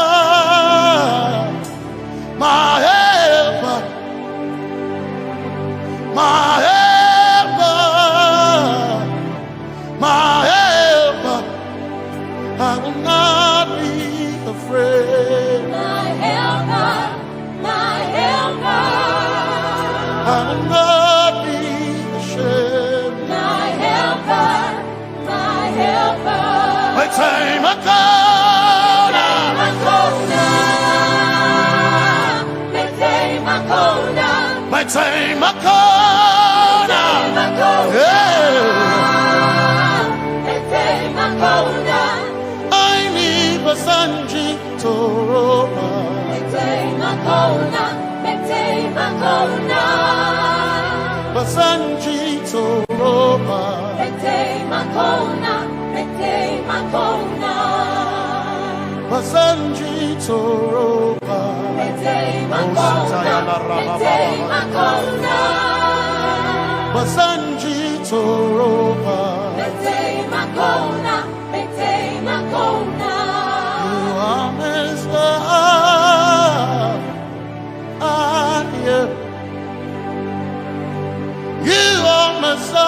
my helper, my helper, my helper, I will not be afraid. My helper, my helper, I will not be ashamed. my helper, my helper. My time I my time I I need Basanji Toroba. Basanji Toroba. Ete Makona, Ete Makona. Basanji Toroba. Ete Makona, Ete Makona. Basanji Toroba. Ete Makona, Ete Makona. You are Messiah. You are Messiah.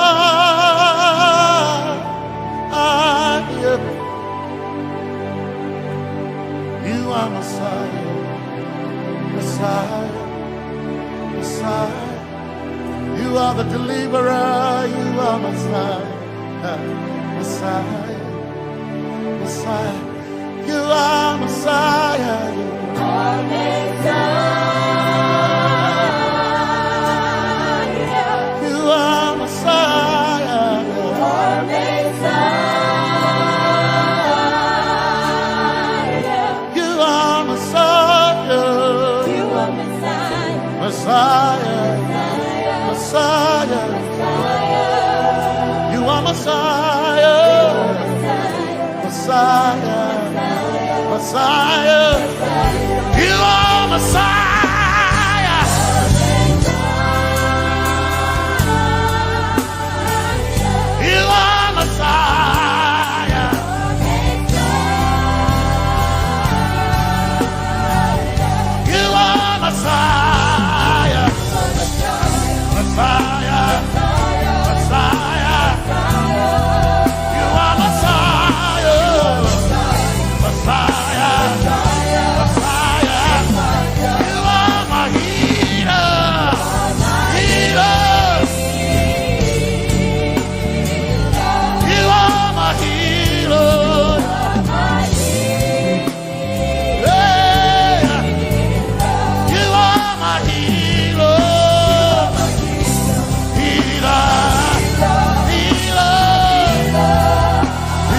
You are Messiah. Messiah. Messiah. You are the deliverer. You are Messiah. Messiah. Messiah. You are Messiah. You are Messiah. You are Messiah. You are Messiah. You are Messiah. You are Messiah. Messiah. Messiah. You are Messiah. Messiah. Messiah. You are Messiah. You are Messiah. You are Messiah. Messiah. Messiah. You are Messiah. Messiah. Messiah. You are my healer. Healer. You are my healer. Yeah. You are my healer.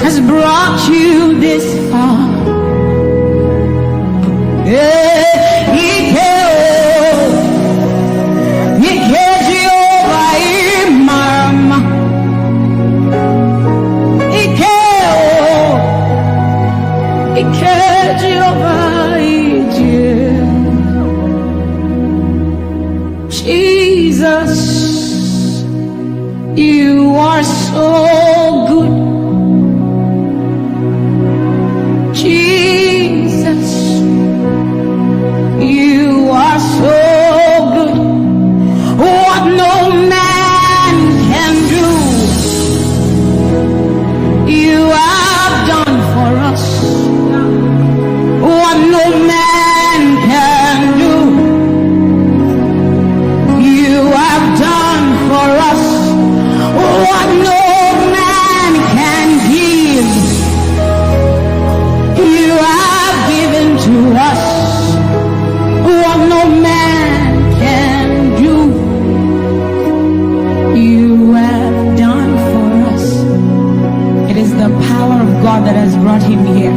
Has brought you this far. Jesus, you are so good. Jesus, you are so good. What no man can do, you have done for us. What no man can do, you have done for us. What no man can give, you have given to us. What no man can do, you have done for us. It is the power of God that has brought him here.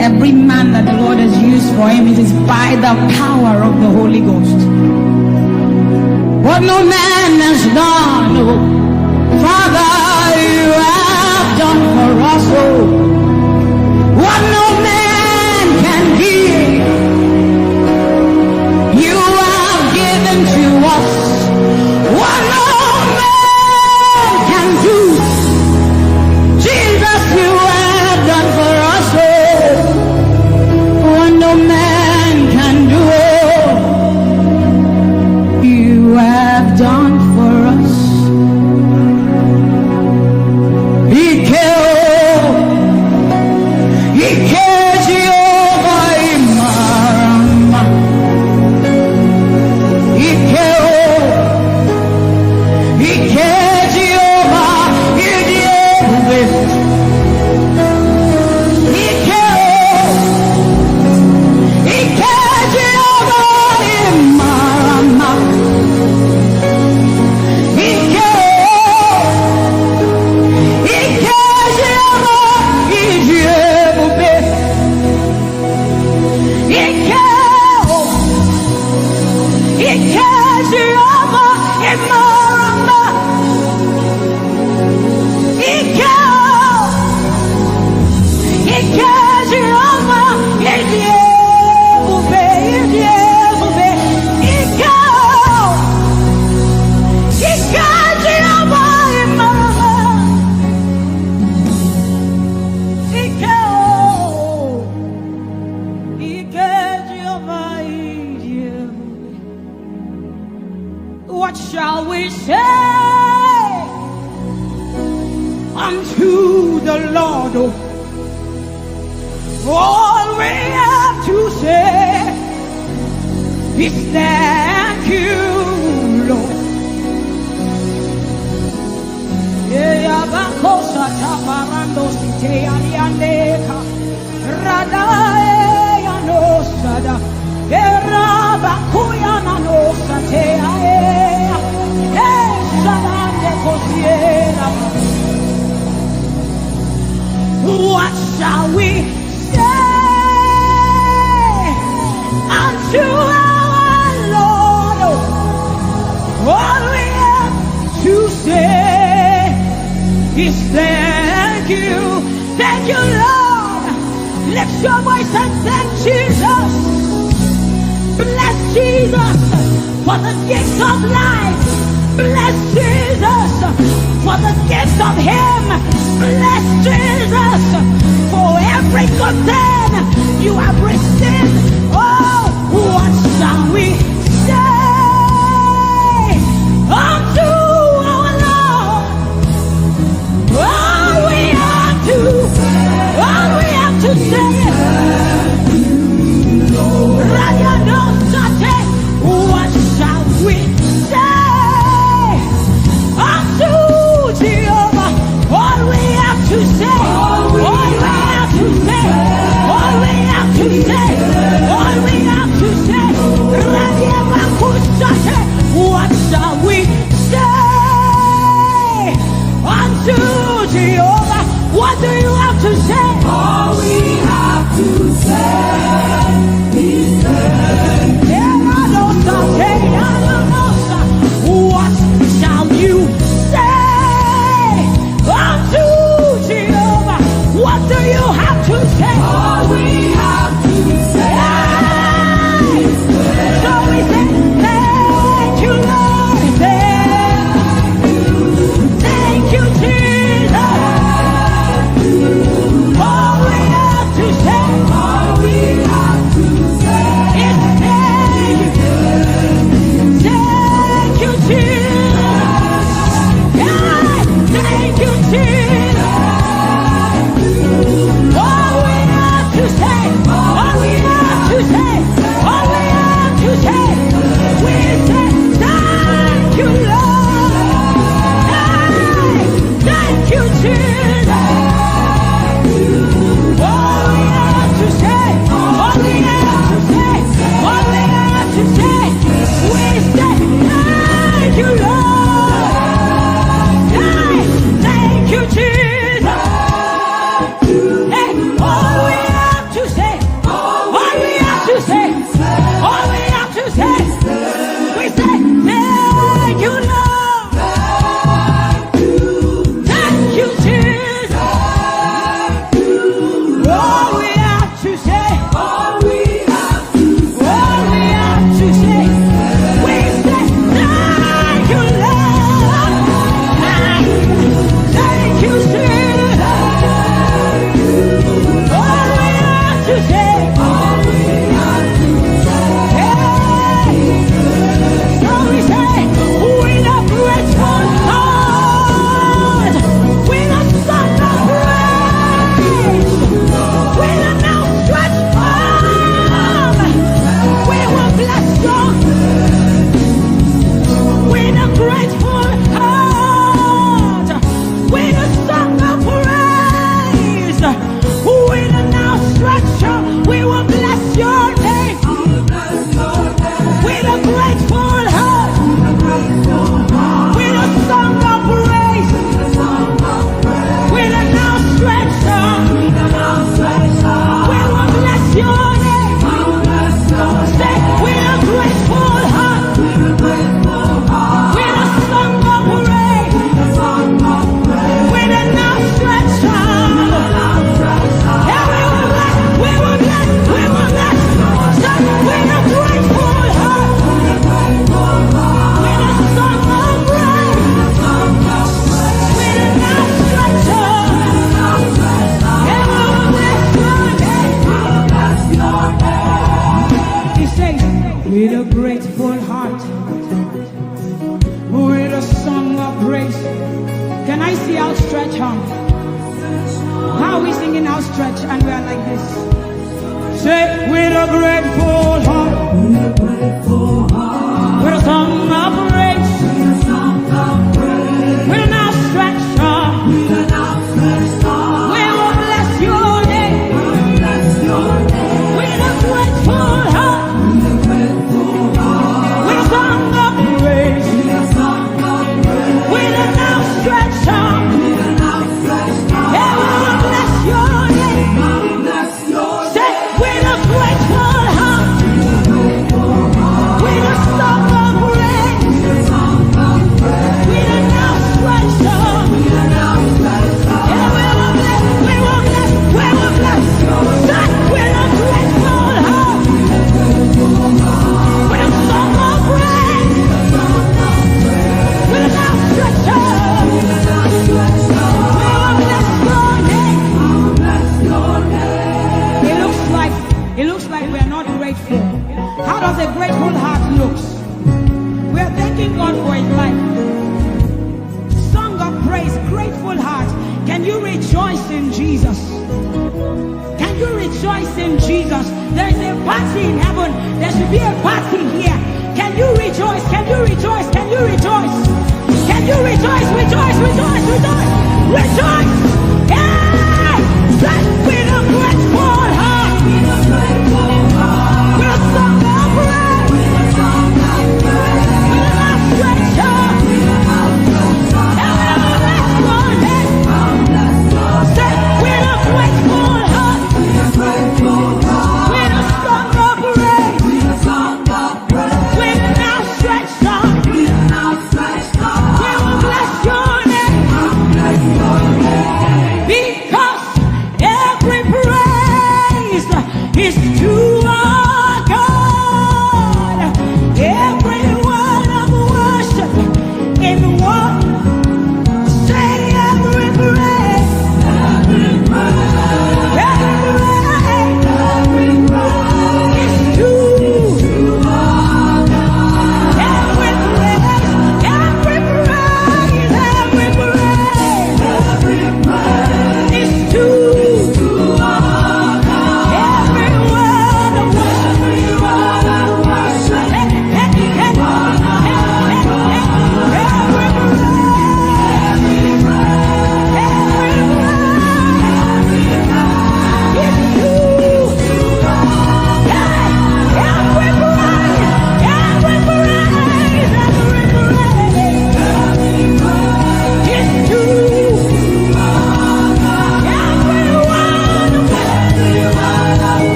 Every man that the Lord has used for him, it is by the power of the Holy Ghost. What no man has done, oh, Father, you have done for us, oh. What no man can give, you have given to us. What no man can do, Jesus, you have done for us, oh. What no man can do, oh, you have done for us. Ijeoma, What shall we say unto the Lord? All we have to say is thank you, Lord. What shall we say unto our Lord? All we have to say is thank you. Thank you, Lord. Lift your voice and thank Jesus. Bless Jesus for the gift of life. Bless Jesus for the gift of Him. Bless Jesus for every good thing you have received. Oh, what shall we say unto our Lord? All we have to say is what shall we say unto Jehovah? All we have to say, all we have to say, all we have to say, all we have to say. What shall we say unto Jehovah? What do you have to say? All we have to say is what shall you say unto Jehovah? What do you have to say? all we have to say is So we say, thank you, Lord. Thank you, Jesus. All we have to say, all we have to say is thank you. Thank you, Jesus. Yeah, thank you, Jesus. All we have to say, all we have to say, all we have to say, we say thank you, Lord. Hey, thank you, Jesus. All we have to say, all we have to say, all we have to say, we say thank you, Lord. Hey, thank you, Jesus. Hey, all we have to say, all we have to say, all we have to say, we say thank you, Lord. Thank you, Jesus. All we have to say, all we have to all we have to say, we say thank you, Lord. Thank you, Jesus. All we have to say, all we have to hey. So we say, with a grateful heart, with a song of praise, with an outstretched arm, we will bless you. With a grateful heart, with a song of praise, with an outstretched arm, we will bless your name. With a grateful heart, with a song of praise, with an outstretched arm, we will bless your name. Say, with a grateful heart, with a song of praise, with an outstretched arm. Yeah, we will bless, we will bless, we will bless. Say, with a grateful heart, with a song of praise, with an outstretched arm. Yeah, we will bless your name. He says, with a grateful heart, of praise. Can I see outstretched hands? How are we singing outstretched? And we are like this. Say, with a grateful heart, with a song of praise, with an outstretched arm, we will bless your name. With a grateful heart, with a song of praise, with an outstretched arm, yeah, we will bless your name. Say, with a grateful heart, with a song of praise, with an outstretched arm, yeah, we will bless, we will bless, we will bless. Say, with a grateful heart, with a song of praise, with an outstretched arm, we will bless your name. It looks like we are not grateful. How does a grateful heart look? We are thanking God for his life. Song of praise, grateful heart. Can you rejoice in Jesus? Can you rejoice in Jesus? There is a party in heaven. There should be a party here. Can you rejoice? Can you rejoice? Can you rejoice? Can you rejoice? Rejoice, rejoice, rejoice, rejoice. Yeah! Say, with a grateful heart, with a song of praise, with an outstretched arm, and we will bless your name. Say, with a grateful heart, with a song of praise, with an outstretched arm, we will bless your name.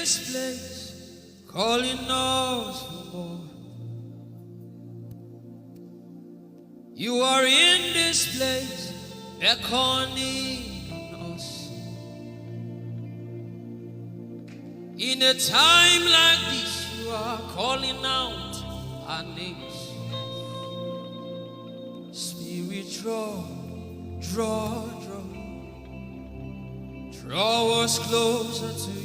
this place, calling us for more. You are in this place, beckoning us. In a time like this, you are calling out our names. Spirit, draw, draw, draw. Draw us closer to you.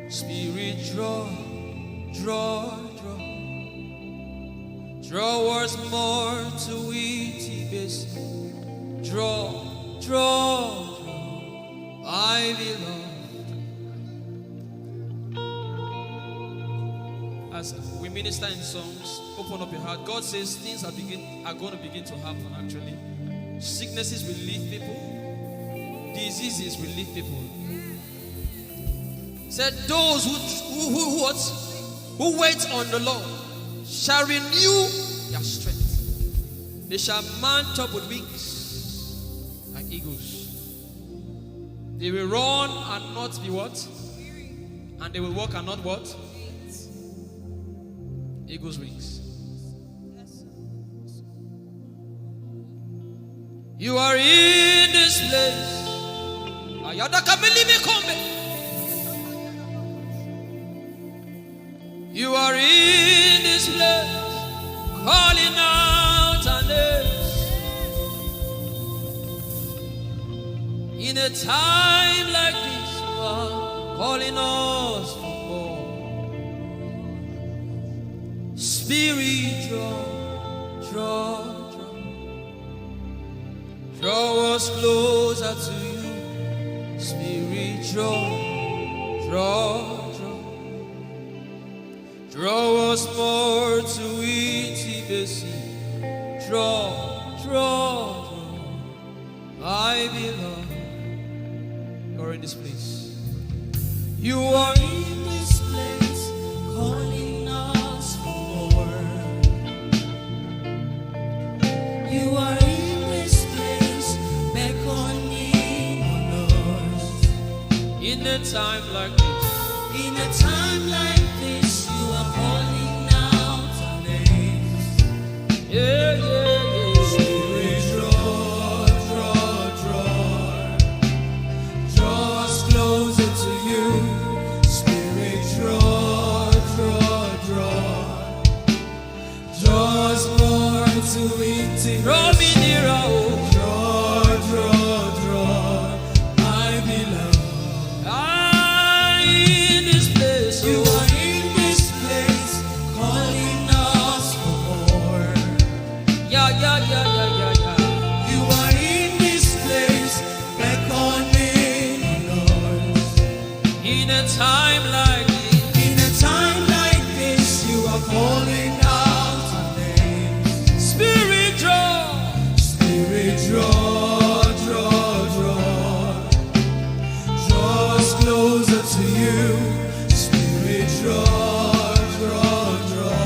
Spirit, draw, draw, draw. Draw us more to Ehi Moses. Draw, draw, draw. I belong. As we minister in songs, open up your heart. God says things are going to begin to happen actually. Sicknesses will leave people. Diseases will leave people. Said those who wait on the Lord shall renew their strength. They shall mount up with wings like eagles. They will run and not be what? And they will walk and not what? Eagle's wings. You are in this place. You are in this place, calling out our names. In a time like this, you are calling us for more. Spirit, draw, draw, draw. Draw us closer to you. Spirit, draw, draw, draw. Draw us more to Ehi Moses. Draw, draw, draw. I belong. You're in this place. You are in this place, calling us for more. You are in this place, beckoning on us. In a time like this, in a time like this, you are calling out our names. Yeah, yeah, yeah. Spirit, draw, draw, draw. Draw us closer to you. Spirit, draw, draw, draw. Draw us more to intimacy. Draw me nearer, oh. Draw, draw, draw. I belong. I in this place. You are in this place, calling us for more. Yeah, yeah, yeah, yeah, yeah, yeah. You are in this place, beckoning on us. In a time like this, in a time like this, you are calling out our names. Spirit, draw, Spirit, draw, draw, draw. Draw us closer to you. Spirit, draw, draw, draw.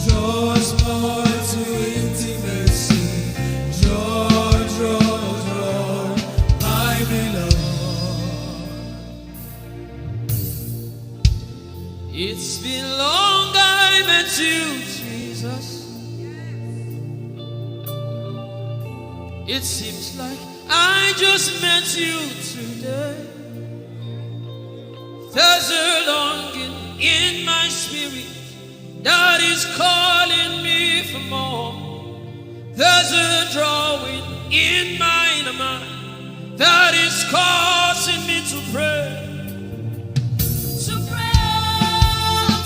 Draw us more to intimacy. Draw, draw, draw. I belong. It's been long I met you, Jesus. It seems like I just met you today. There's a longing in my spirit that is calling me for more. There's a drawing in my inner mind that is causing me to pray. To pray,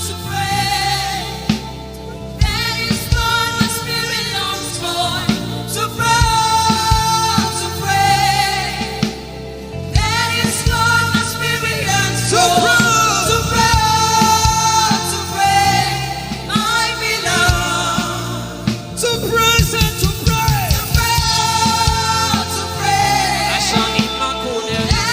to pray. That is what my spirit longs for. To pray. Yeah.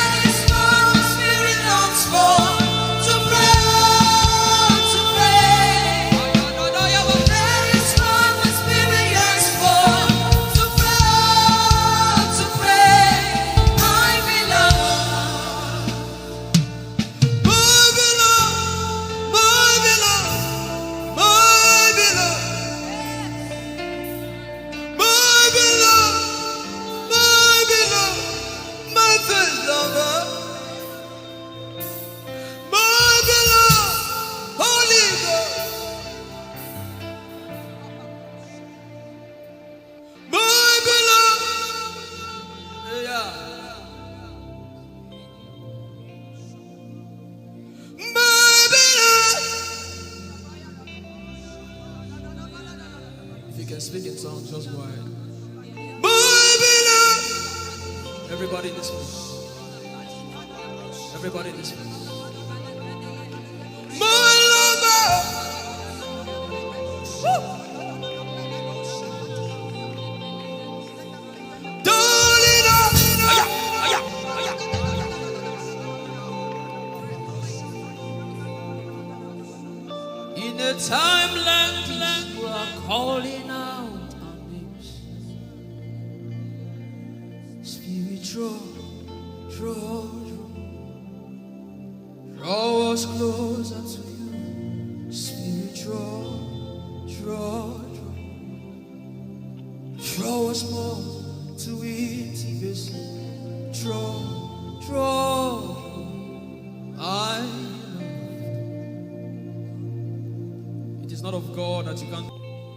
you can speak in tongues, just go ahead. Everybody in this place. Everybody in this place. In a time like this, you are calling out our names. Spirit, draw us closer to you. Spirit, draw us more to intimacy. Draw. It is not of God that you can.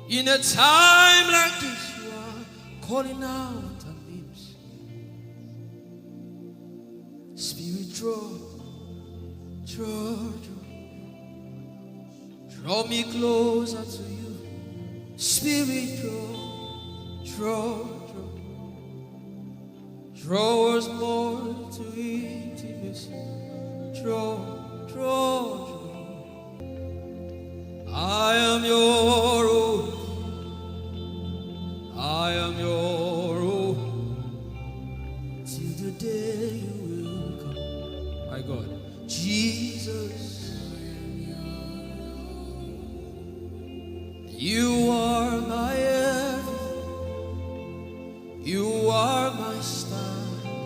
In a time like this, you are calling out our names. Spirit, draw me closer to you. Spirit, draw us more to intimacy. Draw. I am your own. I am your own. Till the day you will come. My God. Jesus. You are my everything. You are my standard.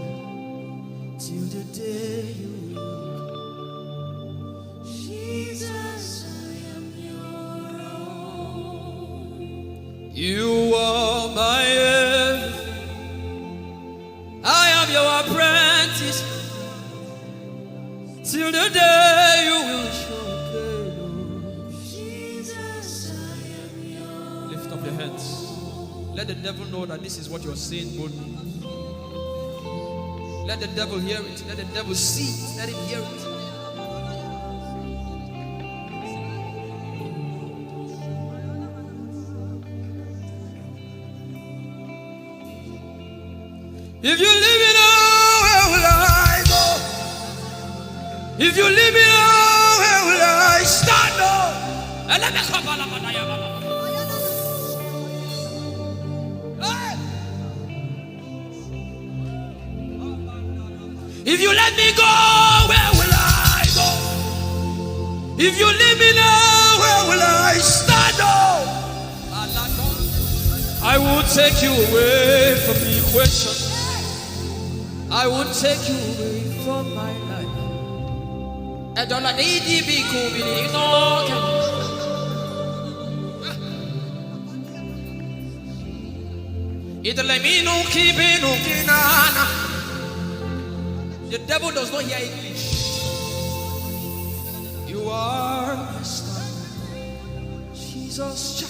Till the day you will come. Jesus. You are my everything. I am your apprentice. Till the day you will show me. Jesus, I am yours. Lift up your hands. Let the devil know that this is what you're saying boldly. Let the devil hear it. Let the devil see it. Let him hear it. If you leave me now, where will I go? If you leave me now, where will I stand up? If you let me go, where will I go? If you leave me now, where will I stand up? I will take you away from the equation. I will take you away from my life. I don't like the devil does not hear English. You are my star, Jesus.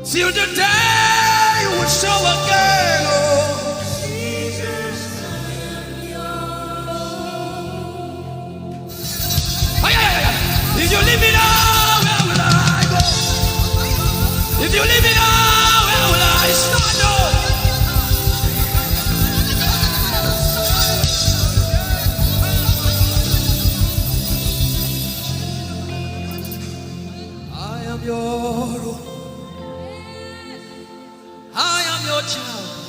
Till the day you will show again, oh Jesus, I am yours. If you leave me now, where will I go? If you leave me now, where will I stand up? I am your own. Your child.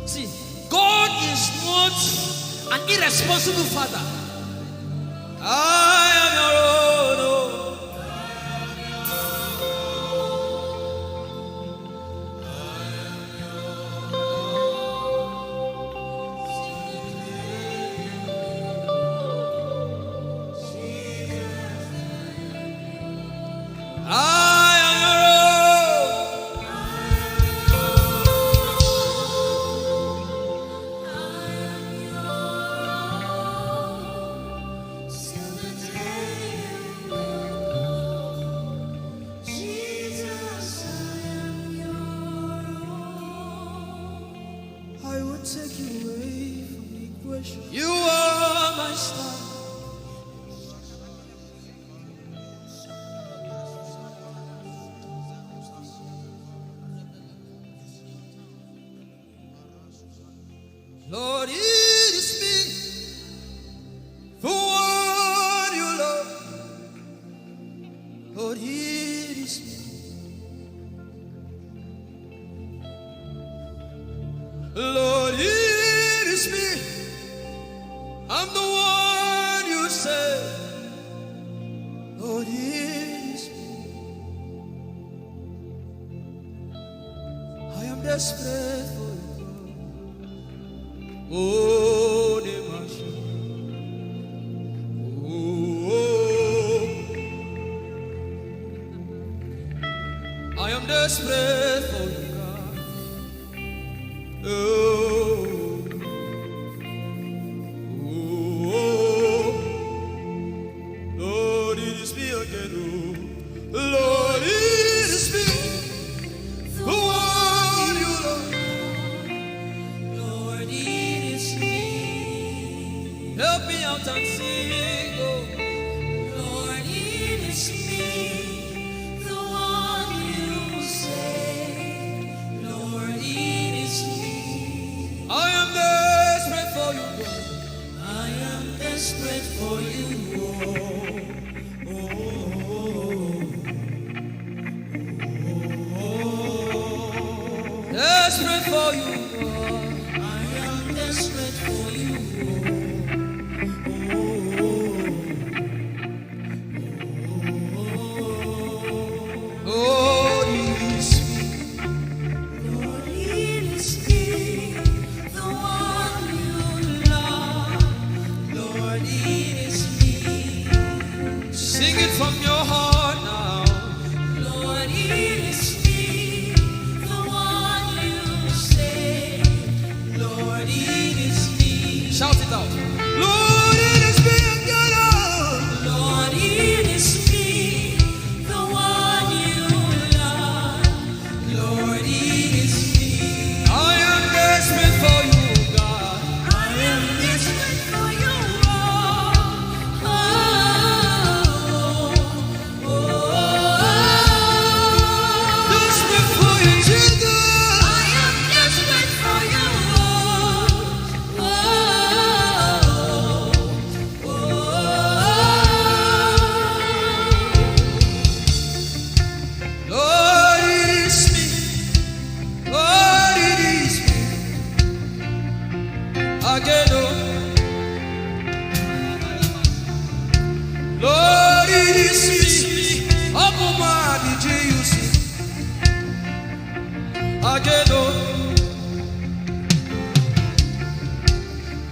See, God is not an irresponsible father. I am your own. You are my star. Lord, it is me, the one you love. Lord, it is me. Lord, it is me. I'm the one you say. Lord, it is me. I am desperate for you. Oh, Demasha. Oh, I am desperate for you, God. Oh, Lord, it is me again. Oh, Lord, it is me. The one you love. Lord, it is me. Help me out and sing. Oh, Lord, it is me. The one you say. Lord, it is me. I am desperate for you, God. I am desperate for you. Desperate for you, God. I am desperate for you. Oh, it is me. Lord, it is me, the one you love. Lord, it is me. Sing it from your heart now. Lord, it is me, the one you say. Lord, it is me. Shout it out. Lord, it is me again. Lord, it is me, the one you love. Lord, it is me. I am desperate for you, God. I am desperate for you. Desperate for you, Jesus. I am desperate for you. Lord, it is me. Lord, it is me. Again, oh. Lord, it is me. Omatade, Jesus. Again, oh.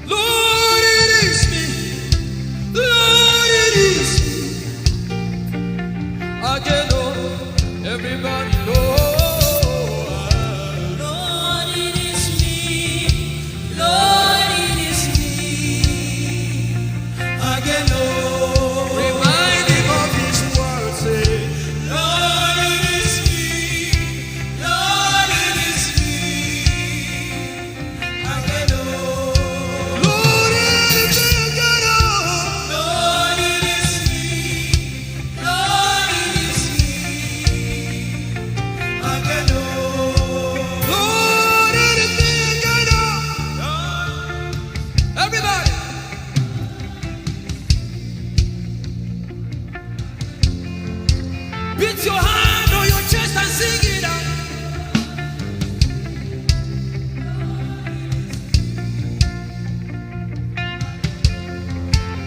Lord, it is me. Lord, it is me. Again, oh. Everybody know. Lord, it is me. Lord, it is me. Again, oh. Remind him of his word, say, Lord, it is me. Lord, it is me. Again, oh. Lord, it is me. Again, oh. Lord, it is me. Lord, it is me. Again, oh. Lord, it is me. Again, oh. Everybody. Beat your hand on your chest and sing it out.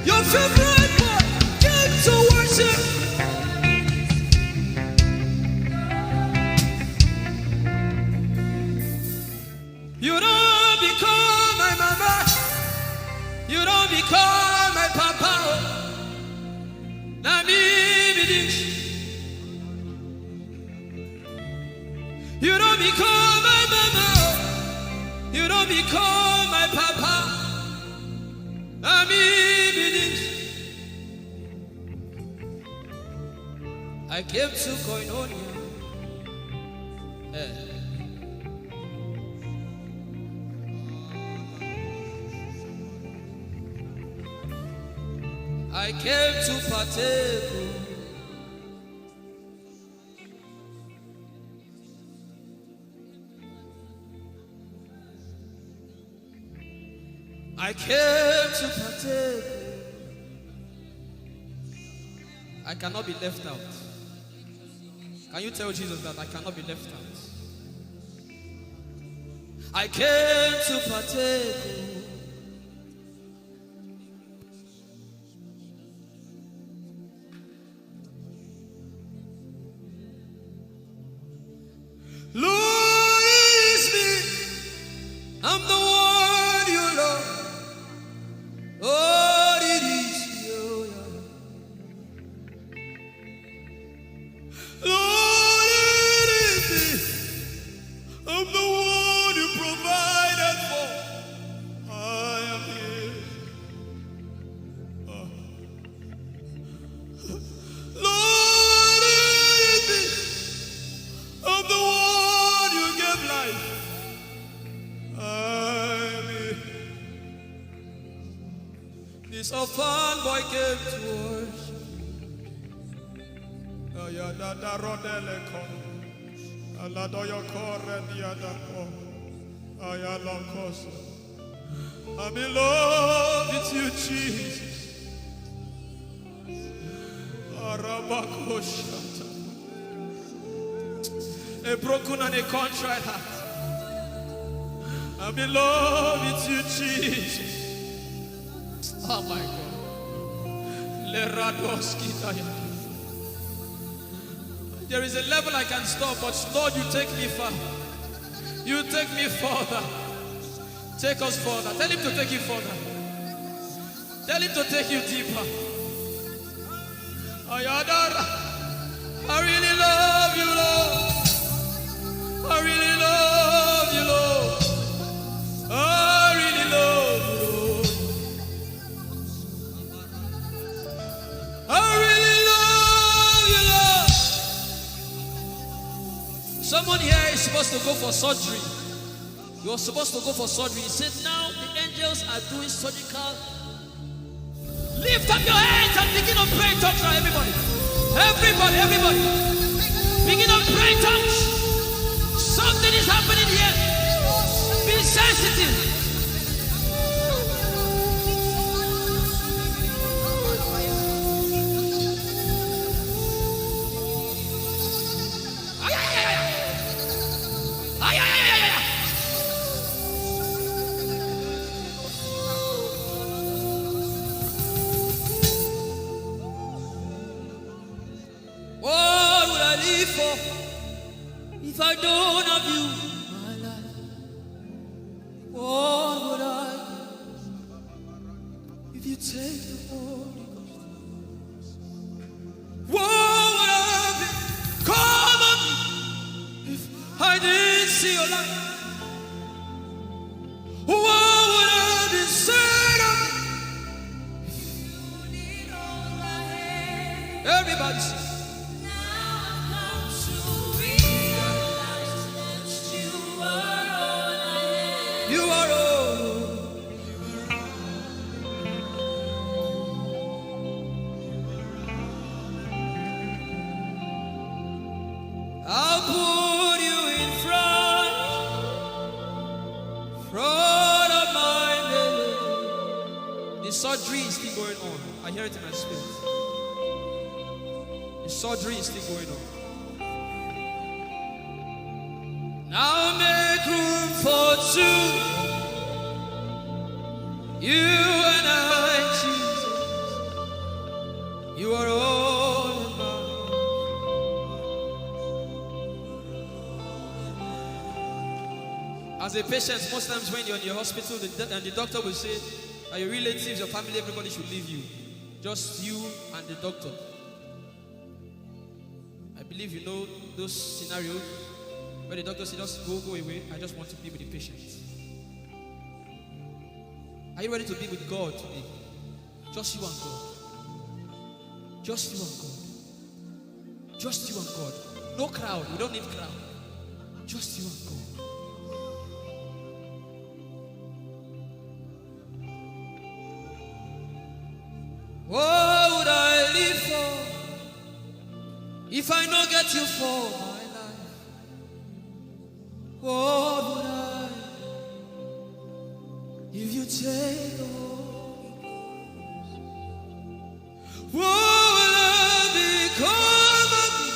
Your favorite boy came to worship. You don't become my mama. You don't become my papa. Na me be this. You don't become my mama. You don't become my papa. Na me be this. I came to Koinonia. came to partake. I came to partake. I cannot be left out. Can you tell Jesus that I cannot be left out? I came to partake. Lord, it's me. I'm the one you love. Lord, it is you. Lord, it is me. I'm the one you provided for. I am here. Lord, it is me. I'm the one you gave life. I'm here. This orphan boy came to worship. Ayadada rodele kon. Aladoyo kore diadako. Ayalokoso. I'm in love with you, Jesus. Arabakoshata. A broken and a contrite heart. I'm in love with you, Jesus. Oh my God. There is a level I can stop, but Lord, you take me far. You take me further. Take us further. Tell him to take you further. Tell him to take you deeper. Ayadara. I really love you, Lord. I really love you, Lord. I really love you, Lord. I really love you, Lord. Someone here is supposed to go for surgery. You're supposed to go for surgery. He said, now the angels are doing surgical. Lift up your hands and begin to pray in tongues now, everybody. Everybody. Begin to pray in tongues. Something is happening here. Be sensitive. If I don't have you, my life, what would I do? If you take the Holy Ghost, what would I be? Come on me. If I didn't see your light, what would I be said of me? If you need all my hand, everybody sing. You are all. I'll put you in front of my melody. The surgery is still going on. I hear it in my spirit. The surgery is still going on. Now make room for two. You and I, Jesus. You are all about. As a patient, most times when you're in your hospital, and the doctor will say, are your relatives, your family, everybody should leave you. Just you and the doctor. I believe you know those scenarios. Where the doctor says, just go away. I just want to be with the patient. Are you ready to be with God today? Just you and God. Just you and God. Just you and God. No crowd. We don't need crowd. Just you and God. Whoa. If I don't get you for my life, what would I? If you take the Holy Ghost, what would I become of me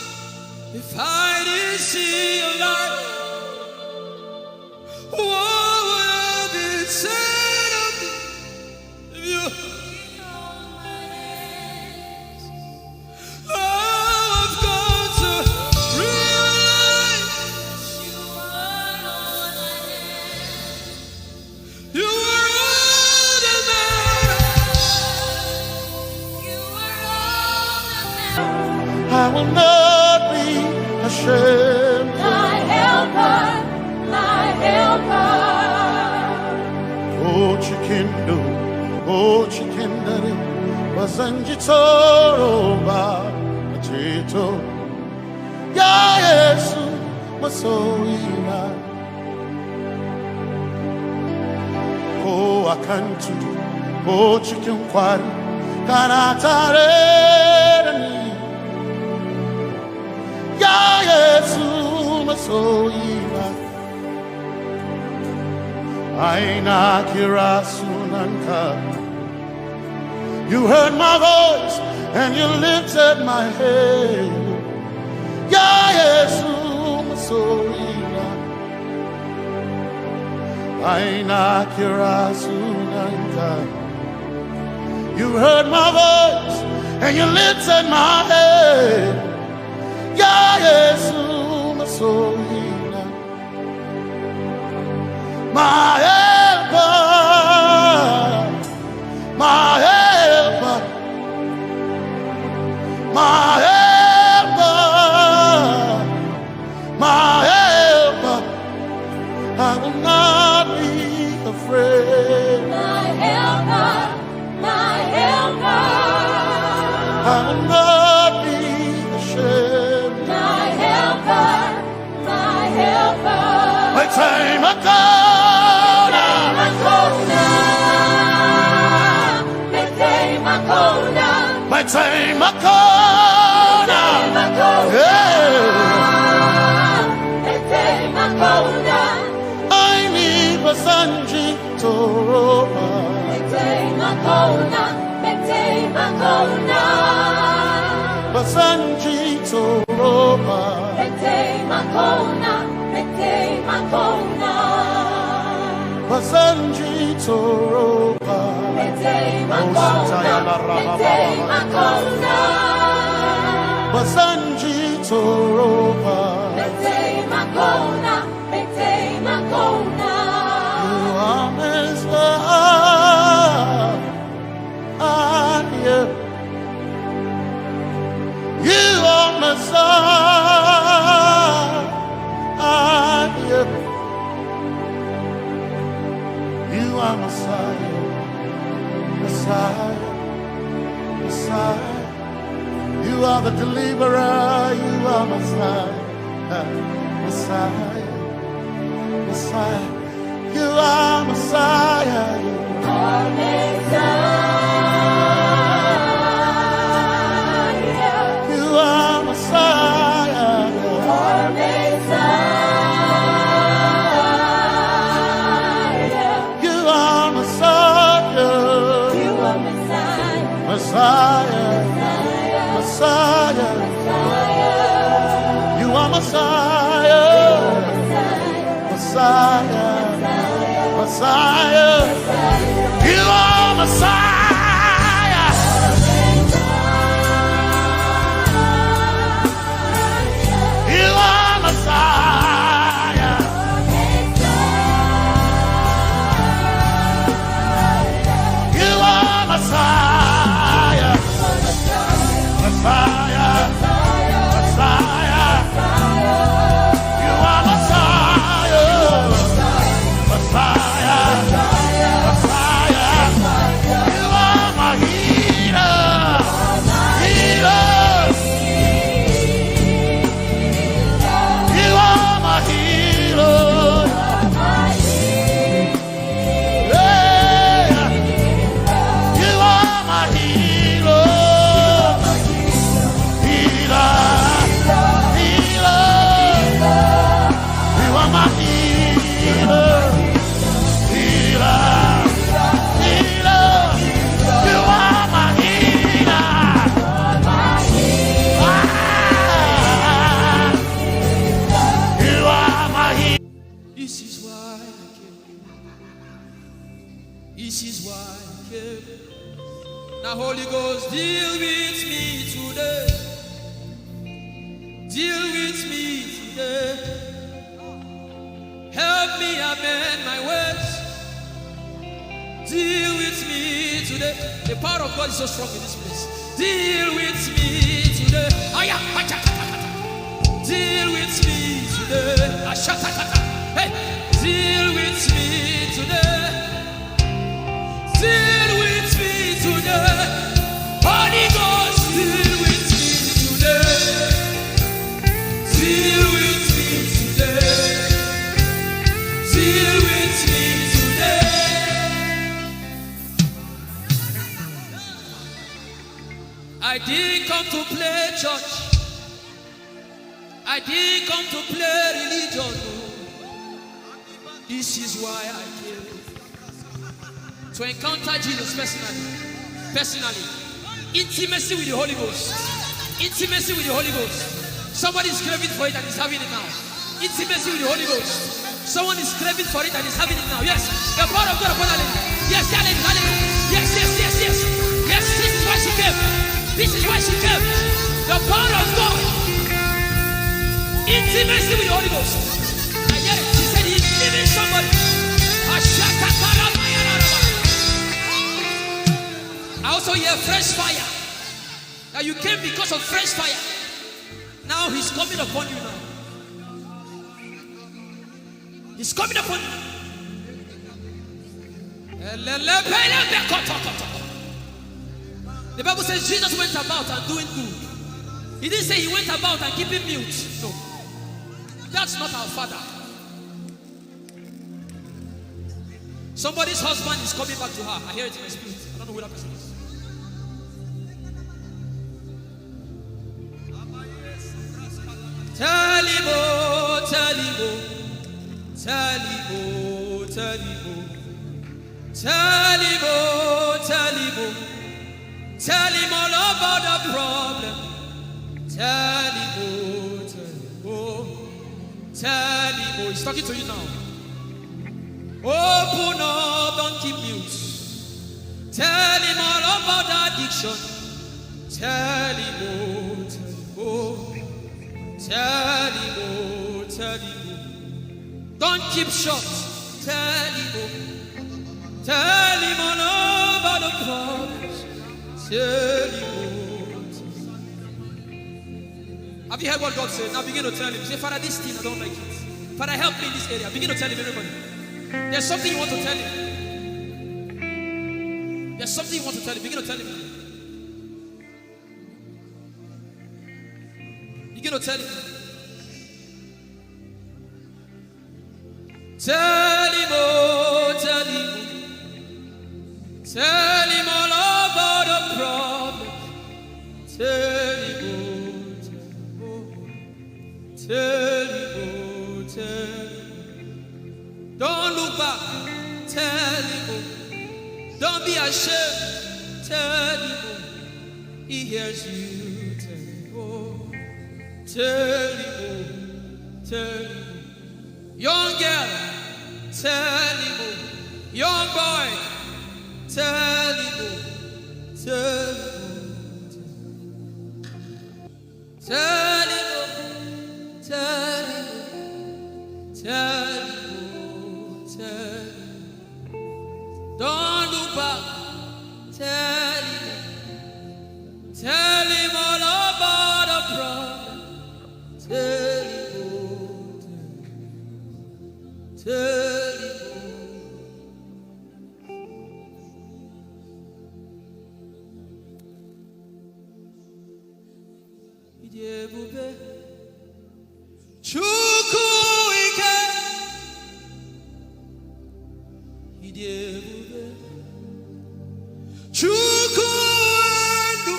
if I didn't see your light? What would I be said of me if you? I've got to realize you are all I am. You are all that matters. You are all that matters. I will not be ashamed. My helper, my helper. Oh, chikindo, oh, chikindari, basanjitoro ba, machito. Ya Yesu, masoina. Oh, akantu, oh, chikinkwari, kanatare. Ya Yesu, masoina. Aina kirasunanka. You heard my voice and you lifted my head. Ya Yesu masoina. Aina kirasunanka. You heard my voice and you lifted my head. Ya Yesu masoina. My helper, my helper, my helper, my helper. I will not be afraid. My helper, my helper. I will not be ashamed. My helper, my helper. My time I my time I I need Basanji Toroba. Basanji Toroba. Basanji Toroba. Basanji Toroba. You are Messiah. You are Messiah. You are Messiah. Messiah, Messiah, you are the deliverer, you are Messiah, Messiah, Messiah, you are Messiah, you are Messiah, you are Messiah, you are Messiah, you are Messiah. Messiah, Messiah, you are Messiah, Messiah, Messiah, you are Messiah, you are Messiah, you are Messiah. Messiah, Messiah, you are Messiah, Messiah, Messiah, you are my healer, healer, you are my healer, yeah, you are my healer. Holy Ghost, deal with me today. Deal with me today. Help me amend my ways. Deal with me today. The power of God is so strong in this place. Deal with me today. Deal with me today. Hey, deal with me today. Deal with me today. Holy Ghost, deal with me today. Deal with me today. Deal with me today. I didn't come to play church. I didn't come to play religion. This is why I came. To encounter Jesus personally. Intimacy with the Holy Ghost. Intimacy with the Holy Ghost. Somebody is craving for it and is having it now. Intimacy with the Holy Ghost. Someone is craving for it and is having it now. Yes. The power of God upon her. Yes, hallelujah. Yes. Yes, this is why she came. This is why she came. The power of God. Intimacy with the Holy Ghost. I get it. She said he's giving somebody. I also hear fresh fire. Now you came because of fresh fire. Now he's coming upon you now. He's coming upon you. The Bible says Jesus went about and doing good. He didn't say he went about and keeping mute. No. That's not our Father. Somebody's husband is coming back to her. I hear it in my spirit. I don't know who that person is. Tell him, oh, tell him, oh, tell him, oh, tell him, oh, tell him, oh, tell him, oh, tell him all about the problem. Tell him, oh, tell him, oh, tell him, oh, he's talking to you now. Open up, don't keep mute. Tell him all about the addiction. Tell him, oh, tell him, oh. Tell him, oh, tell him, oh. Don't keep short. Tell him, oh. Tell him all about the problems. Tell him, oh. Have you heard what God said? Now begin to tell him. Say, Father, this thing, I don't like it. Father, help me in this area. Begin to tell him, everybody. There's something you want to tell him. There's something you want to tell him. Begin to tell him. Begin to tell him. Tell him, oh, tell him. Tell him all about the problem. Tell him, oh, tell him, oh, tell him. Don't look back. Tell him, oh. Don't be ashamed. Tell him, oh. He hears you. Tell him, oh. Tell him, oh. Tell him, oh. Young girl, tell him, oh. Young boy, tell him, oh. Tell him, oh. Tell him, oh. Tell him, oh. Tell him, oh. Tell him. Don't look back. Tell him. Tell him all about the problem. Tell him, oh. Tell him, oh. Ijeoma Chukwu ike. Ijeoma Chukwu ndu.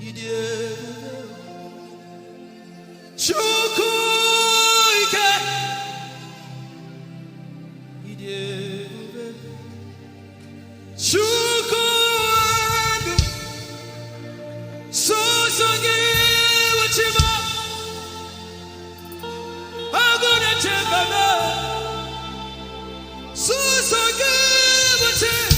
Ijeoma Chukwu ike. Ijeoma Chukwu ndu. Sosogi wachima. Agone chembana. Sosogi wachima.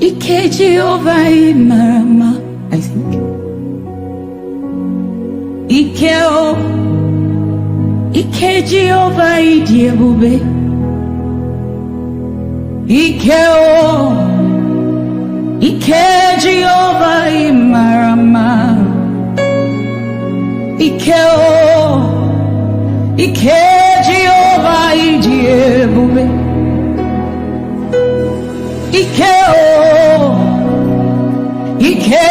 Ike Jehovah Marama, I think. Ike Jehovah Idiebube. Ike Jehovah Marama. Ike Jehovah Idiebube. Ike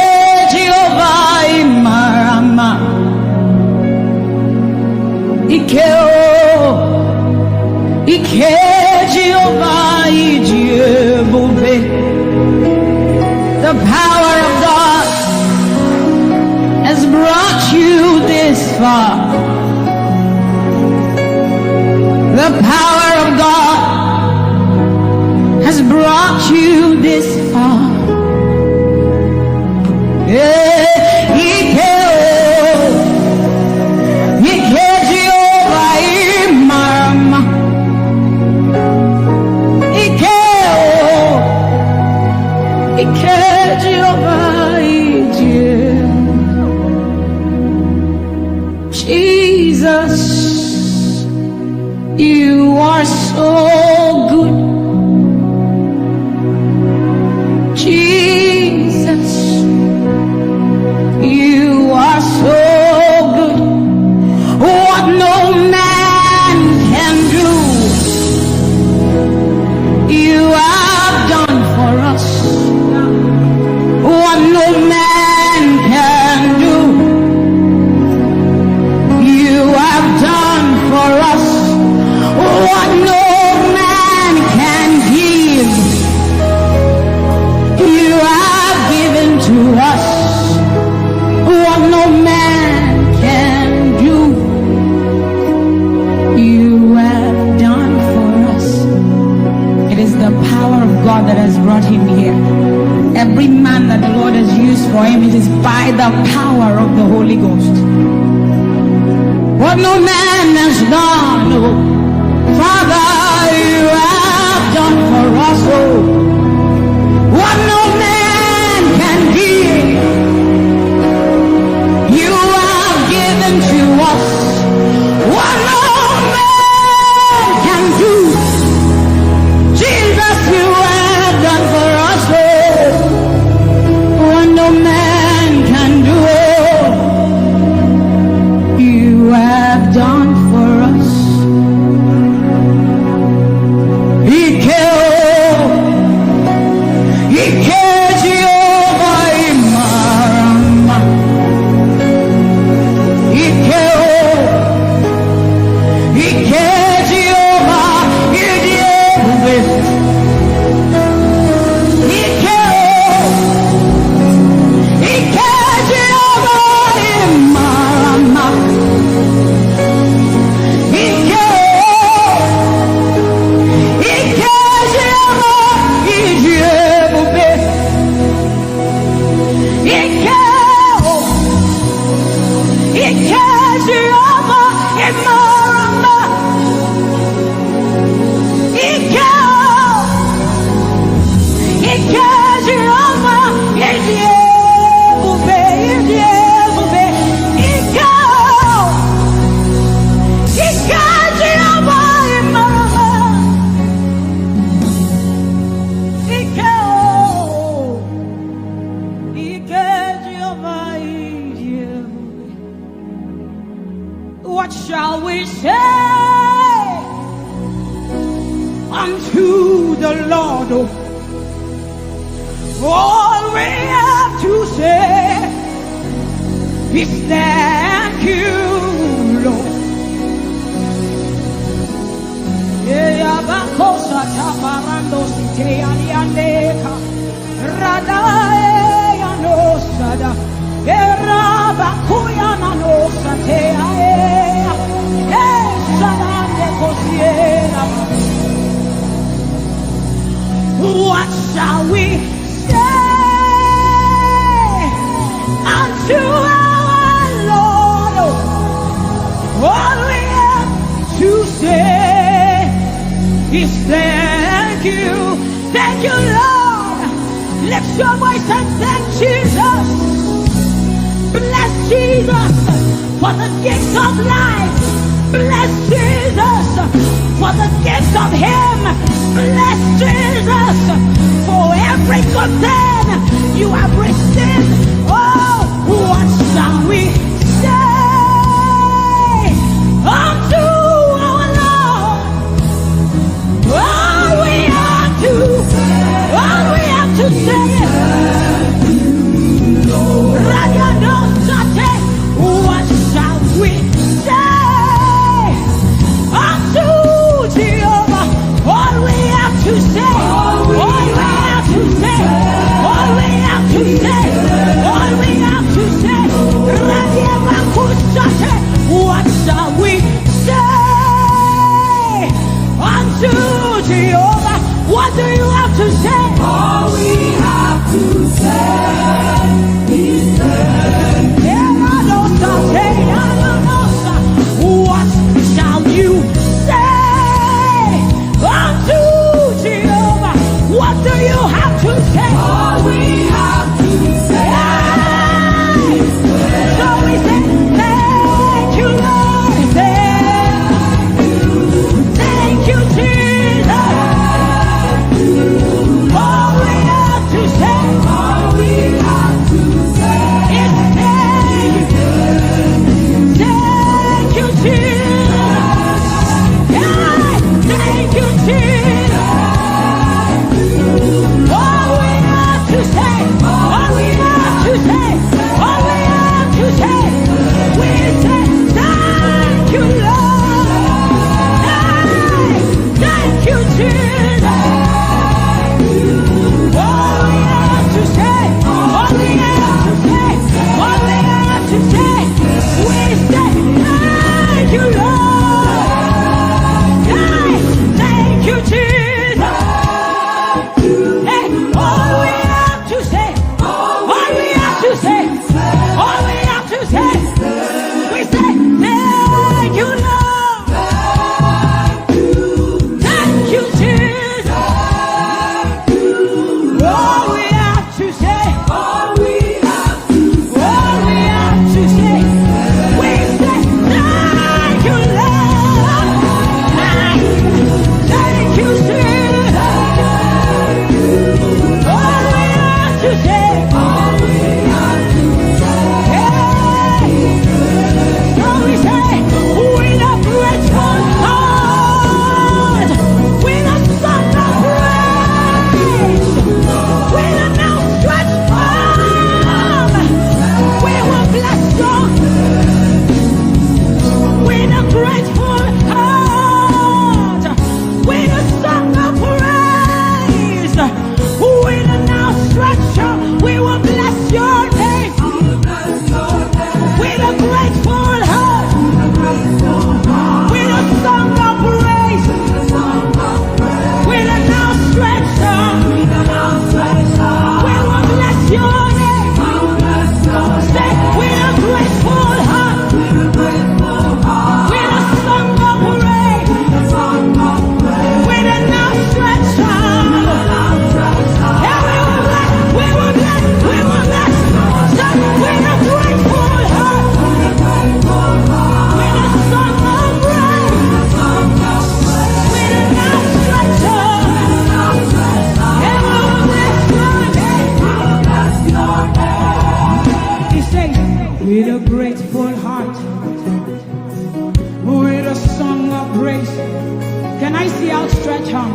Jehovah Marama. Ike Jehovah Ijeoma. The power of God has brought you this far. The power of God has brought you this far. Jesus, you are so good. Jesus, you are so good. What no man can do, you have done for us. What no man can do, you have done for us. What no man can give, you have given to us. What no man can do, you have done for us. It is the power of God that has brought him here. Every man that the Lord has used for him, it is by the power of the Holy Ghost. What no man has done, oh, Father, you have done for us, oh. What no man can give, you have given to us. What no man can do, Jesus, you have done for us, oh. What no man can do, oh, you have done for us. What shall we say unto the Lord? All we have to say is thank you, Lord. Radae Nosa, Erabakuya Nosa, what shall we say unto our Lord? All we have to say is thank you, Lord. Lift your voice and thank Jesus. Bless Jesus for the gift of life. Bless Jesus for the gift of Him. Bless Jesus for every good thing you have received. Oh, what shall we say unto our Lord? All we have to say is, what shall we say unto Jehovah? All we have to say, all we have to say, all we have to say, all we have to say, what shall we say unto Jehovah? What do you have to say? All we have to say is what shall you say unto Jehovah? What do you have to say? all we have to say. So we say, thank you, Lord. Thank you, Jesus. All we have to say, All we have to say is thank you, Jesus. Yeah, thank you, Jesus. All we have to say, all we have to say, all we have to say, we say thank you, Lord. Thank you, Jesus. All we have to say, all we have to say, all we have to say, we say thank you, Lord. Thank you, Jesus. Hey, all we have to say, all we have to say, all we have to say, we say thank you, Lord. Thank you, Jesus. All we have to say, all we have to all we have to say, we say thank you, Lord. Thank you, Jesus. All we have to say, all we have to hey. So we say, with a grateful heart, with a song of praise, with an outstretched arm, we will bless God. With a grateful heart, with a song of praise, with an outstretched arm, we will bless your name. With a grateful heart, with a song of praise, with an outstretched arm, we will bless your name. Say, with a grateful heart, with a song of praise, with an outstretched arm. Yeah, we will bless, we will bless. Say, with a grateful heart, with a song of praise, with an outstretched arm. Yeah, we will bless your name. He says, with a grateful heart, with a song of praise. Can I see outstretched arm?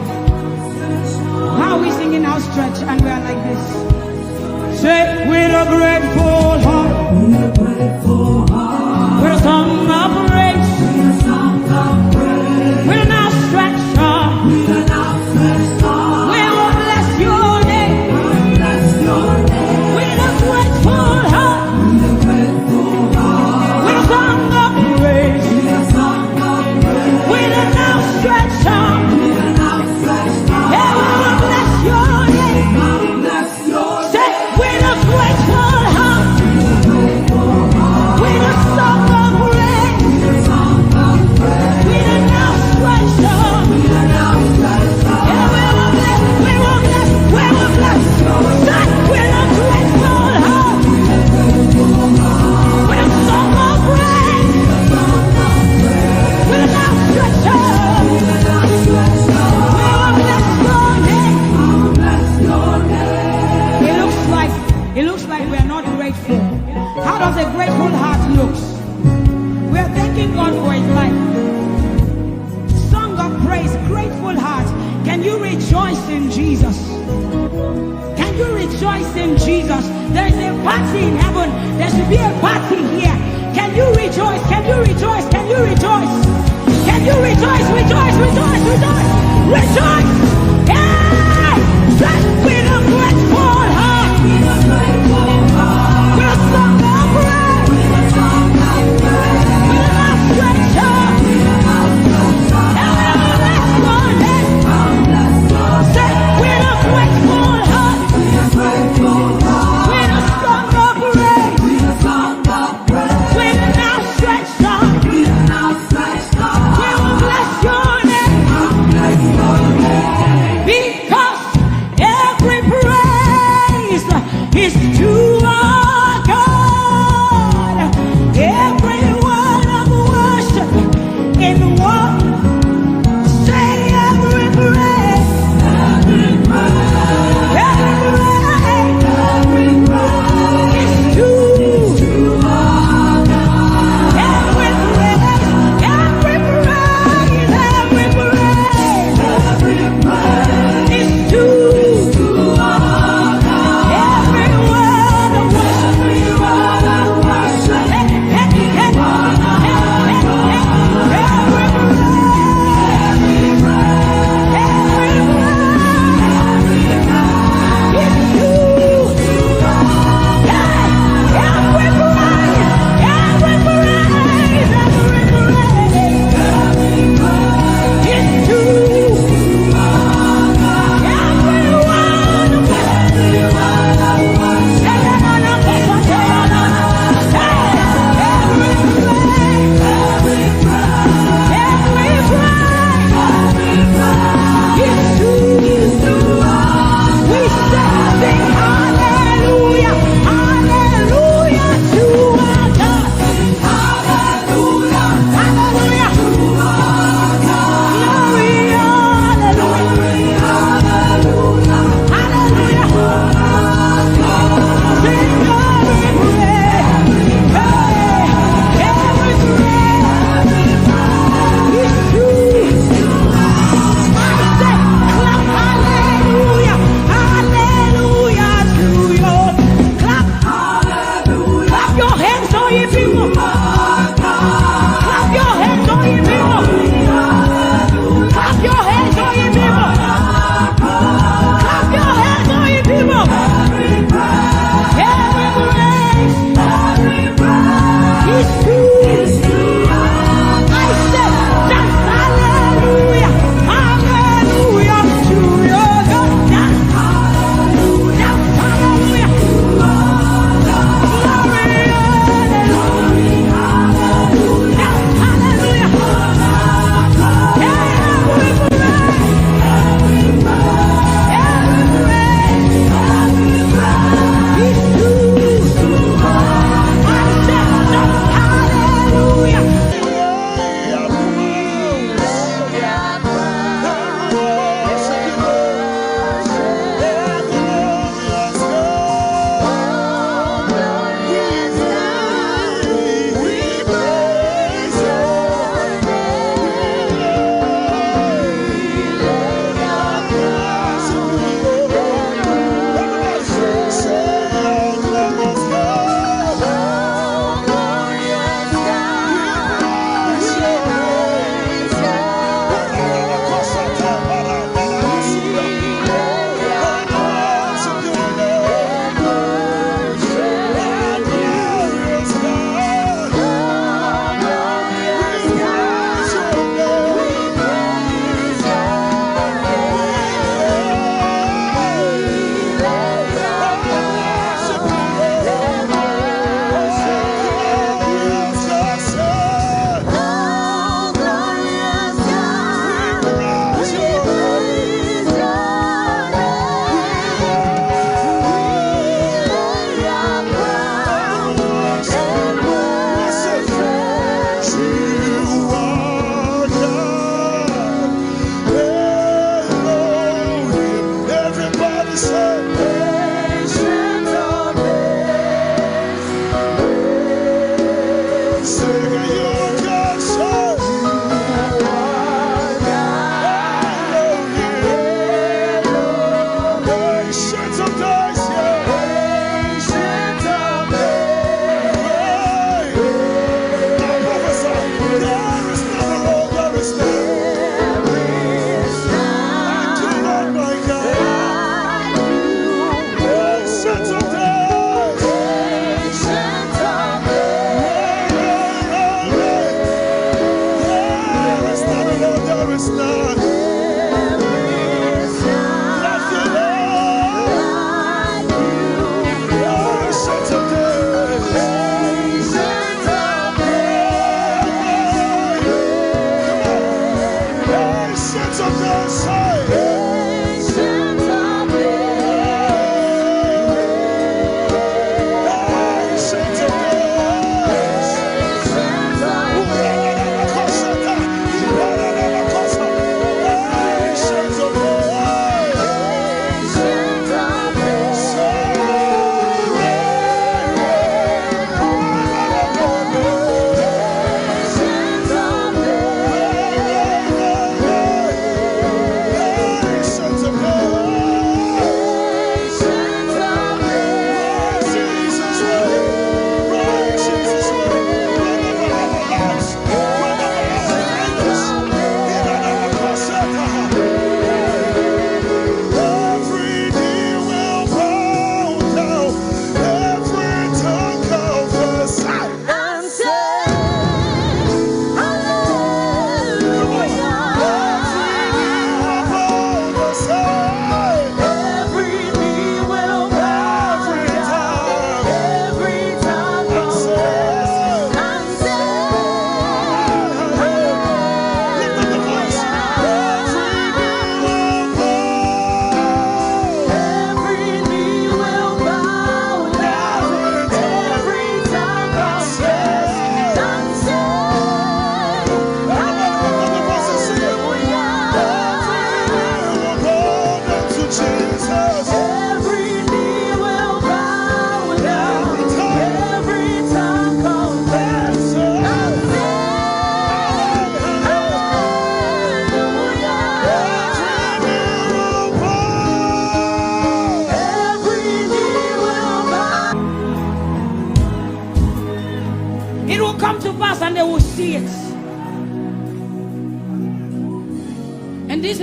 How are we singing outstretched and we are like this? Say, with a grateful heart, with a song of praise, with an outstretched arm, we will bless your name. grateful heart, can you rejoice in Jesus? Can you rejoice in Jesus? There is a party in heaven. There should be a party here. Can you rejoice? Can you rejoice? Can you rejoice? Can you rejoice? Rejoice, rejoice, rejoice, rejoice! Yeah! With a grateful heart. With a song of praise. With a stretch up. And we'll bless your name. Say, with a grateful heart. With a song of praise. With an outstretched arm. We will bless your name.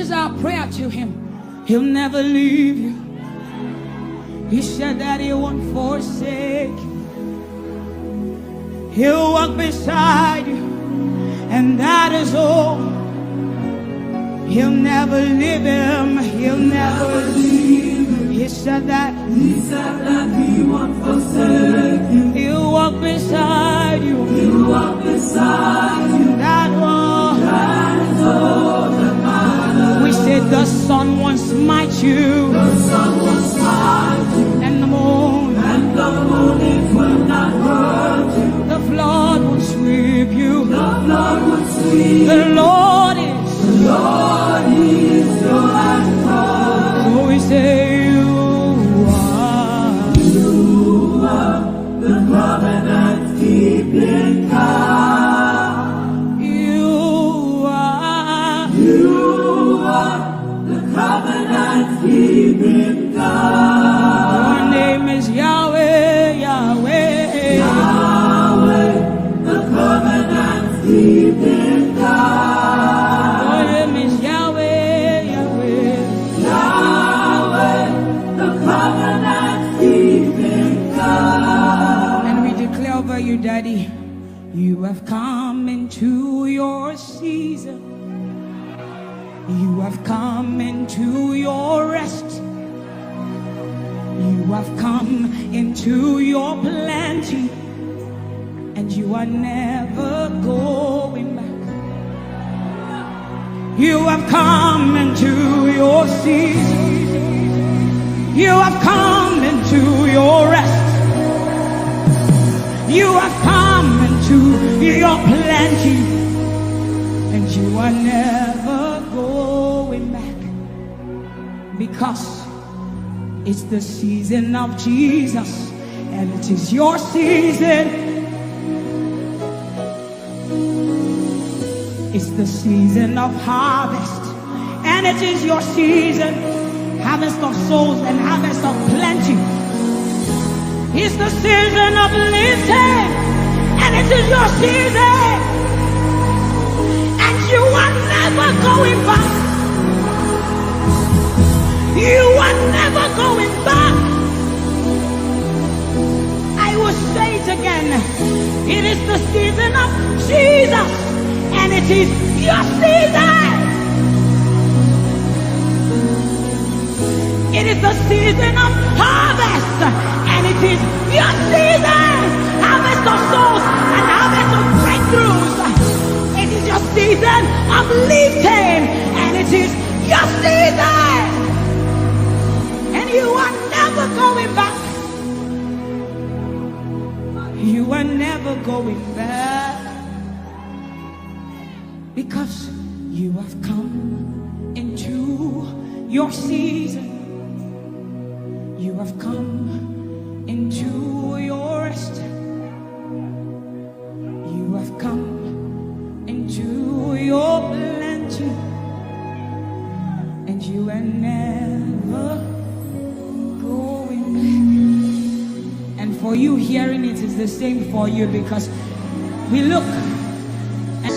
is our prayer to him. He'll never leave you. He said that he won't forsake you. He'll walk beside you, and that is all. He'll never leave him. He'll never leave him. He said that he won't forsake you. He'll walk beside you. He'll walk beside you. That is all that matters. We said the sun won't smite you. The sun won't smite you. And the moon. And the moon it will not hurt you. The flood will sweep you. The flood will sweep. The Lord is your anchor. So we say you are the covenant keeping God. You are the covenant keeping God. Your name is Yahweh, Yahweh, Yahweh, the covenant keeping God. Your name is Yahweh, Yahweh, Yahweh, the covenant keeping God. And we declare over you, Daddy, you have come into your season. You have come into your rest. You have come into your plenty, and you are never going back. You have come into your season. You have come into your rest. You have come into your plenty, and you are never going back, because it's the season of Jesus, and it is your season. It's the season of harvest, and it is your season. Harvest of souls and harvest of plenty. It's the season of lifting, and it is your season. And you are never going back. You are never going back. I will say it again. It is the season of Jesus, and it is your season. It is the season of harvest, and it is your season. Harvest of souls and harvest of breakthroughs. It is your season of lifting, and it is your season. And you are never going back. You are never going back, because you have come into your season. You have come into your rest. You have come into your plenty, and you are never going back. And for you hearing it is the same for you, because we look and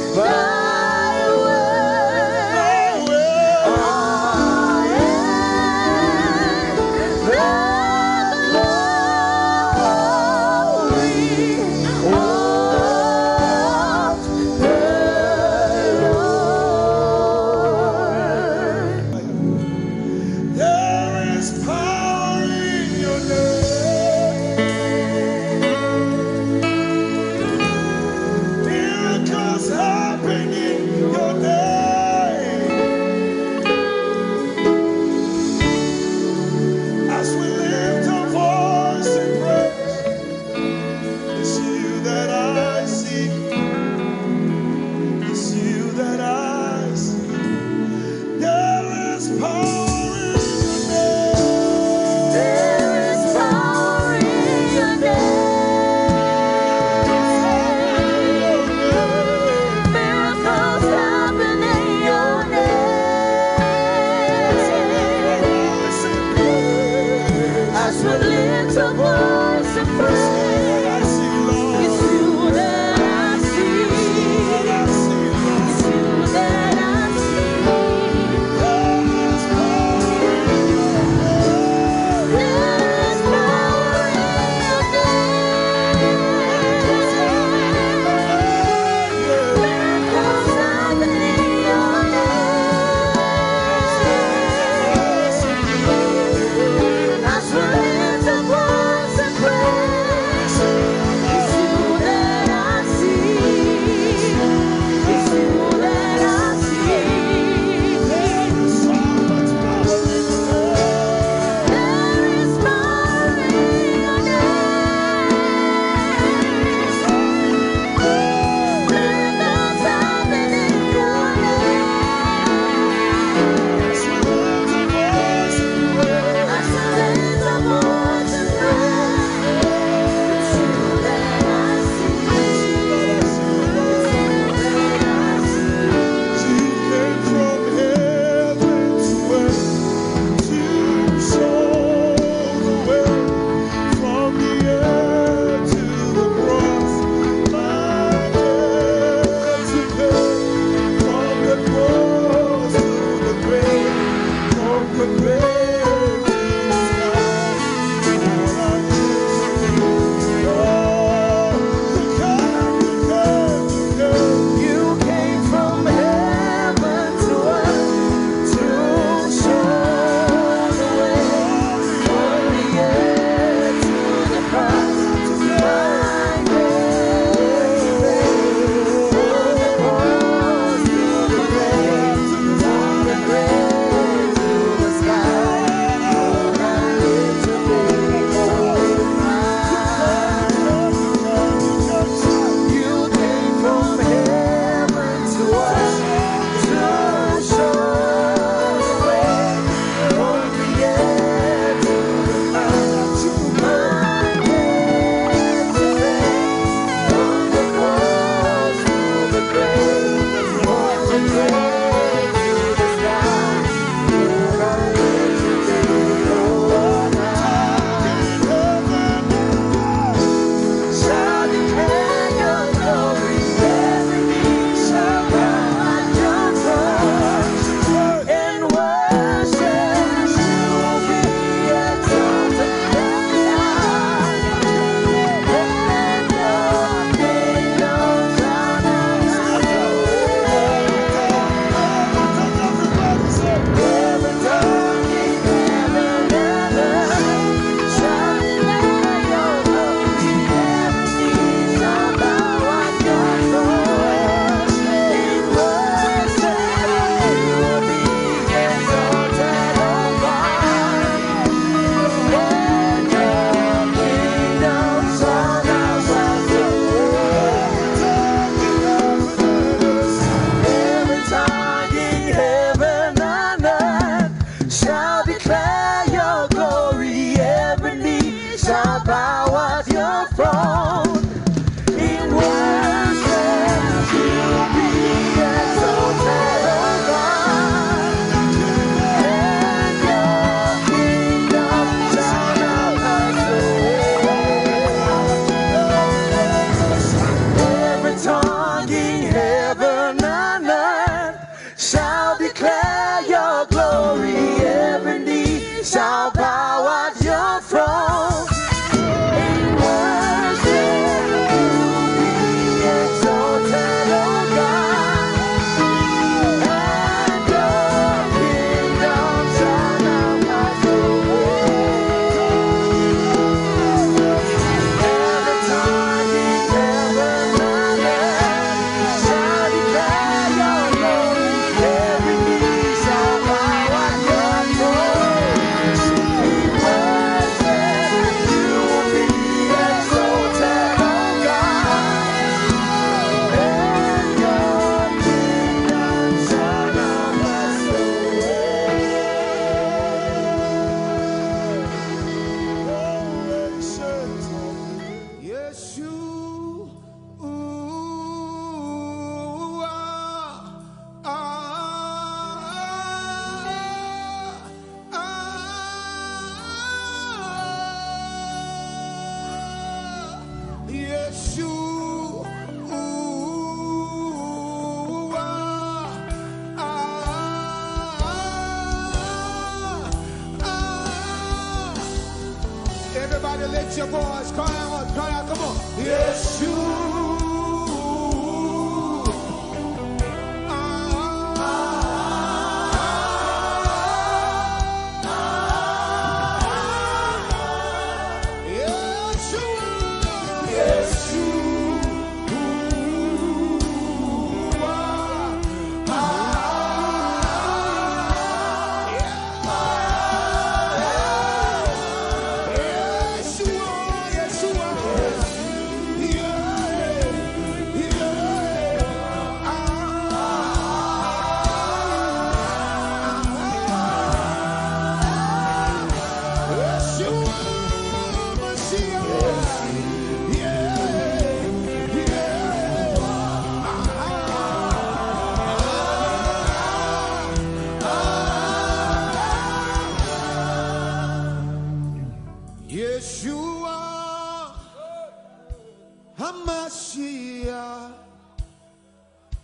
Everybody lift your voice, cry out, come on. Yeshua.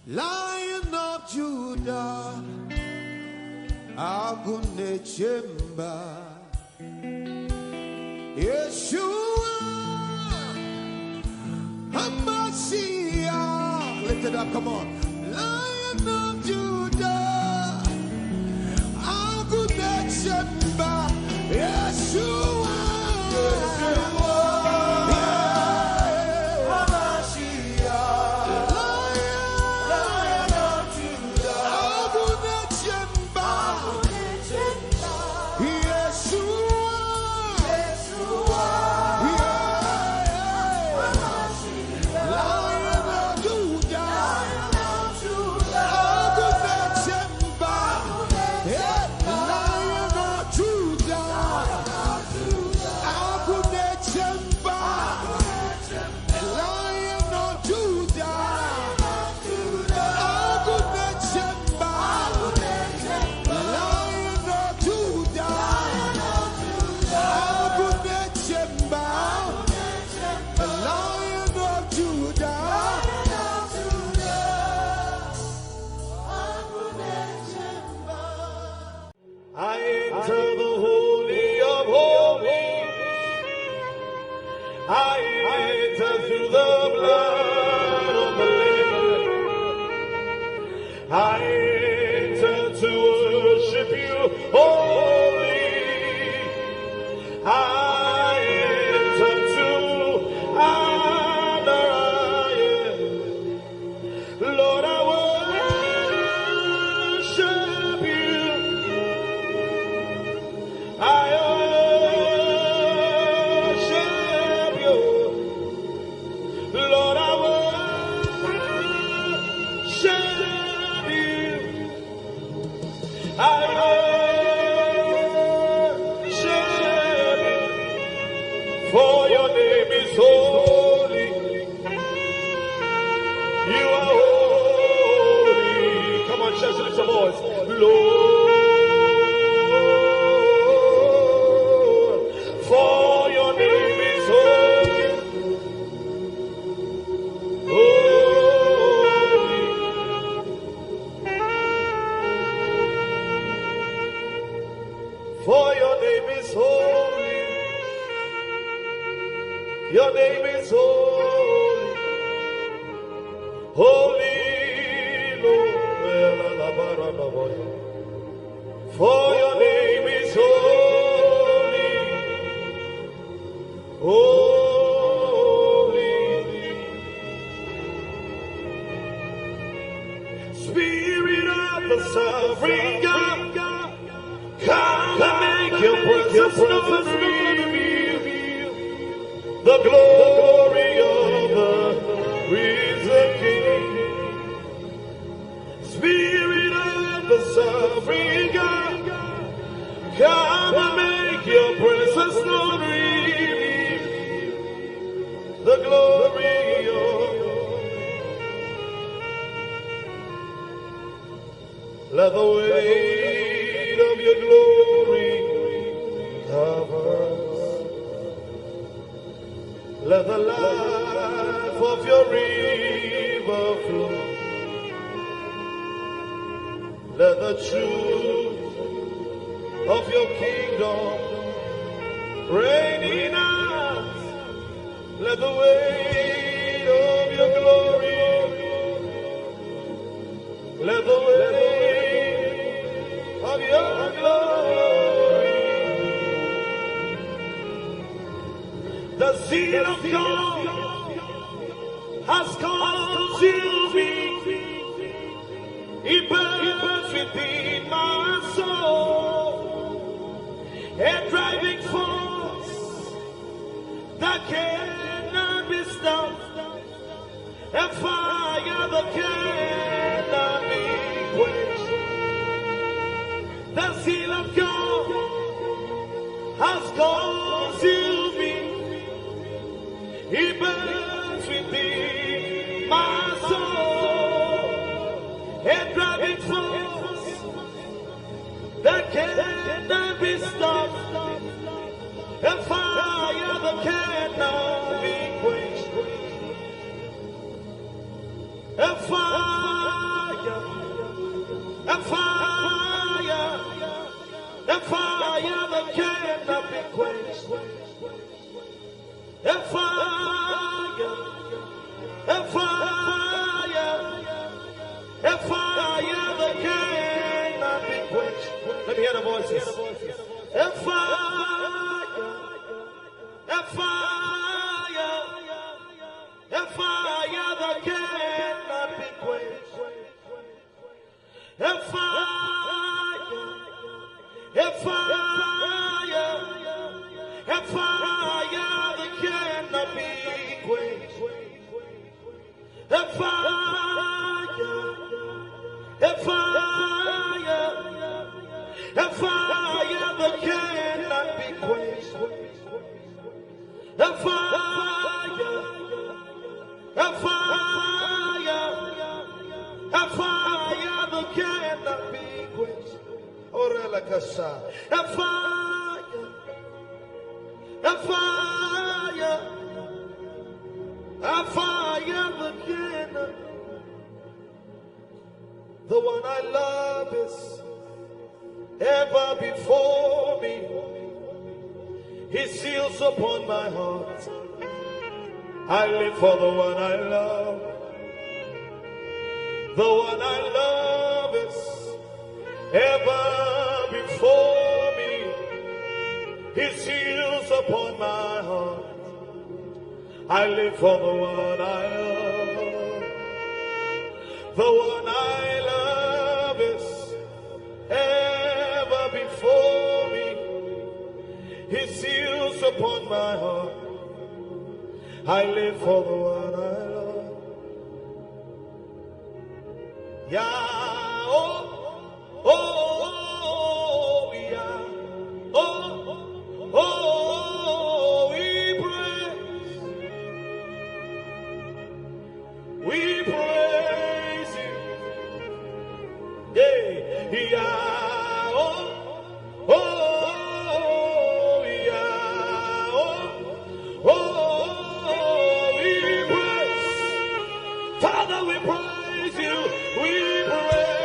Lion of Judah, Agune Chemba, Yeshua, Hamashiach. Lift it up, come on. Lion of Judah, Agune Chemba, Yeshua. The glory of the risen King. Spirit of the sovereign God, come and make your presence known. The glory of let the weight of your glory cover us. Let the light of your river flow. Let the truth of your kingdom reign in us. Let the weight of your glory, let the weight of your glory, the zeal of God has consumed me. It burns within my soul, a driving force that cannot be stopped, a fire that cannot be quenched. The zeal of God has consumed me. It burns within my soul, a driving force that cannot be stopped, a fire that cannot be quenched. A fire, a fire, a fire that cannot be quenched. A fire, a fire, a fire that cannot be quenched. Let me hear the voices. A fire, a fire, a fire that cannot be quenched. A fire, a fire, a fire that cannot be quenched. A fire, a fire, a fire that cannot be quenched. A fire, a fire, a fire that cannot be quenched. Orela Kasha. A fire, a fire, a fire that cannot. The one I love is ever before me. He seals upon my heart. I live for the one I love. The one I love is ever before me. He seals upon my heart. I live for the one I love. The one I love is ever before me. He seals upon my heart. I live for the one I love. Yeah, oh, oh, yeah, oh, we praise you, yeah, oh, yeah, we praise, Father, we praise you, we praise.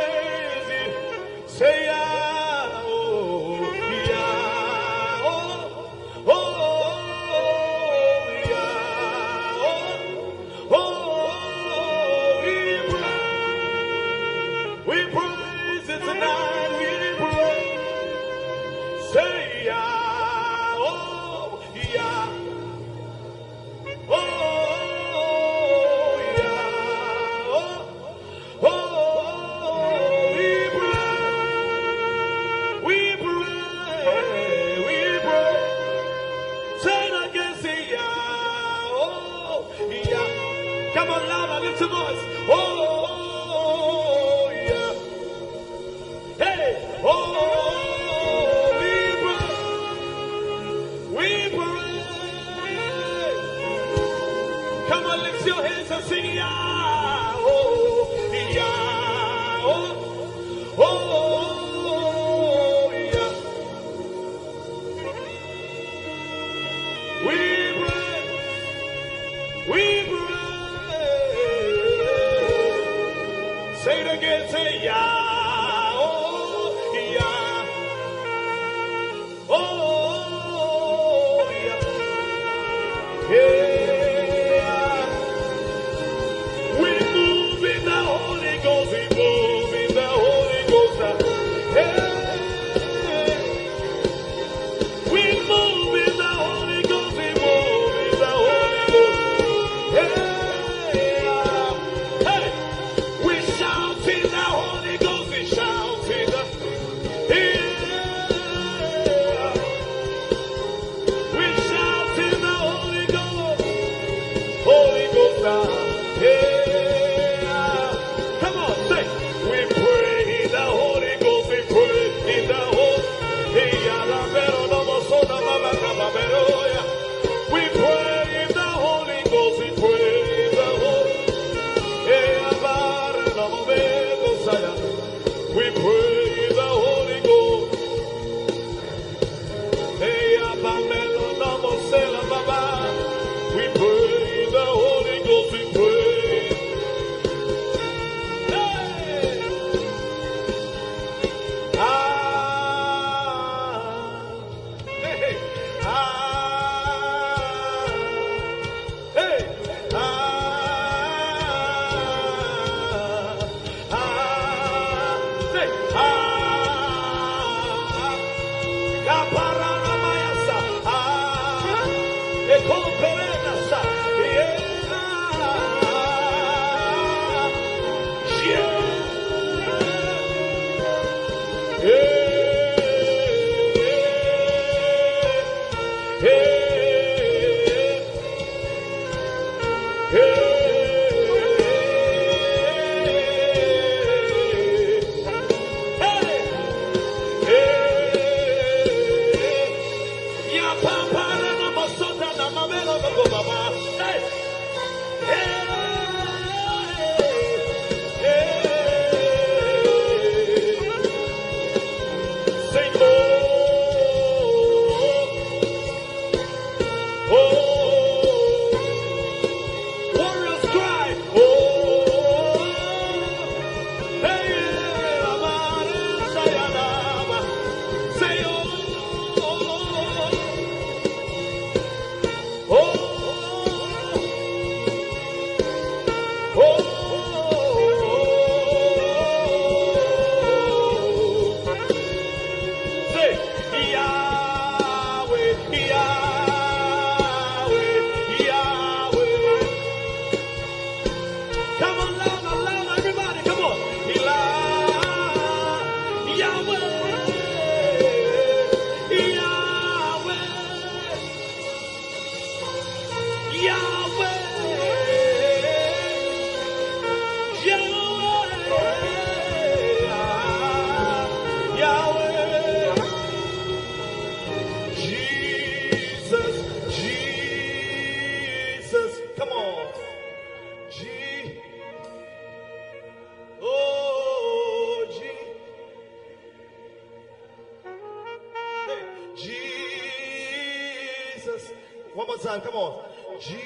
Come on. G.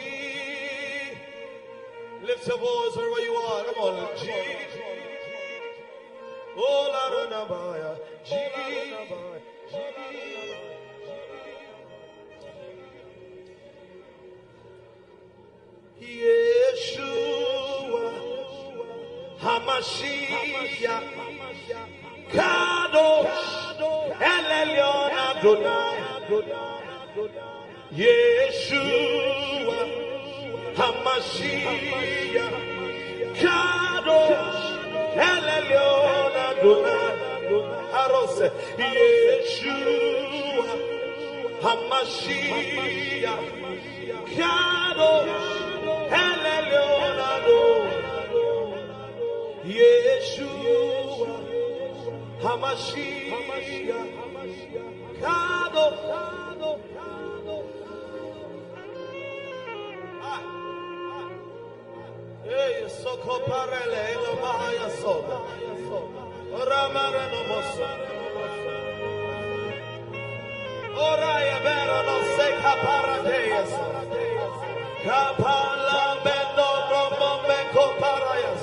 Lift your voice wherever you are. Come on. G. Oh, Lara George. G. Yeshua. Hamashiach. Kadosh. El Elyon Adonai. Yeshua, Hamashiach, Kadosh, El Elyon Adonai, Arose, Yeshua, Hamashiach, Kadosh, El Elyon Adonai, Yeshua, Hamashiach, Kadosh. Hey, soko parele no mahaya soda. Oramare no moso. Oraya bero no se kaparadeas. Kapala bendo romo meko parayas.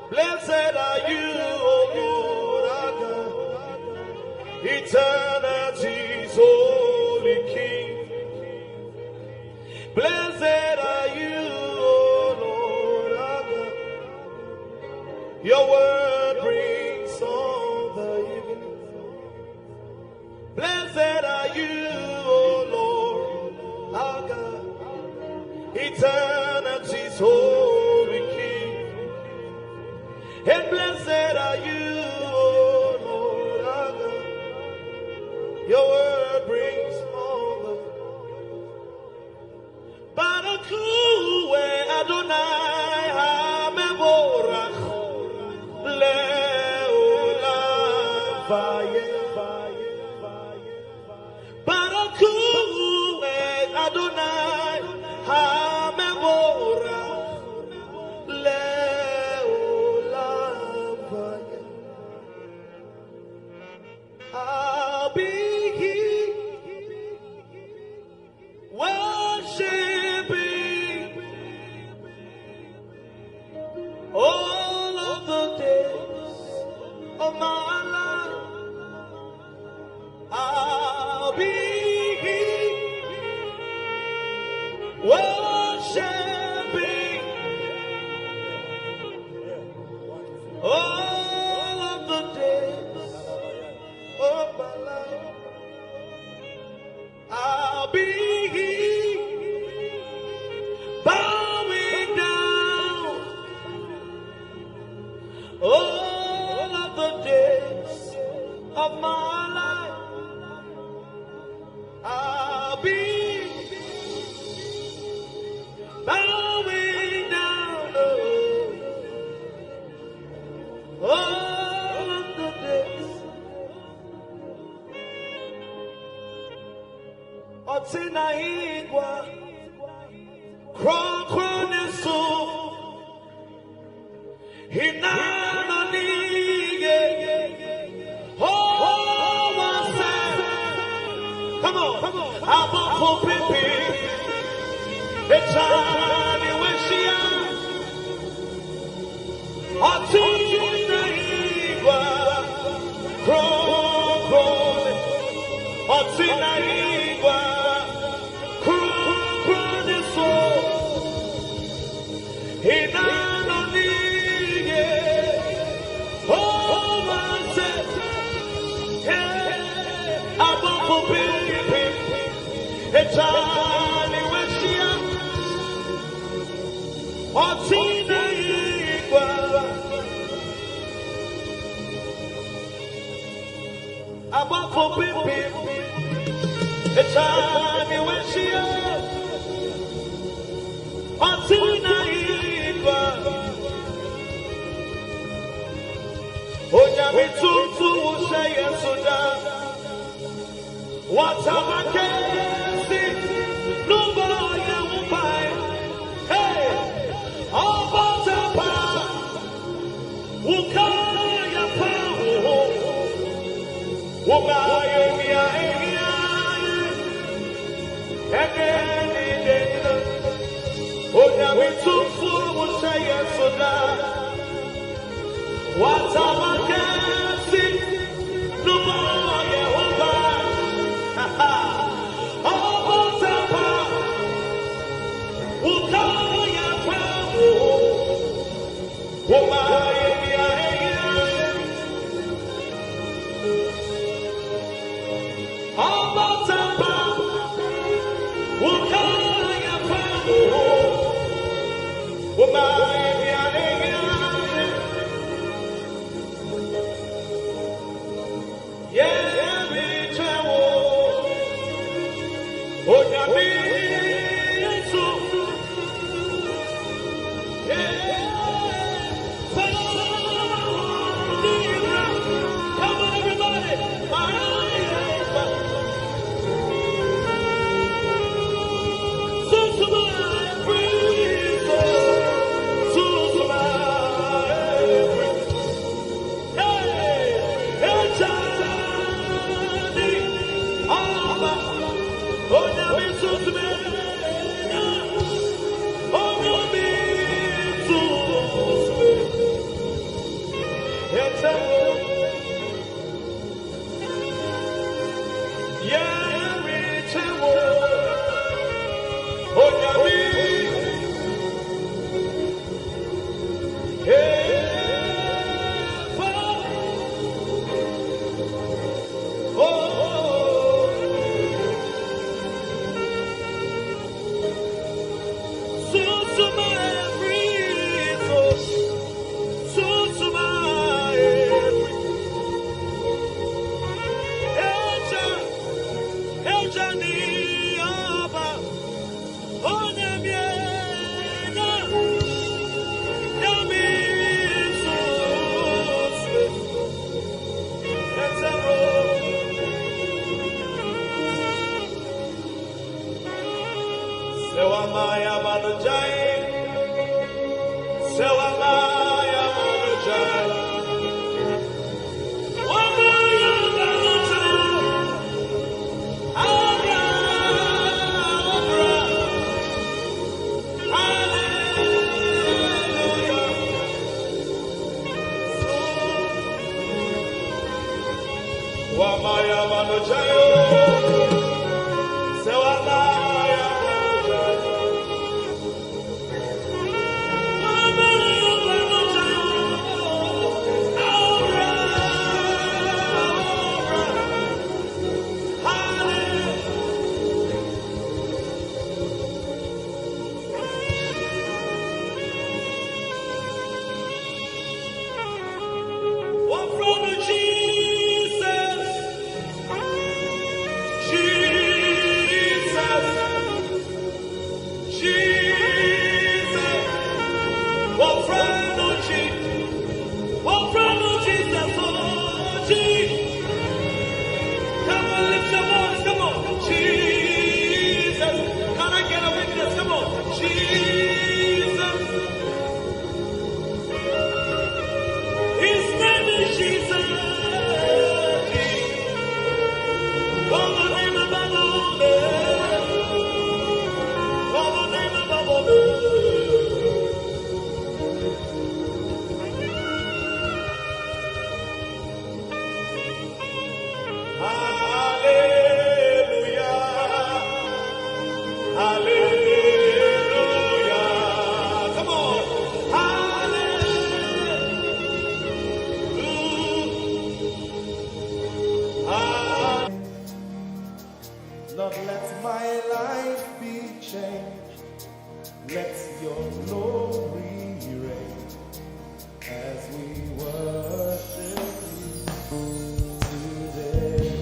Blessed are you, O Lord, eternity's holy King. Blessed are you, O Lord, our God. Your word brings all the evening. Blessed are you, O Lord, our God. Eternity's holy King. And blessed are you, O Lord, our God. Your word brings all the Barakue Adonai HaMevorach Le'olam Vayeh. Barakue Adonai HaMevorach Le'olam Vayeh. I'll be here worshiping all of the days of my life. I'll be here worshiping all of the days of my life. I'll be here bowing down all of the days of my life. I'll be bowing down all of the days. Otina igwa Kronkronesu Hinana nige Oh wase. Come on Abofo pipi Echani weshia Otina igwa Kronkronesu Otina igwa Yeah. about for people. It's time you when she is. Martina Iba. Onyami tutu say yes oda. What am I getting? No boy you buy. Hey, all about the power. Who can you power? Who buy me a Onyami tutu say yes oda. What am I getting? No boy you buy. All about the power. Who can you power? Who buy me a all about the power. Who can you power? Who buy me a yeah, me Chinwo. Onyami Yesu. Come on, everybody. Lord, let my life be changed. Let your glory reign as we worship you today.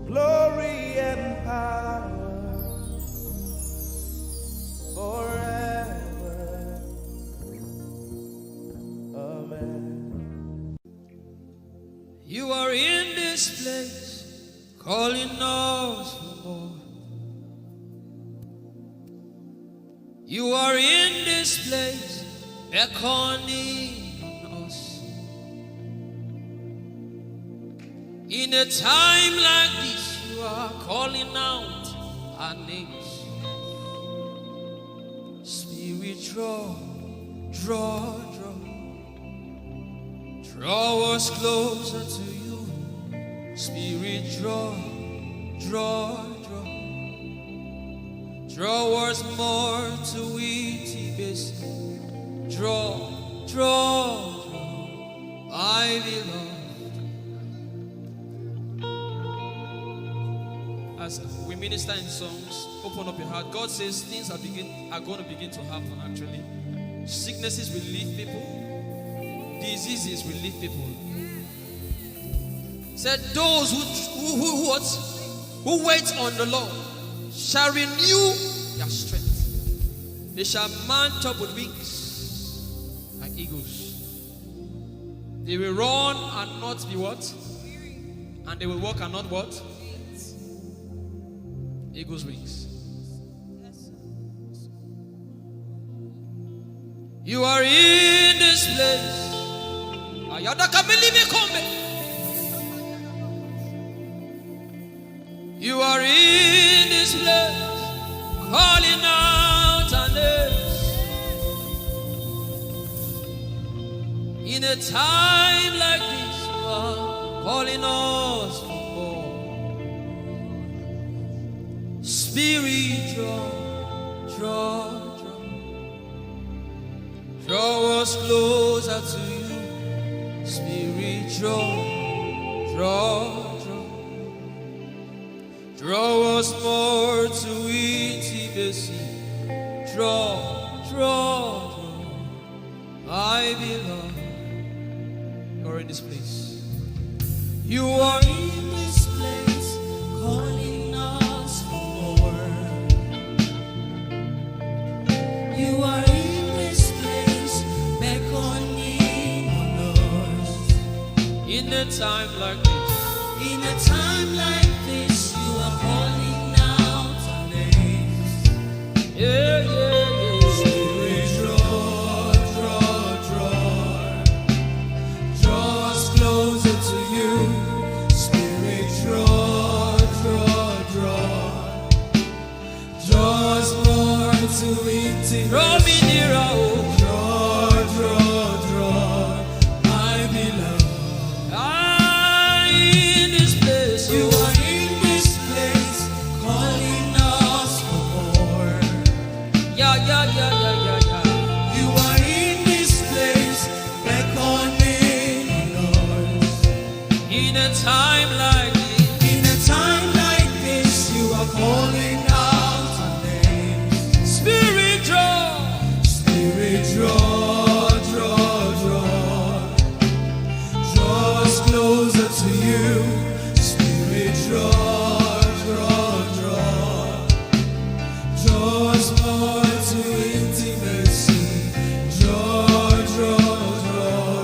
Glory You are in this place, beckoning us. In a time like this, you are calling out our names. Spirit, draw, draw, draw. Draw us closer to you. Spirit, draw, draw, draw. Draw us more to intimacy. Draw, draw, draw, my beloved. As we minister in songs, open up your heart. God says things are going to begin to happen actually. Sicknesses will leave people. Diseases will leave people. Said those who wait on the Lord shall renew their strength. They shall mount up with wings like eagles. They will run and not be what? And they will walk and not what? Eagles' wings. You are in this place. You are in this place, calling out our names. In a time like this, you are calling us for more. Spirit, draw, draw, draw. Draw us closer to you. Spirit, draw, draw, draw. Draw us more to intimacy. Draw, draw, draw, my beloved. You're in this place. You are in this place, calling us for more. You are in this place, beckoning on us. In a time like this, in a time like this, you are calling out our names. Yeah, yeah, yeah. Spirit, draw, draw, draw. Draw us closer to you. Spirit, draw, draw, draw. Draw us more to intimacy. Draw me nearer, oh. Draw, draw, draw, my beloved. In this place, you are in this place, calling us for more. Yeah, yeah, yeah, yeah, yeah, yeah. You are in this place, beckoning us. In a time like this, in a time like this, you are calling out our names. Spirit, draw, draw, draw. Draw us closer to you. Spirit, draw, draw, draw. Draw us more to intimacy. Draw, draw, draw,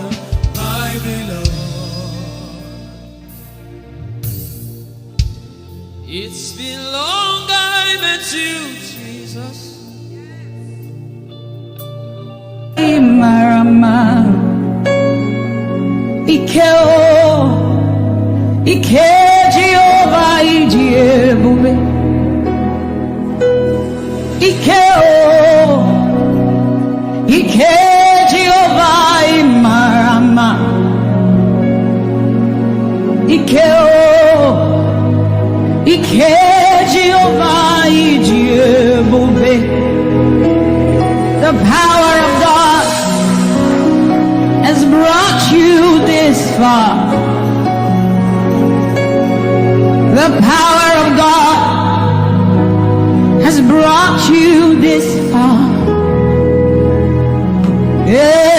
my beloved. It's been long I met you, Jesus. Marama Ike Jehovah Ijeoma Ike Jehovah Marama Ike Jehovah Ijeoma. The power of God has brought you this far. The power of God has brought you this far. Yeah.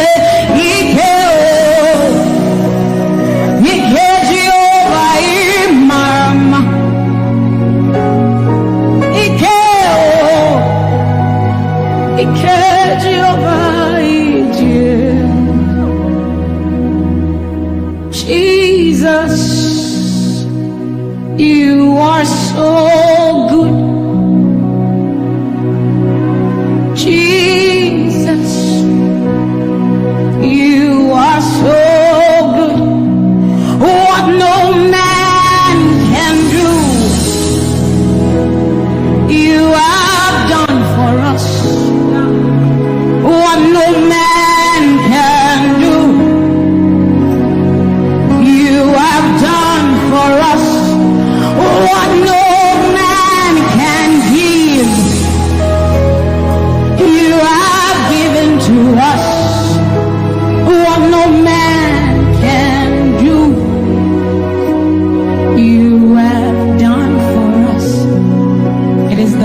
Jesus, you are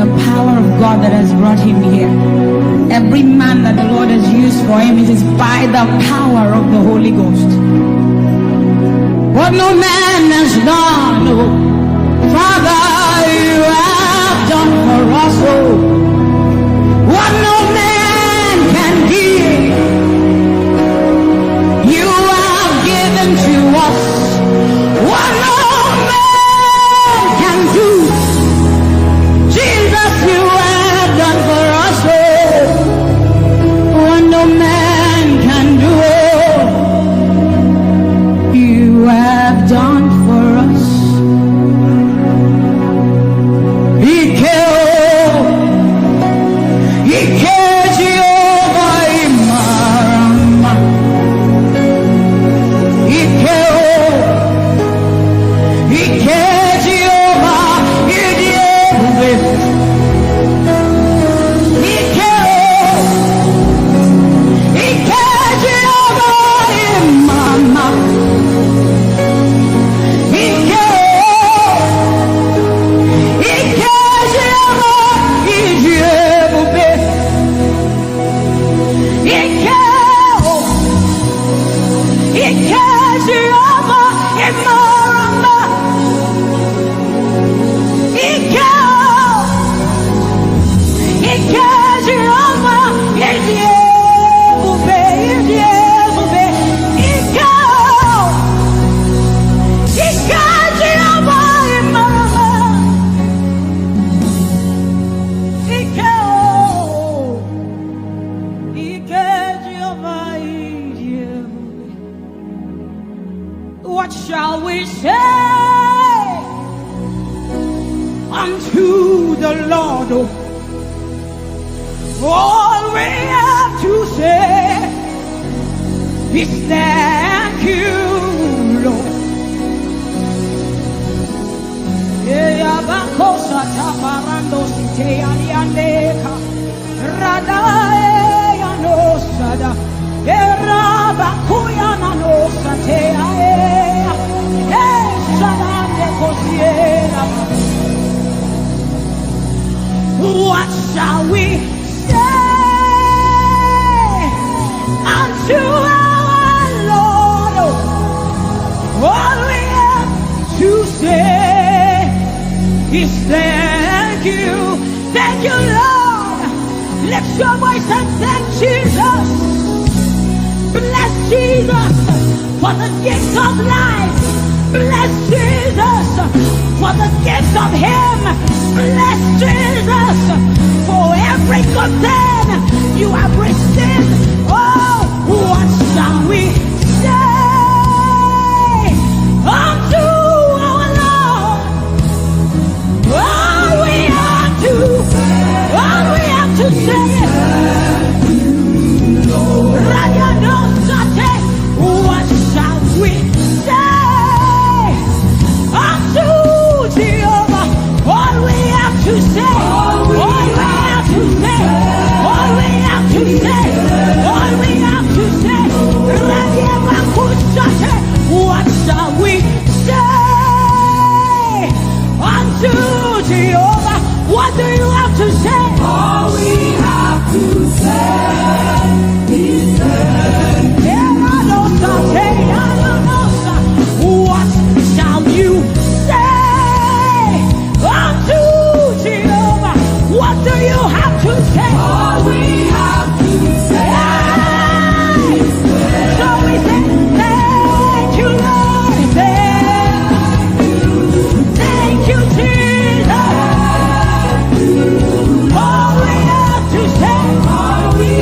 the power of God that has brought him here. Every man that the Lord has used for him, it is by the power of the Holy Ghost. What no man has done, oh, Father, you have done for us, oh. What no man can give, you have given to us. What no man can do, Jesus, you have done for us, oh. What no man can do, oh, you have done for us. What shall we say unto the Lord? All we have to say is thank you, Lord. What shall we say unto our Lord? All we have to say is thank you. Thank you, Lord. Lift your voice and thank Jesus. Bless Jesus for the gift of life. Bless Jesus for the gift of Him. Bless Jesus for every good thing you have received. Oh, what shall we say unto our Lord? All we have to say what shall we say unto Jehovah? All we have to say, all we have to say, all we have to say, all we have to say. What shall we say unto Jehovah? What do you have to say? All we have to say is what shall you say unto Jehovah? What do you have to say? all we have to say is So we say, thank you, Lord. Thank you, Jesus. All we have to say, all we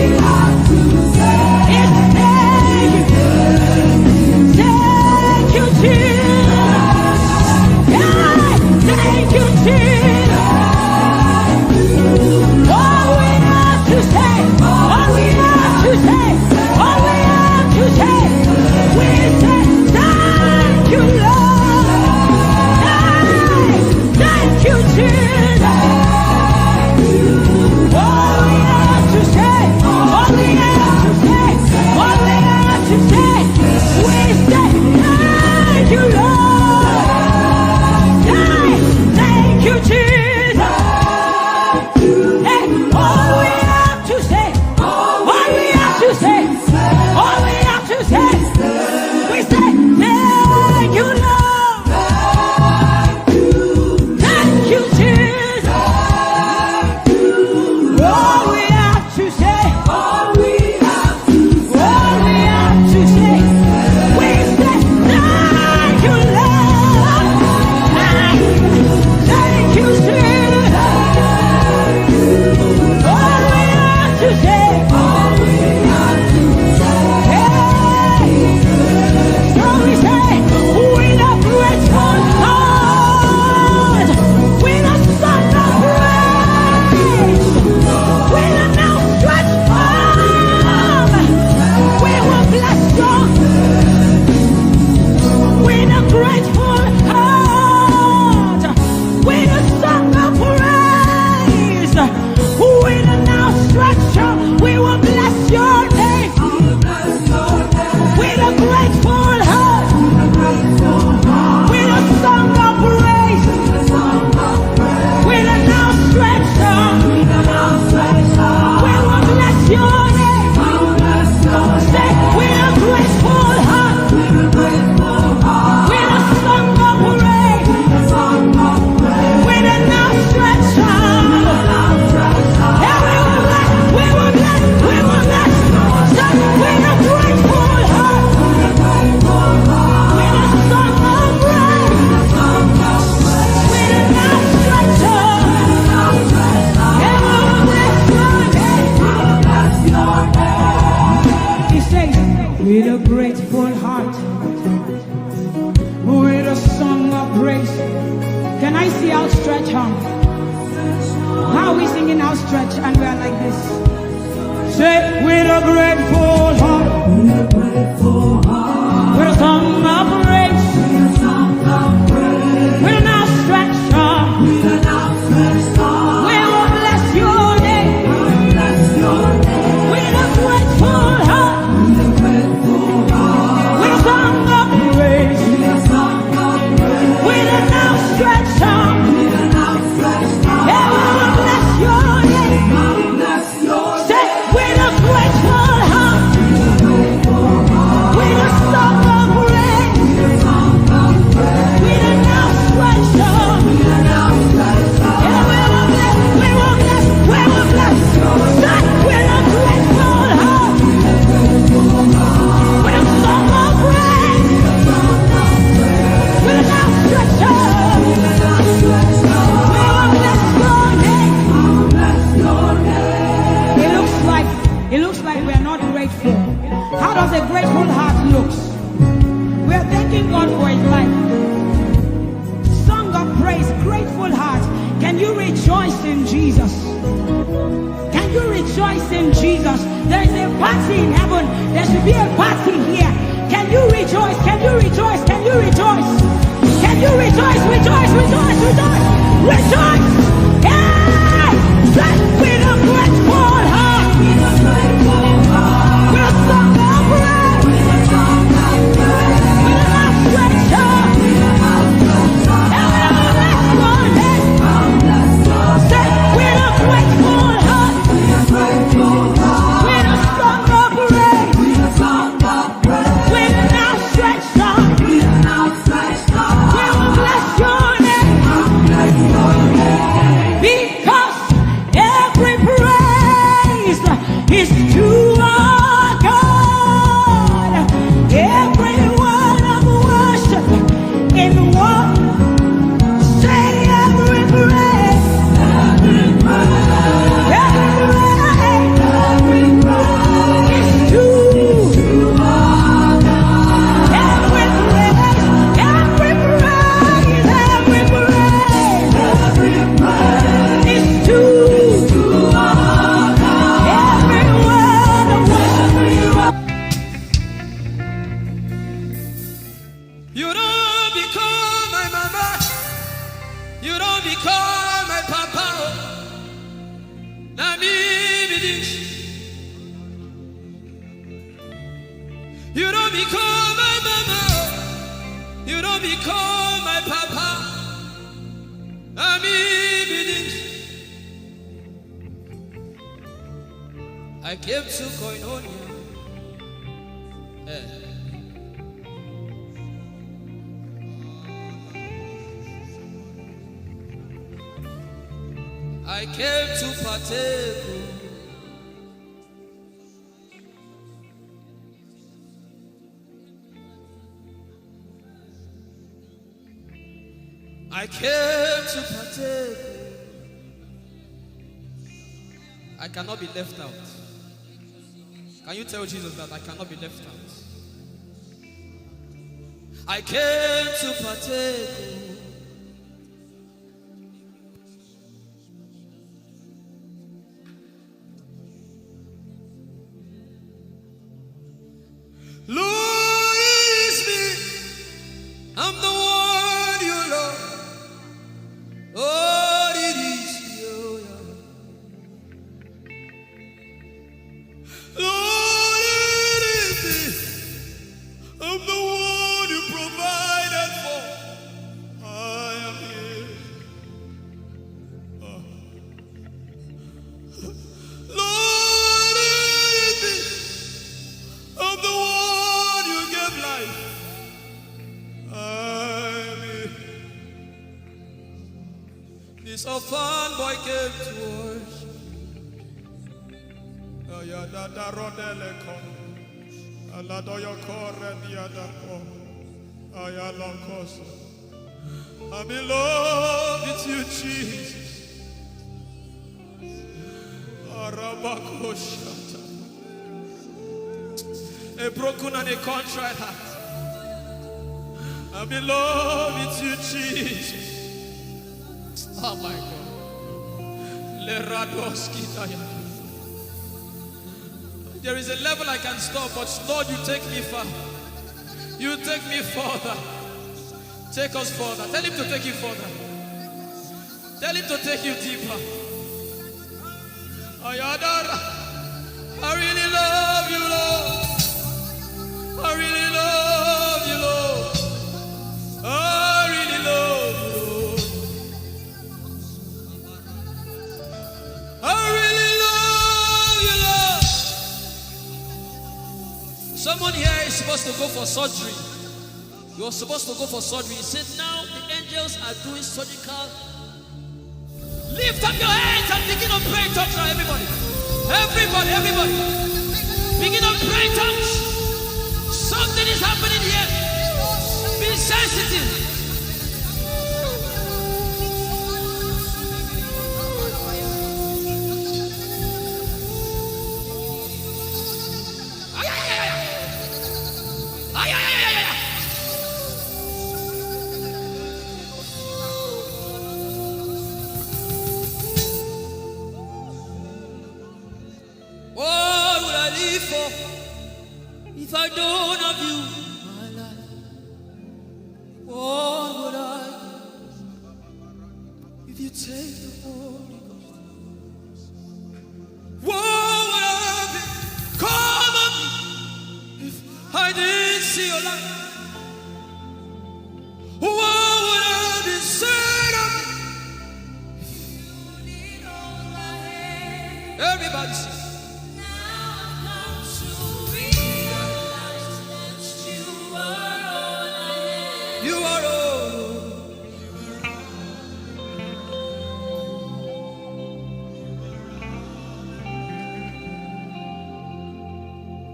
stretch and we are like this. Say, with a grateful heart, with a song of praise, with an outstretched arm, we will bless your name. With a grateful heart, with a song of praise, with an outstretched arm, yeah, we will bless your name. Say, with a grateful heart, with a song of praise, with an outstretched arm, yeah, we will bless, we will bless, we will bless. Say, with a grateful heart, with a song of praise, with an outstretched arm, we will bless your name. It looks like we are not grateful. How does a grateful heart look? We are thanking God for his life. Song of praise, grateful heart. Can you rejoice in Jesus? Can you rejoice in Jesus? There is a party in heaven. There should be a party here. Can you rejoice? Can you rejoice? Can you rejoice? Can you rejoice? Rejoice, rejoice, rejoice, rejoice. Yeah! Say, with a grateful heart, with a song of praise, with an outstretched arm, and we will bless your name. Say, with a grateful heart, with a song of praise, with an outstretched arm, we will bless your name. Because every praise is to our God. Every word of worship in one. Say every praise. Every praise is to our God. Every praise, every praise, every praise is to our God. Every word of worship. You don't become my mama. You don't become my papa. Na me be this. You don't become my mama. You don't become my papa. Na me be this. I came to Koinonia. I came to partake. I came to partake. I cannot be left out. Can you tell Jesus that I cannot be left out? I came to partake. Lord, it's me. I'm the one you love. Lord, it is you. Lord, it is me. I'm the one you provided for. I am here. Lord, it is me. I'm the one you gave life. I'm here. This orphan boy came to worship. Oyelade rodeleko. Aladoyokore diadako. Oyalonkoso. I'm in love with you, Jesus. Arabakoshata. A broken and a contrite heart. I'm in love with you, Jesus. Oh my God. There is a level I can stop, but Lord, you take me far. You take me further. Take us further. Tell him to take you further. Tell him to take you deeper. Ayadara. I really love you, Lord. I really love you, Lord. I really love you, Lord. I really love you, Lord. Someone here is supposed to go for surgery. You're supposed to go for surgery. He said, now the angels are doing surgical. Lift up your hands and begin to pray in tongues now, everybody. Everybody. Begin to pray in tongues. Something is happening here. Be sensitive. What would I live for if I don't have you, my life? What would I do if you take the Holy Ghost? What would I become of me if I didn't see your light? What would I be said of me? Everybody sing. You are all.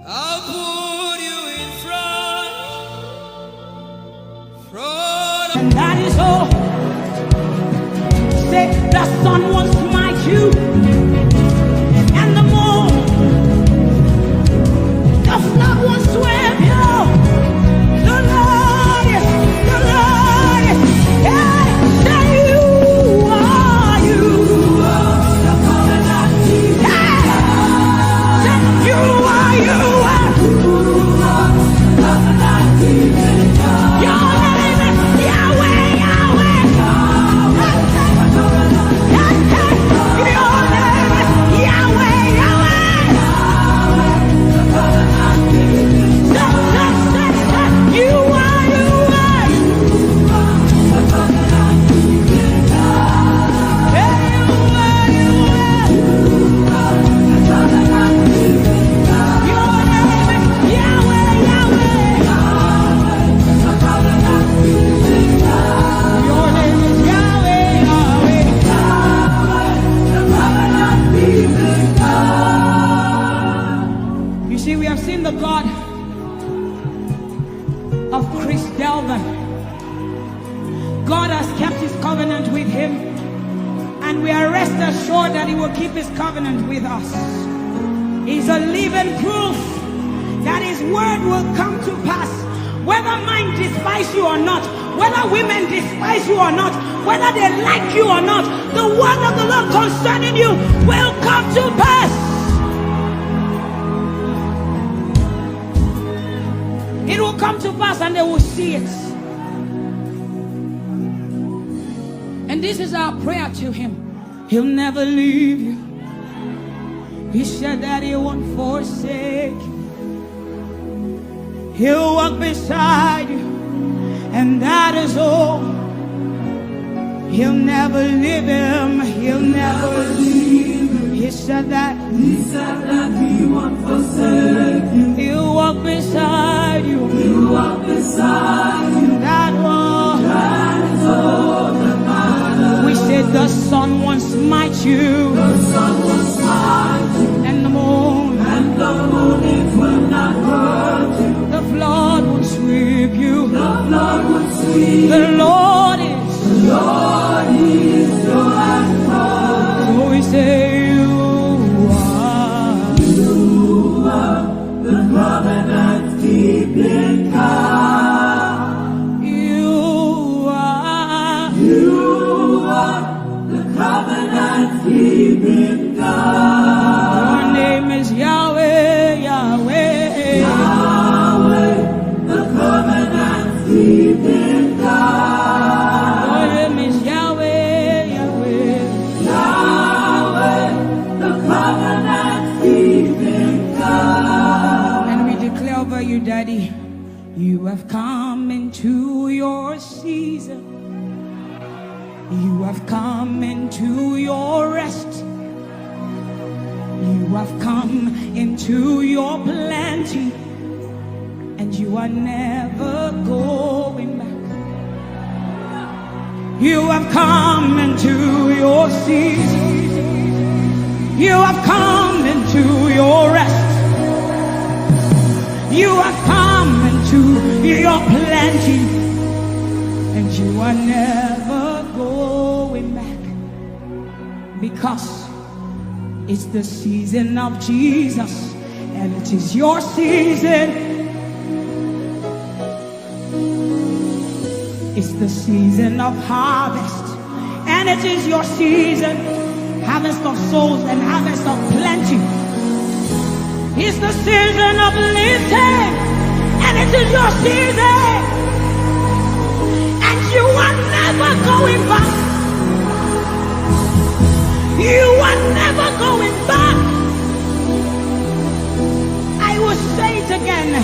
I'll put you in front. And that is all. Say the sun will smite you, and the moon, the flood will swim you. The Lord is, yeah, say you are the covenant keeper. Yeah, say you are covenant keeper. Your name is Yahweh. The God of Chris Delvin. God has kept his covenant with him, and we are rest assured that he will keep his covenant with us. He's a living proof that his word will come to pass, whether men despise you or not, whether women despise you or not, whether they like you or not. The word of the Lord concerning you will come to pass. It will come to pass and they will see it. And this is our prayer to him. He'll never leave you. He said that he won't forsake you. He'll walk beside you, and that is all. He'll never leave him. He'll never leave him. He said that he won't forsake you. He'll walk beside you. He'll walk beside you. That is all that matters. We said the sun won't smite you. The sun won't smite you. And the moon. And the moon it will not hurt you. The flood will sweep you. The flood will sweep. The Lord is your anchor. So we say you are the covenant keeping God. You are the covenant covenant-keeping God. Your name is Yahweh, Yahweh. Yahweh, the covenant-keeping God. Your name is Yahweh, Yahweh. Yahweh, the covenant-keeping God. And we declare over you, Daddy, you have come into your season. You have come into your rest. You have come into your plenty, and you are never going back. You have come into your season. You have come into your rest. You have come into your plenty, and you are never going back, because it's the season of Jesus, and it is your season. It's the season of harvest, and it is your season. Harvest of souls and harvest of plenty. It's the season of lifting, and it is your season. And you are never going back. You are never going back. I will say it again.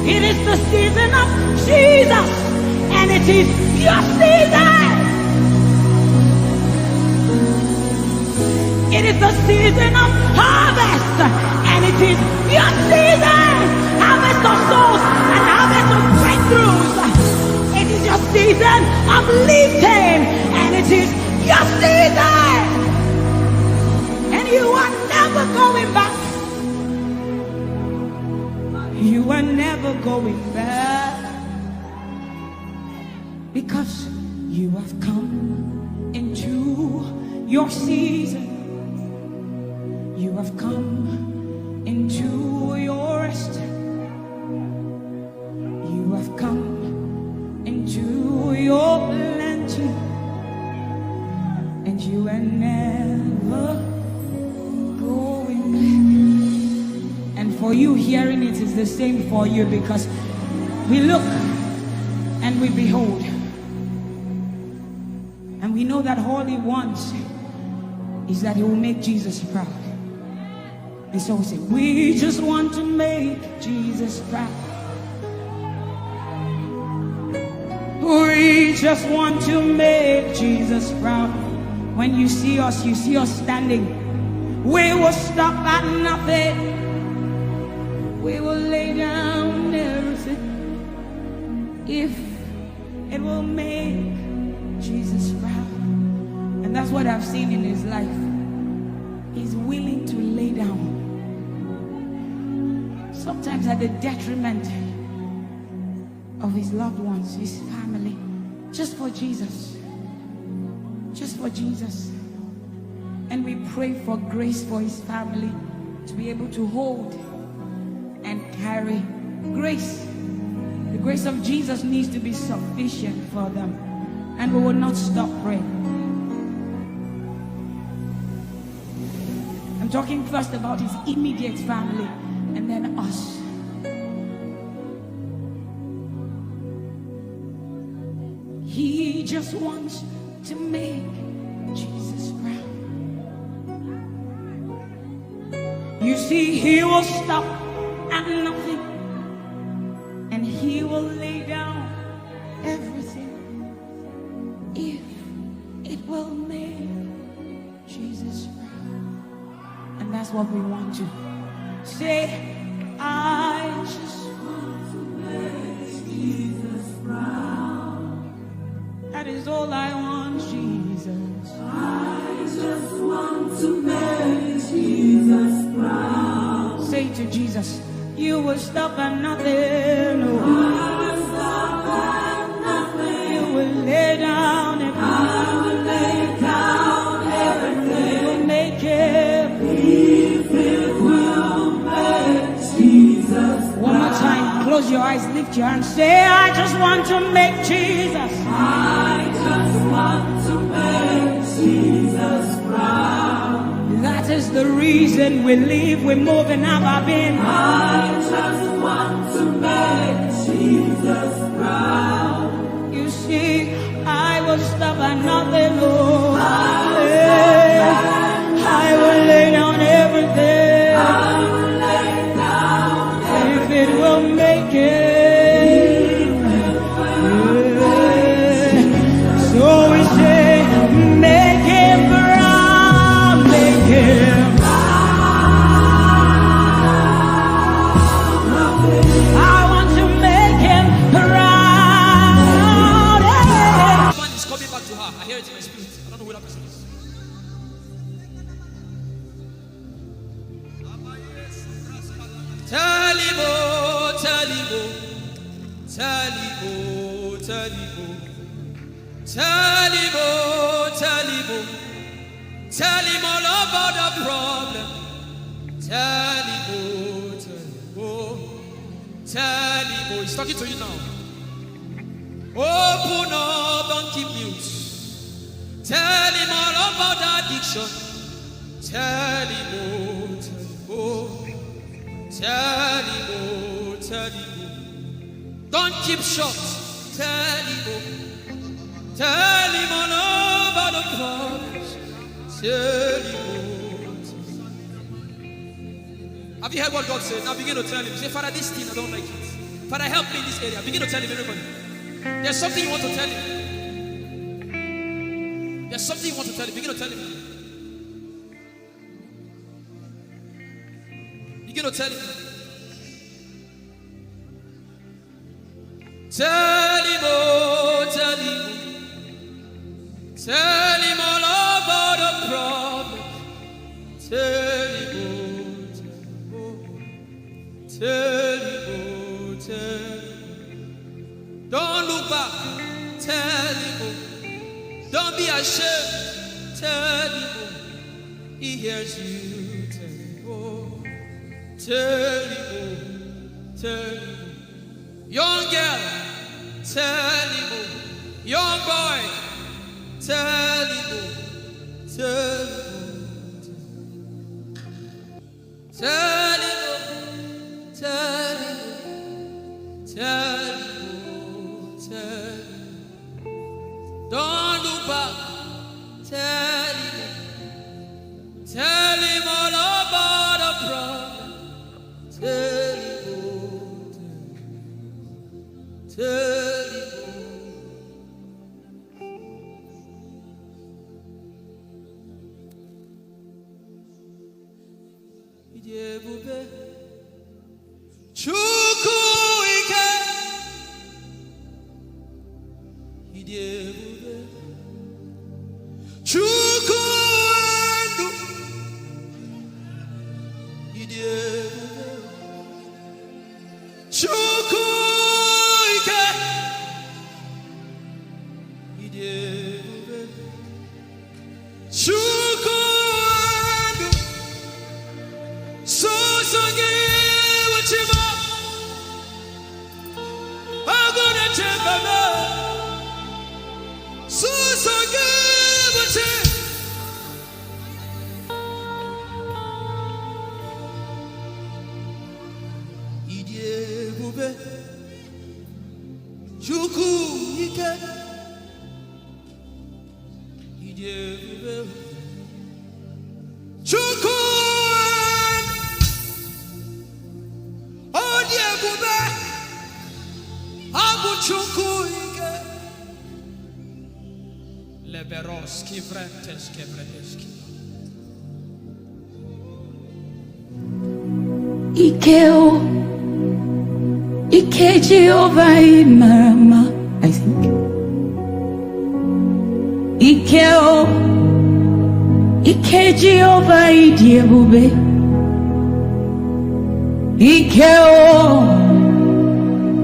It is the season of Jesus, and it is your season. It is the season of harvest, and it is your season. Harvest of souls and harvest of breakthroughs. It is your season of lifting, and it is your season. And you are never going back. You are never going back, because you have come into your season. You have come into your rest. You have come into your plenty, and you are never going back. And for you hearing it is the same for you, because we look and we behold, and we know that all he wants is that he will make Jesus proud. And so we say, we just want to make Jesus proud. We just want to make Jesus proud. When you see us standing. We will stop at nothing. We will lay down everything if it will make Jesus proud. And that's what I've seen in his life. He's willing to lay down, sometimes at the detriment of his loved ones, his family, just for Jesus. Just for Jesus. And we pray for grace for his family to be able to hold and carry grace. The grace of Jesus needs to be sufficient for them, and we will not stop praying. I'm talking first about his immediate family, and then us. He just wants to make Jesus proud. You see, he will stop at nothing, and he will lay down everything if it will make Jesus proud. And that's what we want to say. I just want to make Jesus proud. That is all I want, Jesus. I just want to make Jesus proud. Say to Jesus, you will stop at nothing. No. I will stop at nothing. You will lay down everything. I will lay down everything. You will make it. If it will make Jesus proud. One more time, close your eyes, lift your hands, say, I just want to make Jesus. I just want to make Jesus proud. reason we live, we move, and have our being. I just want to make Jesus proud. You see, I will stop at nothing, Lord. I will lay down everything. I will lay down if it will make it. So we say, make him proud, make him proud. I want to make him proud. Someone is coming back to her. I hear it in my spirit. I don't know who that person is. Tell him, oh, tell him, oh, tell him, oh, tell him, oh. Tell him, oh, tell him, oh. Tell him all about the problem. Tell him, oh, tell him, oh. Tell him, oh. He's talking to you now. Open up, don't keep mute. Tell him all about the addiction. Tell him, oh, tell him, oh. Tell him, oh, tell him, oh. Don't keep short. Tell him, oh. Tell him all about the problems. Tell him, oh. Have you heard what God said? Now begin to tell him. Say, Father, this thing I don't like it. Father, help me in this area. Begin to tell him, everybody. There's something you want to tell him. There's something you want to tell him. Begin to tell him. Begin to tell him. Tell him, oh, tell him. Tell him all about the problem. Tell him, oh, tell him, oh, tell him. Don't look back. Tell him, oh. Don't be ashamed. Tell him, oh. He hears you. Tell him, oh. Tell him, oh. Tell him, oh. Young girl. Tell him, oh. Young boy. Tell him, oh. Tell him, oh. Tell him, oh. Tell him, oh. Tell him, oh. Tell him. Don't look back. Tell him. Tell him all about the problem. Tell him, oh. Tell him, oh. Ijeoma Chukwu ike. Ijeoma Chukwu ndu. Ijeoma Chukwu ike. Ijeoma Chukwu ndu. Sosogi wachima. Agone chembaba. Sosogi wachima. Ijeoma Chukwu ike. Ijeoma Chukwu Odiebube Abu Chukwu ike. Leberoski vrenteski vrenteski. Ikeo, Ike Jehovah Marama, I think. Ikeo, Ike Jehovah Idiebube. Ikeo,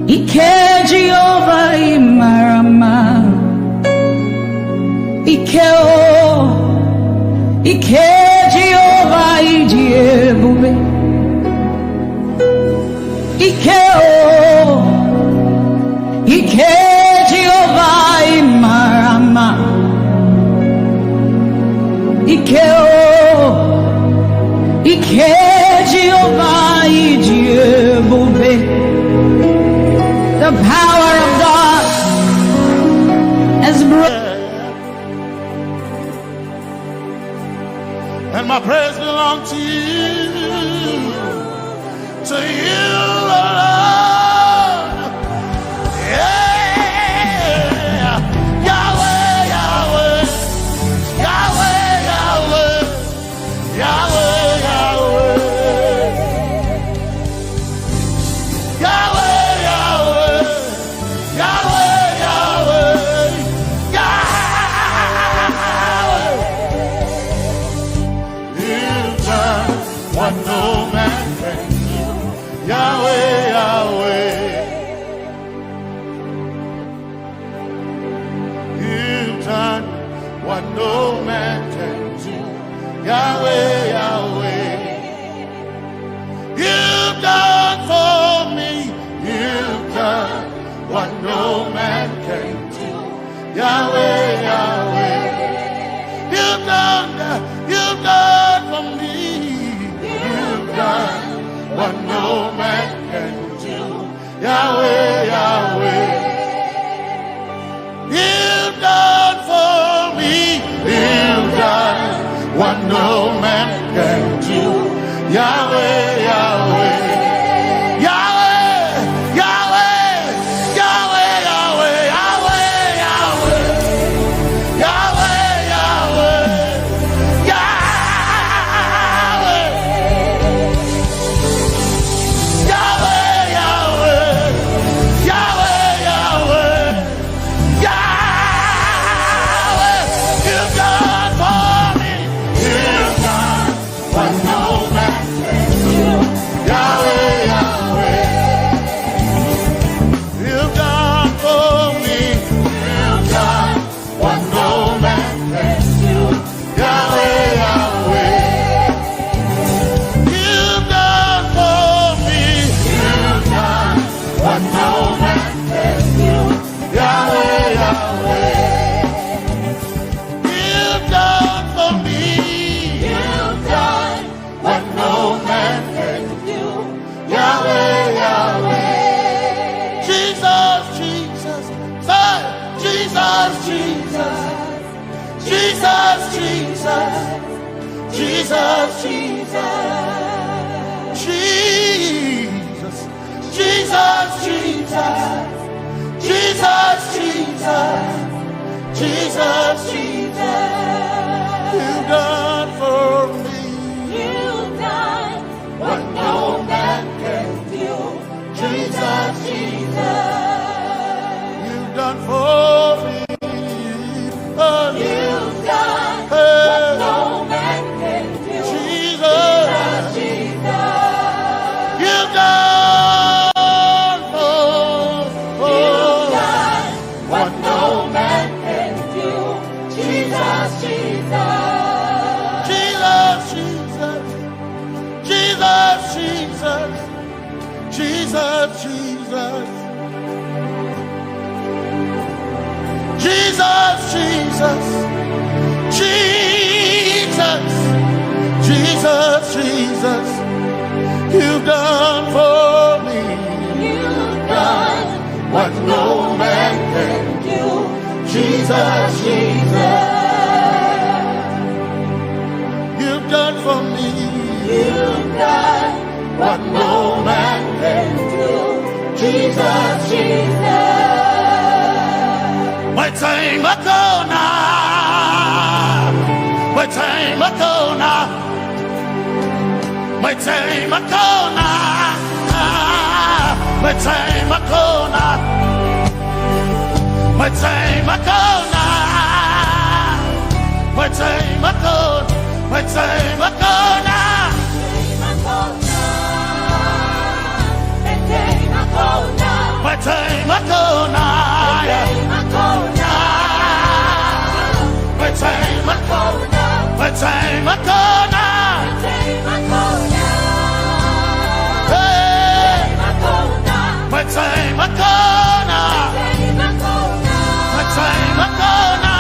Ike Jehovah Marama. Ikeo, Ike Jehovah Idiebube. Ikeo, Ike Jehovah Marama. Ikeo, The power of God has brought. And my praise belongs to you alone. Yeah, Yahweh, Yahweh, Yahweh, Yahweh, Yahweh, Yahweh, Yahweh, Yahweh, Yahweh, Yahweh, Yahweh. You've done what no man can do. Yahweh, Yahweh. You've done what no man can do. Yahweh, Yahweh. You've done for me. You've done what no man can do. Yahweh, Yahweh. You've done for me. You've done what no man can do. Yahweh, Yahweh. You've done for me. You've done what no man can do. Yahweh, Yahweh. Yahweh, Yahweh, Yahweh, Yahweh, Yahweh, Yahweh, Yahweh, Yahweh, Yahweh, Yahweh, Yahweh, Yahweh, Yahweh. You've done for me. You've done what no man can do. Yahweh, Yahweh. You've done for me. You've done what no man can do. Yahweh, Yahweh. You've done for me. You've done what no man can do. Yahweh, Yahweh. You've done for me. You've done what no man can do. Yahweh, Yahweh. Jesus, Jesus, say, Jesus, Jesus, Jesus, Jesus, Jesus, Jesus, Jesus, Jesus, Jesus, Jesus, Jesus, Jesus. You've done for me. You've done what no man can do. Jesus, Jesus. You've done for me. Oh, you've done what no man can do. Jesus, Jesus. You've done you've done what no man can do. Jesus, Jesus. Jesus, Jesus. Jesus, Jesus. Jesus, Jesus. Jesus, Jesus. Jesus. Jesus, Jesus. You've done for me. You've done what no man can do. Jesus, Jesus. You've done for me. You've done what no man can do. Jesus, Jesus. My time Makona. My time Makona. My time Makona. My time Makona. My time Makona. My time Makona. My time Makona. My time Makona. My time Makona. My time Makona. My time Makona. My time Makona.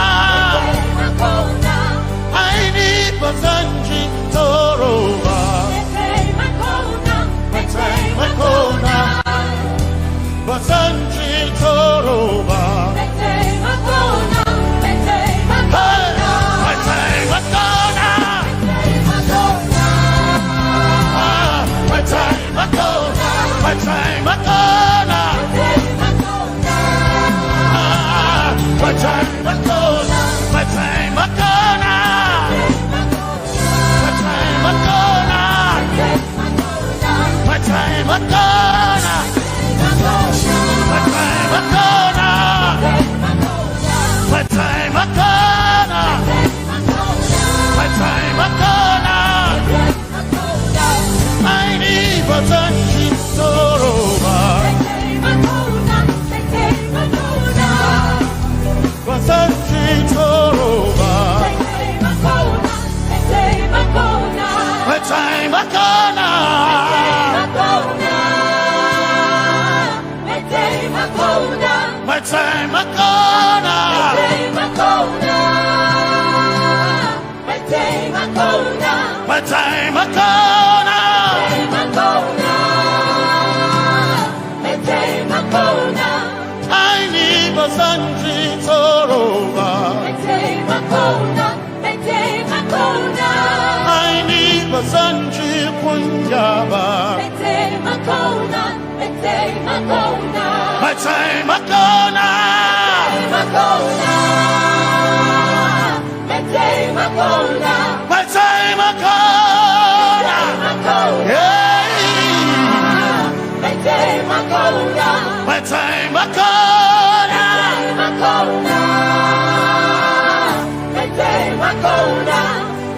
I need Basanji Toroba. Makona, Mete Makona, Mete Makona, Mete Makona, I need Basanji Toroba, Mete Makona, I need Basanji Punjaba, Mete Makona, Mete Makona, Mete Makona, Makona, Mete Makona, Mete Makona, yeah, Mete Makona, Mete Makona, Mete Makona,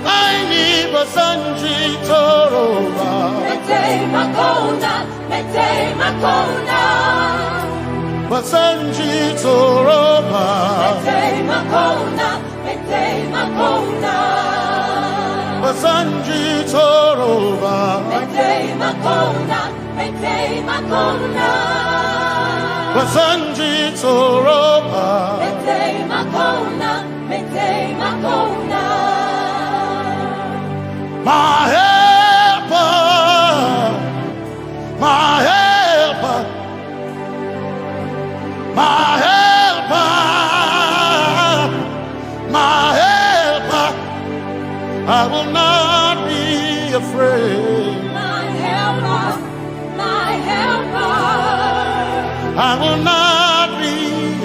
I need Basanji Toroba, Mete Makona, Mete Makona, Basanji Toroba, Mete Makona, Mete Makona, Basanji Toroba, Mete Makona, Mete Makona, Basanji Toroba, Mete Makona, Mete Makona, my helper, my helper, my helper, my helper, I will not be afraid. my helper, my helper, I will not be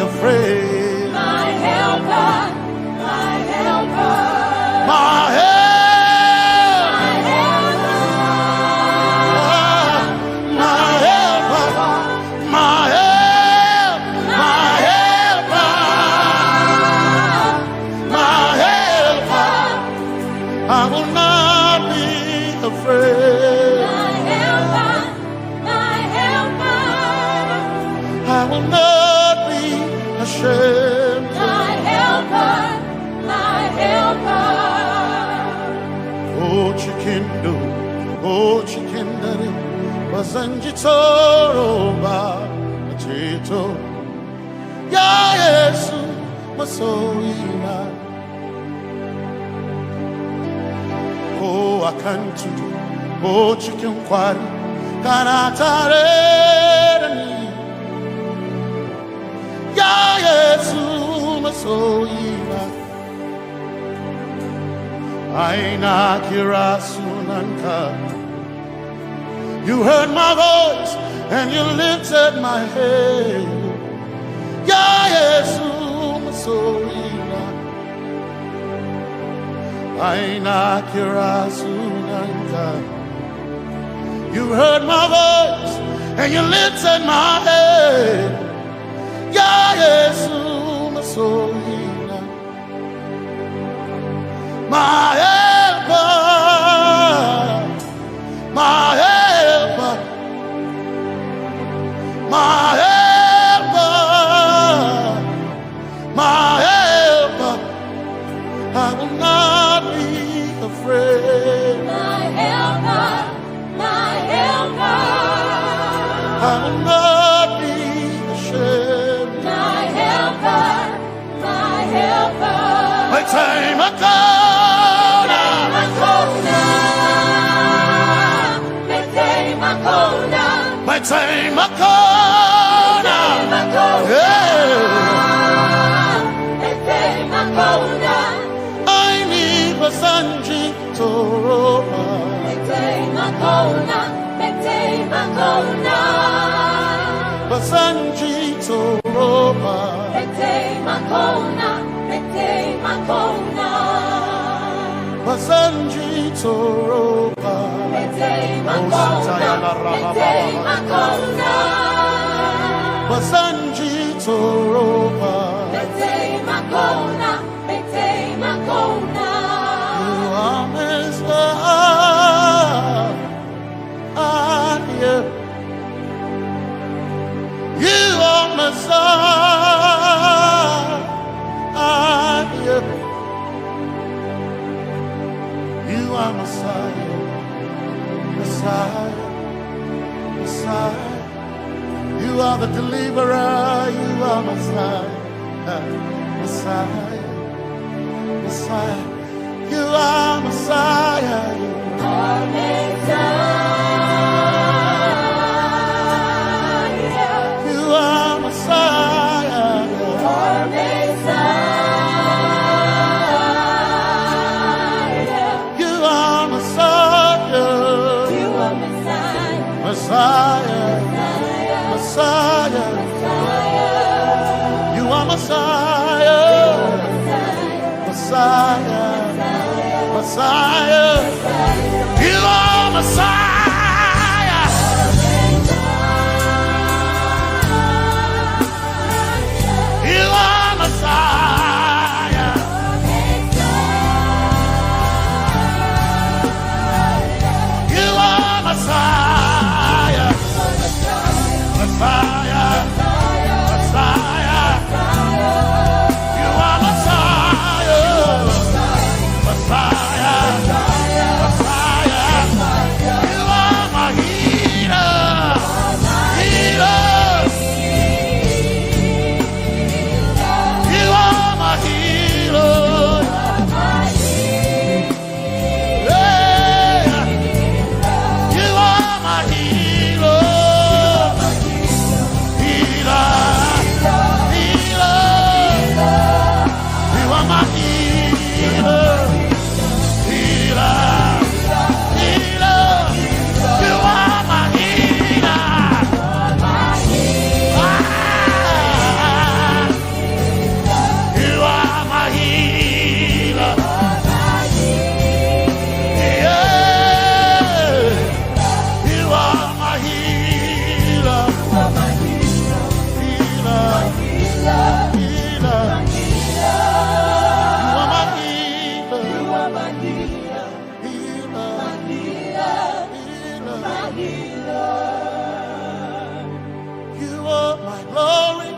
afraid. my helper, my helper, My help, my helper, my help, my helper, my helper. I will not be afraid. my helper, my helper, I will not be ashamed. my helper, my helper. Oh, chicken do, oh, chicken daddy, Basanji Toroba, Tito, Ya Yesu, Masoina. Oh, I can't do, oh, chicken quarry, Kanatare, Ya Yesu, Masoina. Aina Kirasunanka. You heard my voice and you lifted my head. Ya Yesu Masoina. Aina Kirasunanka. You heard my voice and you lifted my head. Ya Yesu Masoina. My helper, my helper, my helper, my helper. I will not be afraid. My helper, my helper, I will not be ashamed. my helper, my helper. My time I come. My time I come. I need Basanji Toroba. Basanji Toroba. Basanji Toroba. Basanji Toroba. You are Messiah. You are Messiah. You are Messiah. Messiah. Messiah. You are the deliverer. You are Messiah. Messiah. Messiah. You are Messiah. You are Messiah. You are Messiah. Messiah. Messiah. You are Messiah. Messiah. Messiah. You are Messiah. You are Messiah. You are Messiah. Messiah. Messiah. You are Messiah. Messiah. Messiah. You are my healer. Healer. You are my healer. Yeah. You are my healer. Healer. Healer. You are my healer. Healer. Healer. You are my healer. You are my healer. Yeah. You are my healer. Healer. Healer. You are my healer. Healer. You are my glory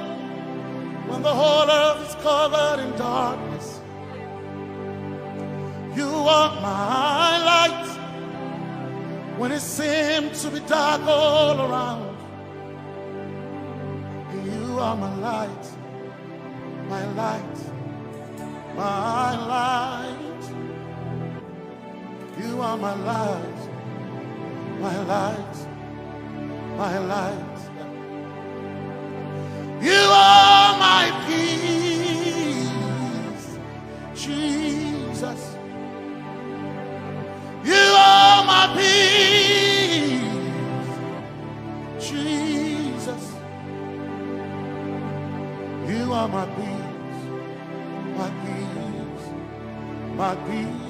when the whole earth is covered in darkness. You are my light when it seems to be dark all around. You are my light, my light, my light. You are my light, my light, my light. You are my peace, Jesus. You are my peace, Jesus. You are my peace, my peace, my peace.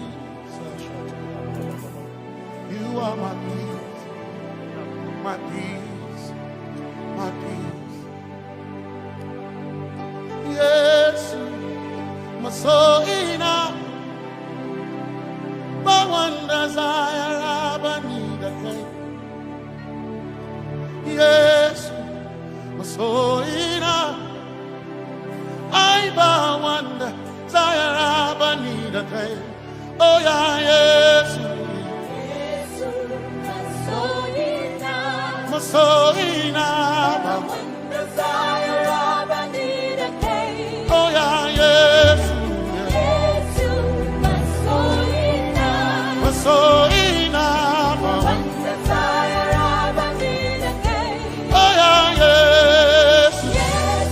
You are my peace, my peace, my peace. Yes, my soul in a but one desire I need a thing. Yes, my soul in a I but one desire I need a thing. Oh yeah, yes. My soul in a one desire I need a thing. Oh yeah, yes. So enough, one desire I need again. Oh yeah, yes, yes,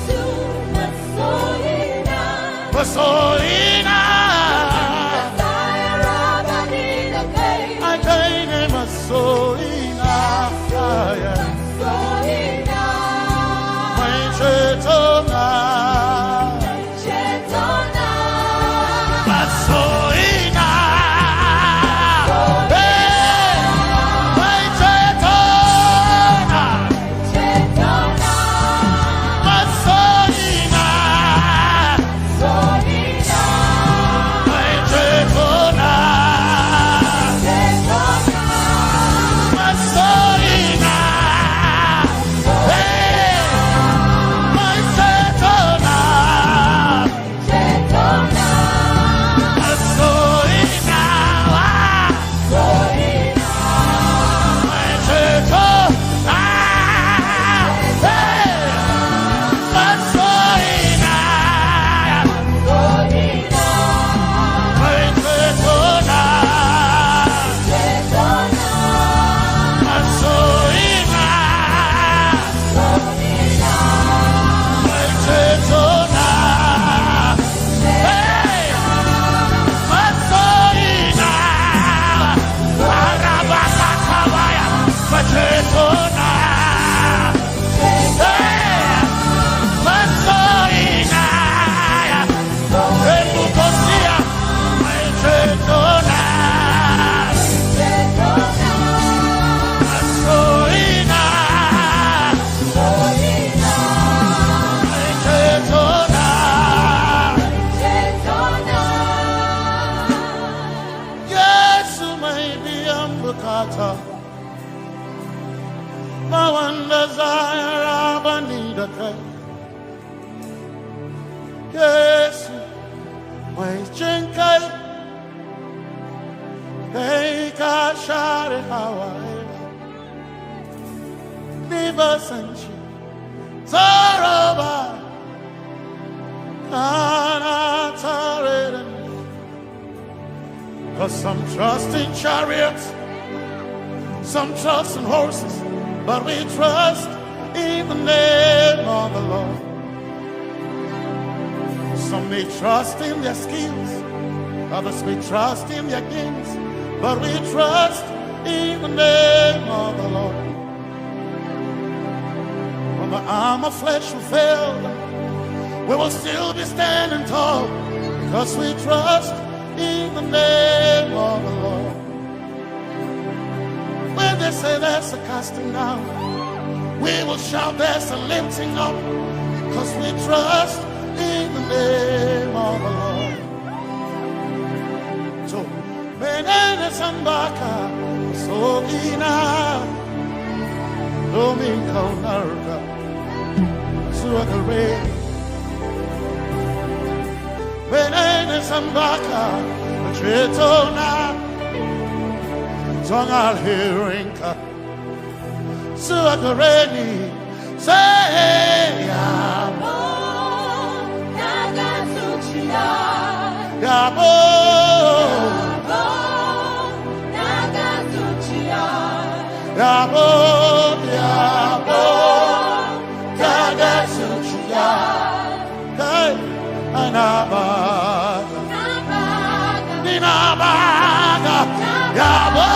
so enough, desire I need again. I gain him a so enough, yeah, so enough. When Chetona, but so Sukata. My one desire, I need a day. Yes, my chinkai. Hey, Kashari, how I never sent you. Zaraba, cannot tolerate me. 'Cause some trust in chariots, some trust in horses, but we trust in the name of the Lord. Some may trust in their skills, others may trust in their gains, but we trust in the name of the Lord. When the arm of flesh will fail, we will still be standing tall, because we trust in the name of the Lord. When they say there's a casting down, we will shout there's a lifting up, because we trust in the name of the Lord. So, Menene Sambaka, Sogina, Domingo Narga, Suakare, Menene Sambaka, Chetona, Zongal Hirinka, Suakareni, say, Yabo, Yabo, Yabo, Yabo, Kagasuchiya, Hey, Anabaga, Ninabaga, Yabo,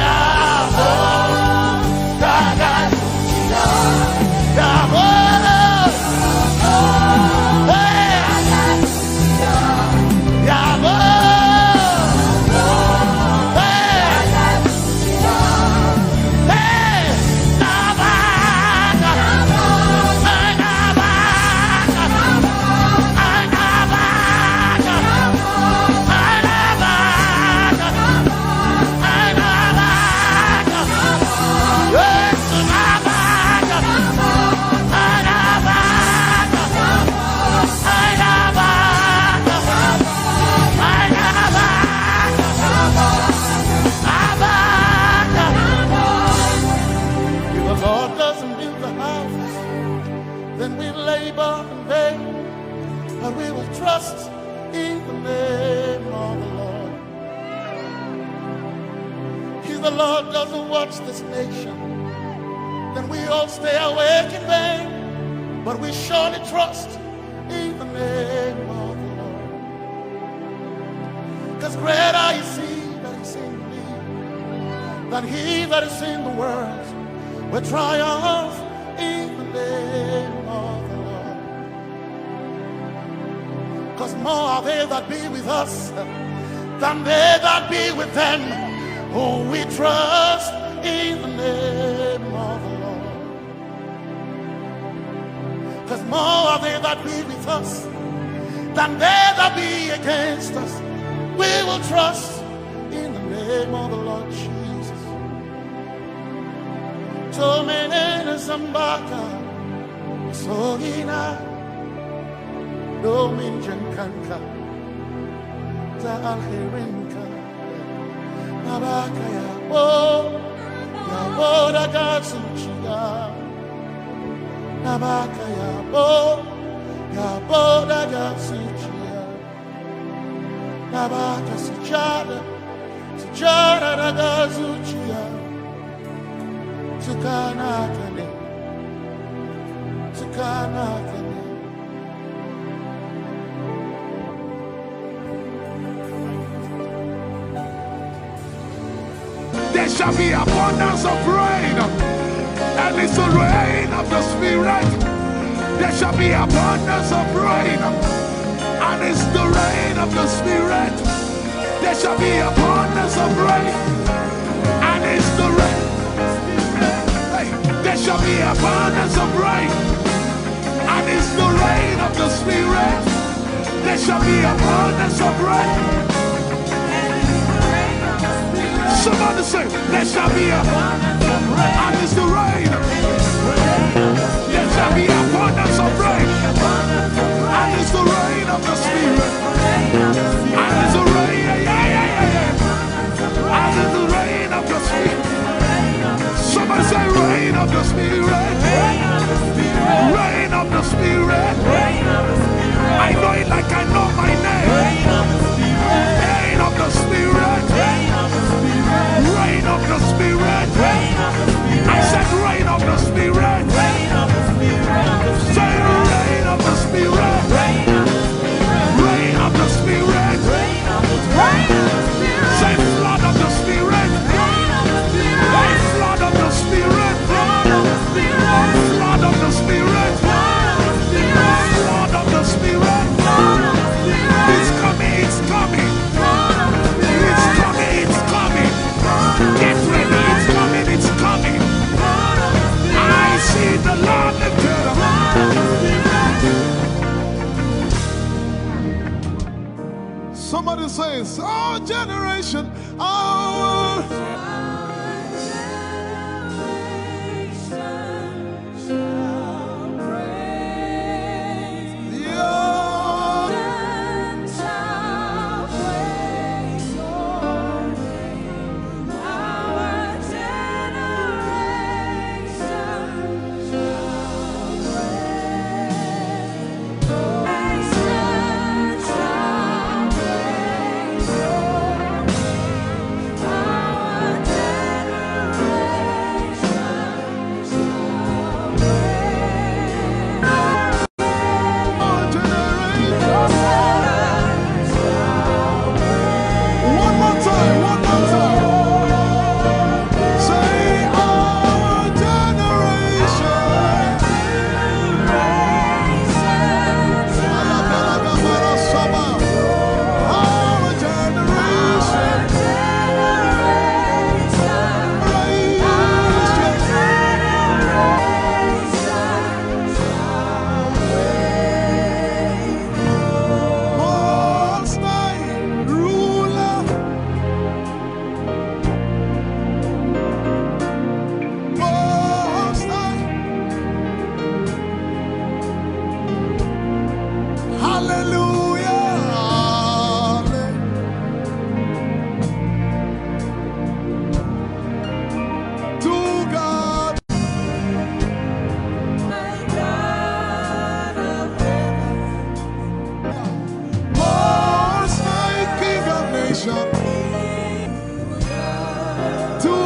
Yabo, Kagasuchiya, Yabo, trust in the name of the Lord. If the Lord doesn't watch this nation, then we all stay awake in vain. But we surely trust in the name of the Lord. Because greater is He that is in me than he that is in the world. We triumph in the name of the Lord. Because more are they that be with us than they that be with them. Oh, we trust in the name of the Lord. Because more are they that be with us than they that be against us. We will trust in the name of the Lord Jesus. Tomene Zambaka, Sogina, Domin Jankanka, Ta Alherinka, Nabakaya, oh, Yaboda Gatsuchiya, Nabakaya, oh, Yaboda Gatsuchiya, Nabaka Sujada, Sujada Gatsuchiya, Tukanakane, Tukanakane. There shall be abundance of rain, and it's the rain of the Spirit. There shall be abundance of rain, and it's the rain of the Spirit. There shall be abundance of rain, and it's the rain. Hey, there shall be abundance of rain, and it's the rain of the Spirit. There shall be abundance of rain. Somebody Say, there shall be abundance of rain. And it's the rain. There shall be abundance of rain. And it's the rain of the Spirit. And it's the rain. And it's the rain of the Spirit. Somebody say, rain of the Spirit. Rain of the Spirit. I know it like I know my name. Rain of the Spirit. Rain of the Spirit. I said rain of the Spirit. Say rain of the Spirit. Rain of the Spirit. Say flood of the Spirit. Flood of the Spirit. Flood of the Spirit. Flood of the Spirit. It's coming, it's coming. It's coming, it's coming. Get ready, it's coming, it's coming. I see the Lord lifted up. Somebody says, our generation, our to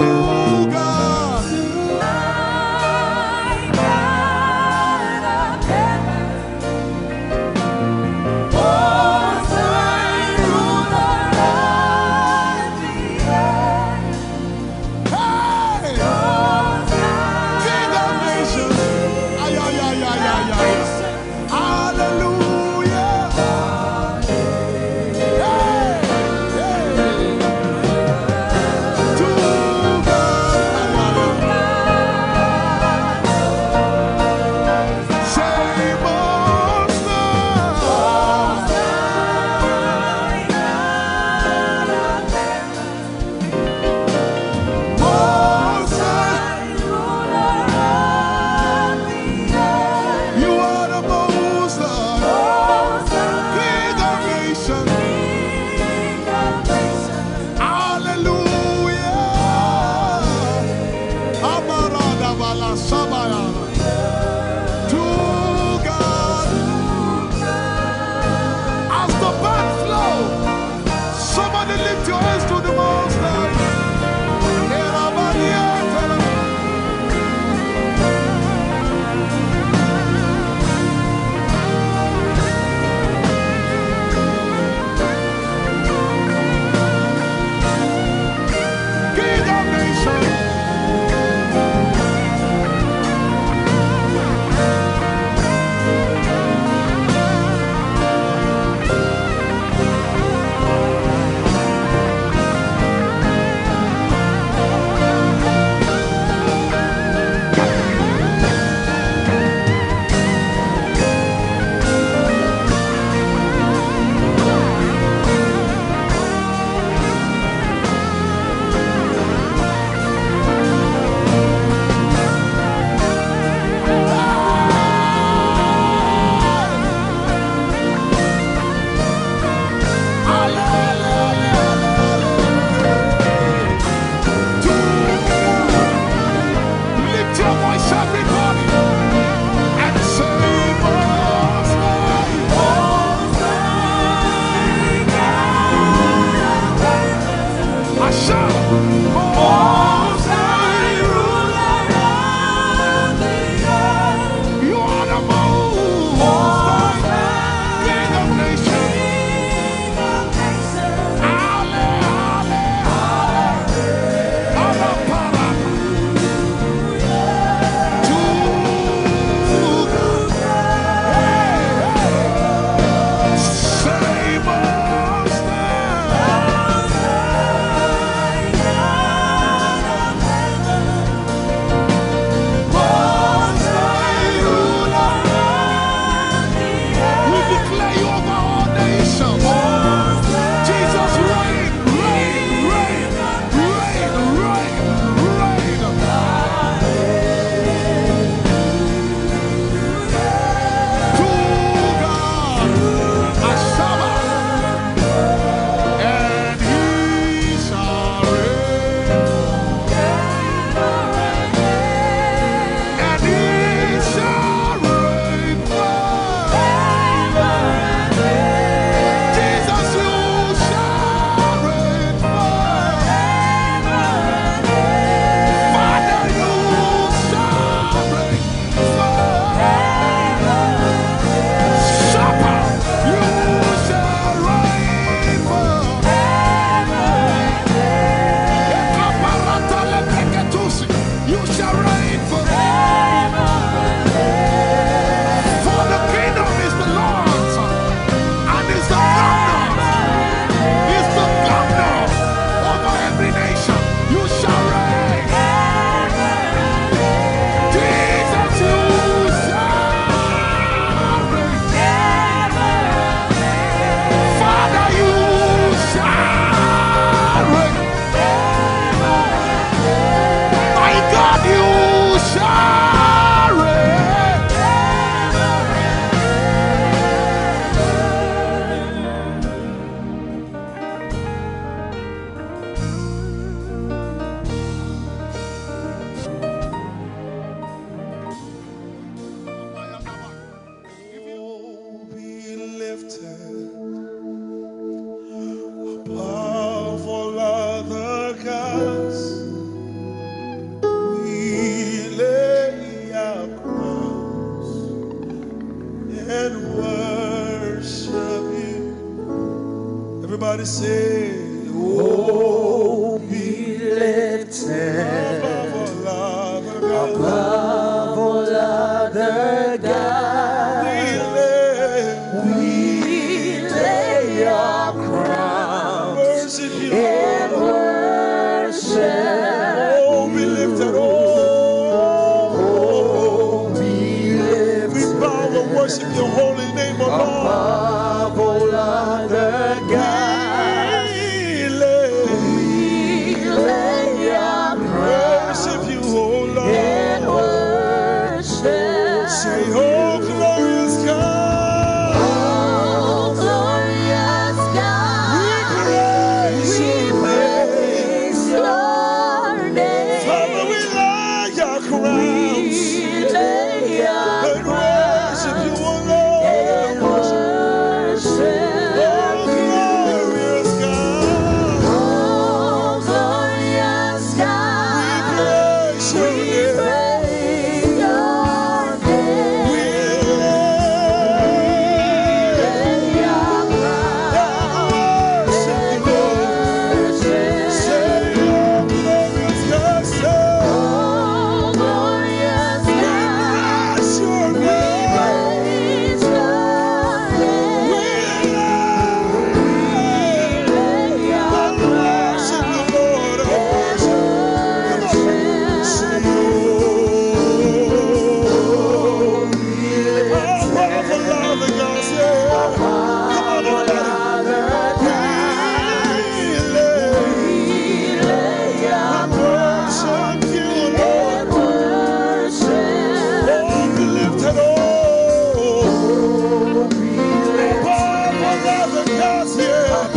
Everybody say, Oh, be lifted above all other gods. We lay your crowns in worship. oh, be lifted, oh, be lifted. we bow and worship your holy name, O Lord. Above all other gods, We lay your worship you, O Lord. in worship. Say, oh, glorious God, Oh, glorious we God, praise we your name. praise your name. Father, we lay our crowns We lay your and worship you, O Lord. in worship. Oh, glorious God, Oh, glorious we God, praise your we name. praise your name. We Lay your crown worship in you, Lord. Say, worship. oh, glorious God, say, Oh, glorious God, praise your we name. praise your name. We Lay your worship you, Lord. I worship. Come on. Say, oh, powerful love and God, say, come on, everybody. We lay and worship you, Lord. Oh, be lifted, oh, powerful love and God, yeah.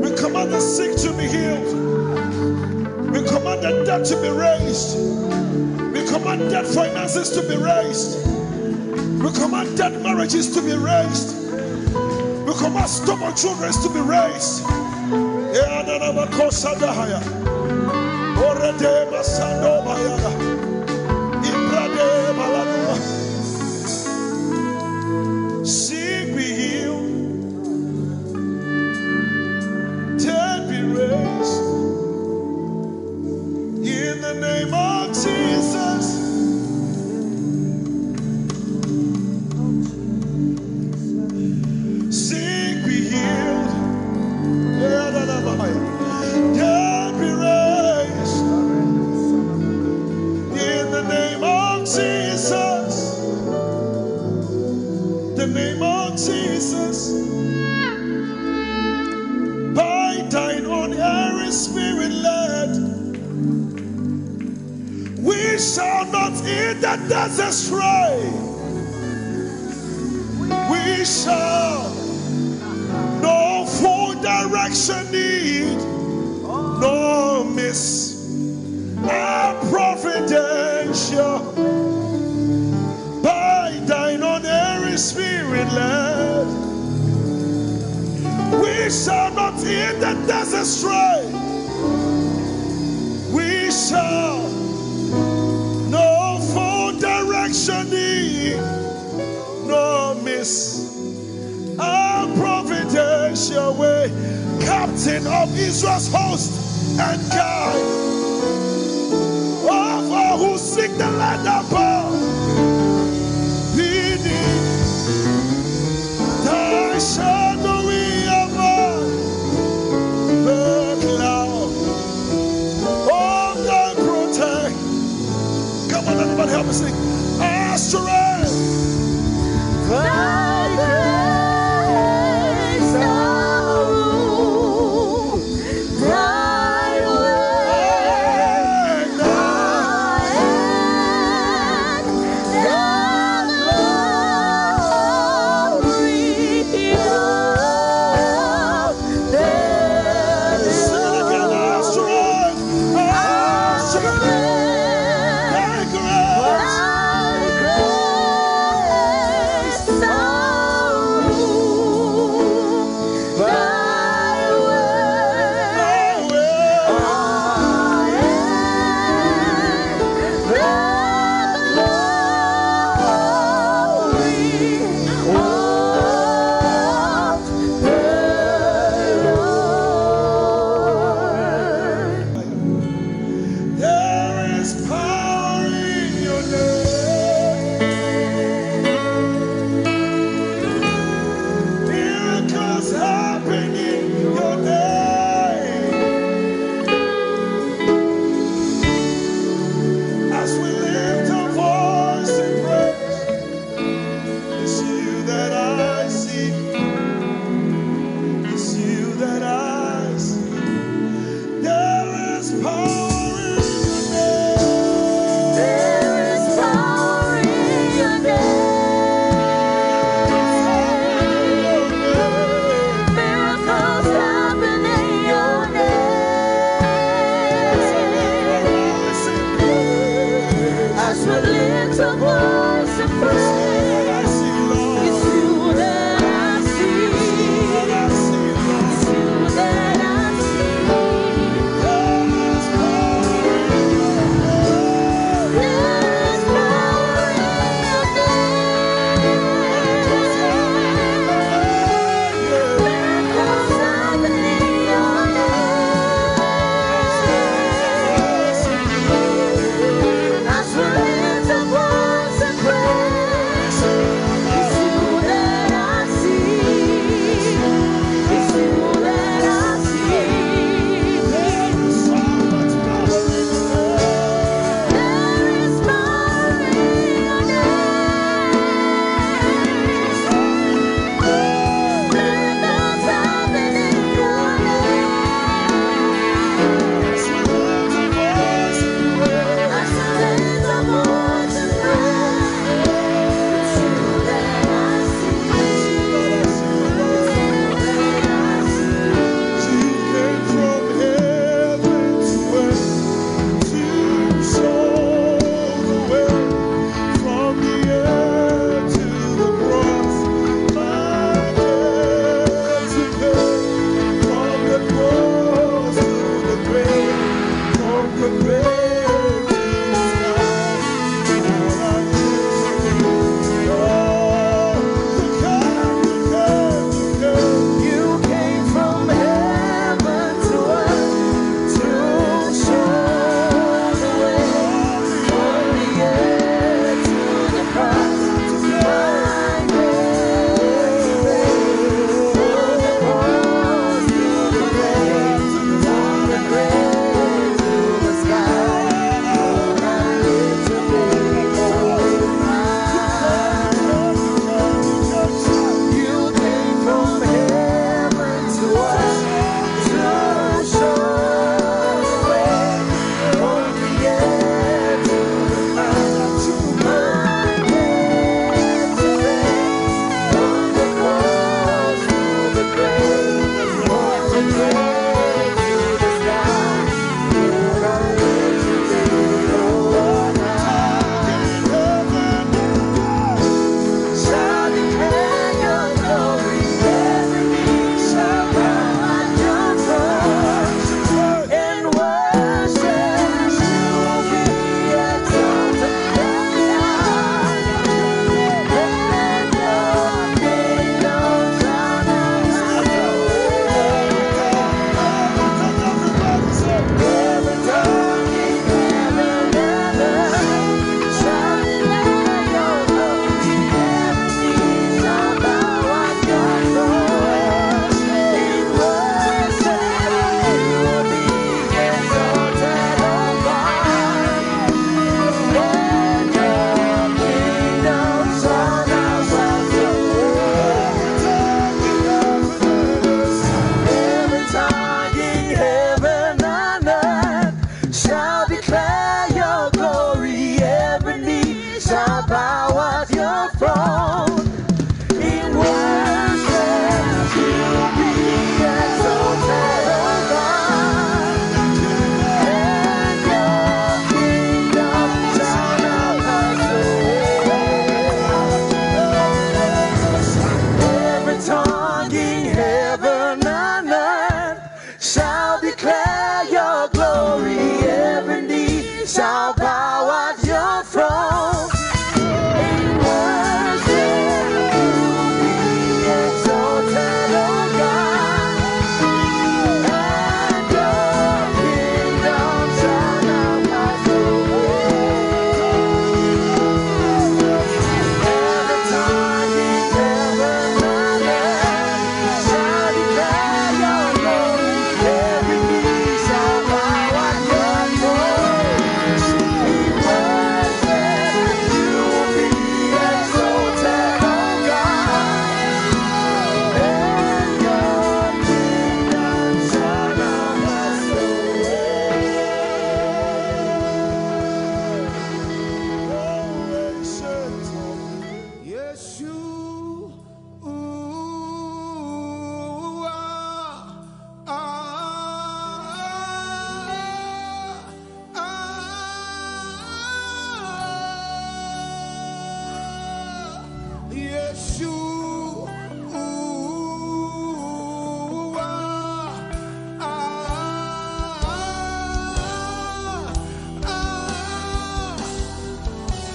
We command the sick to be healed. We command the dead to be raised. We command dead finances to be raised. We command dead marriages to be raised. We command stubborn children to be raised. Sick be healed, dead be raised. In the name of Jesus. Sick be healed, dead be raised. In the name of Jesus. The name of Jesus. By thine own Holy Spirit led, we shall not eat the desert stray. We shall no full direction need, no miss our providential. By thine own Holy Spirit led, we shall not eat the desert stray. We shall no full direction need, no miss our providential way. Captain of Israel's host and guide of all who seek the land above. Thy shadowy above the cloud of thy protect. Come on, everybody, help me sing. Our strength, Thy grace, our rule, Thy way, Thy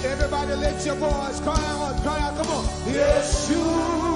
Everybody lift your voice, cry out, come on. Yeshua.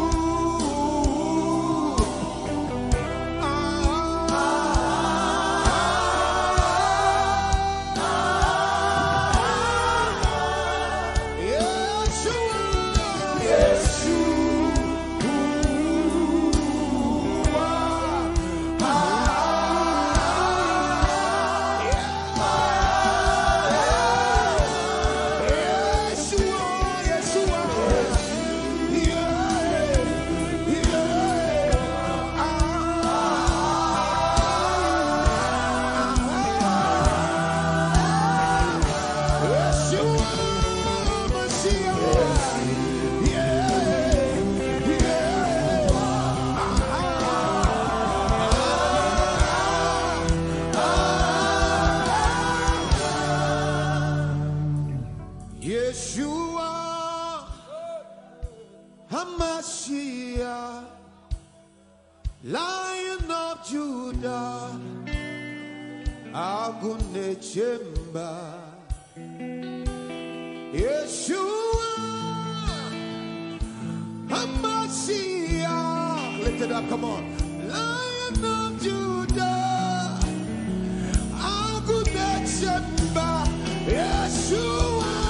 Lion of Judah, Agune Chemba, Yeshua, Hamashiach. Lift it up, come on. Lion of Judah, Agune Chemba, Yeshua.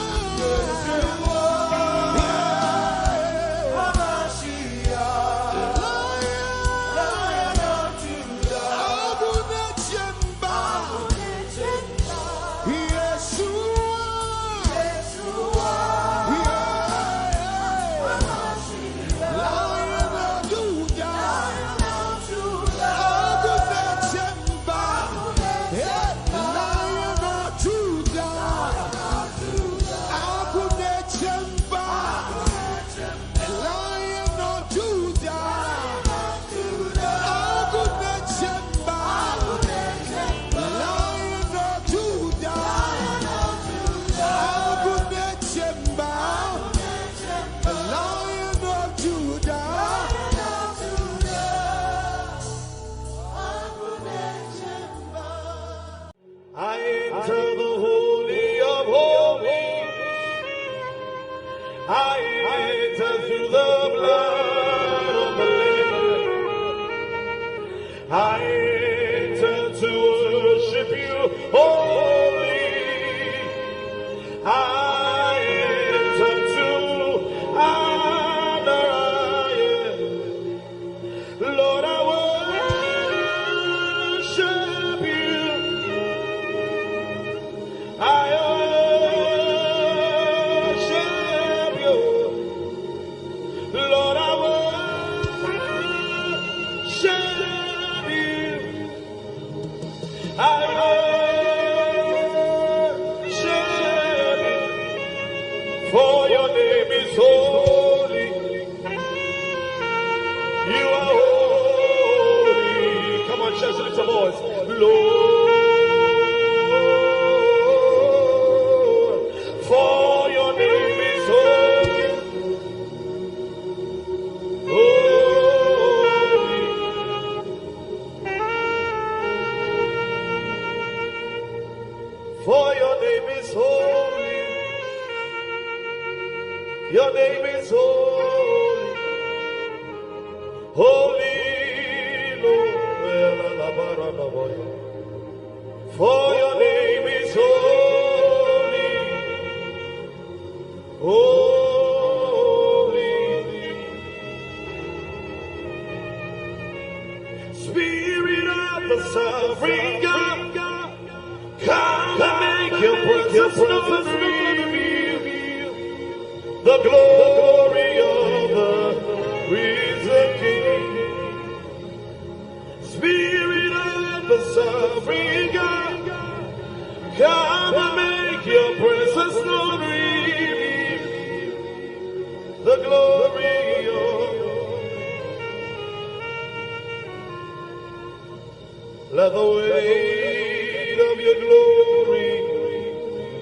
Let the weight of your glory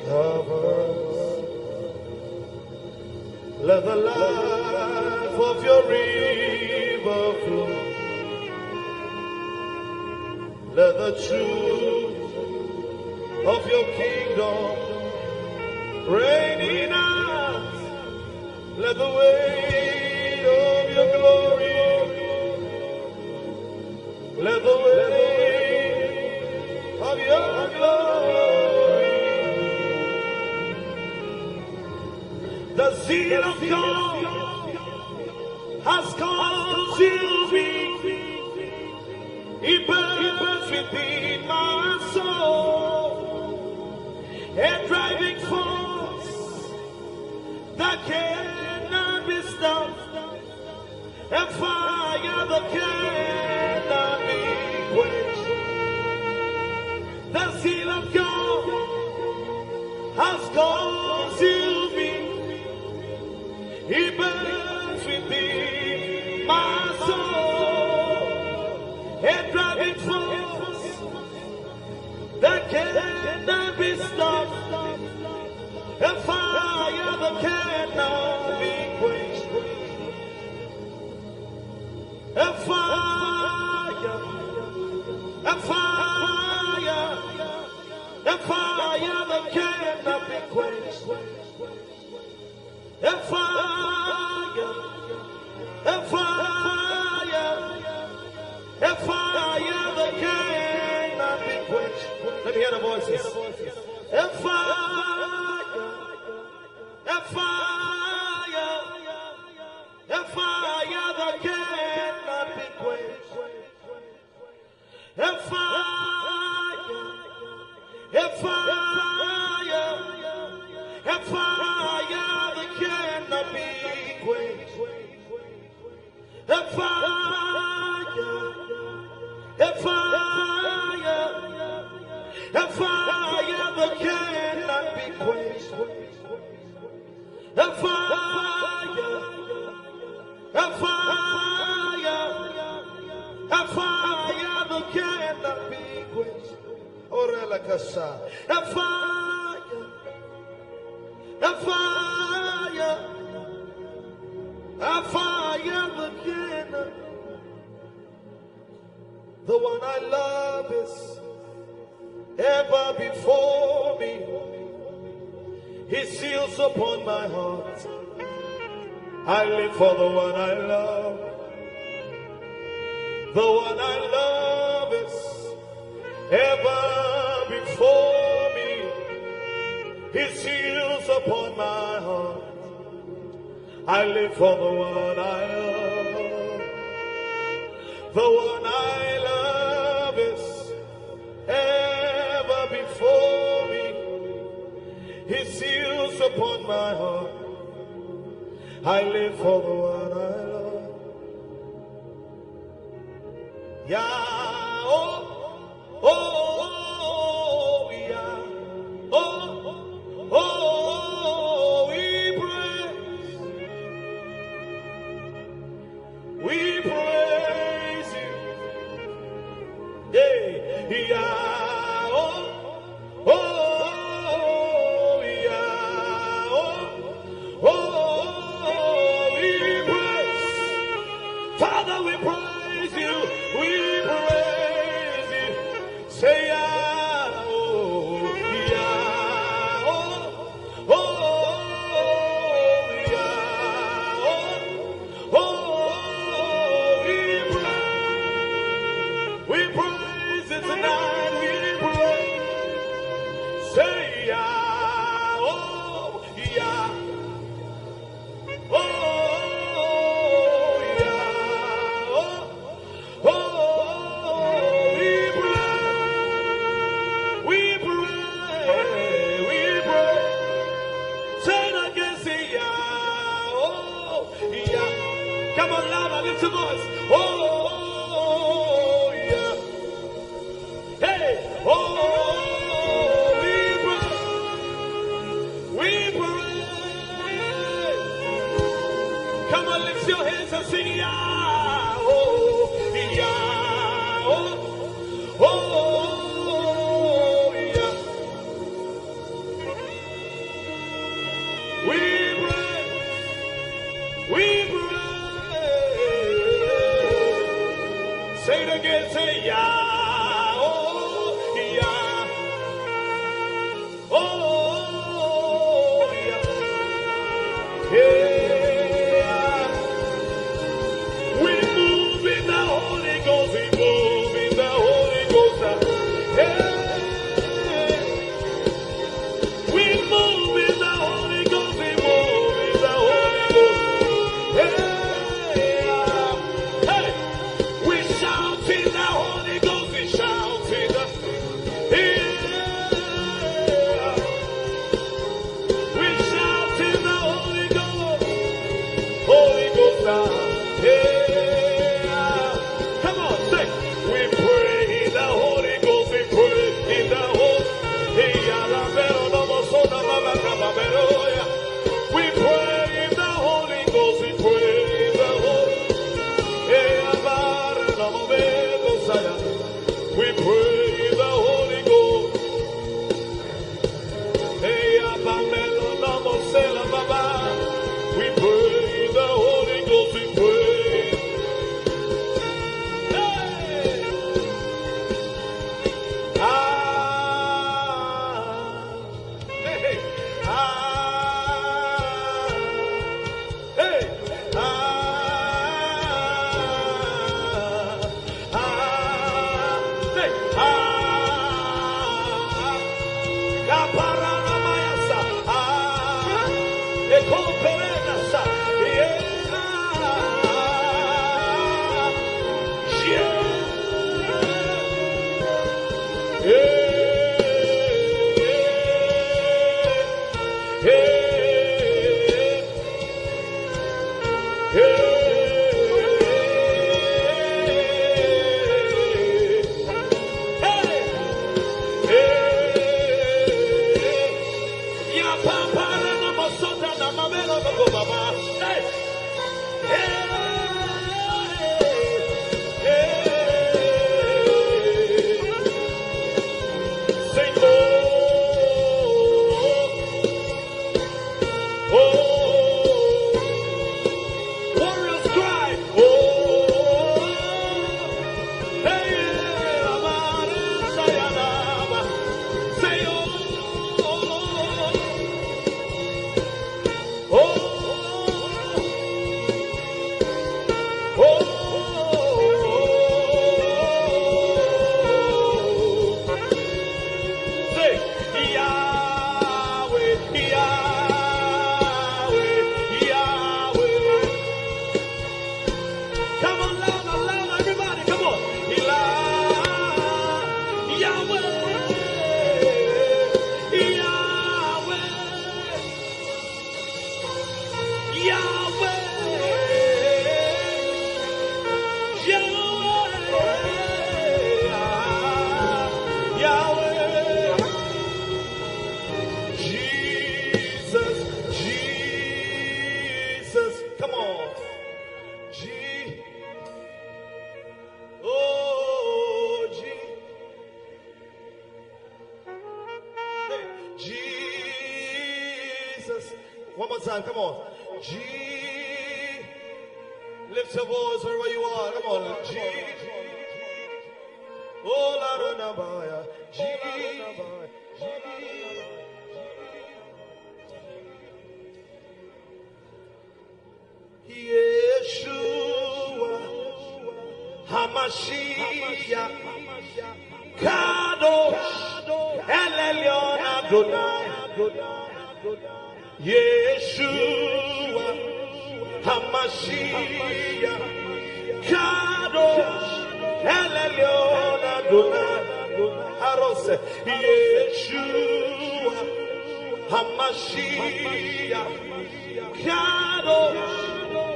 cover us. Let the light of your river flow. Let the truth of your kingdom reign in us. Let the weight of your glory, let the weight of your glory, the zeal of God has consumed me. It burns within my soul, a driving force that cannot be stopped, a fire that cannot be quenched. The zeal of God has consumed me. It burns within my soul, a driving force that cannot be stopped, a fire that cannot be quenched, a fire, a fire, a fire that cannot be quenched, a fire, a fire, a fire that cannot be quenched. Let me hear the voices. A fire, a fire, a fire that cannot be quenched. A fire, a fire, a fire that cannot be quenched. A fire, a fire, a fire that cannot be quenched. A fire, a fire, a fire that cannot be quenched. Orela Kasa. A fire, a fire, a fire that cannot. The one I love is ever before me. His seals upon my heart. I live for the one I love. The one I love is ever before me. His seals upon my heart. I live for the one I love. The one I love is ever before me. His seals upon my heart. I live for the one I love. Yeah, oh, oh, oh, yeah, oh, oh, we praise you, yeah, oh, oh, yeah, oh, we praise, Father, we praise you, we praise you, say yeah, oh, yeah, oh, yeah, oh, we praise it tonight. Say it again, say yeah, oh, yeah. Oh, yeah. Yeah. We move in the Holy Ghost, we move in the Holy Ghost. Yeah. We move in the Holy Ghost, we move in the Holy Ghost. Yeah. Hey, we shout in the Holy Ghost, we shout in the we shout in the Holy Ghost, Holy Ghost. Yeah. Come on, say, we pray in the Holy Ghost, we pray in the Holy. We pray in the Holy Ghost, we pray in the Holy. We pray in the Holy Ghost. We pray in the Holy Ghost, we pray. Hey. Hey. Hey. Time, come on. G. Lift your voice wherever you are. Come on. G. Oh, Lara George. G. Yeshua. Hamashiach. Kadosh. Elyon Adonai. Yeshua, Hamashiach, Kadosh, Elyon Adonai, Arose, Yeshua, Hamashiach, Kadosh,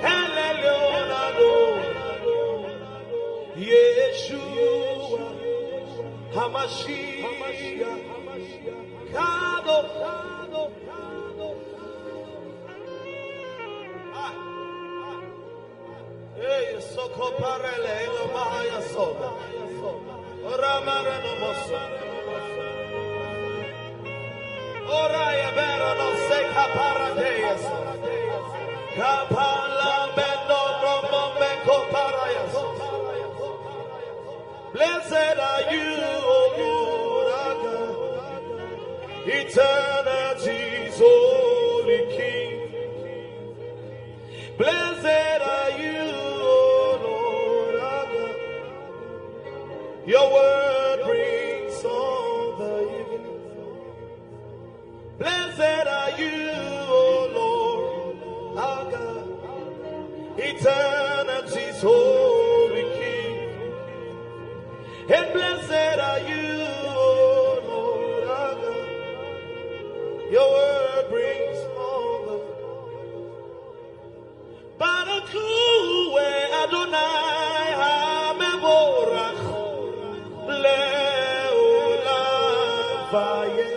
Elyon Adonai, Yeshua, Hamashiach, Kadosh. Hey, soko parele ilo mahaya soda. Oramare no moso. Oraya bero no se kaparadeas. Kapala mendo no momeko parayas. Blessed are you, O Lord our God, eternity's holy King. Blessed are you, O Lord our God. Your word brings all the evening. Blessed are you, O Lord our God, eternity's holy King. And blessed are you, O Lord our God. Your word brings all the Barakuwe Adonai HaMevorach Le'olam Vayeh.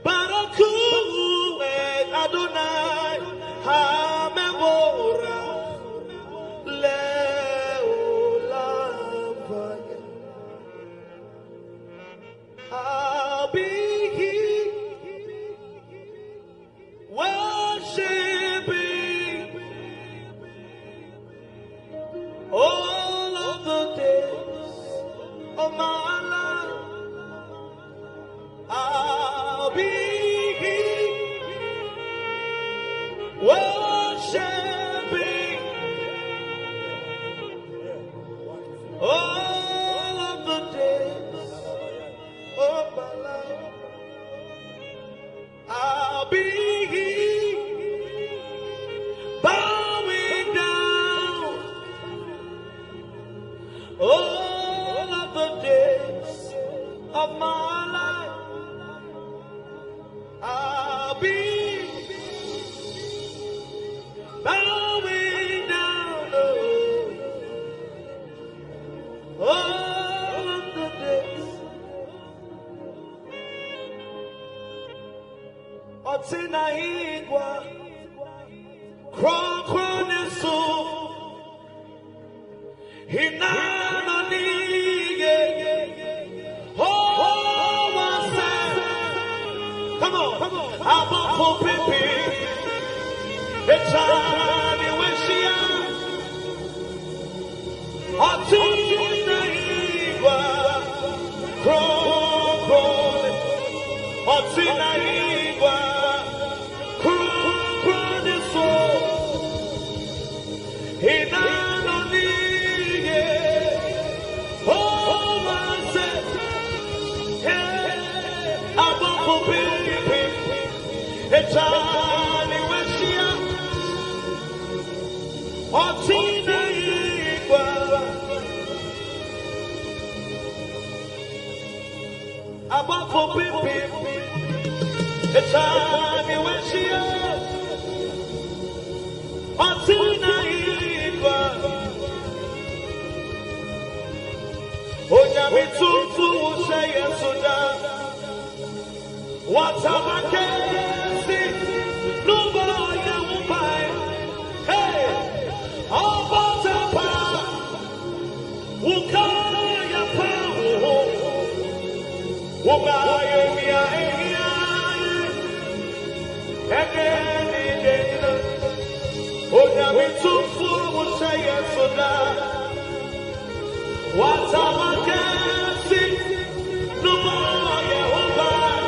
Barakuwe Adonai HaMevorach Le'olam Vayeh. I'll be here worshiping all of the days of my life. I'll be here worshiping all of the days of my life. I'll be here bowing down all of the days of my life. I'll be bowing down all of the days. Otina igwa Krokronisu Hinanonige. Oh, wasa. Come on. Abafo pipi Echani weshia Otina igwa Krokroni Otina igwa Krokronisu Hinanonige. Oh, wasa. Abafo pipi Echani weshia Otina igwa Abafo pipi Echani weshia Otina igwa Onyami tutu usheye suda Watamakesi Nubo ya upai. Hey, Obotapa Ukaya pa Ukaye miya Egeni dena Onyami tufu usheye suda Watamakesi Nubo ya upai.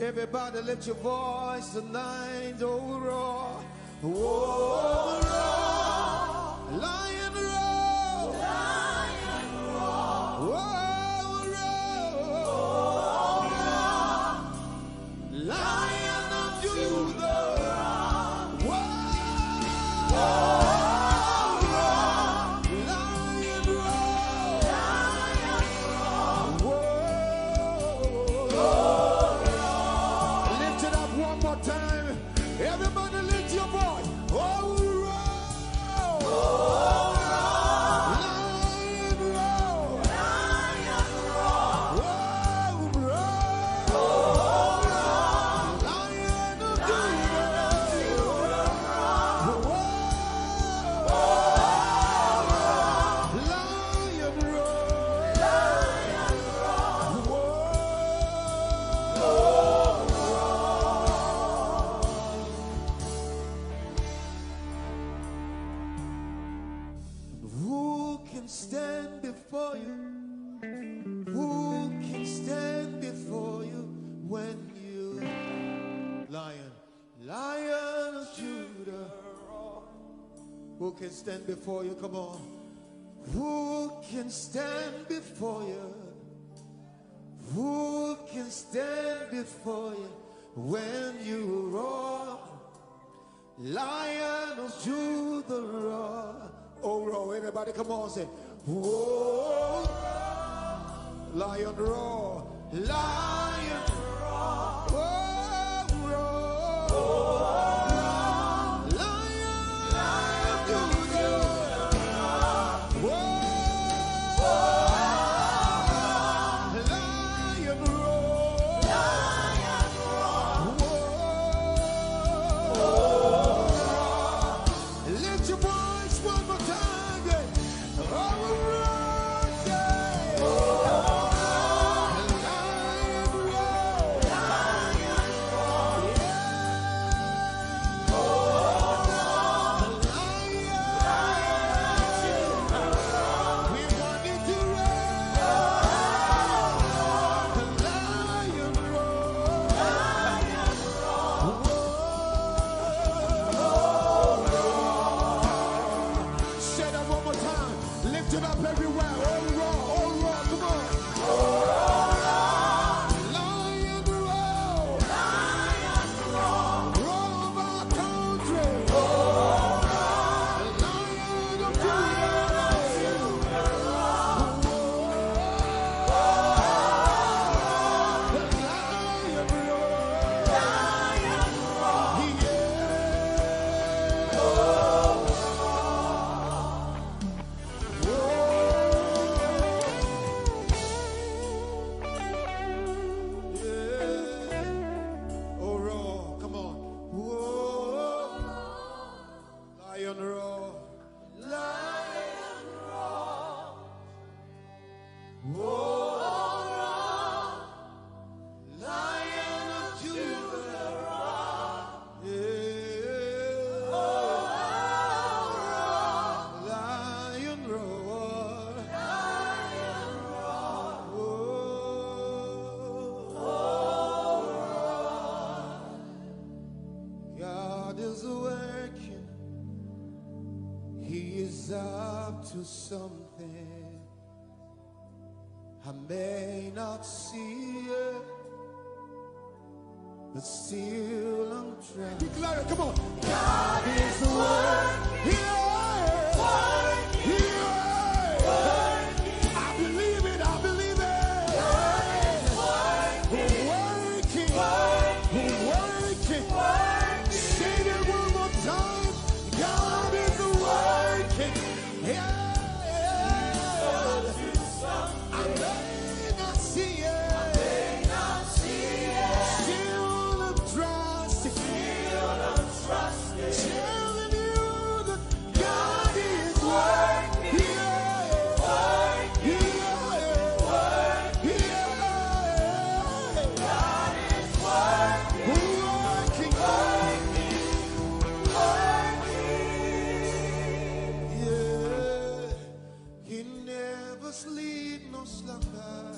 Everybody lift your voice tonight, oh roar, oh roar, lion roar, lion roar, oh roar, lion of Judah, roar. Who can stand before you? Come on. Who can stand before you? Who can stand before you when you roar? Lion of Judah roar. Oh, roar. Everybody come on, say, whoa. Lion roar. Lion roar. Oh, roar. Oh, Lion of Judah. Oh, Lion roar. Lion roar. Lift your voice one more time. Oh, roar, yeah. Oh, Lion roar. Lion roar. Yeah. Oh, Lion. We want it to roar. Lion roar. Lion roar. Say that one more time. Lift it up everywhere. Oh, roar, come on. Lion roar. Lion roar. Roar of our country. Lion of Judah. Lion roar. Yeah. Oh, roar. Come on. Whoa. Lion roar. Lion roar. Whoa. Lion of Judah. Yeah. Lion roar. God is working. He is up to something. I may not see it, but still I'm trying. Declare it, come on. God is working. Yeah. I believe it. Working. Say it one more time. God is working. Yeah. I may not see it. Still I'm trusting. Telling you that God is working. He never sleep nor slumber.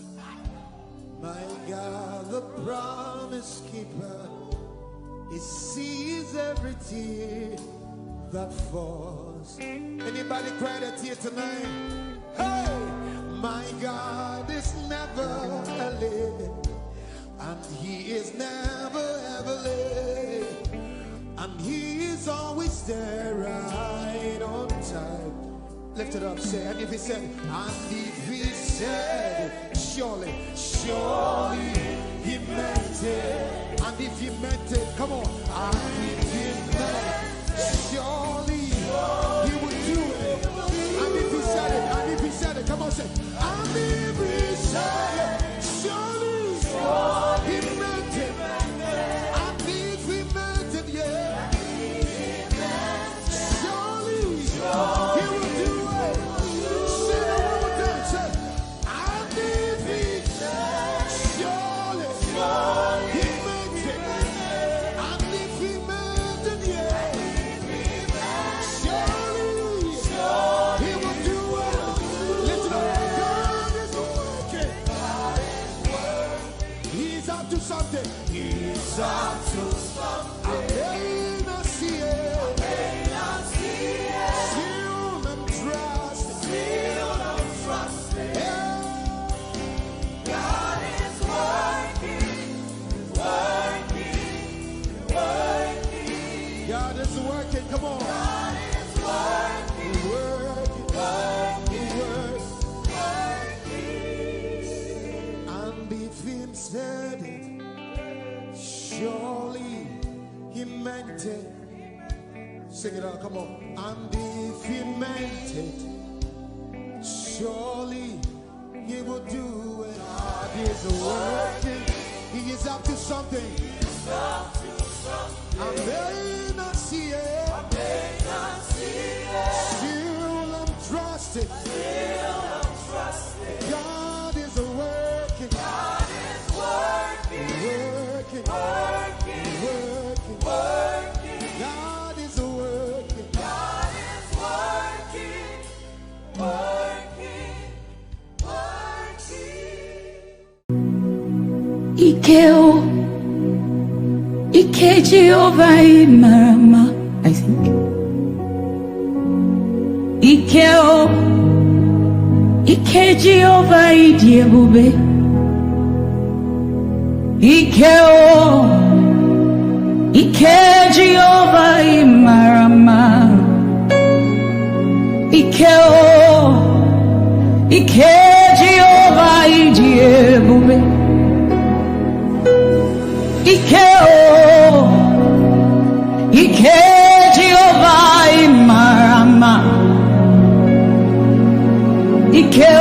My God, the promise keeper. He sees every tear that falls. Anybody cry a tear tonight? Hey, my God is never late, and He is never ever late, and He is always there right on time. Lift it up, say, and if He said, surely He meant it, and if He meant it, come on, and if He meant it, surely He would do it, and if He said it, come on, say, and if He said it, surely He meant it, and if He meant it, yeah, surely He will do it. Say it one more time, say, and if He said, surely He meant it, and if He meant it, yeah, Sing it out, come on. And if he meant it, surely he will do it. God is working. He is up to something. I may not see it. Still I'm trusting. God is working. God is working. Working. God is working. God is working. Ike Jehovah Marama, I think. Ike Jehovah Idiebube. Ike Jehovah Marama. Ike Jehovah Idiebube. Ike Jehovah Marama. Ike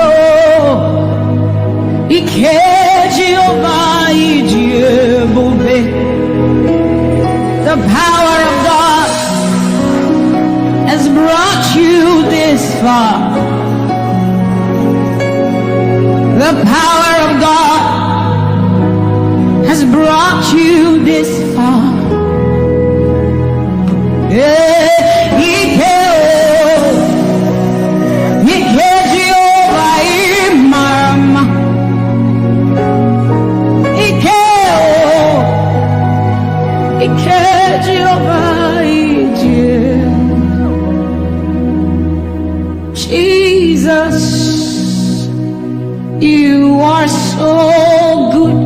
Jehovah Ijeoma. The power of God has brought you this far. The power of God has brought you this far. Jesus, you are so good.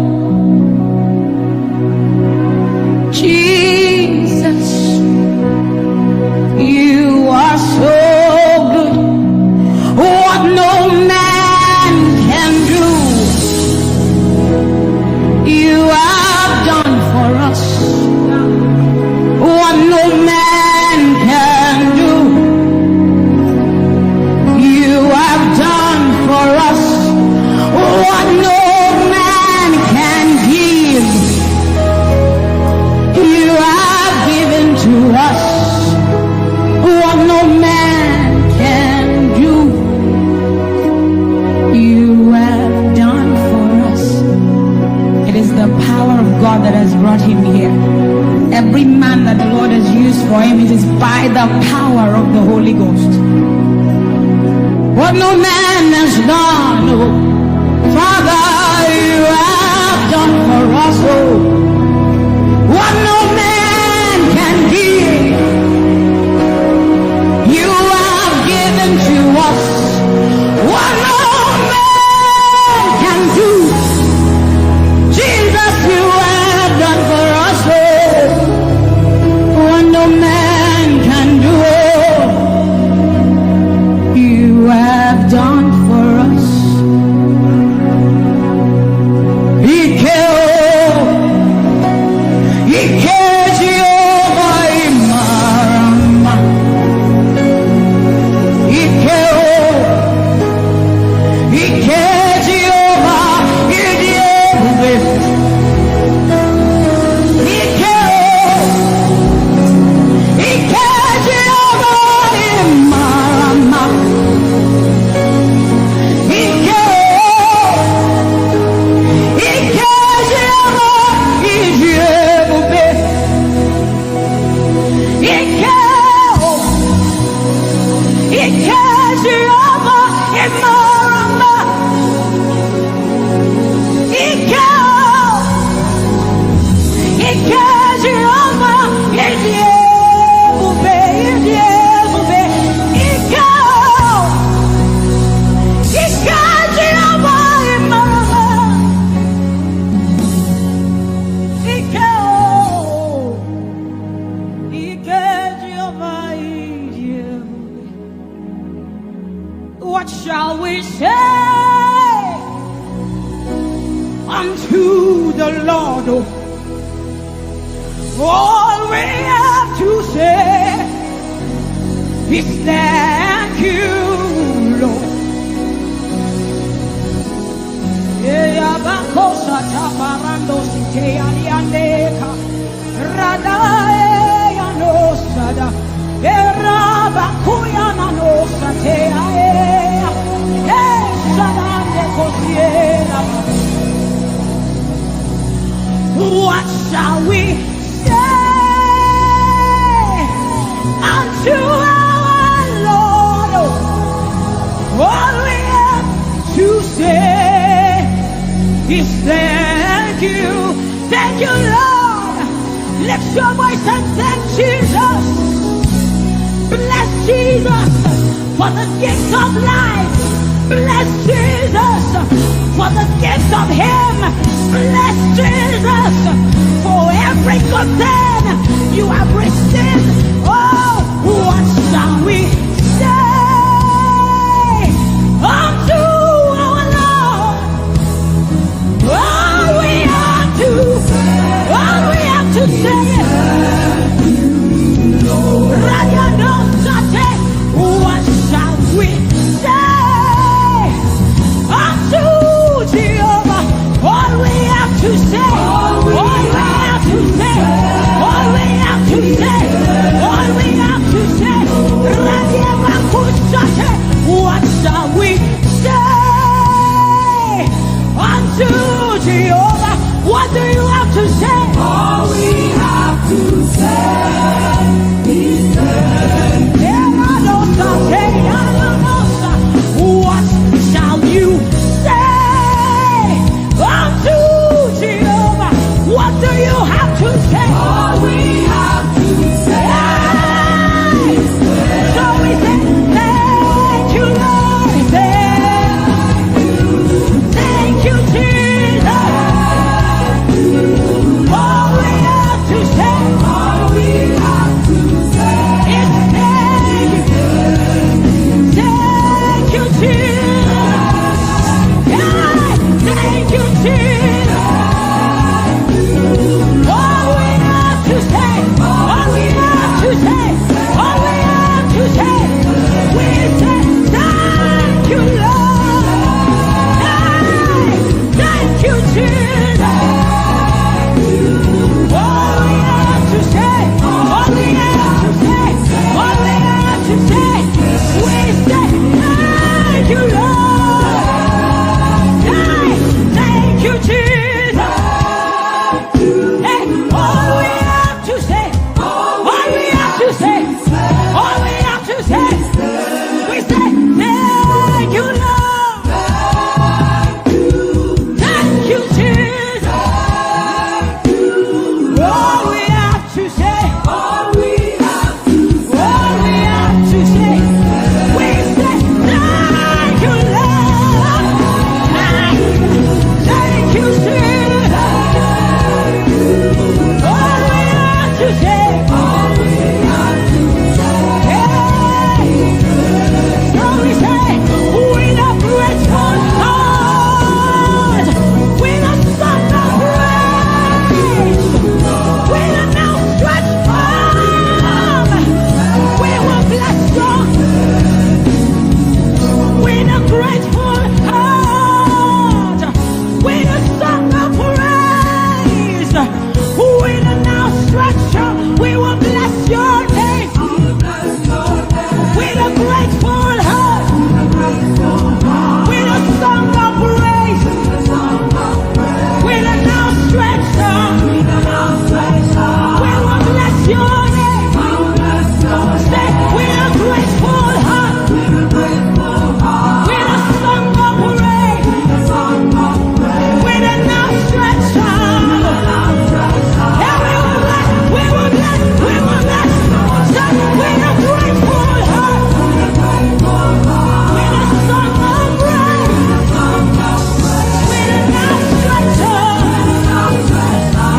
Jesus, you are so good. What no man can do, you have done for us. What no man can do, you have done for us. What no man can give, you have given to us. What no man can do, you have done for us. It is the power of God that has brought him here. Every man that the Lord has used for him, it is by the power of the Holy Ghost. What no man has done, oh, Father, you have done for us, oh. What no man can give, you have given to us. What no man can do, Jesus, you have done for us, oh. What no man can do, oh, you have done for us. What shall we say unto the Lord? All we have say is thank you, Lord. Bakosa taparando site aliandeka radae anosada eraba kuyana nosa te ae sadande kosiera. What shall we say unto our Lord? All we have to say is thank you, Lord. Lift your voice and thank Jesus. Bless Jesus for the gift of life. Bless Jesus for the gift of Him. Bless Jesus for every good thing you have received. Oh, what shall we say unto our Lord? All we have to say is, what shall we say unto Jehovah? All we have to say, all we have to say, all we have to say, all we have to say, what shall we say unto Jehovah? What do you have to say? All we have to say is what shall you say unto Jehovah? What do you have to say? All we have to say. So we say, thank you, Lord. Thank you, Jesus. All we have to say. All we have to say is thank you. Thank you, Jesus. Thank you, Jesus. All we have to say, all we have to say, all we have to say, we say thank you, Lord. Thank you, Jesus. All we have to say, all we have to say, all we have to say, we say thank you, Lord. Thank you, Jesus. Hey, all we have to say, all we have to say, all we have to say, we say thank you, Lord. Thank you, Jesus. All we have to say, all we have to say, all we have to say, we say thank you, Lord. Thank you, Jesus. All we have to say, all we have to say. So we say, with a grateful heart, with a song of praise, with an outstretched arm, we will bless God. With a grateful heart, with a song of praise, with an outstretched arm, we will bless your name. With a grateful heart, with a song of praise, with an outstretched arm, we will bless your name. Say, with a grateful heart, with a song of praise, with an outstretched arm. Yeah, we will bless, we will bless, we will bless. Say, with a grateful heart, with a song of praise, with an outstretched arm.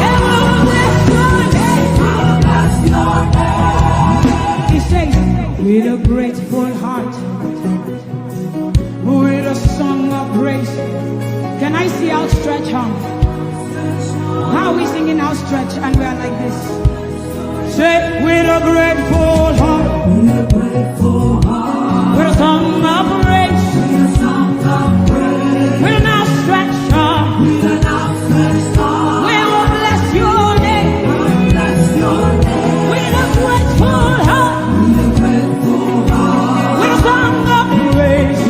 Yeah, we will bless your name. He says, with a grateful heart, with a song of praise. Can I see outstretched arm? How are we singing outstretched and we are like this? Say with a grateful heart, with a song of praise, with an outstretched arm, we will bless your name. With a grateful heart, with a song of praise,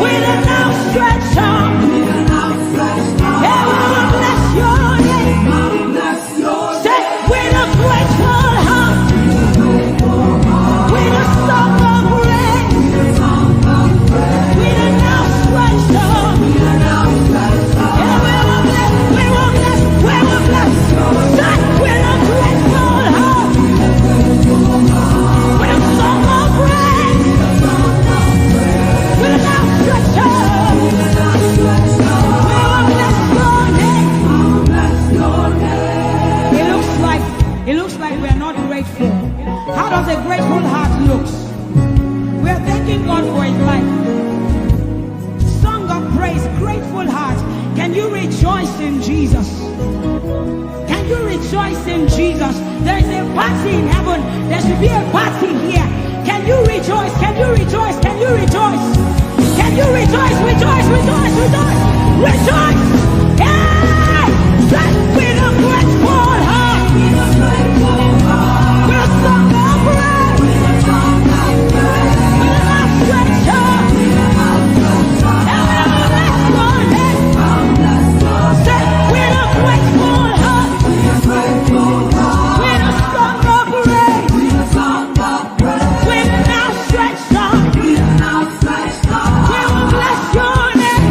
with an outstretched arm, yeah, we will bless your name. Say with a grateful heart, with a song of praise, with an outstretched arm, yeah, we will bless, we will bless, we will bless. Say with a grateful heart, with a song of praise, with an outstretched arm, we will bless your name. It looks like we are not grateful. How does a grateful heart look? We are thanking God for his life. Song of praise, grateful heart. Can you rejoice in Jesus? Can you rejoice in Jesus? There is a party in heaven. There should be a party here. Can you rejoice? Can you rejoice? Can you rejoice? Can you rejoice? Rejoice, rejoice, rejoice, rejoice. Yeah! Say with a grateful heart, with a song of praise, with an outstretched arm, and we will bless your name. Say with a grateful heart, with a song of praise, with an outstretched arm, we will bless your name.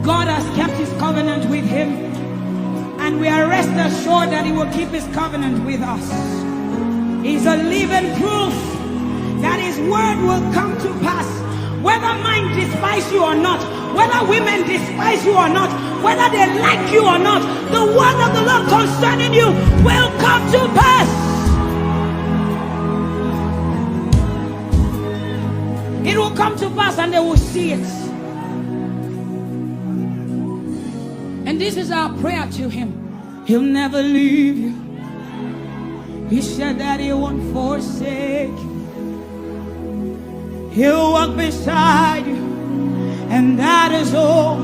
God has kept his covenant with him, and we are rest assured that he will keep his covenant with us. He's a living proof that his word will come to pass. Whether men despise you or not, whether women despise you or not, whether they like you or not, the word of the Lord concerning you will come to pass. It will come to pass and they will see it. And this is our prayer to him. He'll never leave you. He said that he won't forsake you. He'll walk beside you, and that is all.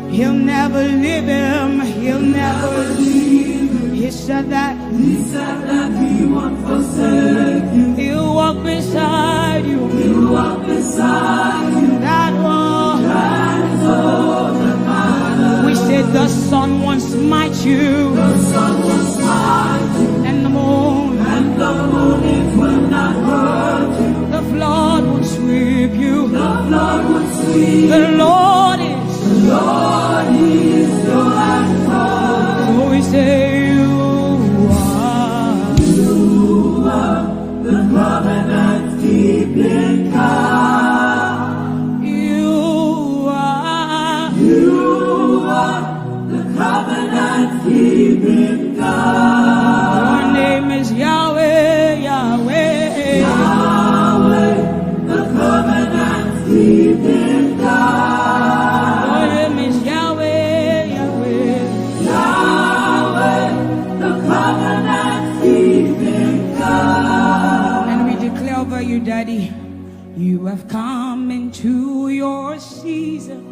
He'll never leave him. He'll never leave you. He said that he won't forsake you. He'll walk beside you. He'll walk beside you. That is all that matters. We said the sun won't smite you. The sun won't smite you. And the moon. And the moon it will not hurt you. The flood will sweep you. The flood will sweep. The Lord is your anchor. So we say you are the covenant keeping God. You are the covenant keeping God. Your name is Yahweh, Yahweh, Yahweh, the covenant keeping God. Your name is Yahweh, Yahweh, Yahweh, the covenant keeping God. And we declare over you, Daddy, you have come into your season.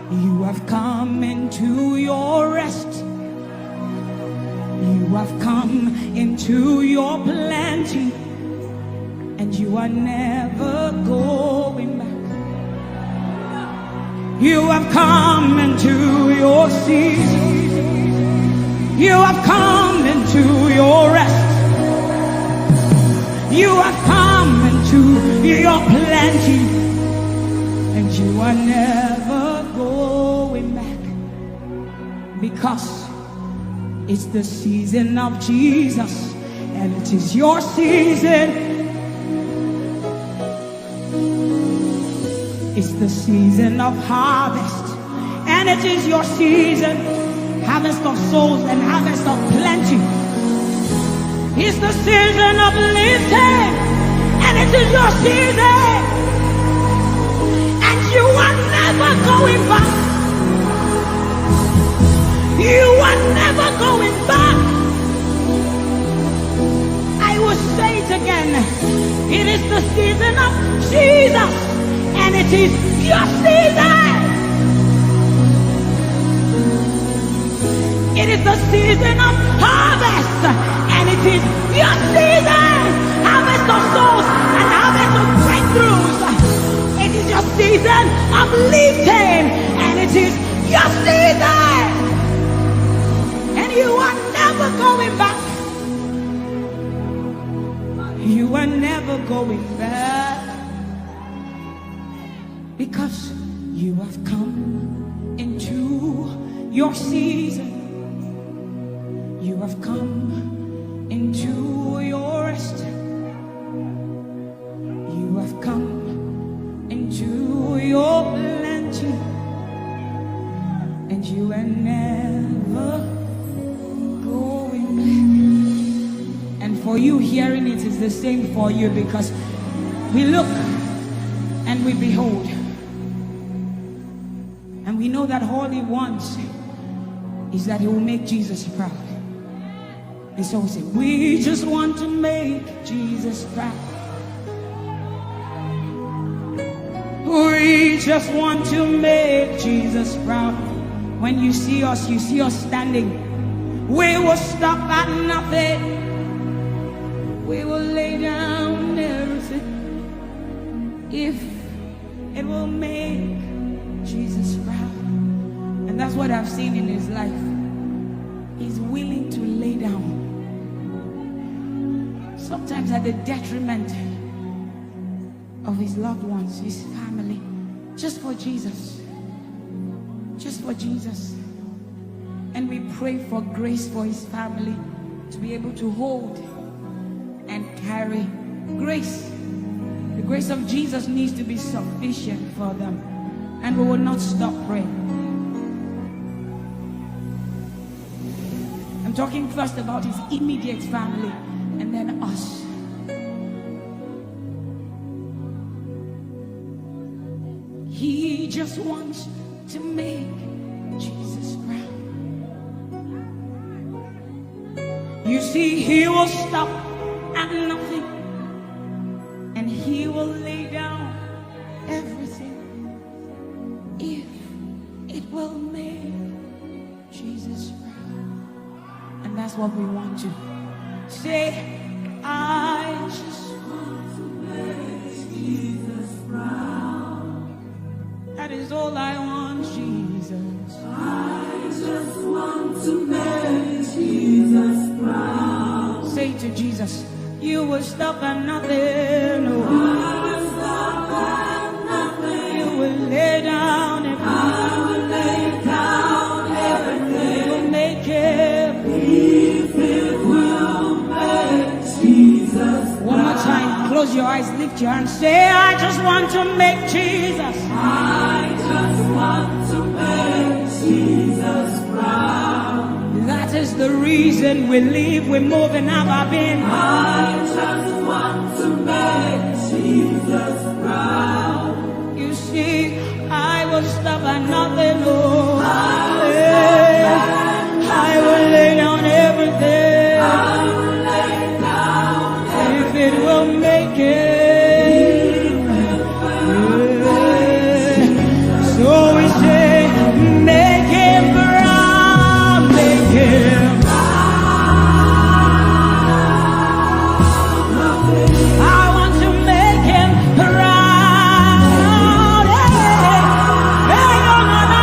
You have come into your rest. You have come into your plenty, and you are never going back. You have come into your season. You have come into your rest. You have come into your plenty, and you are never going back, because it's the season of Jesus, and it is your season. It's the season of harvest, and it is your season. Harvest of souls and harvest of plenty. It's the season of lifting, and it is your season. And you are never going back. You are never going back. I will say it again. It is the season of Jesus, and it is your season. It is the season of harvest, and it is your season. Harvest of souls and harvest of breakthroughs. It is your season of lifting, and it is your season. And you are never going back. You are never going back, because you have come into your season. You have come into your rest. You have come into your plenty, and you are never going back. And for you hearing it is the same for you, because we look and we behold, and we know that all he wants is that he will make Jesus proud. And so we say, we just want to make Jesus proud. We just want to make Jesus proud. When you see us standing. We will stop at nothing. We will lay down everything if it will make Jesus proud. And that's what I've seen in his life. He's willing to lay down, sometimes at the detriment of his loved ones, his family, Just for Jesus. Just for Jesus. And we pray for grace for his family to be able to hold and carry grace. The grace of Jesus needs to be sufficient for them. And we will not stop praying. I'm talking first about his immediate family and then us. He just wants to make Jesus proud. You see, he will stop at nothing and he will lay down everything if it will make Jesus proud. And that's what we want to say. I just want to make Jesus proud. That is all I want, Jesus. I just want to make Jesus proud. Say to Jesus, you will stop at nothing. No. I will stop at nothing. You will lay down and I will lay down everything. You will make it. If it will make Jesus. One more time, close your eyes, lift your hands, say, I just want to make Jesus. I just want to make Jesus proud. That is the reason we live, we move, and have our being. I just want to make Jesus proud. You see, I will stop at nothing. Oh, I will lay down everything. I will lay down everything. If it will make it. So we say, make him proud, make him proud. I want to make him proud. Hey, no, no, no.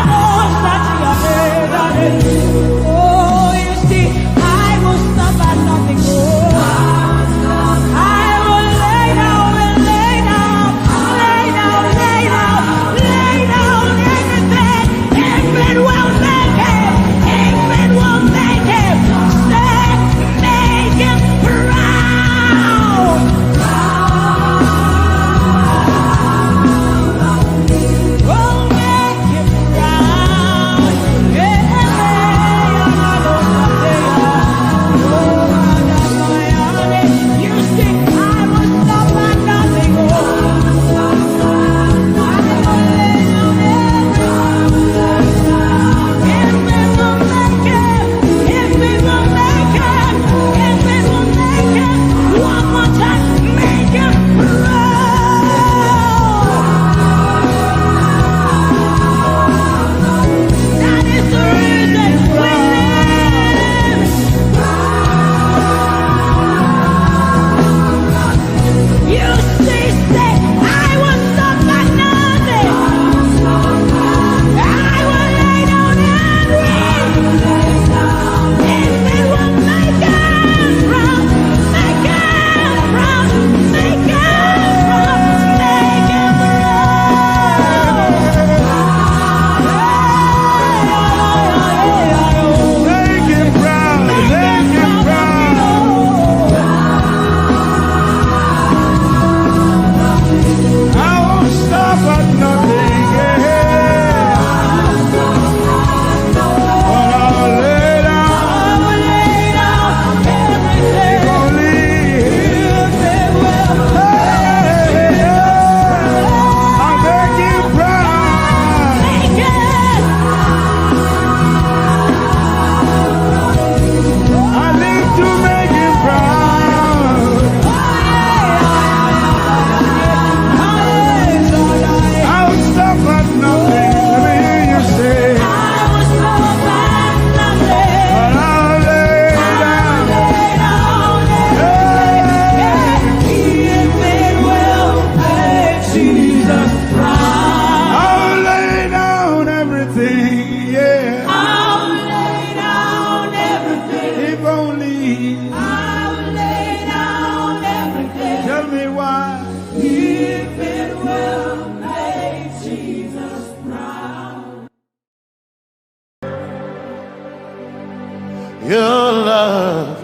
Your love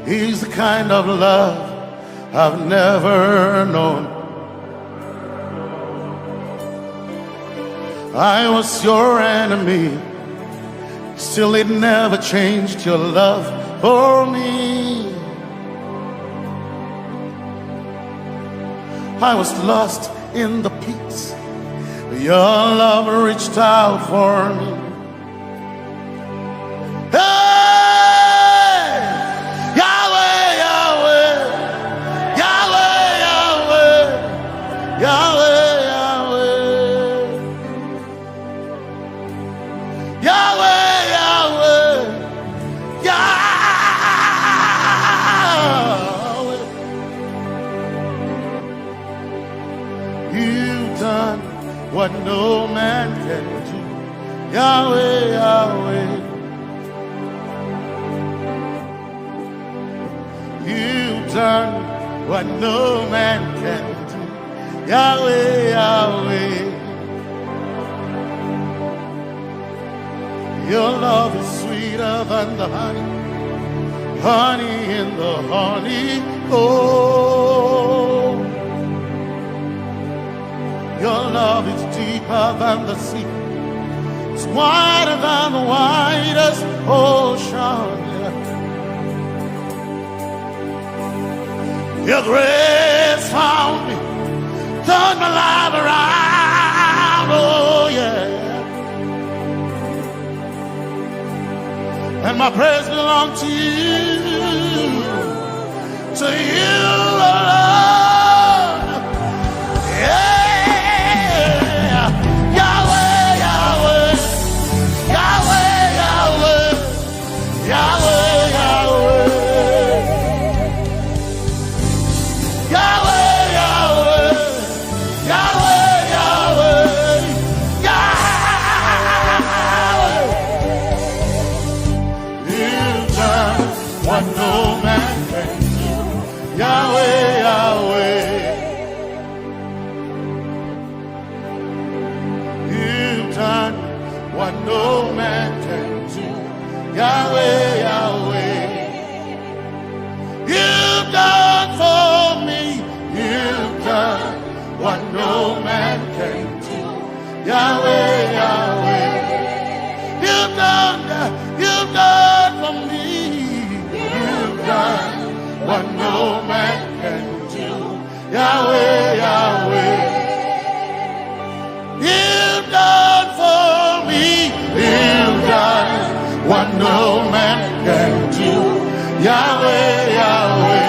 is the kind of love I've never known. I was your enemy, still it never changed your love for me. I was lost in the pits, but your love reached out for me. Hey! Yahweh, Yahweh, Yahweh, Yahweh, Yahweh, Yahweh, Yahweh, Yahweh, Yahweh. You've done what no man can do. Yahweh, Yahweh. You've done what no man can do. Yahweh, Yahweh. Your love is sweeter than the honey, honey in the honey. Oh, your love is deeper than the sea. It's wider than the widest ocean. Your grace found me, turned my life around, oh yeah. And my praise belongs to you alone. Yeah. Yahweh, Yahweh, Yahweh, Yahweh, Yahweh, Yahweh. Yahweh, Yahweh, Yahweh, Yahweh, Yahweh. You've done what no man can do. Yahweh, Yahweh. You've done what no man can do. Yahweh, Yahweh. You've done for me. You've done what no man can do. Yahweh, Yahweh. You've done for me. You've done what no man can do. Yahweh, Yahweh.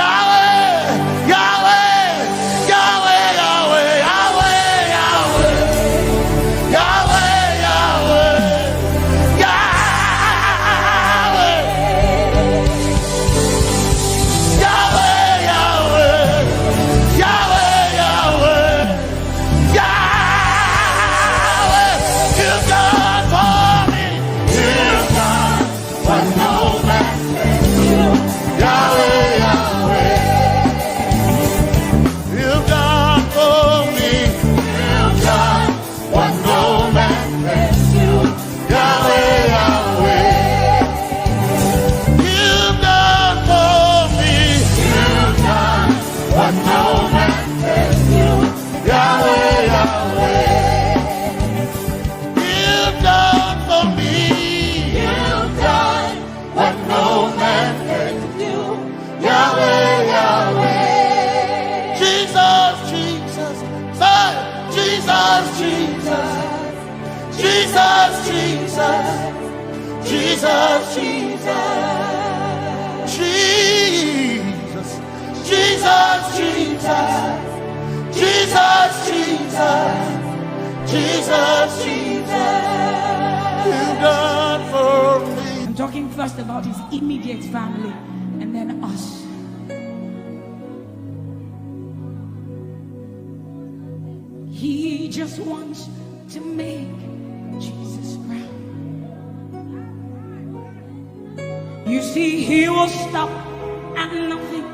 You've done for me. You've done what no man can do. Yahweh, Yahweh. I'm talking first about his immediate family and then us. He just wants to make Jesus proud. You see, he will stop at nothing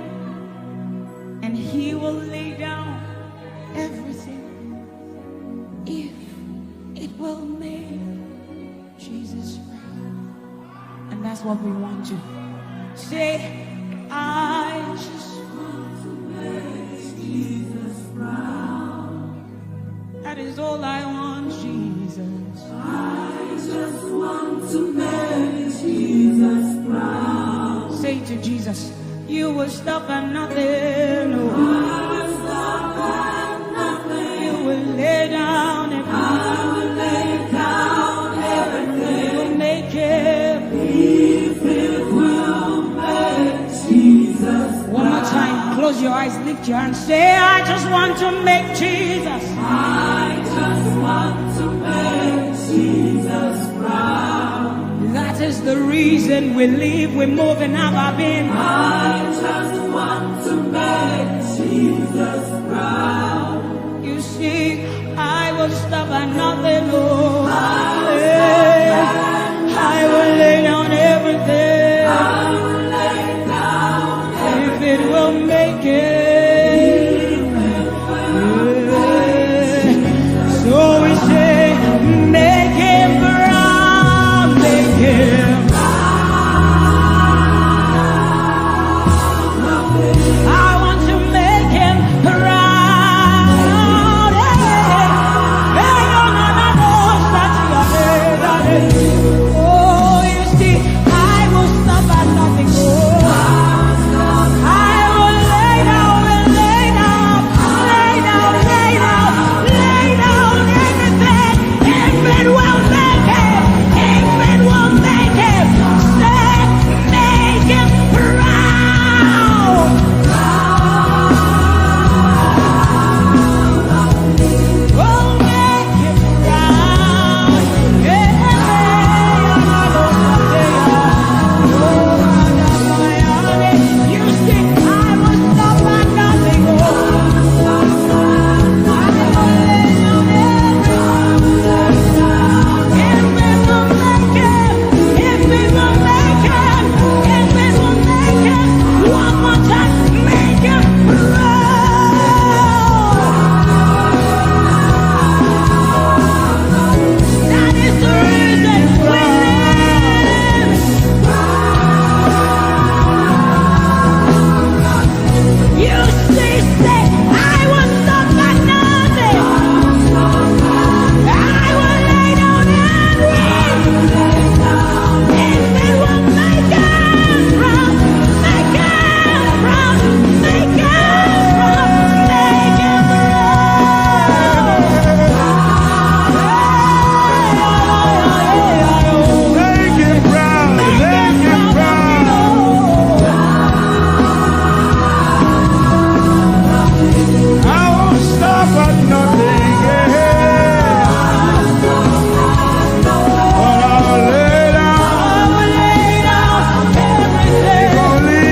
and he will lay down everything if it will make Jesus proud. And that's That's what we want to say. I just want to make Jesus proud. That is all I want, Jesus. I just want to make Jesus proud. Say to Jesus, you will stop at nothing. No. I will stop at nothing. You will lay down and I will lay down everything. You will make it. If it will make Jesus. One more time, close your eyes, lift your hands, say, I just want to make Jesus. I just want to make Jesus proud. That is the reason we live, we move, and have our being. I just want to make Jesus proud. You see, I will stop at nothing, Lord. I will lay down everything. I will lay down everything. If it will make it. So we say, make him proud, make him proud. I want to make him proud. Oh, you see, I will stop at nothing. I will lay down and lay down, lay down, lay down, lay down everything. If it will make it, if it will make it, say, make him proud. Oh, make him proud. You see, I will stop at nothing. I will lay down everything. If it will make it, if it will make it, if it will make it, one more time, make it proud. That is the reason we live. You see, say, I will stop at nothing. I will lay down everything. If it will make it proud, make it proud, make it proud, make it Make him proud, make him proud. I won't stop at nothing, yeah. But I'll lay down, if only.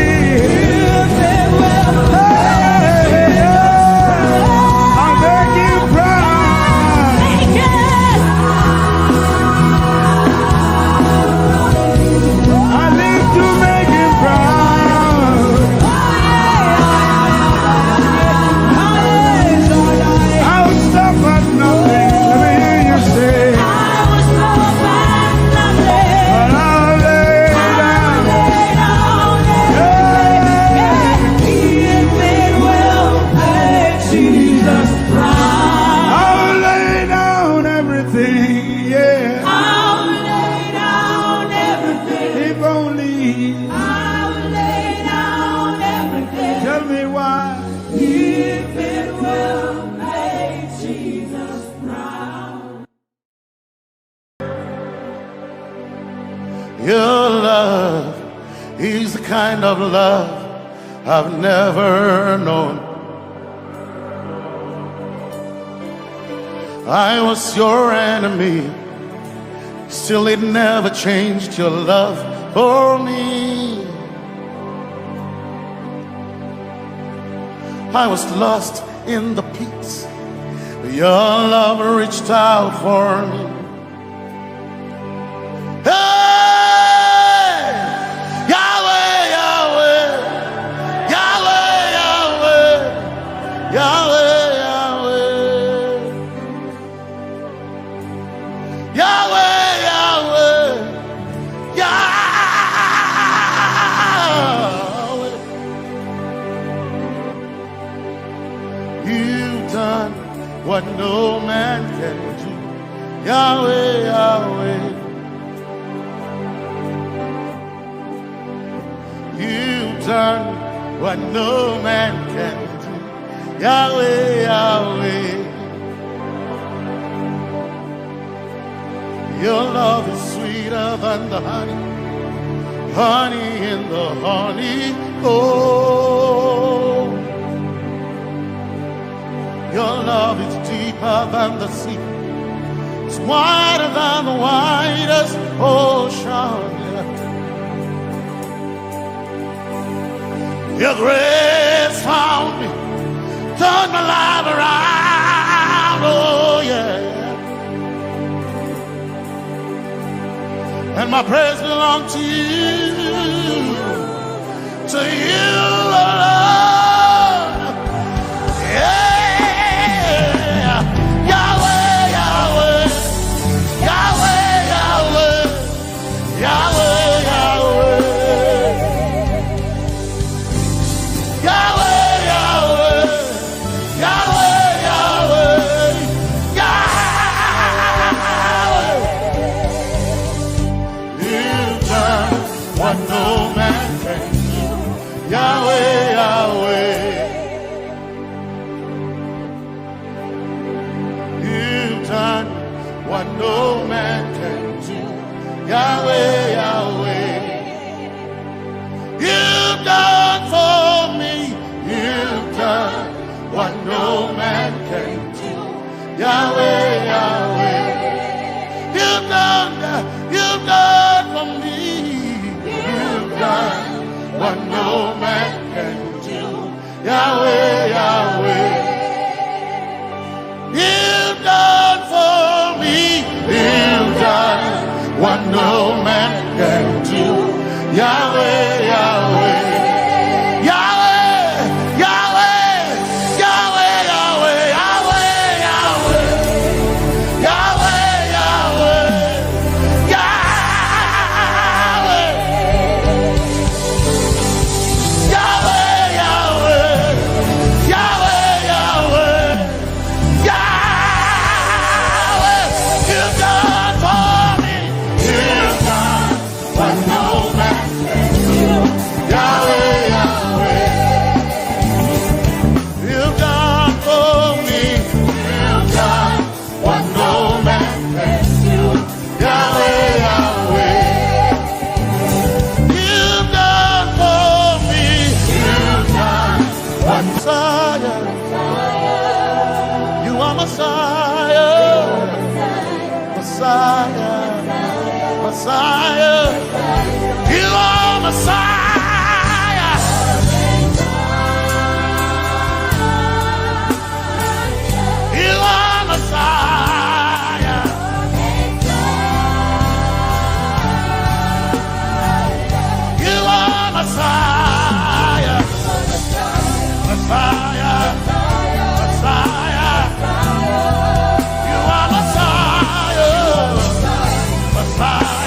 I'll make him proud. I live to make him proud. I will stop at nothing. Let me hear you say, but I'll lay down. I'll lay down everything, yeah. If only. Tell me why. If it will make Jesus proud. Your love is the kind of love I've never known. I was your enemy, still it never changed your love for me. I was lost in the pits, but your love reached out for me. Hey! Yahweh, Yahweh, Yahweh, Yahweh, Yahweh, Yahweh, Yahweh, Yahweh, what no man can do. Yahweh, Yahweh. You've done what no man can do. Yahweh, Yahweh. Your love is sweeter than the honey, honey in the honey. Oh, your love is deeper than the sea. It's wider than the widest ocean. Your grace found me, turned my life around. Oh yeah. And my praise belongs to you alone. Yeah, Yahweh, Yahweh, Yahweh, Yahweh, Yahweh, Yahweh, Yahweh, Yahweh, Yahweh, Yahweh, what no man can do. Yahweh, Yahweh. You've done what no man can do. Yahweh, Yahweh. You've done for me. You've done what no man can do. Yahweh, Yahweh. You've done for me. You've done what no man can do. Yahweh, Yahweh. You've done for me. You've done what no man can do. Yahweh, Yahweh. Messiah, you are Messiah. You are Messiah. You are Messiah. Messiah. Messiah. You are Messiah. Messiah.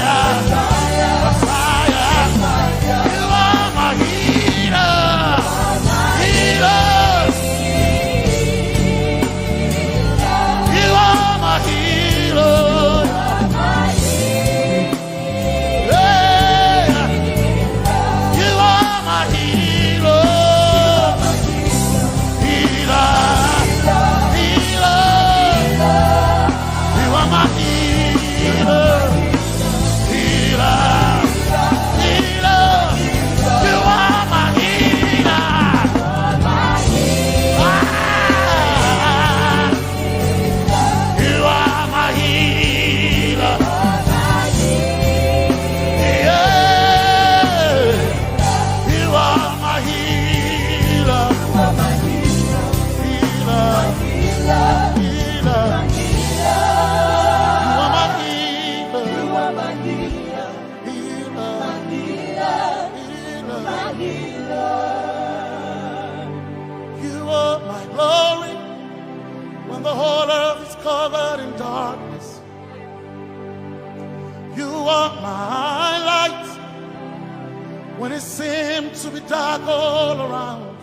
When it seemed to be dark all around,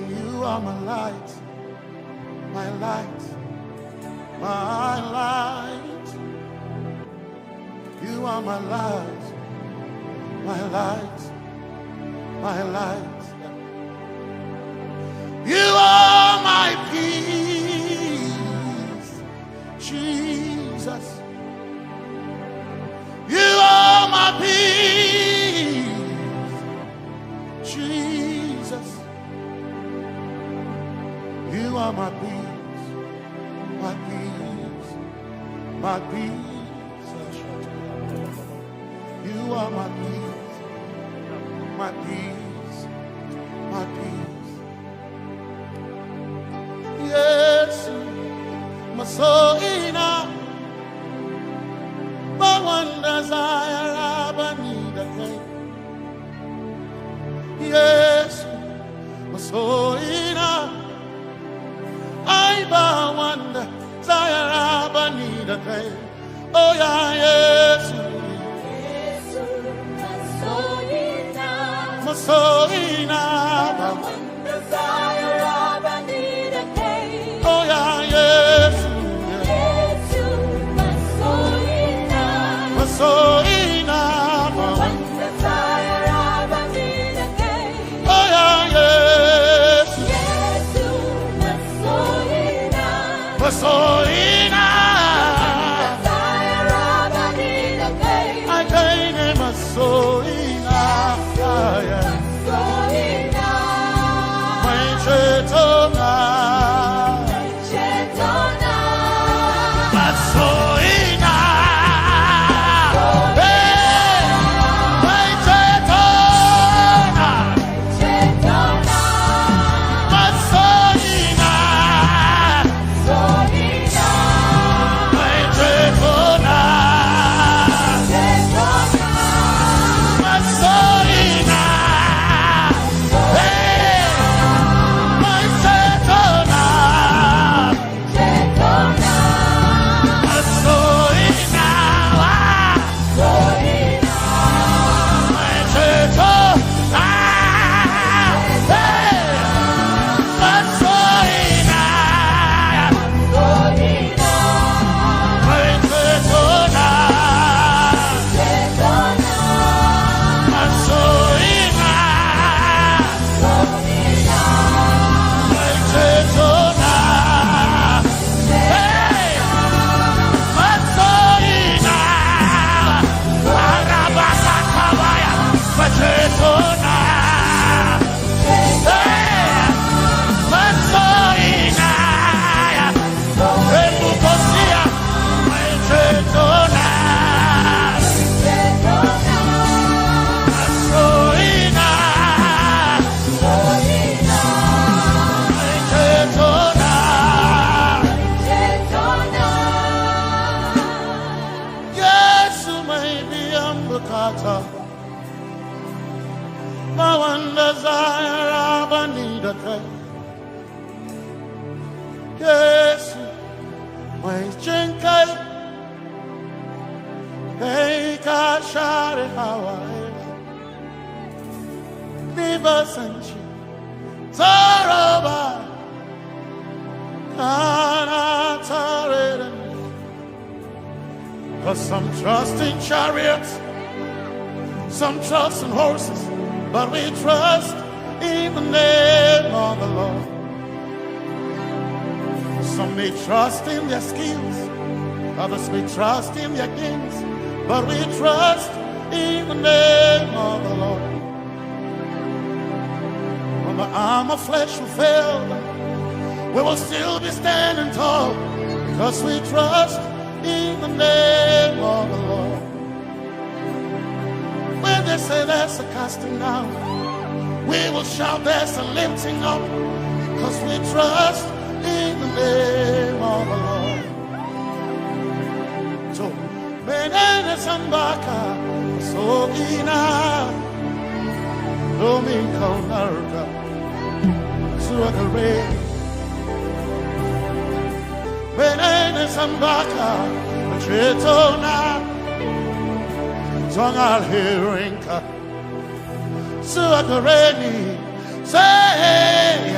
you are my light. my light, my light. You are my light, my light, my light. You are my peace, Jesus. You are my peace, Jesus. You are my peace, my peace, my peace. You are my peace, my peace, my peace. Yes, my soul in a but one desire I need a thing. Yes, my soul in a I but one desire I need a thing. Oh yeah, yes, my soul in a one desire I need a thing. Oh yeah, yes, so enough, one desire I need again. Oh yeah, yes, yes, so enough, desire I need again. I gain my so enough, so enough. When Chetona, but so some trust in chariots, some trust in horses, but we trust in the name of the Lord. Some may trust in their skills, others may trust in their gains, but we trust in the name of the Lord. When the arm of flesh will fail, we will still be standing tall, because we trust in the name of the Lord. When they say there's a casting down, we will shout there's a lifting up, because we trust in the name of the Lord. So, Benene Sambaka, so ina, Domingo Narga, Suakare. Benene Sambaka, Chetona, Tongal Hirinka, Suakareni, say,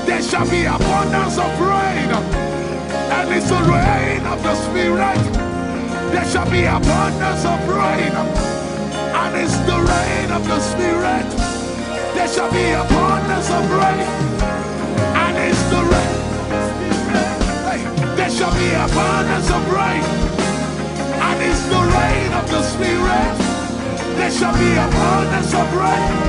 There shall be abundance of rain, and it's the rain of the Spirit. There shall be abundance of rain, and it's the rain of the Spirit. There shall be abundance of rain, and it's the rain. Hey, there shall be abundance of rain, and it's the rain of the Spirit. There shall be abundance of rain.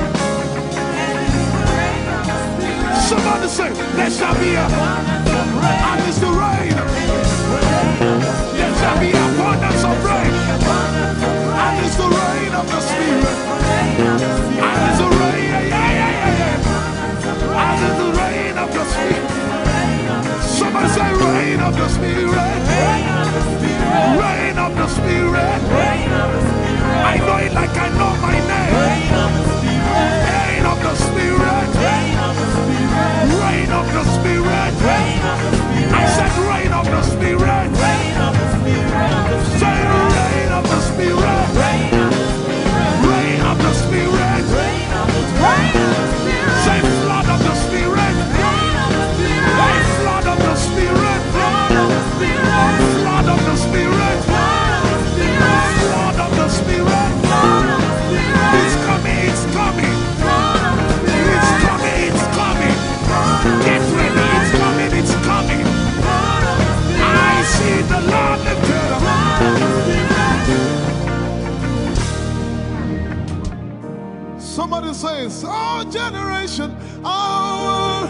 Somebody say, there shall be abundance of rain, and it's the rain. There shall be abundance of rain, and it's the rain of the Spirit. And it's the rain, and it's the rain of the Spirit. Somebody say, rain of the Spirit. Rain of the Spirit. I know it like I know my name. Rain of the Spirit. Rain of the Spirit. I said rain of the Spirit. Say rain of the Spirit. Rain of the Spirit. Say flood of the Spirit. Say flood of the Spirit. Flood of the Spirit. Flood of the Spirit. It's coming, it's coming. It's coming, it's coming. Get ready, it's coming, it's coming. I see the Lord lifted up. Somebody says, our generation, our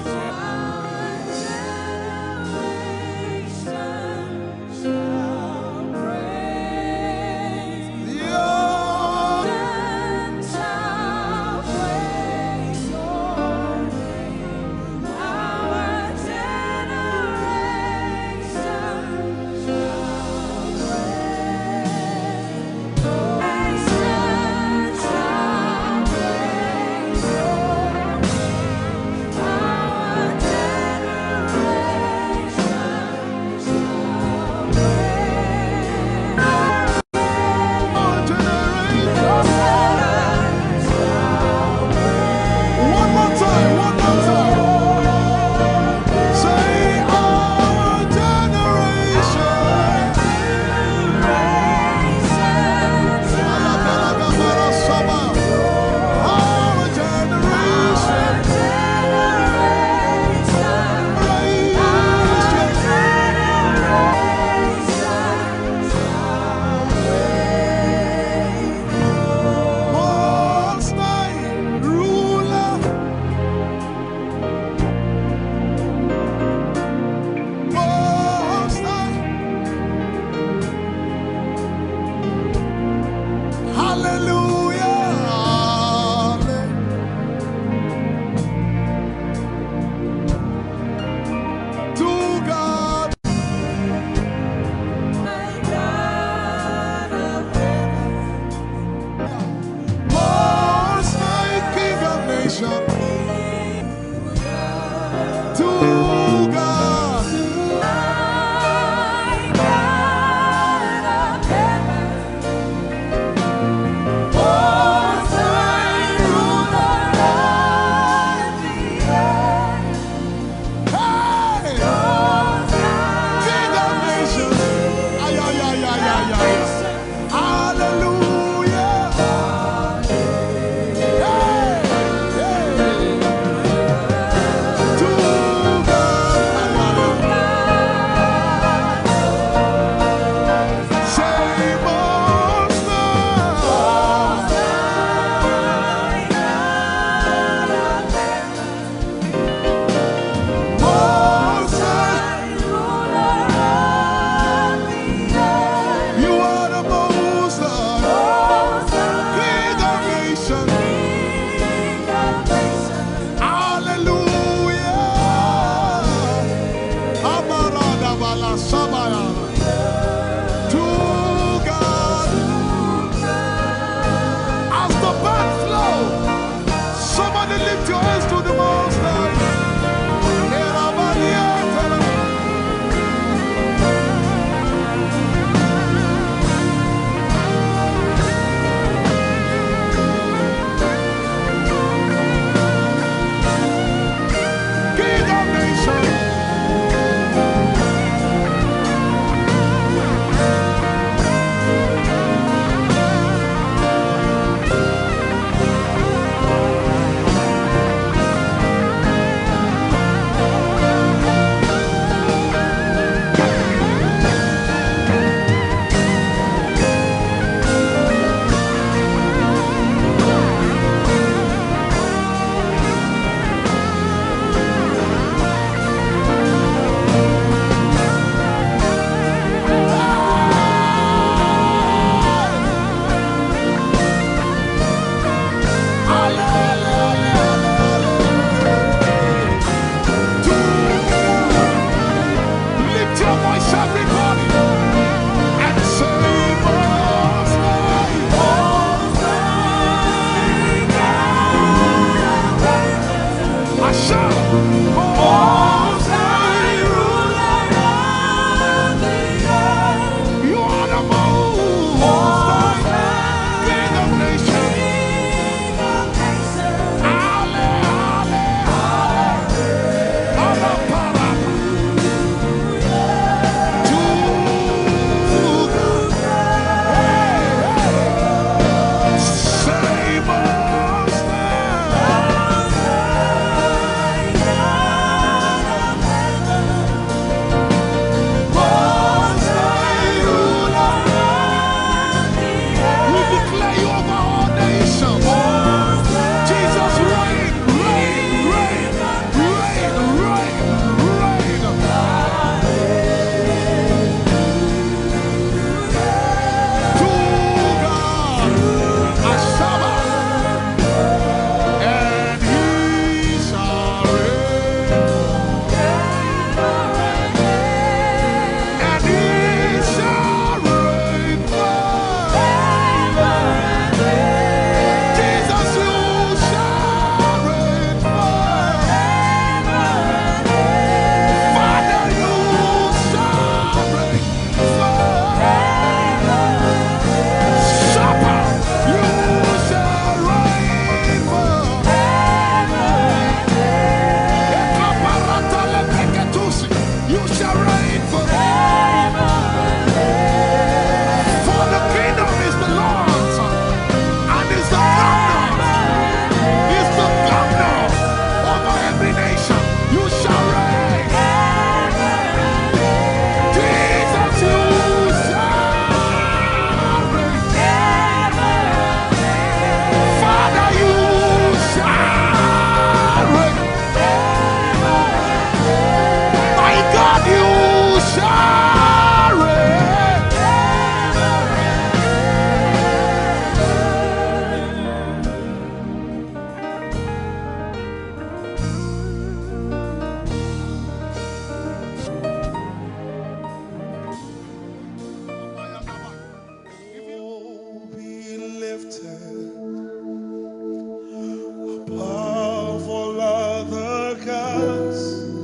Above all other gods,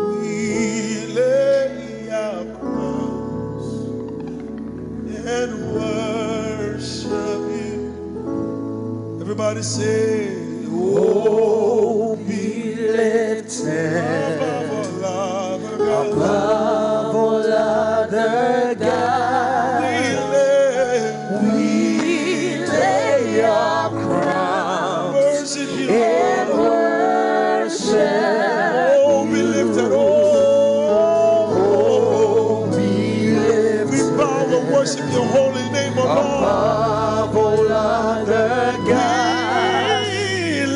we lay our crowns and worship you. Everybody say, oh, be lifted above all other gods. Above all other gods, we lay our crowns Worship you. and worship. Oh, be lifted. Oh, Be lifted we bow and worship your holy name, O Lord. above all other gods. We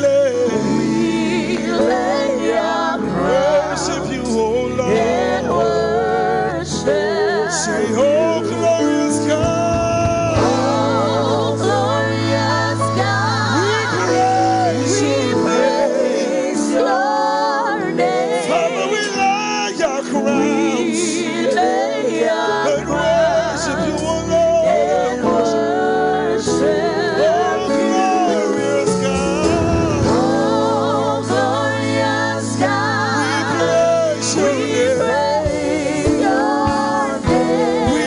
Lay our crowns worship you, O Lord. and worship. Say, oh, glorious God. Oh, glorious God, Praise we your praise your name. Father, we lay our crowns We lay our and worship you, O Lord. and worship. Oh, glorious God. Oh, glorious God, Praise your we name. praise your name. We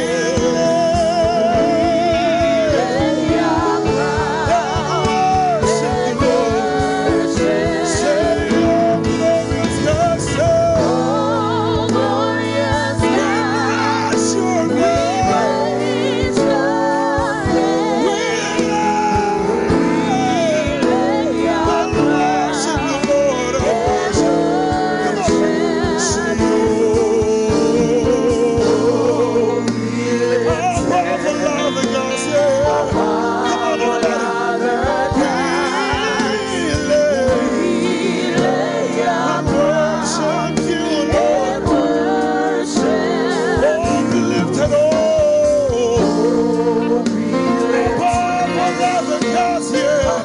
Lay our crowns worship you, Lord. worship. Say, oh, glorious God. Say, Oh, glorious God, bless your name. praise your name. We Lay our worship you, Lord. Oh, worship. Come on. Say, oh, powerful love and God. Say, come on, everybody. We lay and worship you, Lord. Oh, be lifted, oh. Powerful love and God. Yeah.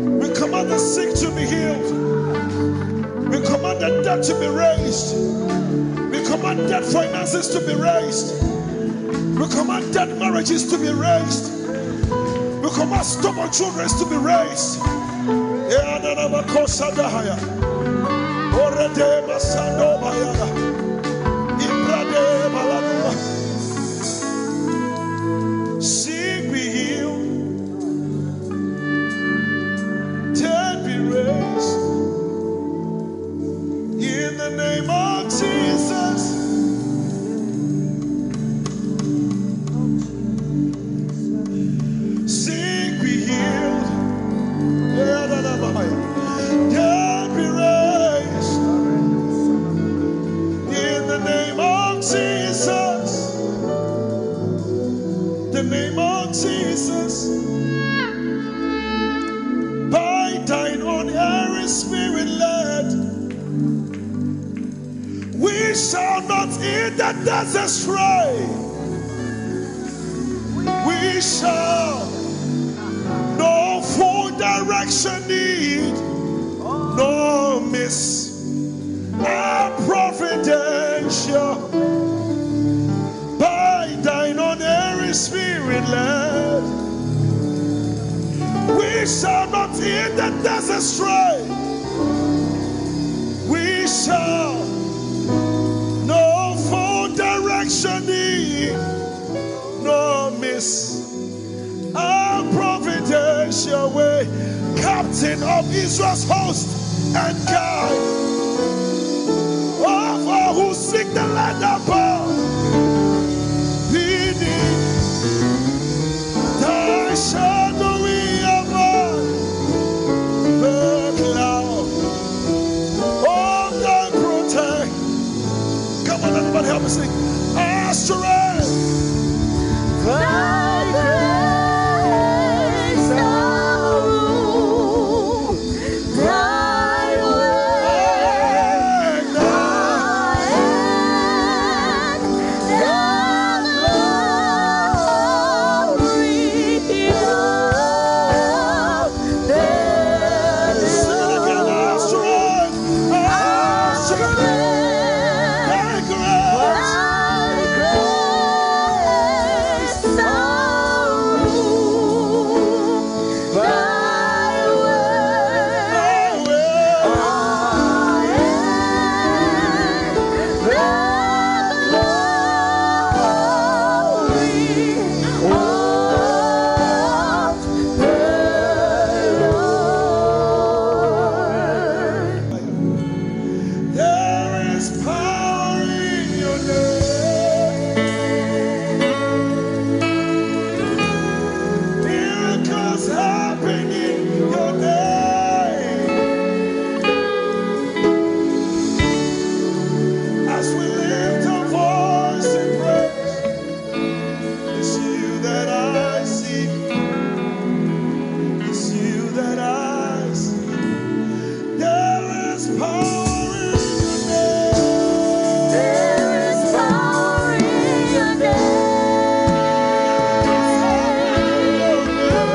We command the sick to be healed. We command the dead to be raised. We command dead finances to be raised. We command dead marriages to be raised. We command stubborn children to be raised. Sick be healed, dead be raised. In the name of Jesus. Sick be healed, dead be raised. In the name of Jesus. The name of Jesus. By thine own Holy Spirit led, we shall not eat the desert stray. We shall no full direction need, no miss our providential. By thine own Holy Spirit led, we shall not eat the desert stray. We shall no full direction need, no miss our providential way. Captain of Israel's host and guide of all who seek the land above. Thy shadowy above the cloud of thy protect. Come on, everybody, help me sing. Our strength, Thy grace, our rule, Thy way, Thy end, Thy glory of there is. sing it again. Our strength, Our strength, thy grace. Thy grace,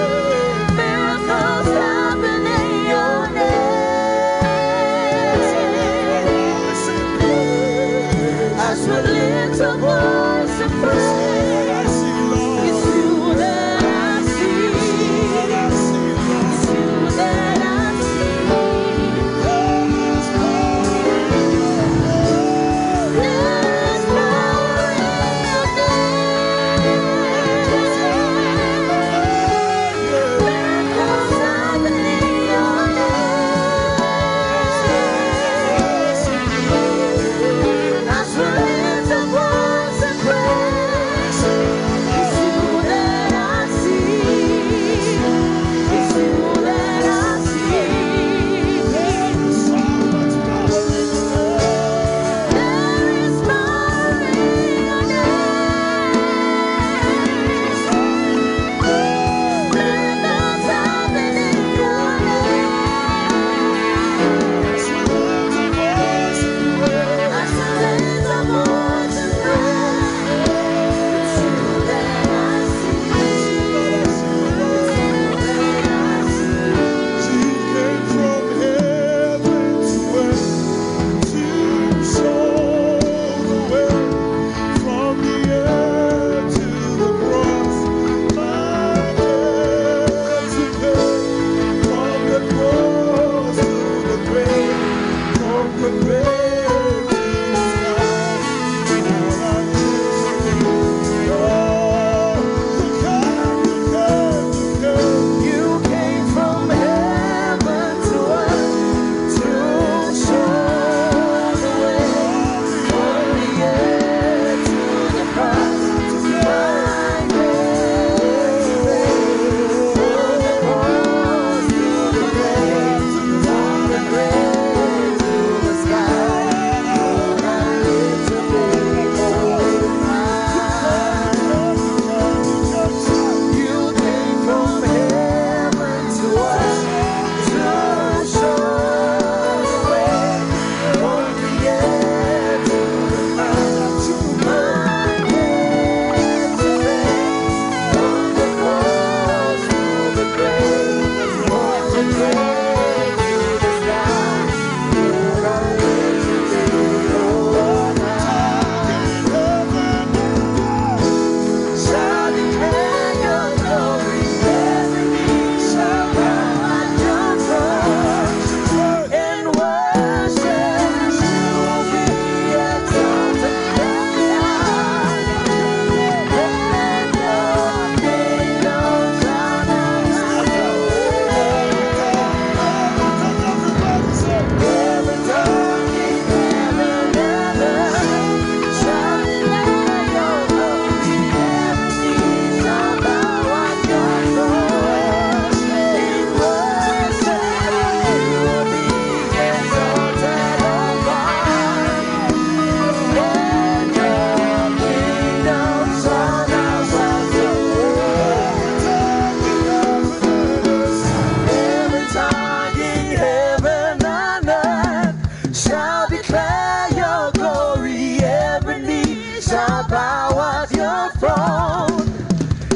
your throne.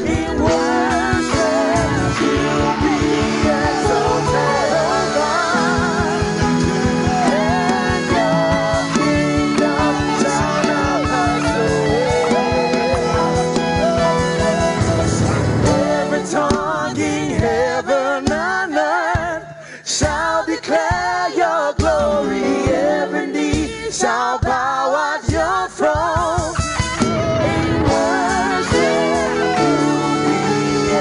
In worship you'll be exalted, O God. And your kingdom shall not pass away. Every tongue in heaven and earth shall declare your glory. Every knee shall bow at your throne. In worship you'll be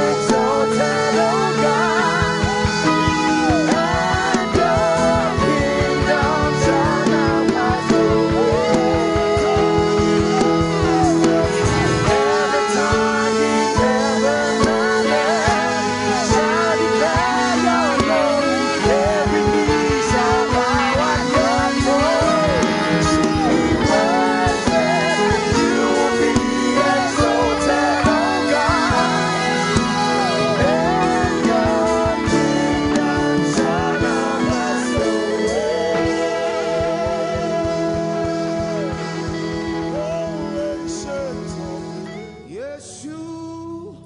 exalted, O God. And your kingdom shall not pass away. Every tongue in heaven and earth shall declare your glory. Every knee shall bow at your throne. In worship you'll be exalted, O God. And your kingdom shall not pass away. Yes, you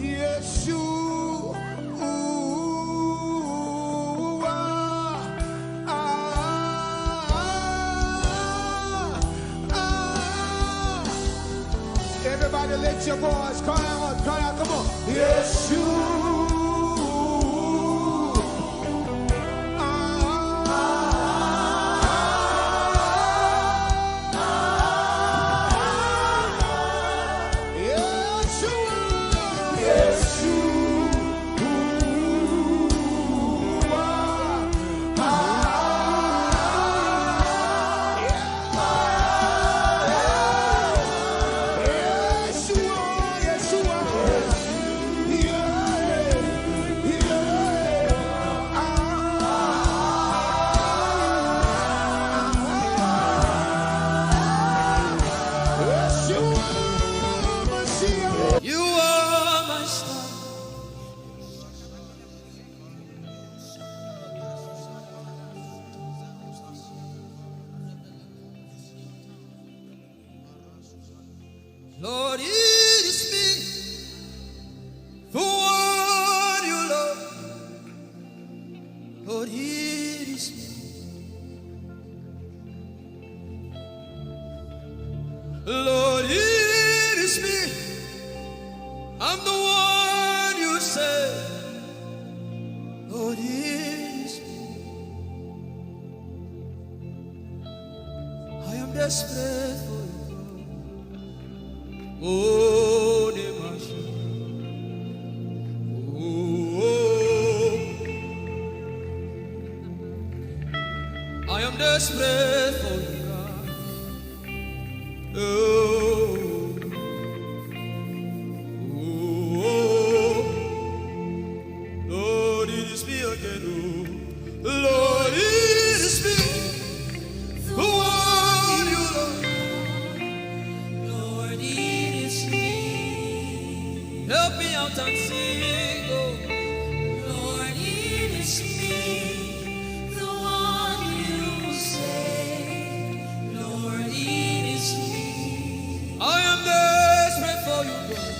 yes, you everybody lift your voice, cry out, come on. Yes, you You are my star. Lord, it is me, the one you love. Lord, it is me. Lord, it is me. I'm the one you say. Lord, it is me. I am desperate for you. Oh, Nemashi. Oh, I am desperate for you, God. Oh. Lord, it is me again. Oh. Lord, it is me, the one you love. Lord, it is me. Help me out and sing. Oh. Lord, it is me, the one you say. Lord, it is me. I am desperate for you, God.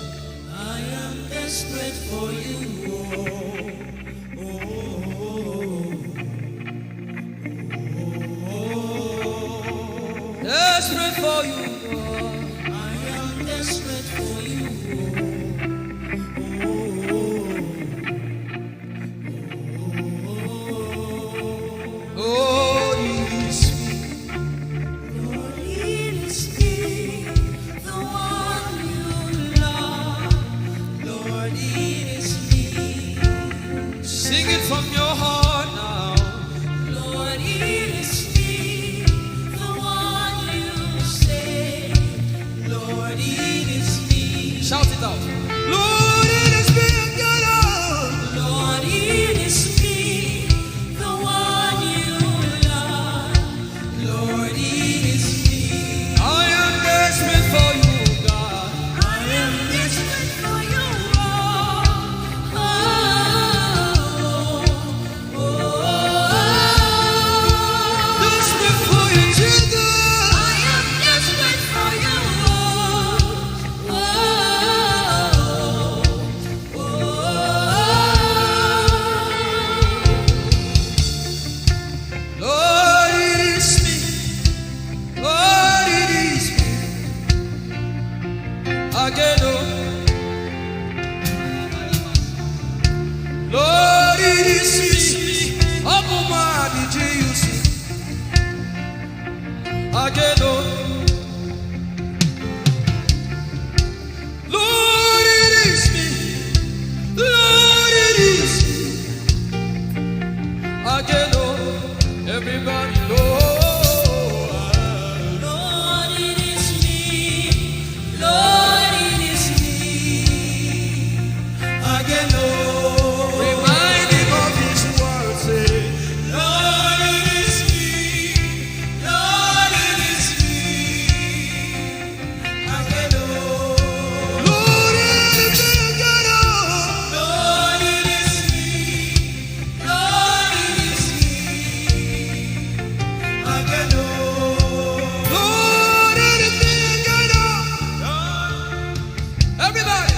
I am desperate for you. Desperate for you, God. I am desperate for you. Oh, it is me. Lord, it is me, the one you love. Lord, it is me. Sing it from your heart now. Lord, it is me, the one you say. Lord, it is me. Shout it out. Lord, it is me, your Lord. Lord, it is me, the one you love. Lord, it is me. I am desperate for you, God. I am desperate for you. Lord, it is me. Omatade, Jesus. Again, Lord, it is me. Lord, it is me. Again, everybody, Lord. Lord, it is me. Lord, it is me. Again, remind him of his word, say, Lord, it is me. Lord, it is me. Again, Lord, it is me. Lord, it is me. Lord, it is me. Again, Lord, it is me. Everybody.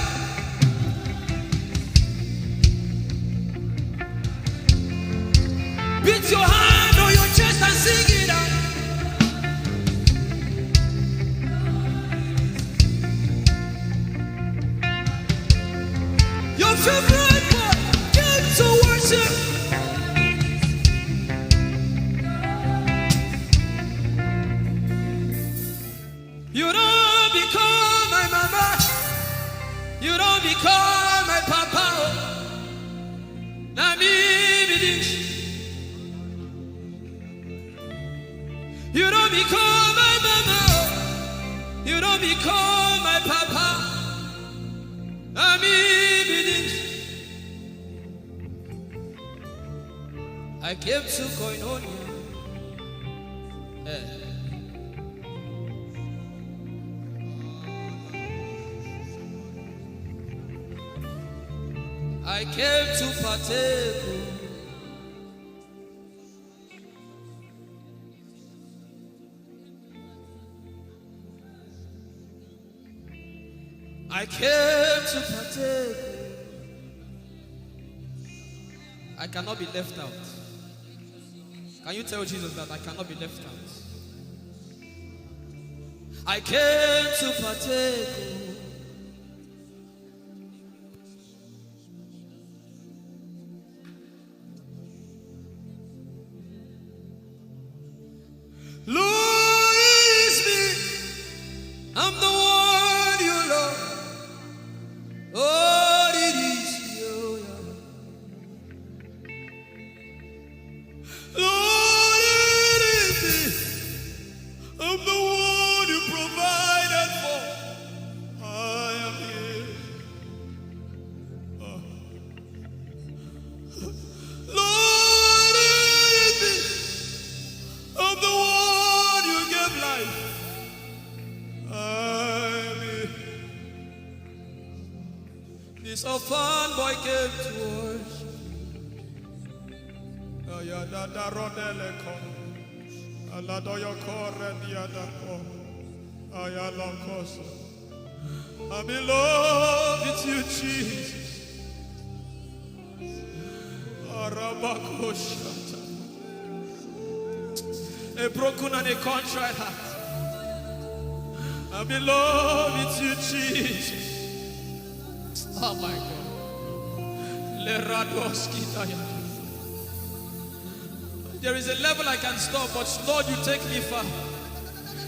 Beat your hand on your chest and sing it out. Your favorite part, get to worship. You don't become my mama. You don't become my papa. Na me be this. You don't become my mama. You don't become my papa. Na me be this. I came to Koinonia. I came to partake. I came to partake. I cannot be left out. Can you tell Jesus that I cannot be left out? I came to partake. Lord, it is me. I'm the one you love. Lord, it is you. Lord, it is me. I'm the one you provided for. I am here. Lord, it is me. I'm the one you gave life. I'm here. This orphan boy came to worship. Ayadada rodele kom. Aladoyo kore diadako. Ayalokoso. I'm in love with you, Jesus. Arabakoshata. A broken and a contrite heart. I'm in love with you, Jesus. Oh my God. There is a level I can stop, but Lord, you take me far.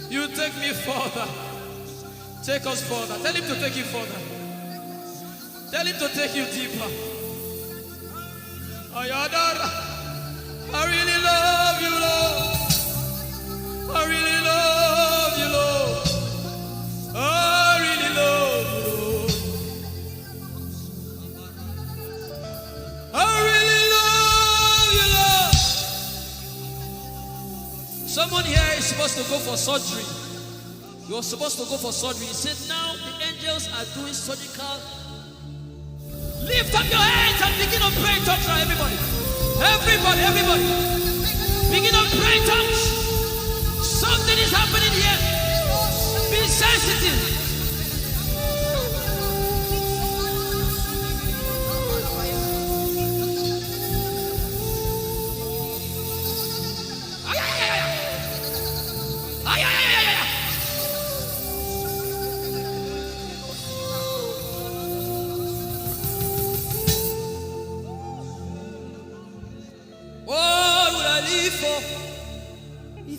You take me further. Take us further. Tell him to take you further. Tell him to take you deeper. Ayadara. I really love you, Lord. I really love you, Lord. I really love you, Lord. I really love you, Lord. Someone here is supposed to go for surgery. You're supposed to go for surgery. He said, now the angels are doing surgical. Lift up your hands and begin to pray in tongues now, everybody. Everybody. Begin to pray in tongues. Something is happening here. Be sensitive.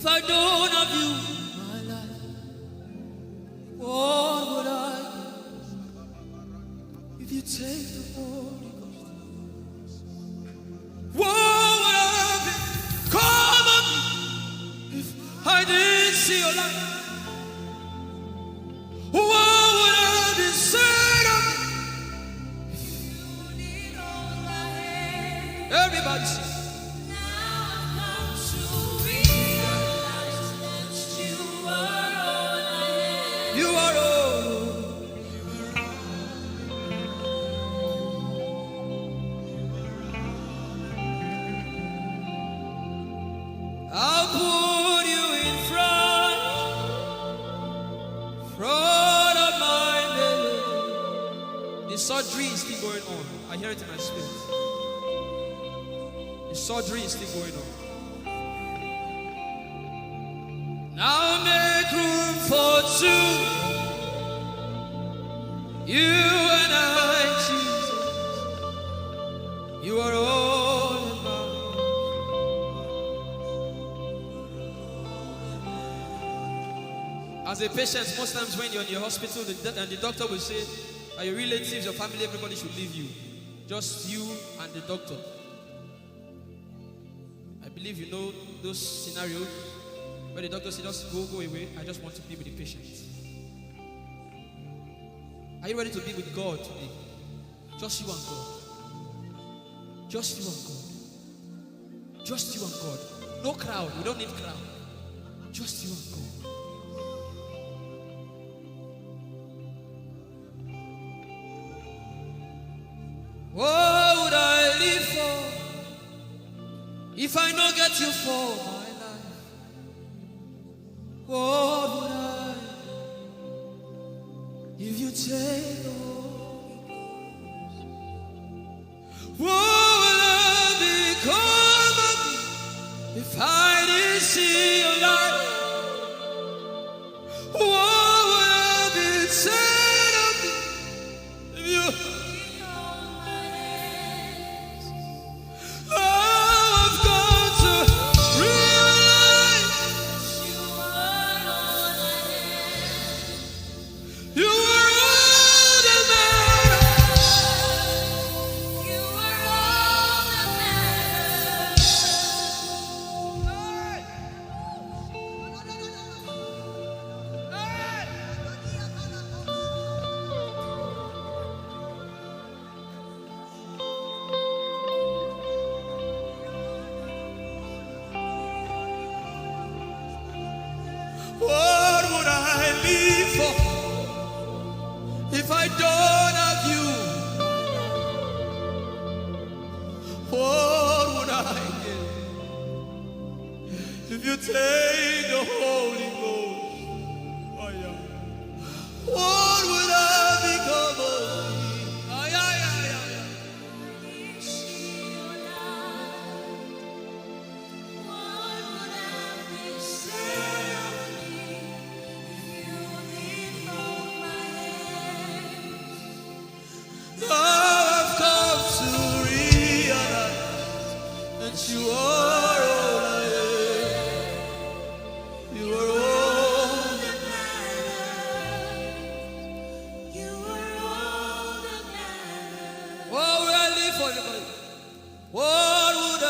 If I don't have you, my life, what would I do? If you take the Holy Ghost, what would I become of me if I didn't see your light? What would I be said of me if you need all my hand? Everybody sing. You are all. I'll put you in front of my name. The surgery is still going on. I hear it in my spirit. The surgery is still going on. Now make room for two. You and I, Jesus. You are all in mine. As a patient, most times when you're in your hospital, the doctor will say, your relatives, your family, everybody should leave you. Just you and the doctor. I believe you know those scenarios where the doctor says, just go away. I just want to be with the patient. Are you ready to be with God today? Just you and God. Just you and God. Just you and God. No crowd. We don't need crowd. Just you and God. What would I live for if I don't get you for my life? What would I if you take the Holy Ghost? What will I become of me if I didn't see your light? What would I be said of me if you? I've got to realize you are all that matters. You are all that matters. What would I live for if I don't have you? What would I get if you take the Holy Ghost? Oh, yeah. What would I become of me? Oh, yeah, yeah, yeah, yeah. What would I be said of me if you didn't hold my hand? Now I've come to realize that you are all I am. You are all that matters. You are all that matters. What would I live for, everybody? What would I?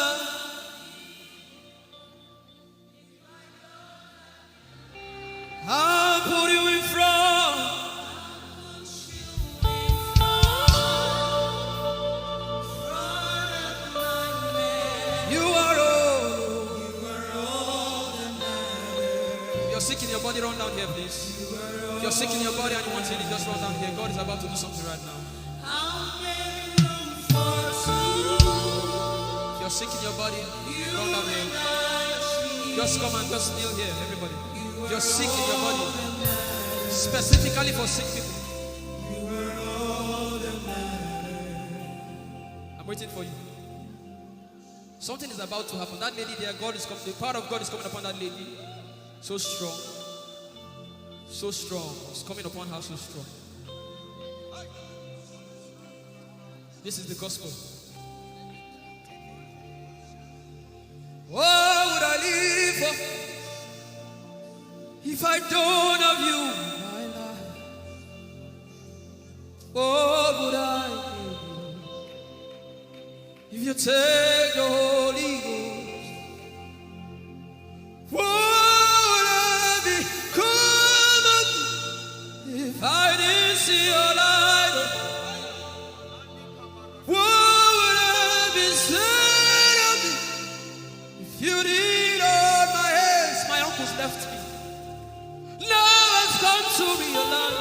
I'll put you in front. You are all. If you're sick in your body, run down here, please. If you're sick in your body and you want healing, just run down here. God is about to do something right now. If you're sick in your body, run down here. Just come and just kneel here, everybody. If you're sick in your body, specifically for sick people, I'm waiting for you. Something is about to happen. That lady there, God is coming. The power of God is coming upon that lady. So strong. So strong. It's coming upon her so strong. This is the gospel. What would I live for If I don't have you in my life, what would I do? If you take the Holy Ghost, what would I become of me if I didn't see your light? What would I be said of me if you didn't hold my hands? My uncles left me. Now has come to realize.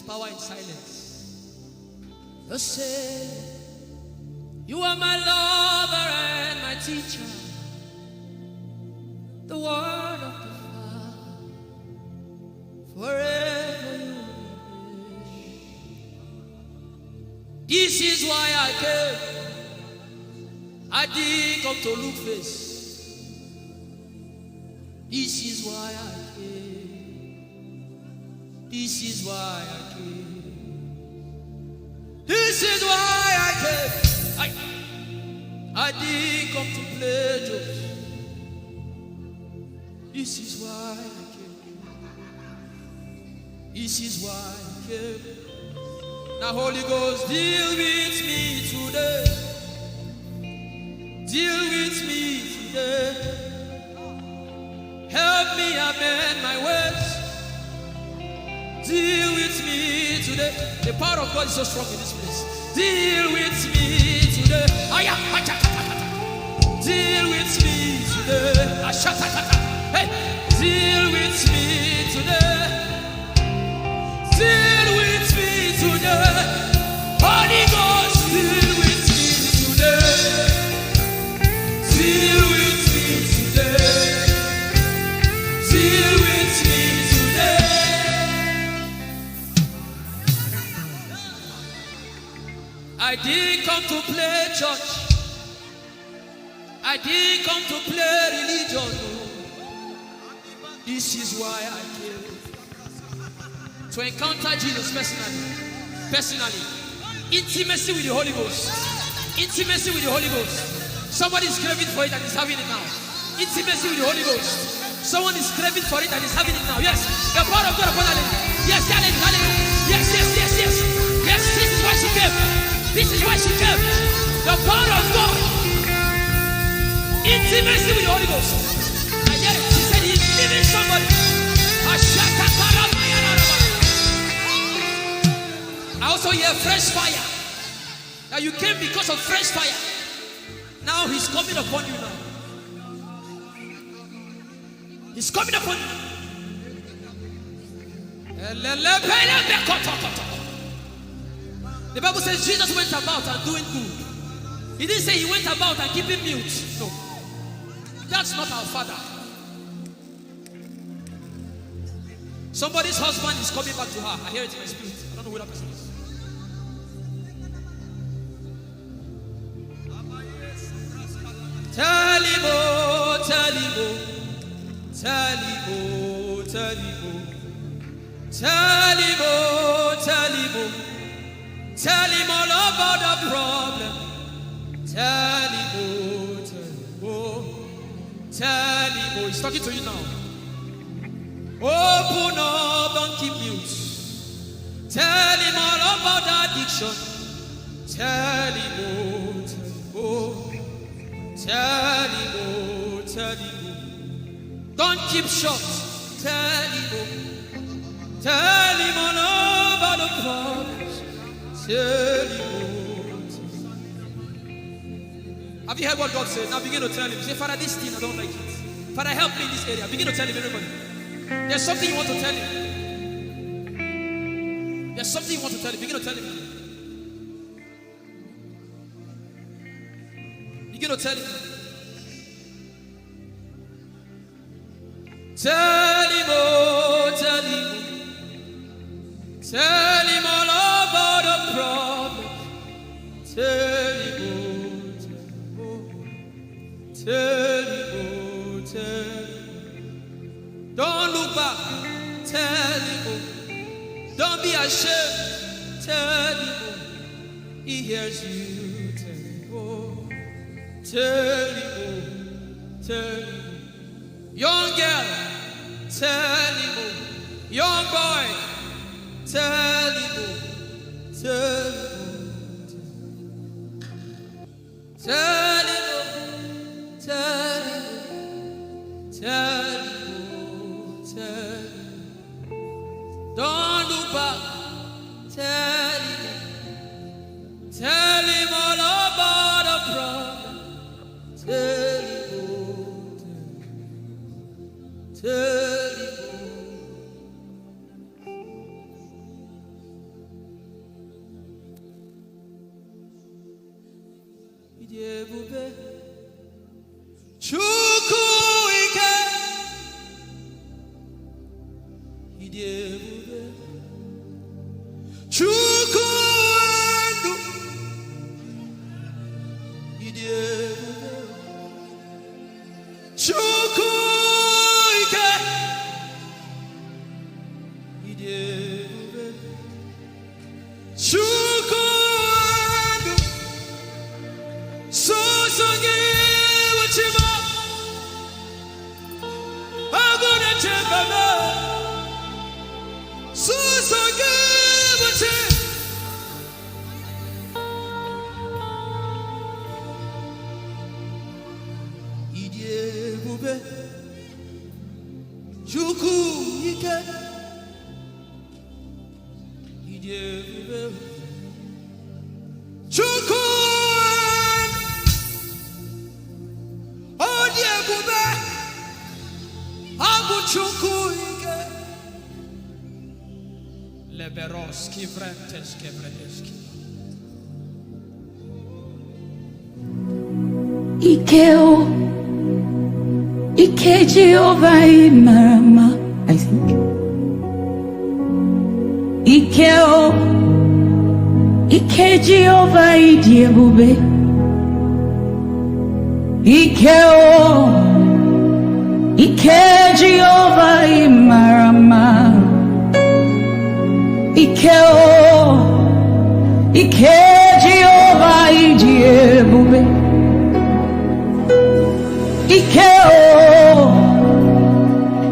Power in silence. You say, you are my lover and my teacher, the word of the Father, forever you will. This is why I came. I didn't come to look face. This is why I came. This is why I came. This is why I came. I didn't come to play jokes. This is why I came. This is why I came. Now Holy Ghost, deal with me today. Deal with me today. Help me amend my ways. Deal with me today. The power of God is so strong in this place. Deal with me today. Deal with me today. Hey, deal with me today. Deal with me today. Holy Ghost, deal with me today. Deal with me today. Deal with me today. I didn't come to play church. I didn't come to play religion. No. This is why I came. To encounter Jesus personally. Intimacy with the Holy Ghost. Intimacy with the Holy Ghost. Somebody is craving for it and is having it now. Intimacy with the Holy Ghost. Someone is craving for it and is having it now. Yes. The power of God upon hallelujah. Yes, hallelujah. Yes, yes, yes, yes. Yes, this is why she came. This is why she came. The power of God. Intimacy with the Holy Ghost. I get it. She said he's giving somebody. I also hear fresh fire. Now you came because of fresh fire. Now he's coming upon you now. He's coming upon you. The Bible says Jesus went about and doing good. He didn't say he went about and keeping mute. No. That's not our Father. Somebody's husband is coming back to her. I hear it in my spirit. I don't know who that person is. Tell him, oh, tell him, oh. Tell him, oh, tell him, oh. Tell him, oh, tell him, oh. Tell him all about the problem. Tell him, oh, tell him, oh. Tell him, oh. He's talking to you now. Open up, don't keep mute. Tell him all about the addiction. Tell him, oh, tell him, oh. Tell him, oh, tell him, oh. Don't keep short. Tell him all about the problems. Tell him. Have you heard what God said? Now begin to tell him. Say, Father, this thing I don't like it. Father, help me in this area. Begin to tell him, everybody. There's something you want to tell him. There's something you want to tell him. Begin to tell him. Begin to tell him. Tell him, oh, tell him. Tell him all about the problem. Tell him, oh, tell him, oh, tell him. Don't look back. Tell him, oh. Don't be ashamed. Tell him, oh. He hears you. Tell him, oh. Tell him, oh. Tell him. Young girl, tell him, oh. Young boy, tell him, oh. Tell him, oh. Tell him, oh. Tell him, oh. Tell him, oh. Tell him. Don't look back. Tell him. Tell him all about the problem. Tell him, oh. Tell him, oh. Ijeoma. Chukwu ike. Ijeoma. Chukwu ndu. Ijeoma. Chukwu ike. Ijeoma. Chukwu ndu. Sosogi wachima. Aguna chembama. Sosogi wachima. Ijeoma. Chukwu ike. Ijeoma. Chukwu. Ijeoma. Abu Chukwu ike. Leberoski vrenteski vrenteski. Ikeo. Ike Jehovah Marama, I think. Ikeo. Ike Jehovah Ijeoma. Ikeo. Ike Jehovah Marama. Ikeo. Ike Jehovah Ijeoma. Ikeo.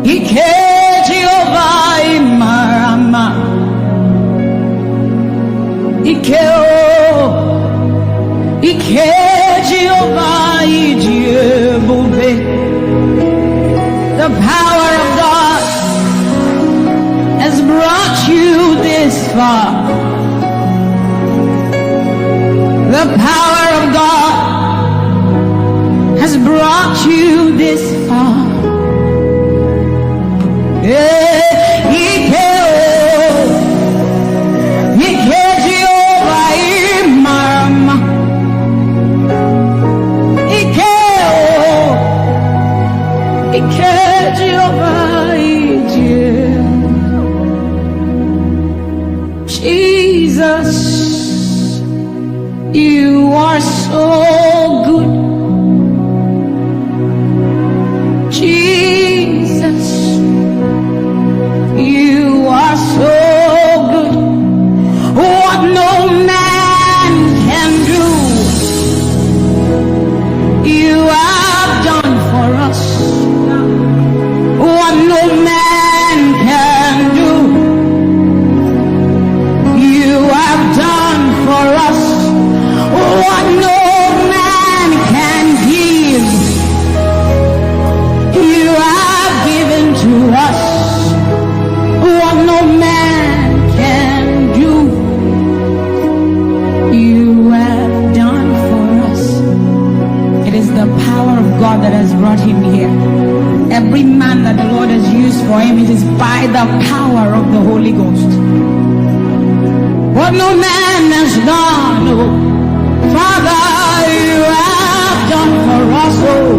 Ike Jehovah Marama. Ikeo. Ike Jehovah Ijeoma. The power of God has brought you this far. The power of God has brought you this far. Jesus, you are so good. Jesus, you are so good. What no man can do, you have done for us. What no man can do, you have done for us. What no man for him, it is by the power of the Holy Ghost. What no man has done, oh, Father, you have done for us, oh,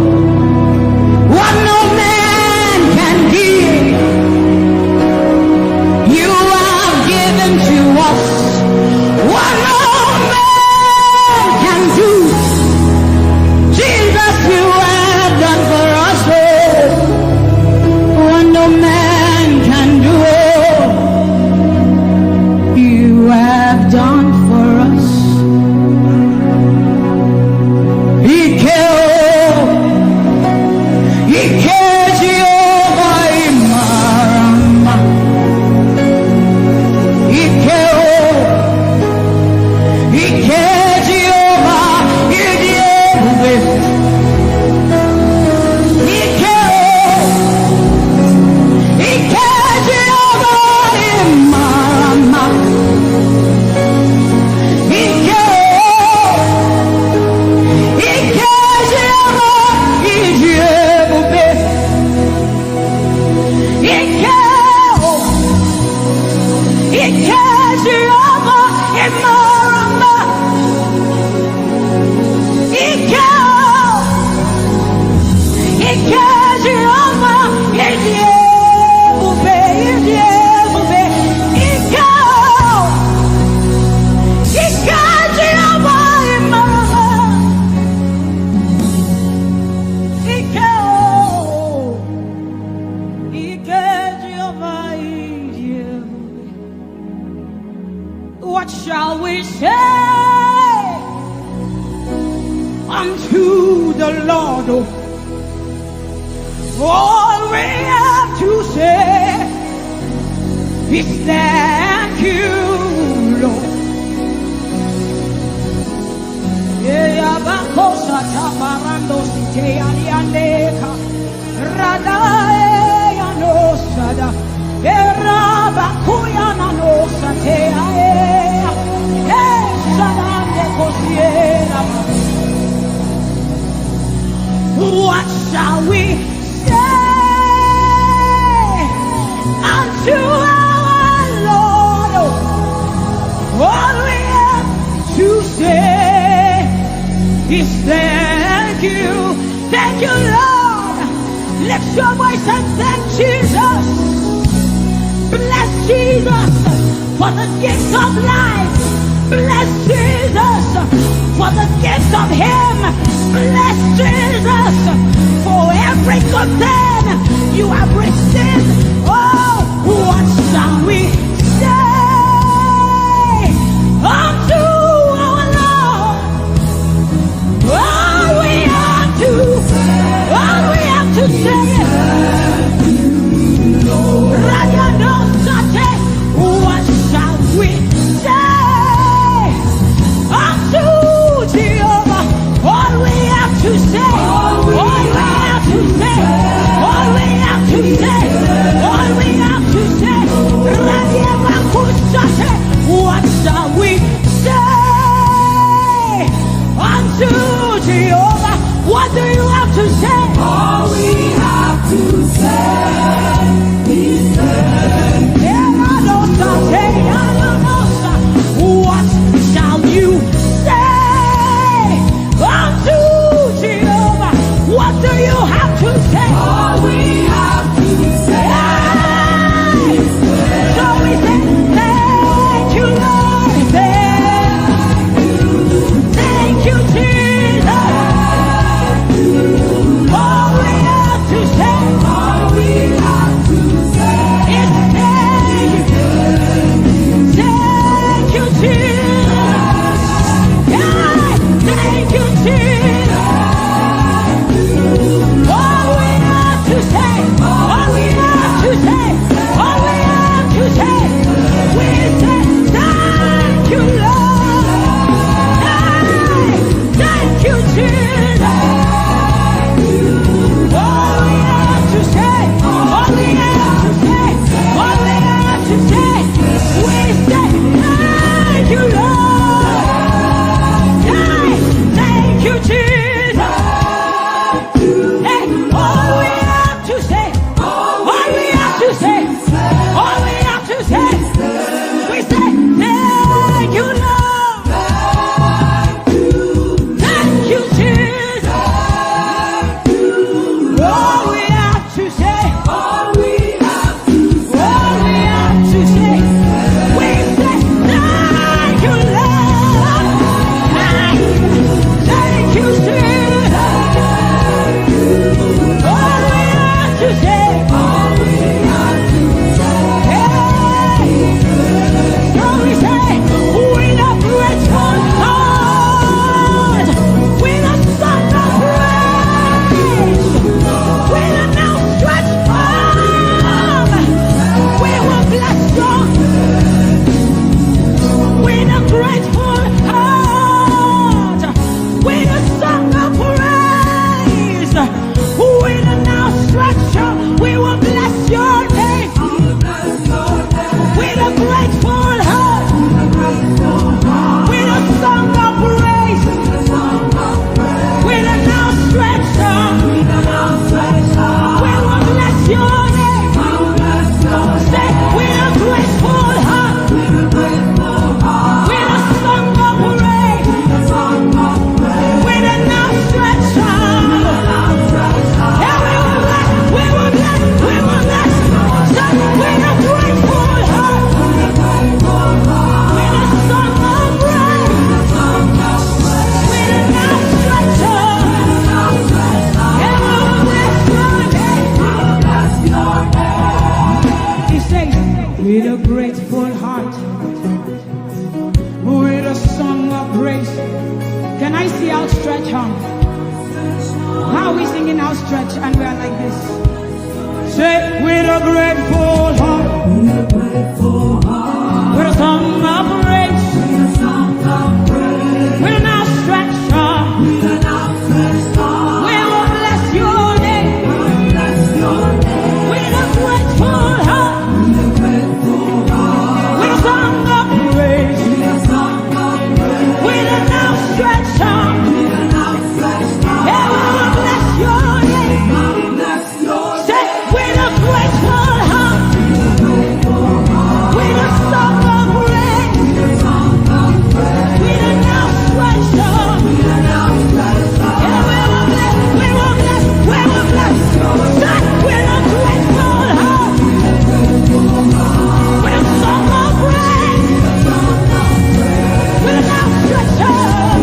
what no man can give, you have given to us. What no man can do, Jesus, you have done for us, oh, what no man can do, you have done for us. What shall we say unto the Lord? All we have to say is thank you, Lord. What shall we say unto our Lord? All we have to say is thank you. Thank you, Lord. Lift your voice and thank Jesus. Bless Jesus for the gift of life. Bless Jesus for the gift of him. Bless Jesus for every good thing you have received. Oh, what shall we say unto our Lord? All we have to say what shall we say unto Jehovah? All we have to say, all we have to say, all we have to say, all we have to say, what shall we say unto Jehovah? What do you have to say? All we have to say is what shall you say unto Jehovah? What do you have to say? All we have to say is so we say thank you, Lord. praise. Can I see outstretched arms? How are we singing outstretched and we are like this? Say, with a grateful heart, with a song of praise, with an outstretched arm, we will bless your name. With a grateful heart, with a song of praise, with an outstretched arm, yeah, we will bless your name. Say, with a grateful heart, with a song of praise, with an outstretched arm, yeah, we will bless. Say, with a grateful heart, with a song of praise, with an outstretched arm,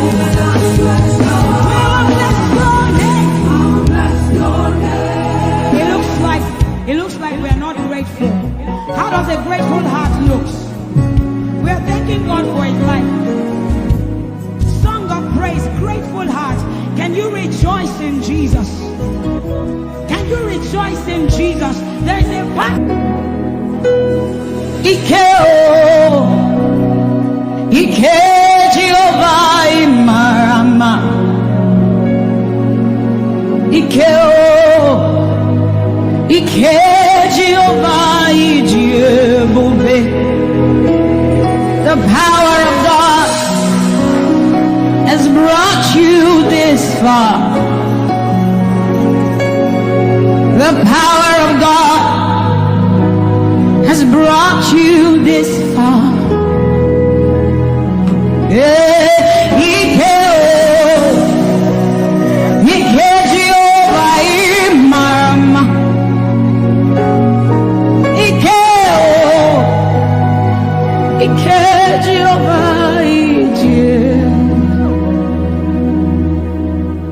we will bless your name. It looks like we are not grateful. How does a grateful heart look? We are thanking God for his life. Song of praise, grateful heart. Can you rejoice in Jesus? Can you rejoice in Jesus? There is a part. Ike Jehovah Imarama. Ike Jehovah Ijeoma. The power of God has brought you this far. The power of God has brought you this far.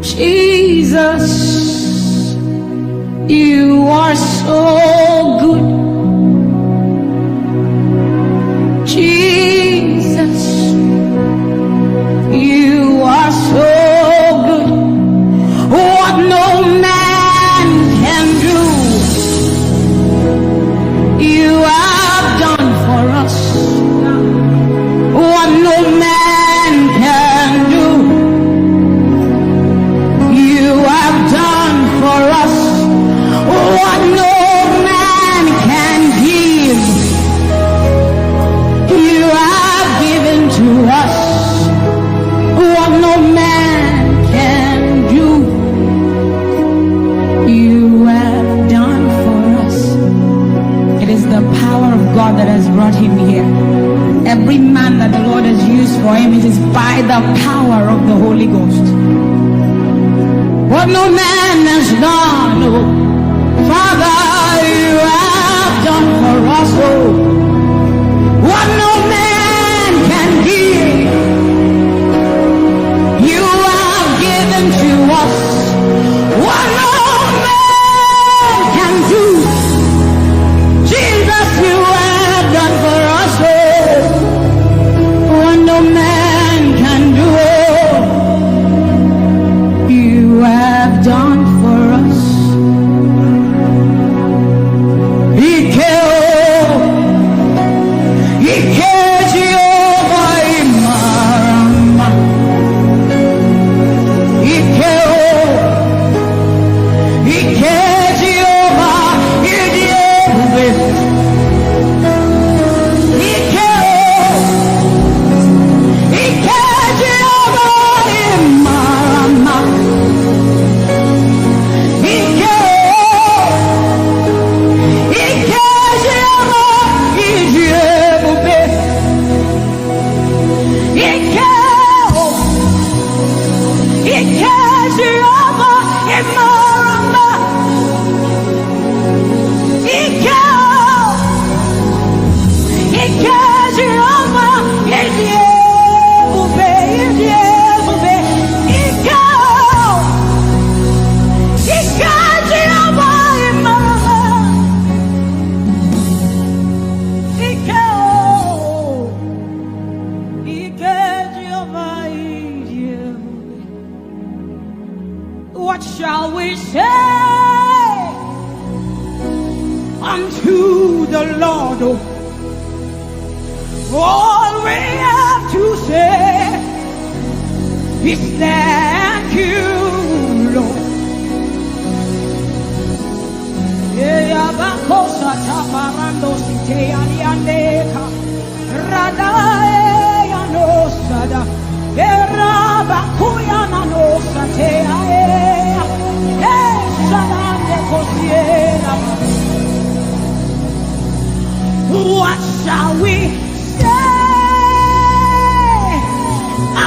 Jesus, you are so good. Jesus, you are so good. What no man can do, you have done for us. What no man can do, you have done for us. What no man can give, you have given to us. What no man can do, you have done for us. It is the power of God that has brought him here. Every man that the Lord has used for him, it is by the power of the Holy Ghost. What no man has done, oh, Father, you have done for us, oh. What no man can give, you have given to us. What no man can do, Jesus, you have done for us, oh. What no man can do, oh, you have done for us. Ike Lord. All we have to say is thank you, Lord. Bakosa taparando site aliandeka radae anosada eraba kuyana nosa te ae sadande kosiera. What shall we say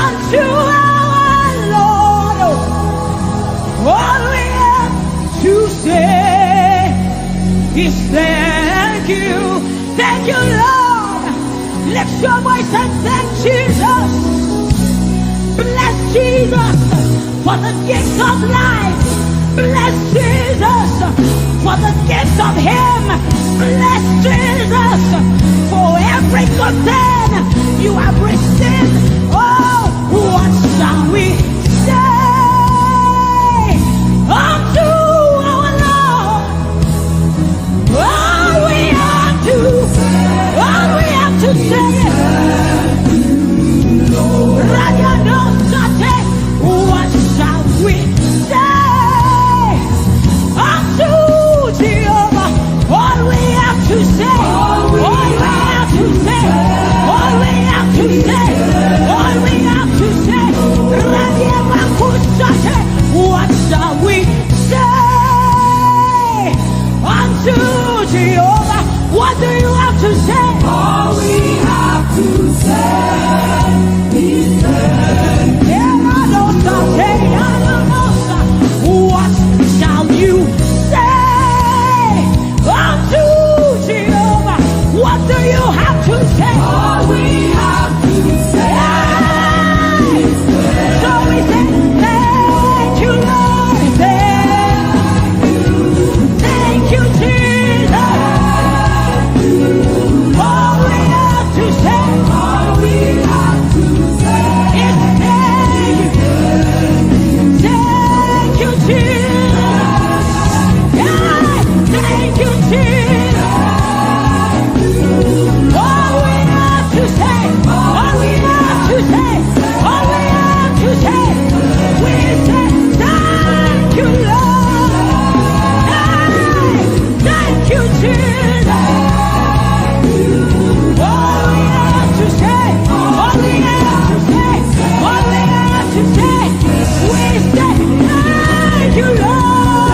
unto our Lord? All we have to say is thank you, Lord. Lift your voice and thank Jesus. Bless Jesus for the gift of life. Bless Jesus for the gift of Him. Bless Jesus for every good thing you have received. Oh, what shall we say unto our Lord? All we have to say what shall we say unto Jehovah? All we have to say, all we have to say, all we have to say, all we have to say. What shall we say unto Jehovah? What do you have to say? All we have to say is thank you. What shall you say unto Jehovah? What do you have to say? All we have to say is thank so we say thank you, Lord. Thank you, Jesus. All we have to say is thank you, Jesus. Thank you, Jesus. All we have to say, all we have to say, all we have to say, we say thank you, Lord. Thank you, Jesus. All we have to say, all we have to say, all we have to say, we say thank you, Lord.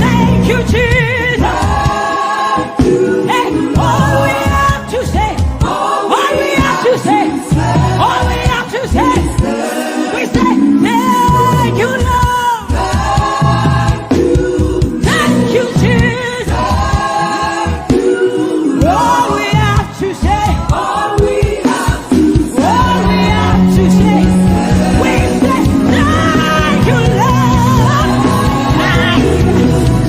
Thank you, Jesus. Hey, all we have to say, all we have to say, all we have to say, we say thank you, Lord. Thank you, Jesus. All we have to say, all we have to say, we say thank you, Lord.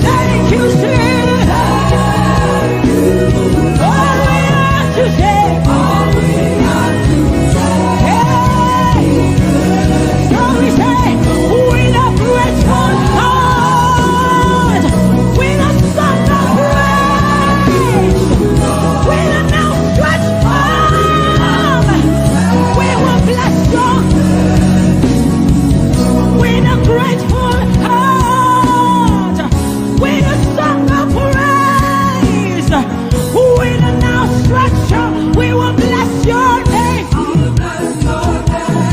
Thank you, Jesus. All we have to say, so we say, with a grateful heart, with a song of praise, with an outstretched arm, we will bless you. With a grateful heart, with a song of praise, with an outstretched arm, we will bless your name.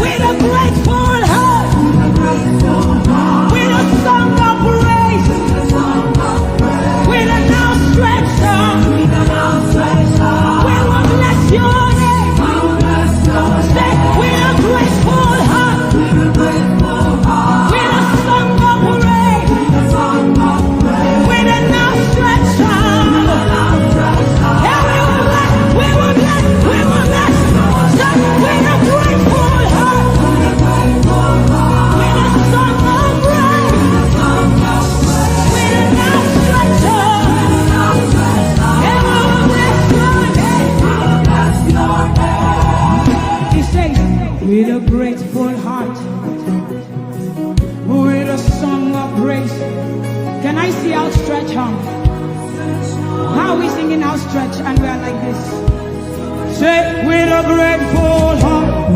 With a grateful heart, with a song of praise, with an outstretched arm, we will bless your name. Say, with a grateful heart, with a song of praise, with an outstretched arm. Yeah, we will bless, we will bless, we will bless. Say, with a grateful heart, with a song of praise, with an outstretched arm. Yeah, we will bless your name. He says, with a grateful heart, with a song of praise. Can I see outstretched arm? singing outstretched, and we are like this. Say, with a grateful heart,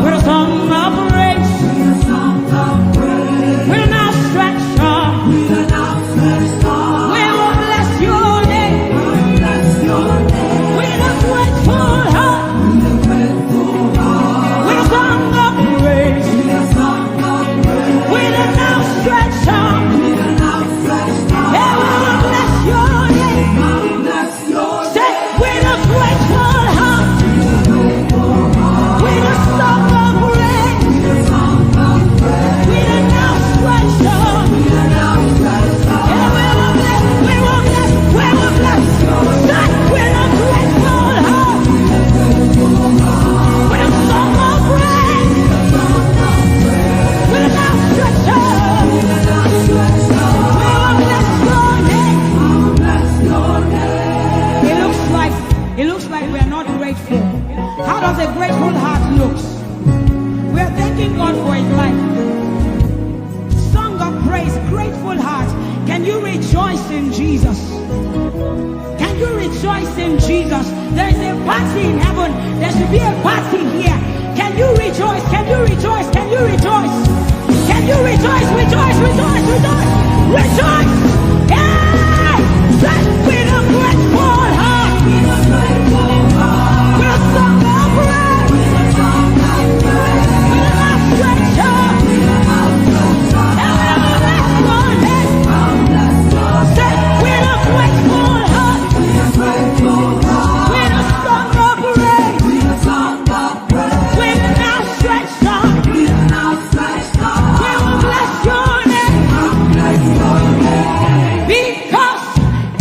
with a song of praise, with an outstretched arm, we will bless your name. With a grateful heart, with a song of praise, with an outstretched arm, yeah, we will bless your name. Say, with a grateful heart, with a song of praise, with an outstretched arm, yeah, we will bless, we will bless, we will bless. Say, with a grateful heart, with a song of praise, with an outstretched arm, we will bless your name. It looks like we are not grateful. How does a grateful heart look? We are thanking God for his life. Song of praise, grateful heart. Can you rejoice in Jesus? Can you rejoice in Jesus? There is a party in heaven. There should be a party here. Can you rejoice? Can you rejoice? Can you rejoice? Can you rejoice? Rejoice, rejoice, rejoice, rejoice. Yeah! Say, with a grateful heart, with a song of praise, with an outstretched arm, and we will bless your name. Say, with a grateful heart, with a song of praise, with an outstretched arm, we will bless your name. Because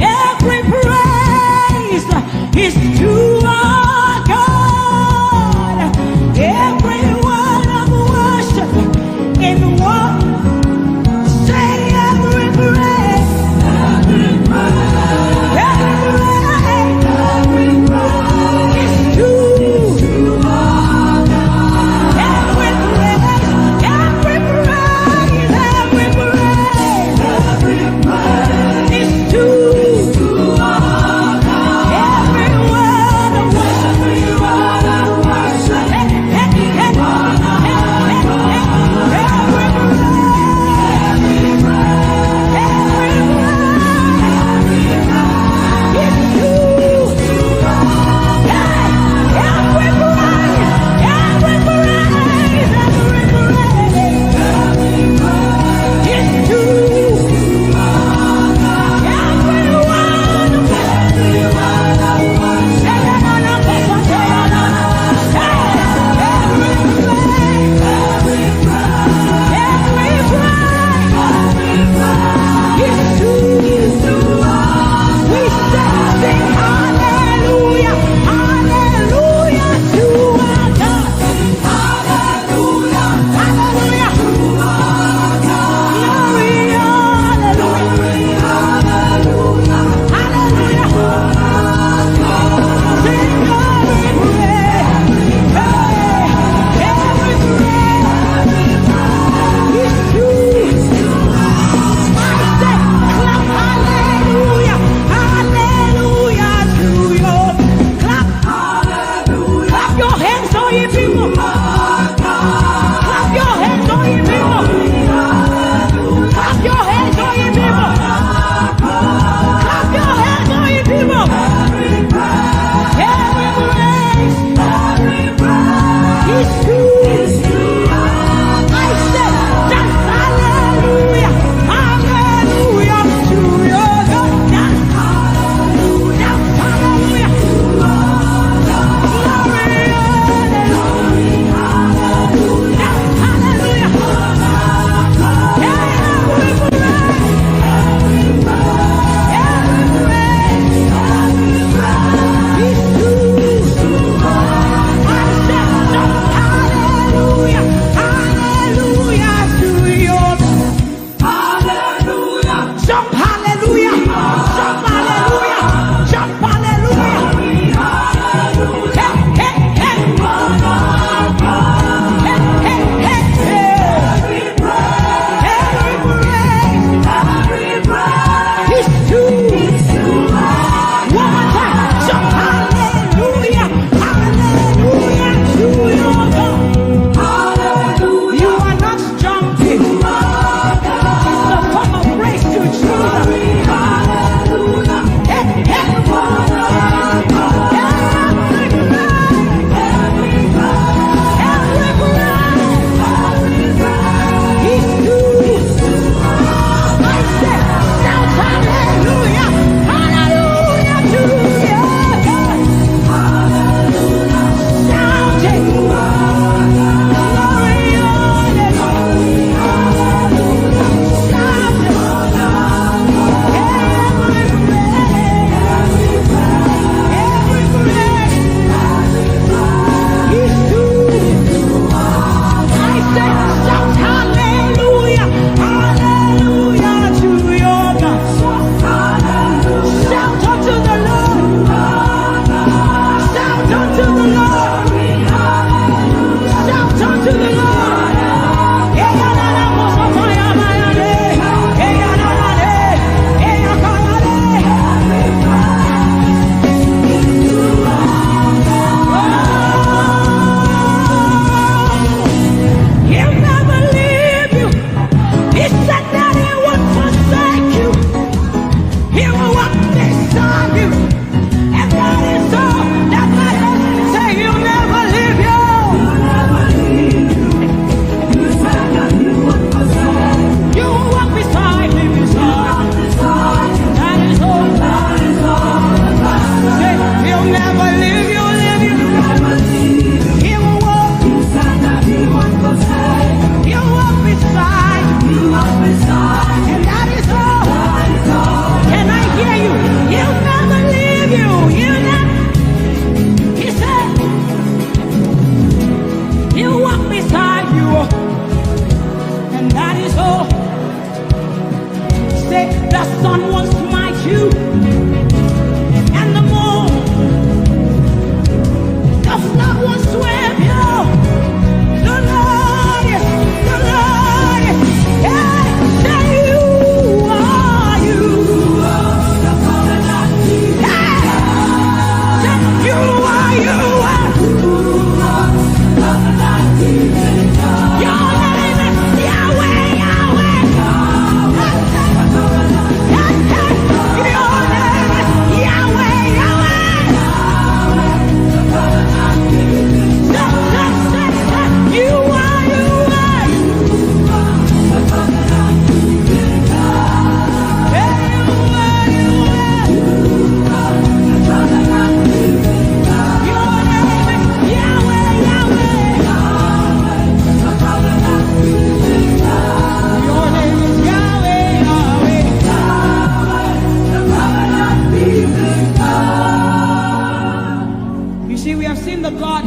every praise is to our God. Every word of worship in one. Say every praise. Every praise is to our God. Every praise, every praise, every praise is to our God. Every word See, we have seen the God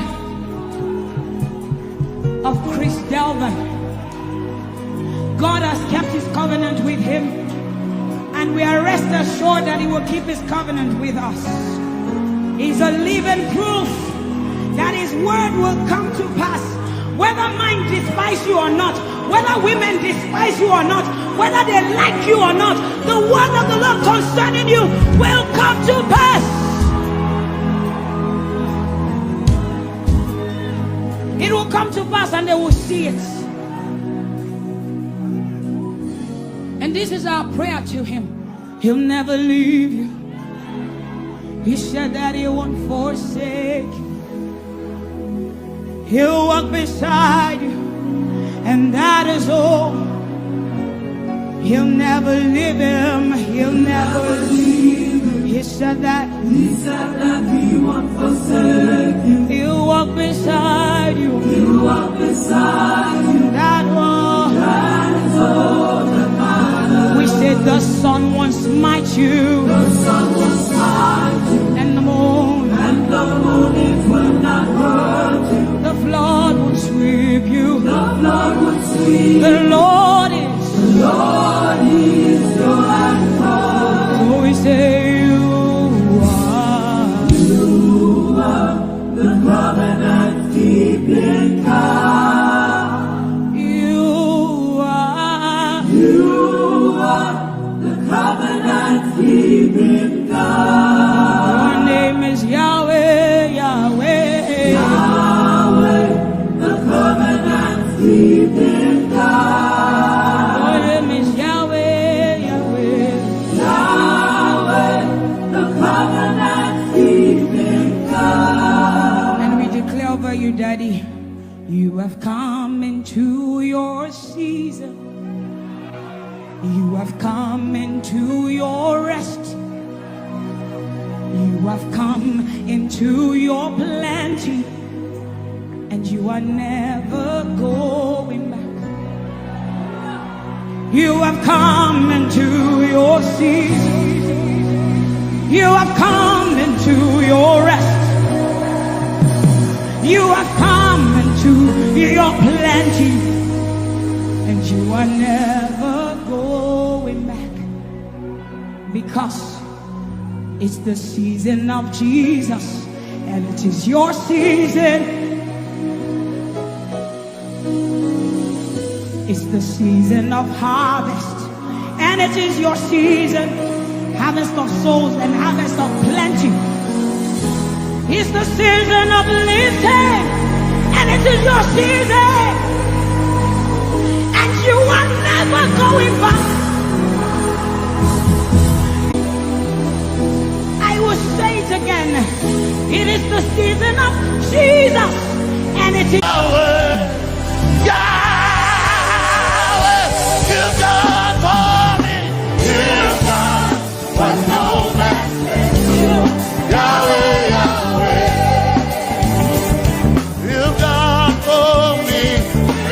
of Chris Delver. God has kept his covenant with him, and we are rest assured that he will keep his covenant with us. He's a living proof that his word will come to pass. Whether men despise you or not, whether women despise you or not, whether they like you or not, the word of the Lord concerning you will come to pass. It will come to pass and they will see it. And this is our prayer to him. He'll never leave you. He said that he won't forsake you. He'll walk beside you, and that is all. He'll never leave him. He'll never leave him. He said that he won't forsake you. He'll walk beside you. He'll walk beside you. That is all that matters. We said the sun won't smite you. The sun won't smite you. And the moon. And the moon it will not hurt you. The flood will sweep you. The flood will sweep. The Lord is your anchor. So we say you are the covenant keeping God. You are the covenant keeping God. Your name is Yahweh, Yahweh, Yahweh, the covenant keeping God. Your name is Yahweh, Yahweh, Yahweh, the covenant keeping God. And we declare over you, Daddy, you have come into your season. You have come into your rest. You have come into your plenty, and you are never going back. You have come into your season. You have come into your rest. You have come into your plenty, and you are never going back, because it's the season of Jesus, and it is your season. It's the season of harvest, and it is your season. Harvest of souls and harvest of plenty. It's the season of lifting, and it is your season. And you are never going back. Say it again. It is the season of Jesus, and it is Yahweh, Yahweh. You've done for me. You've done what no man can do. Yahweh, Yahweh. You've done for me.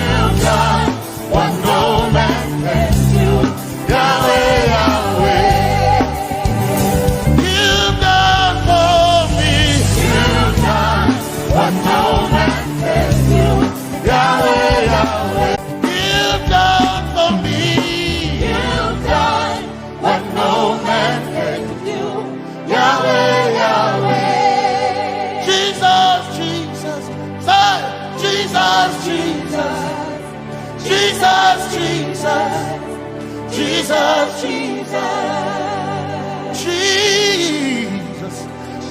You've done what no man can do. Yahweh, Yahweh. What no man can do. Yahweh, Yahweh. You've done for me. You've done what no man can do. Yahweh, Yahweh. Jesus, Jesus. Say, Jesus, Jesus. Jesus, Jesus. Jesus, Jesus.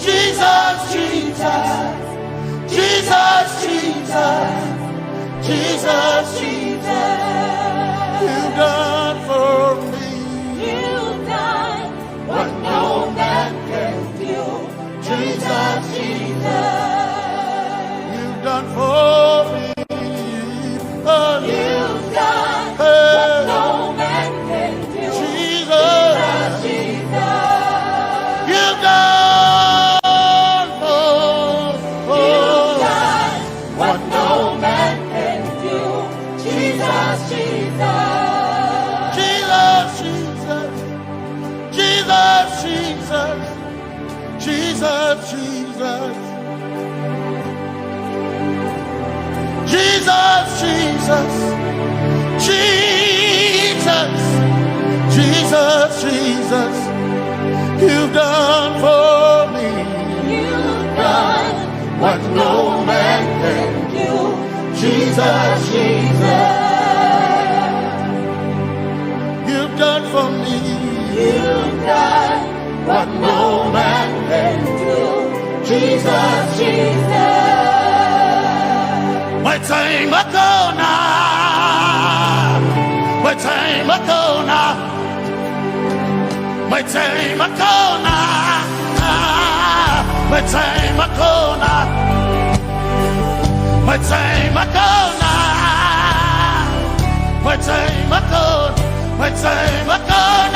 Jesus, Jesus, Jesus. Jesus, Jesus, Jesus, Jesus. You've done for me. You've done what no man can do. Jesus, Jesus. You've done for me. Oh, you've done what no man can do. Jesus, Jesus. You've done. Jesus, Jesus, Jesus, Jesus, Jesus, Jesus, you've done for me. You've done what no man can do. Jesus, Jesus, you've done for me. you've done what no man can do. Jesus, Jesus. My time ago now, my time ago now, my time ago now, my time ago now, my time ago now, my time ago, my time ago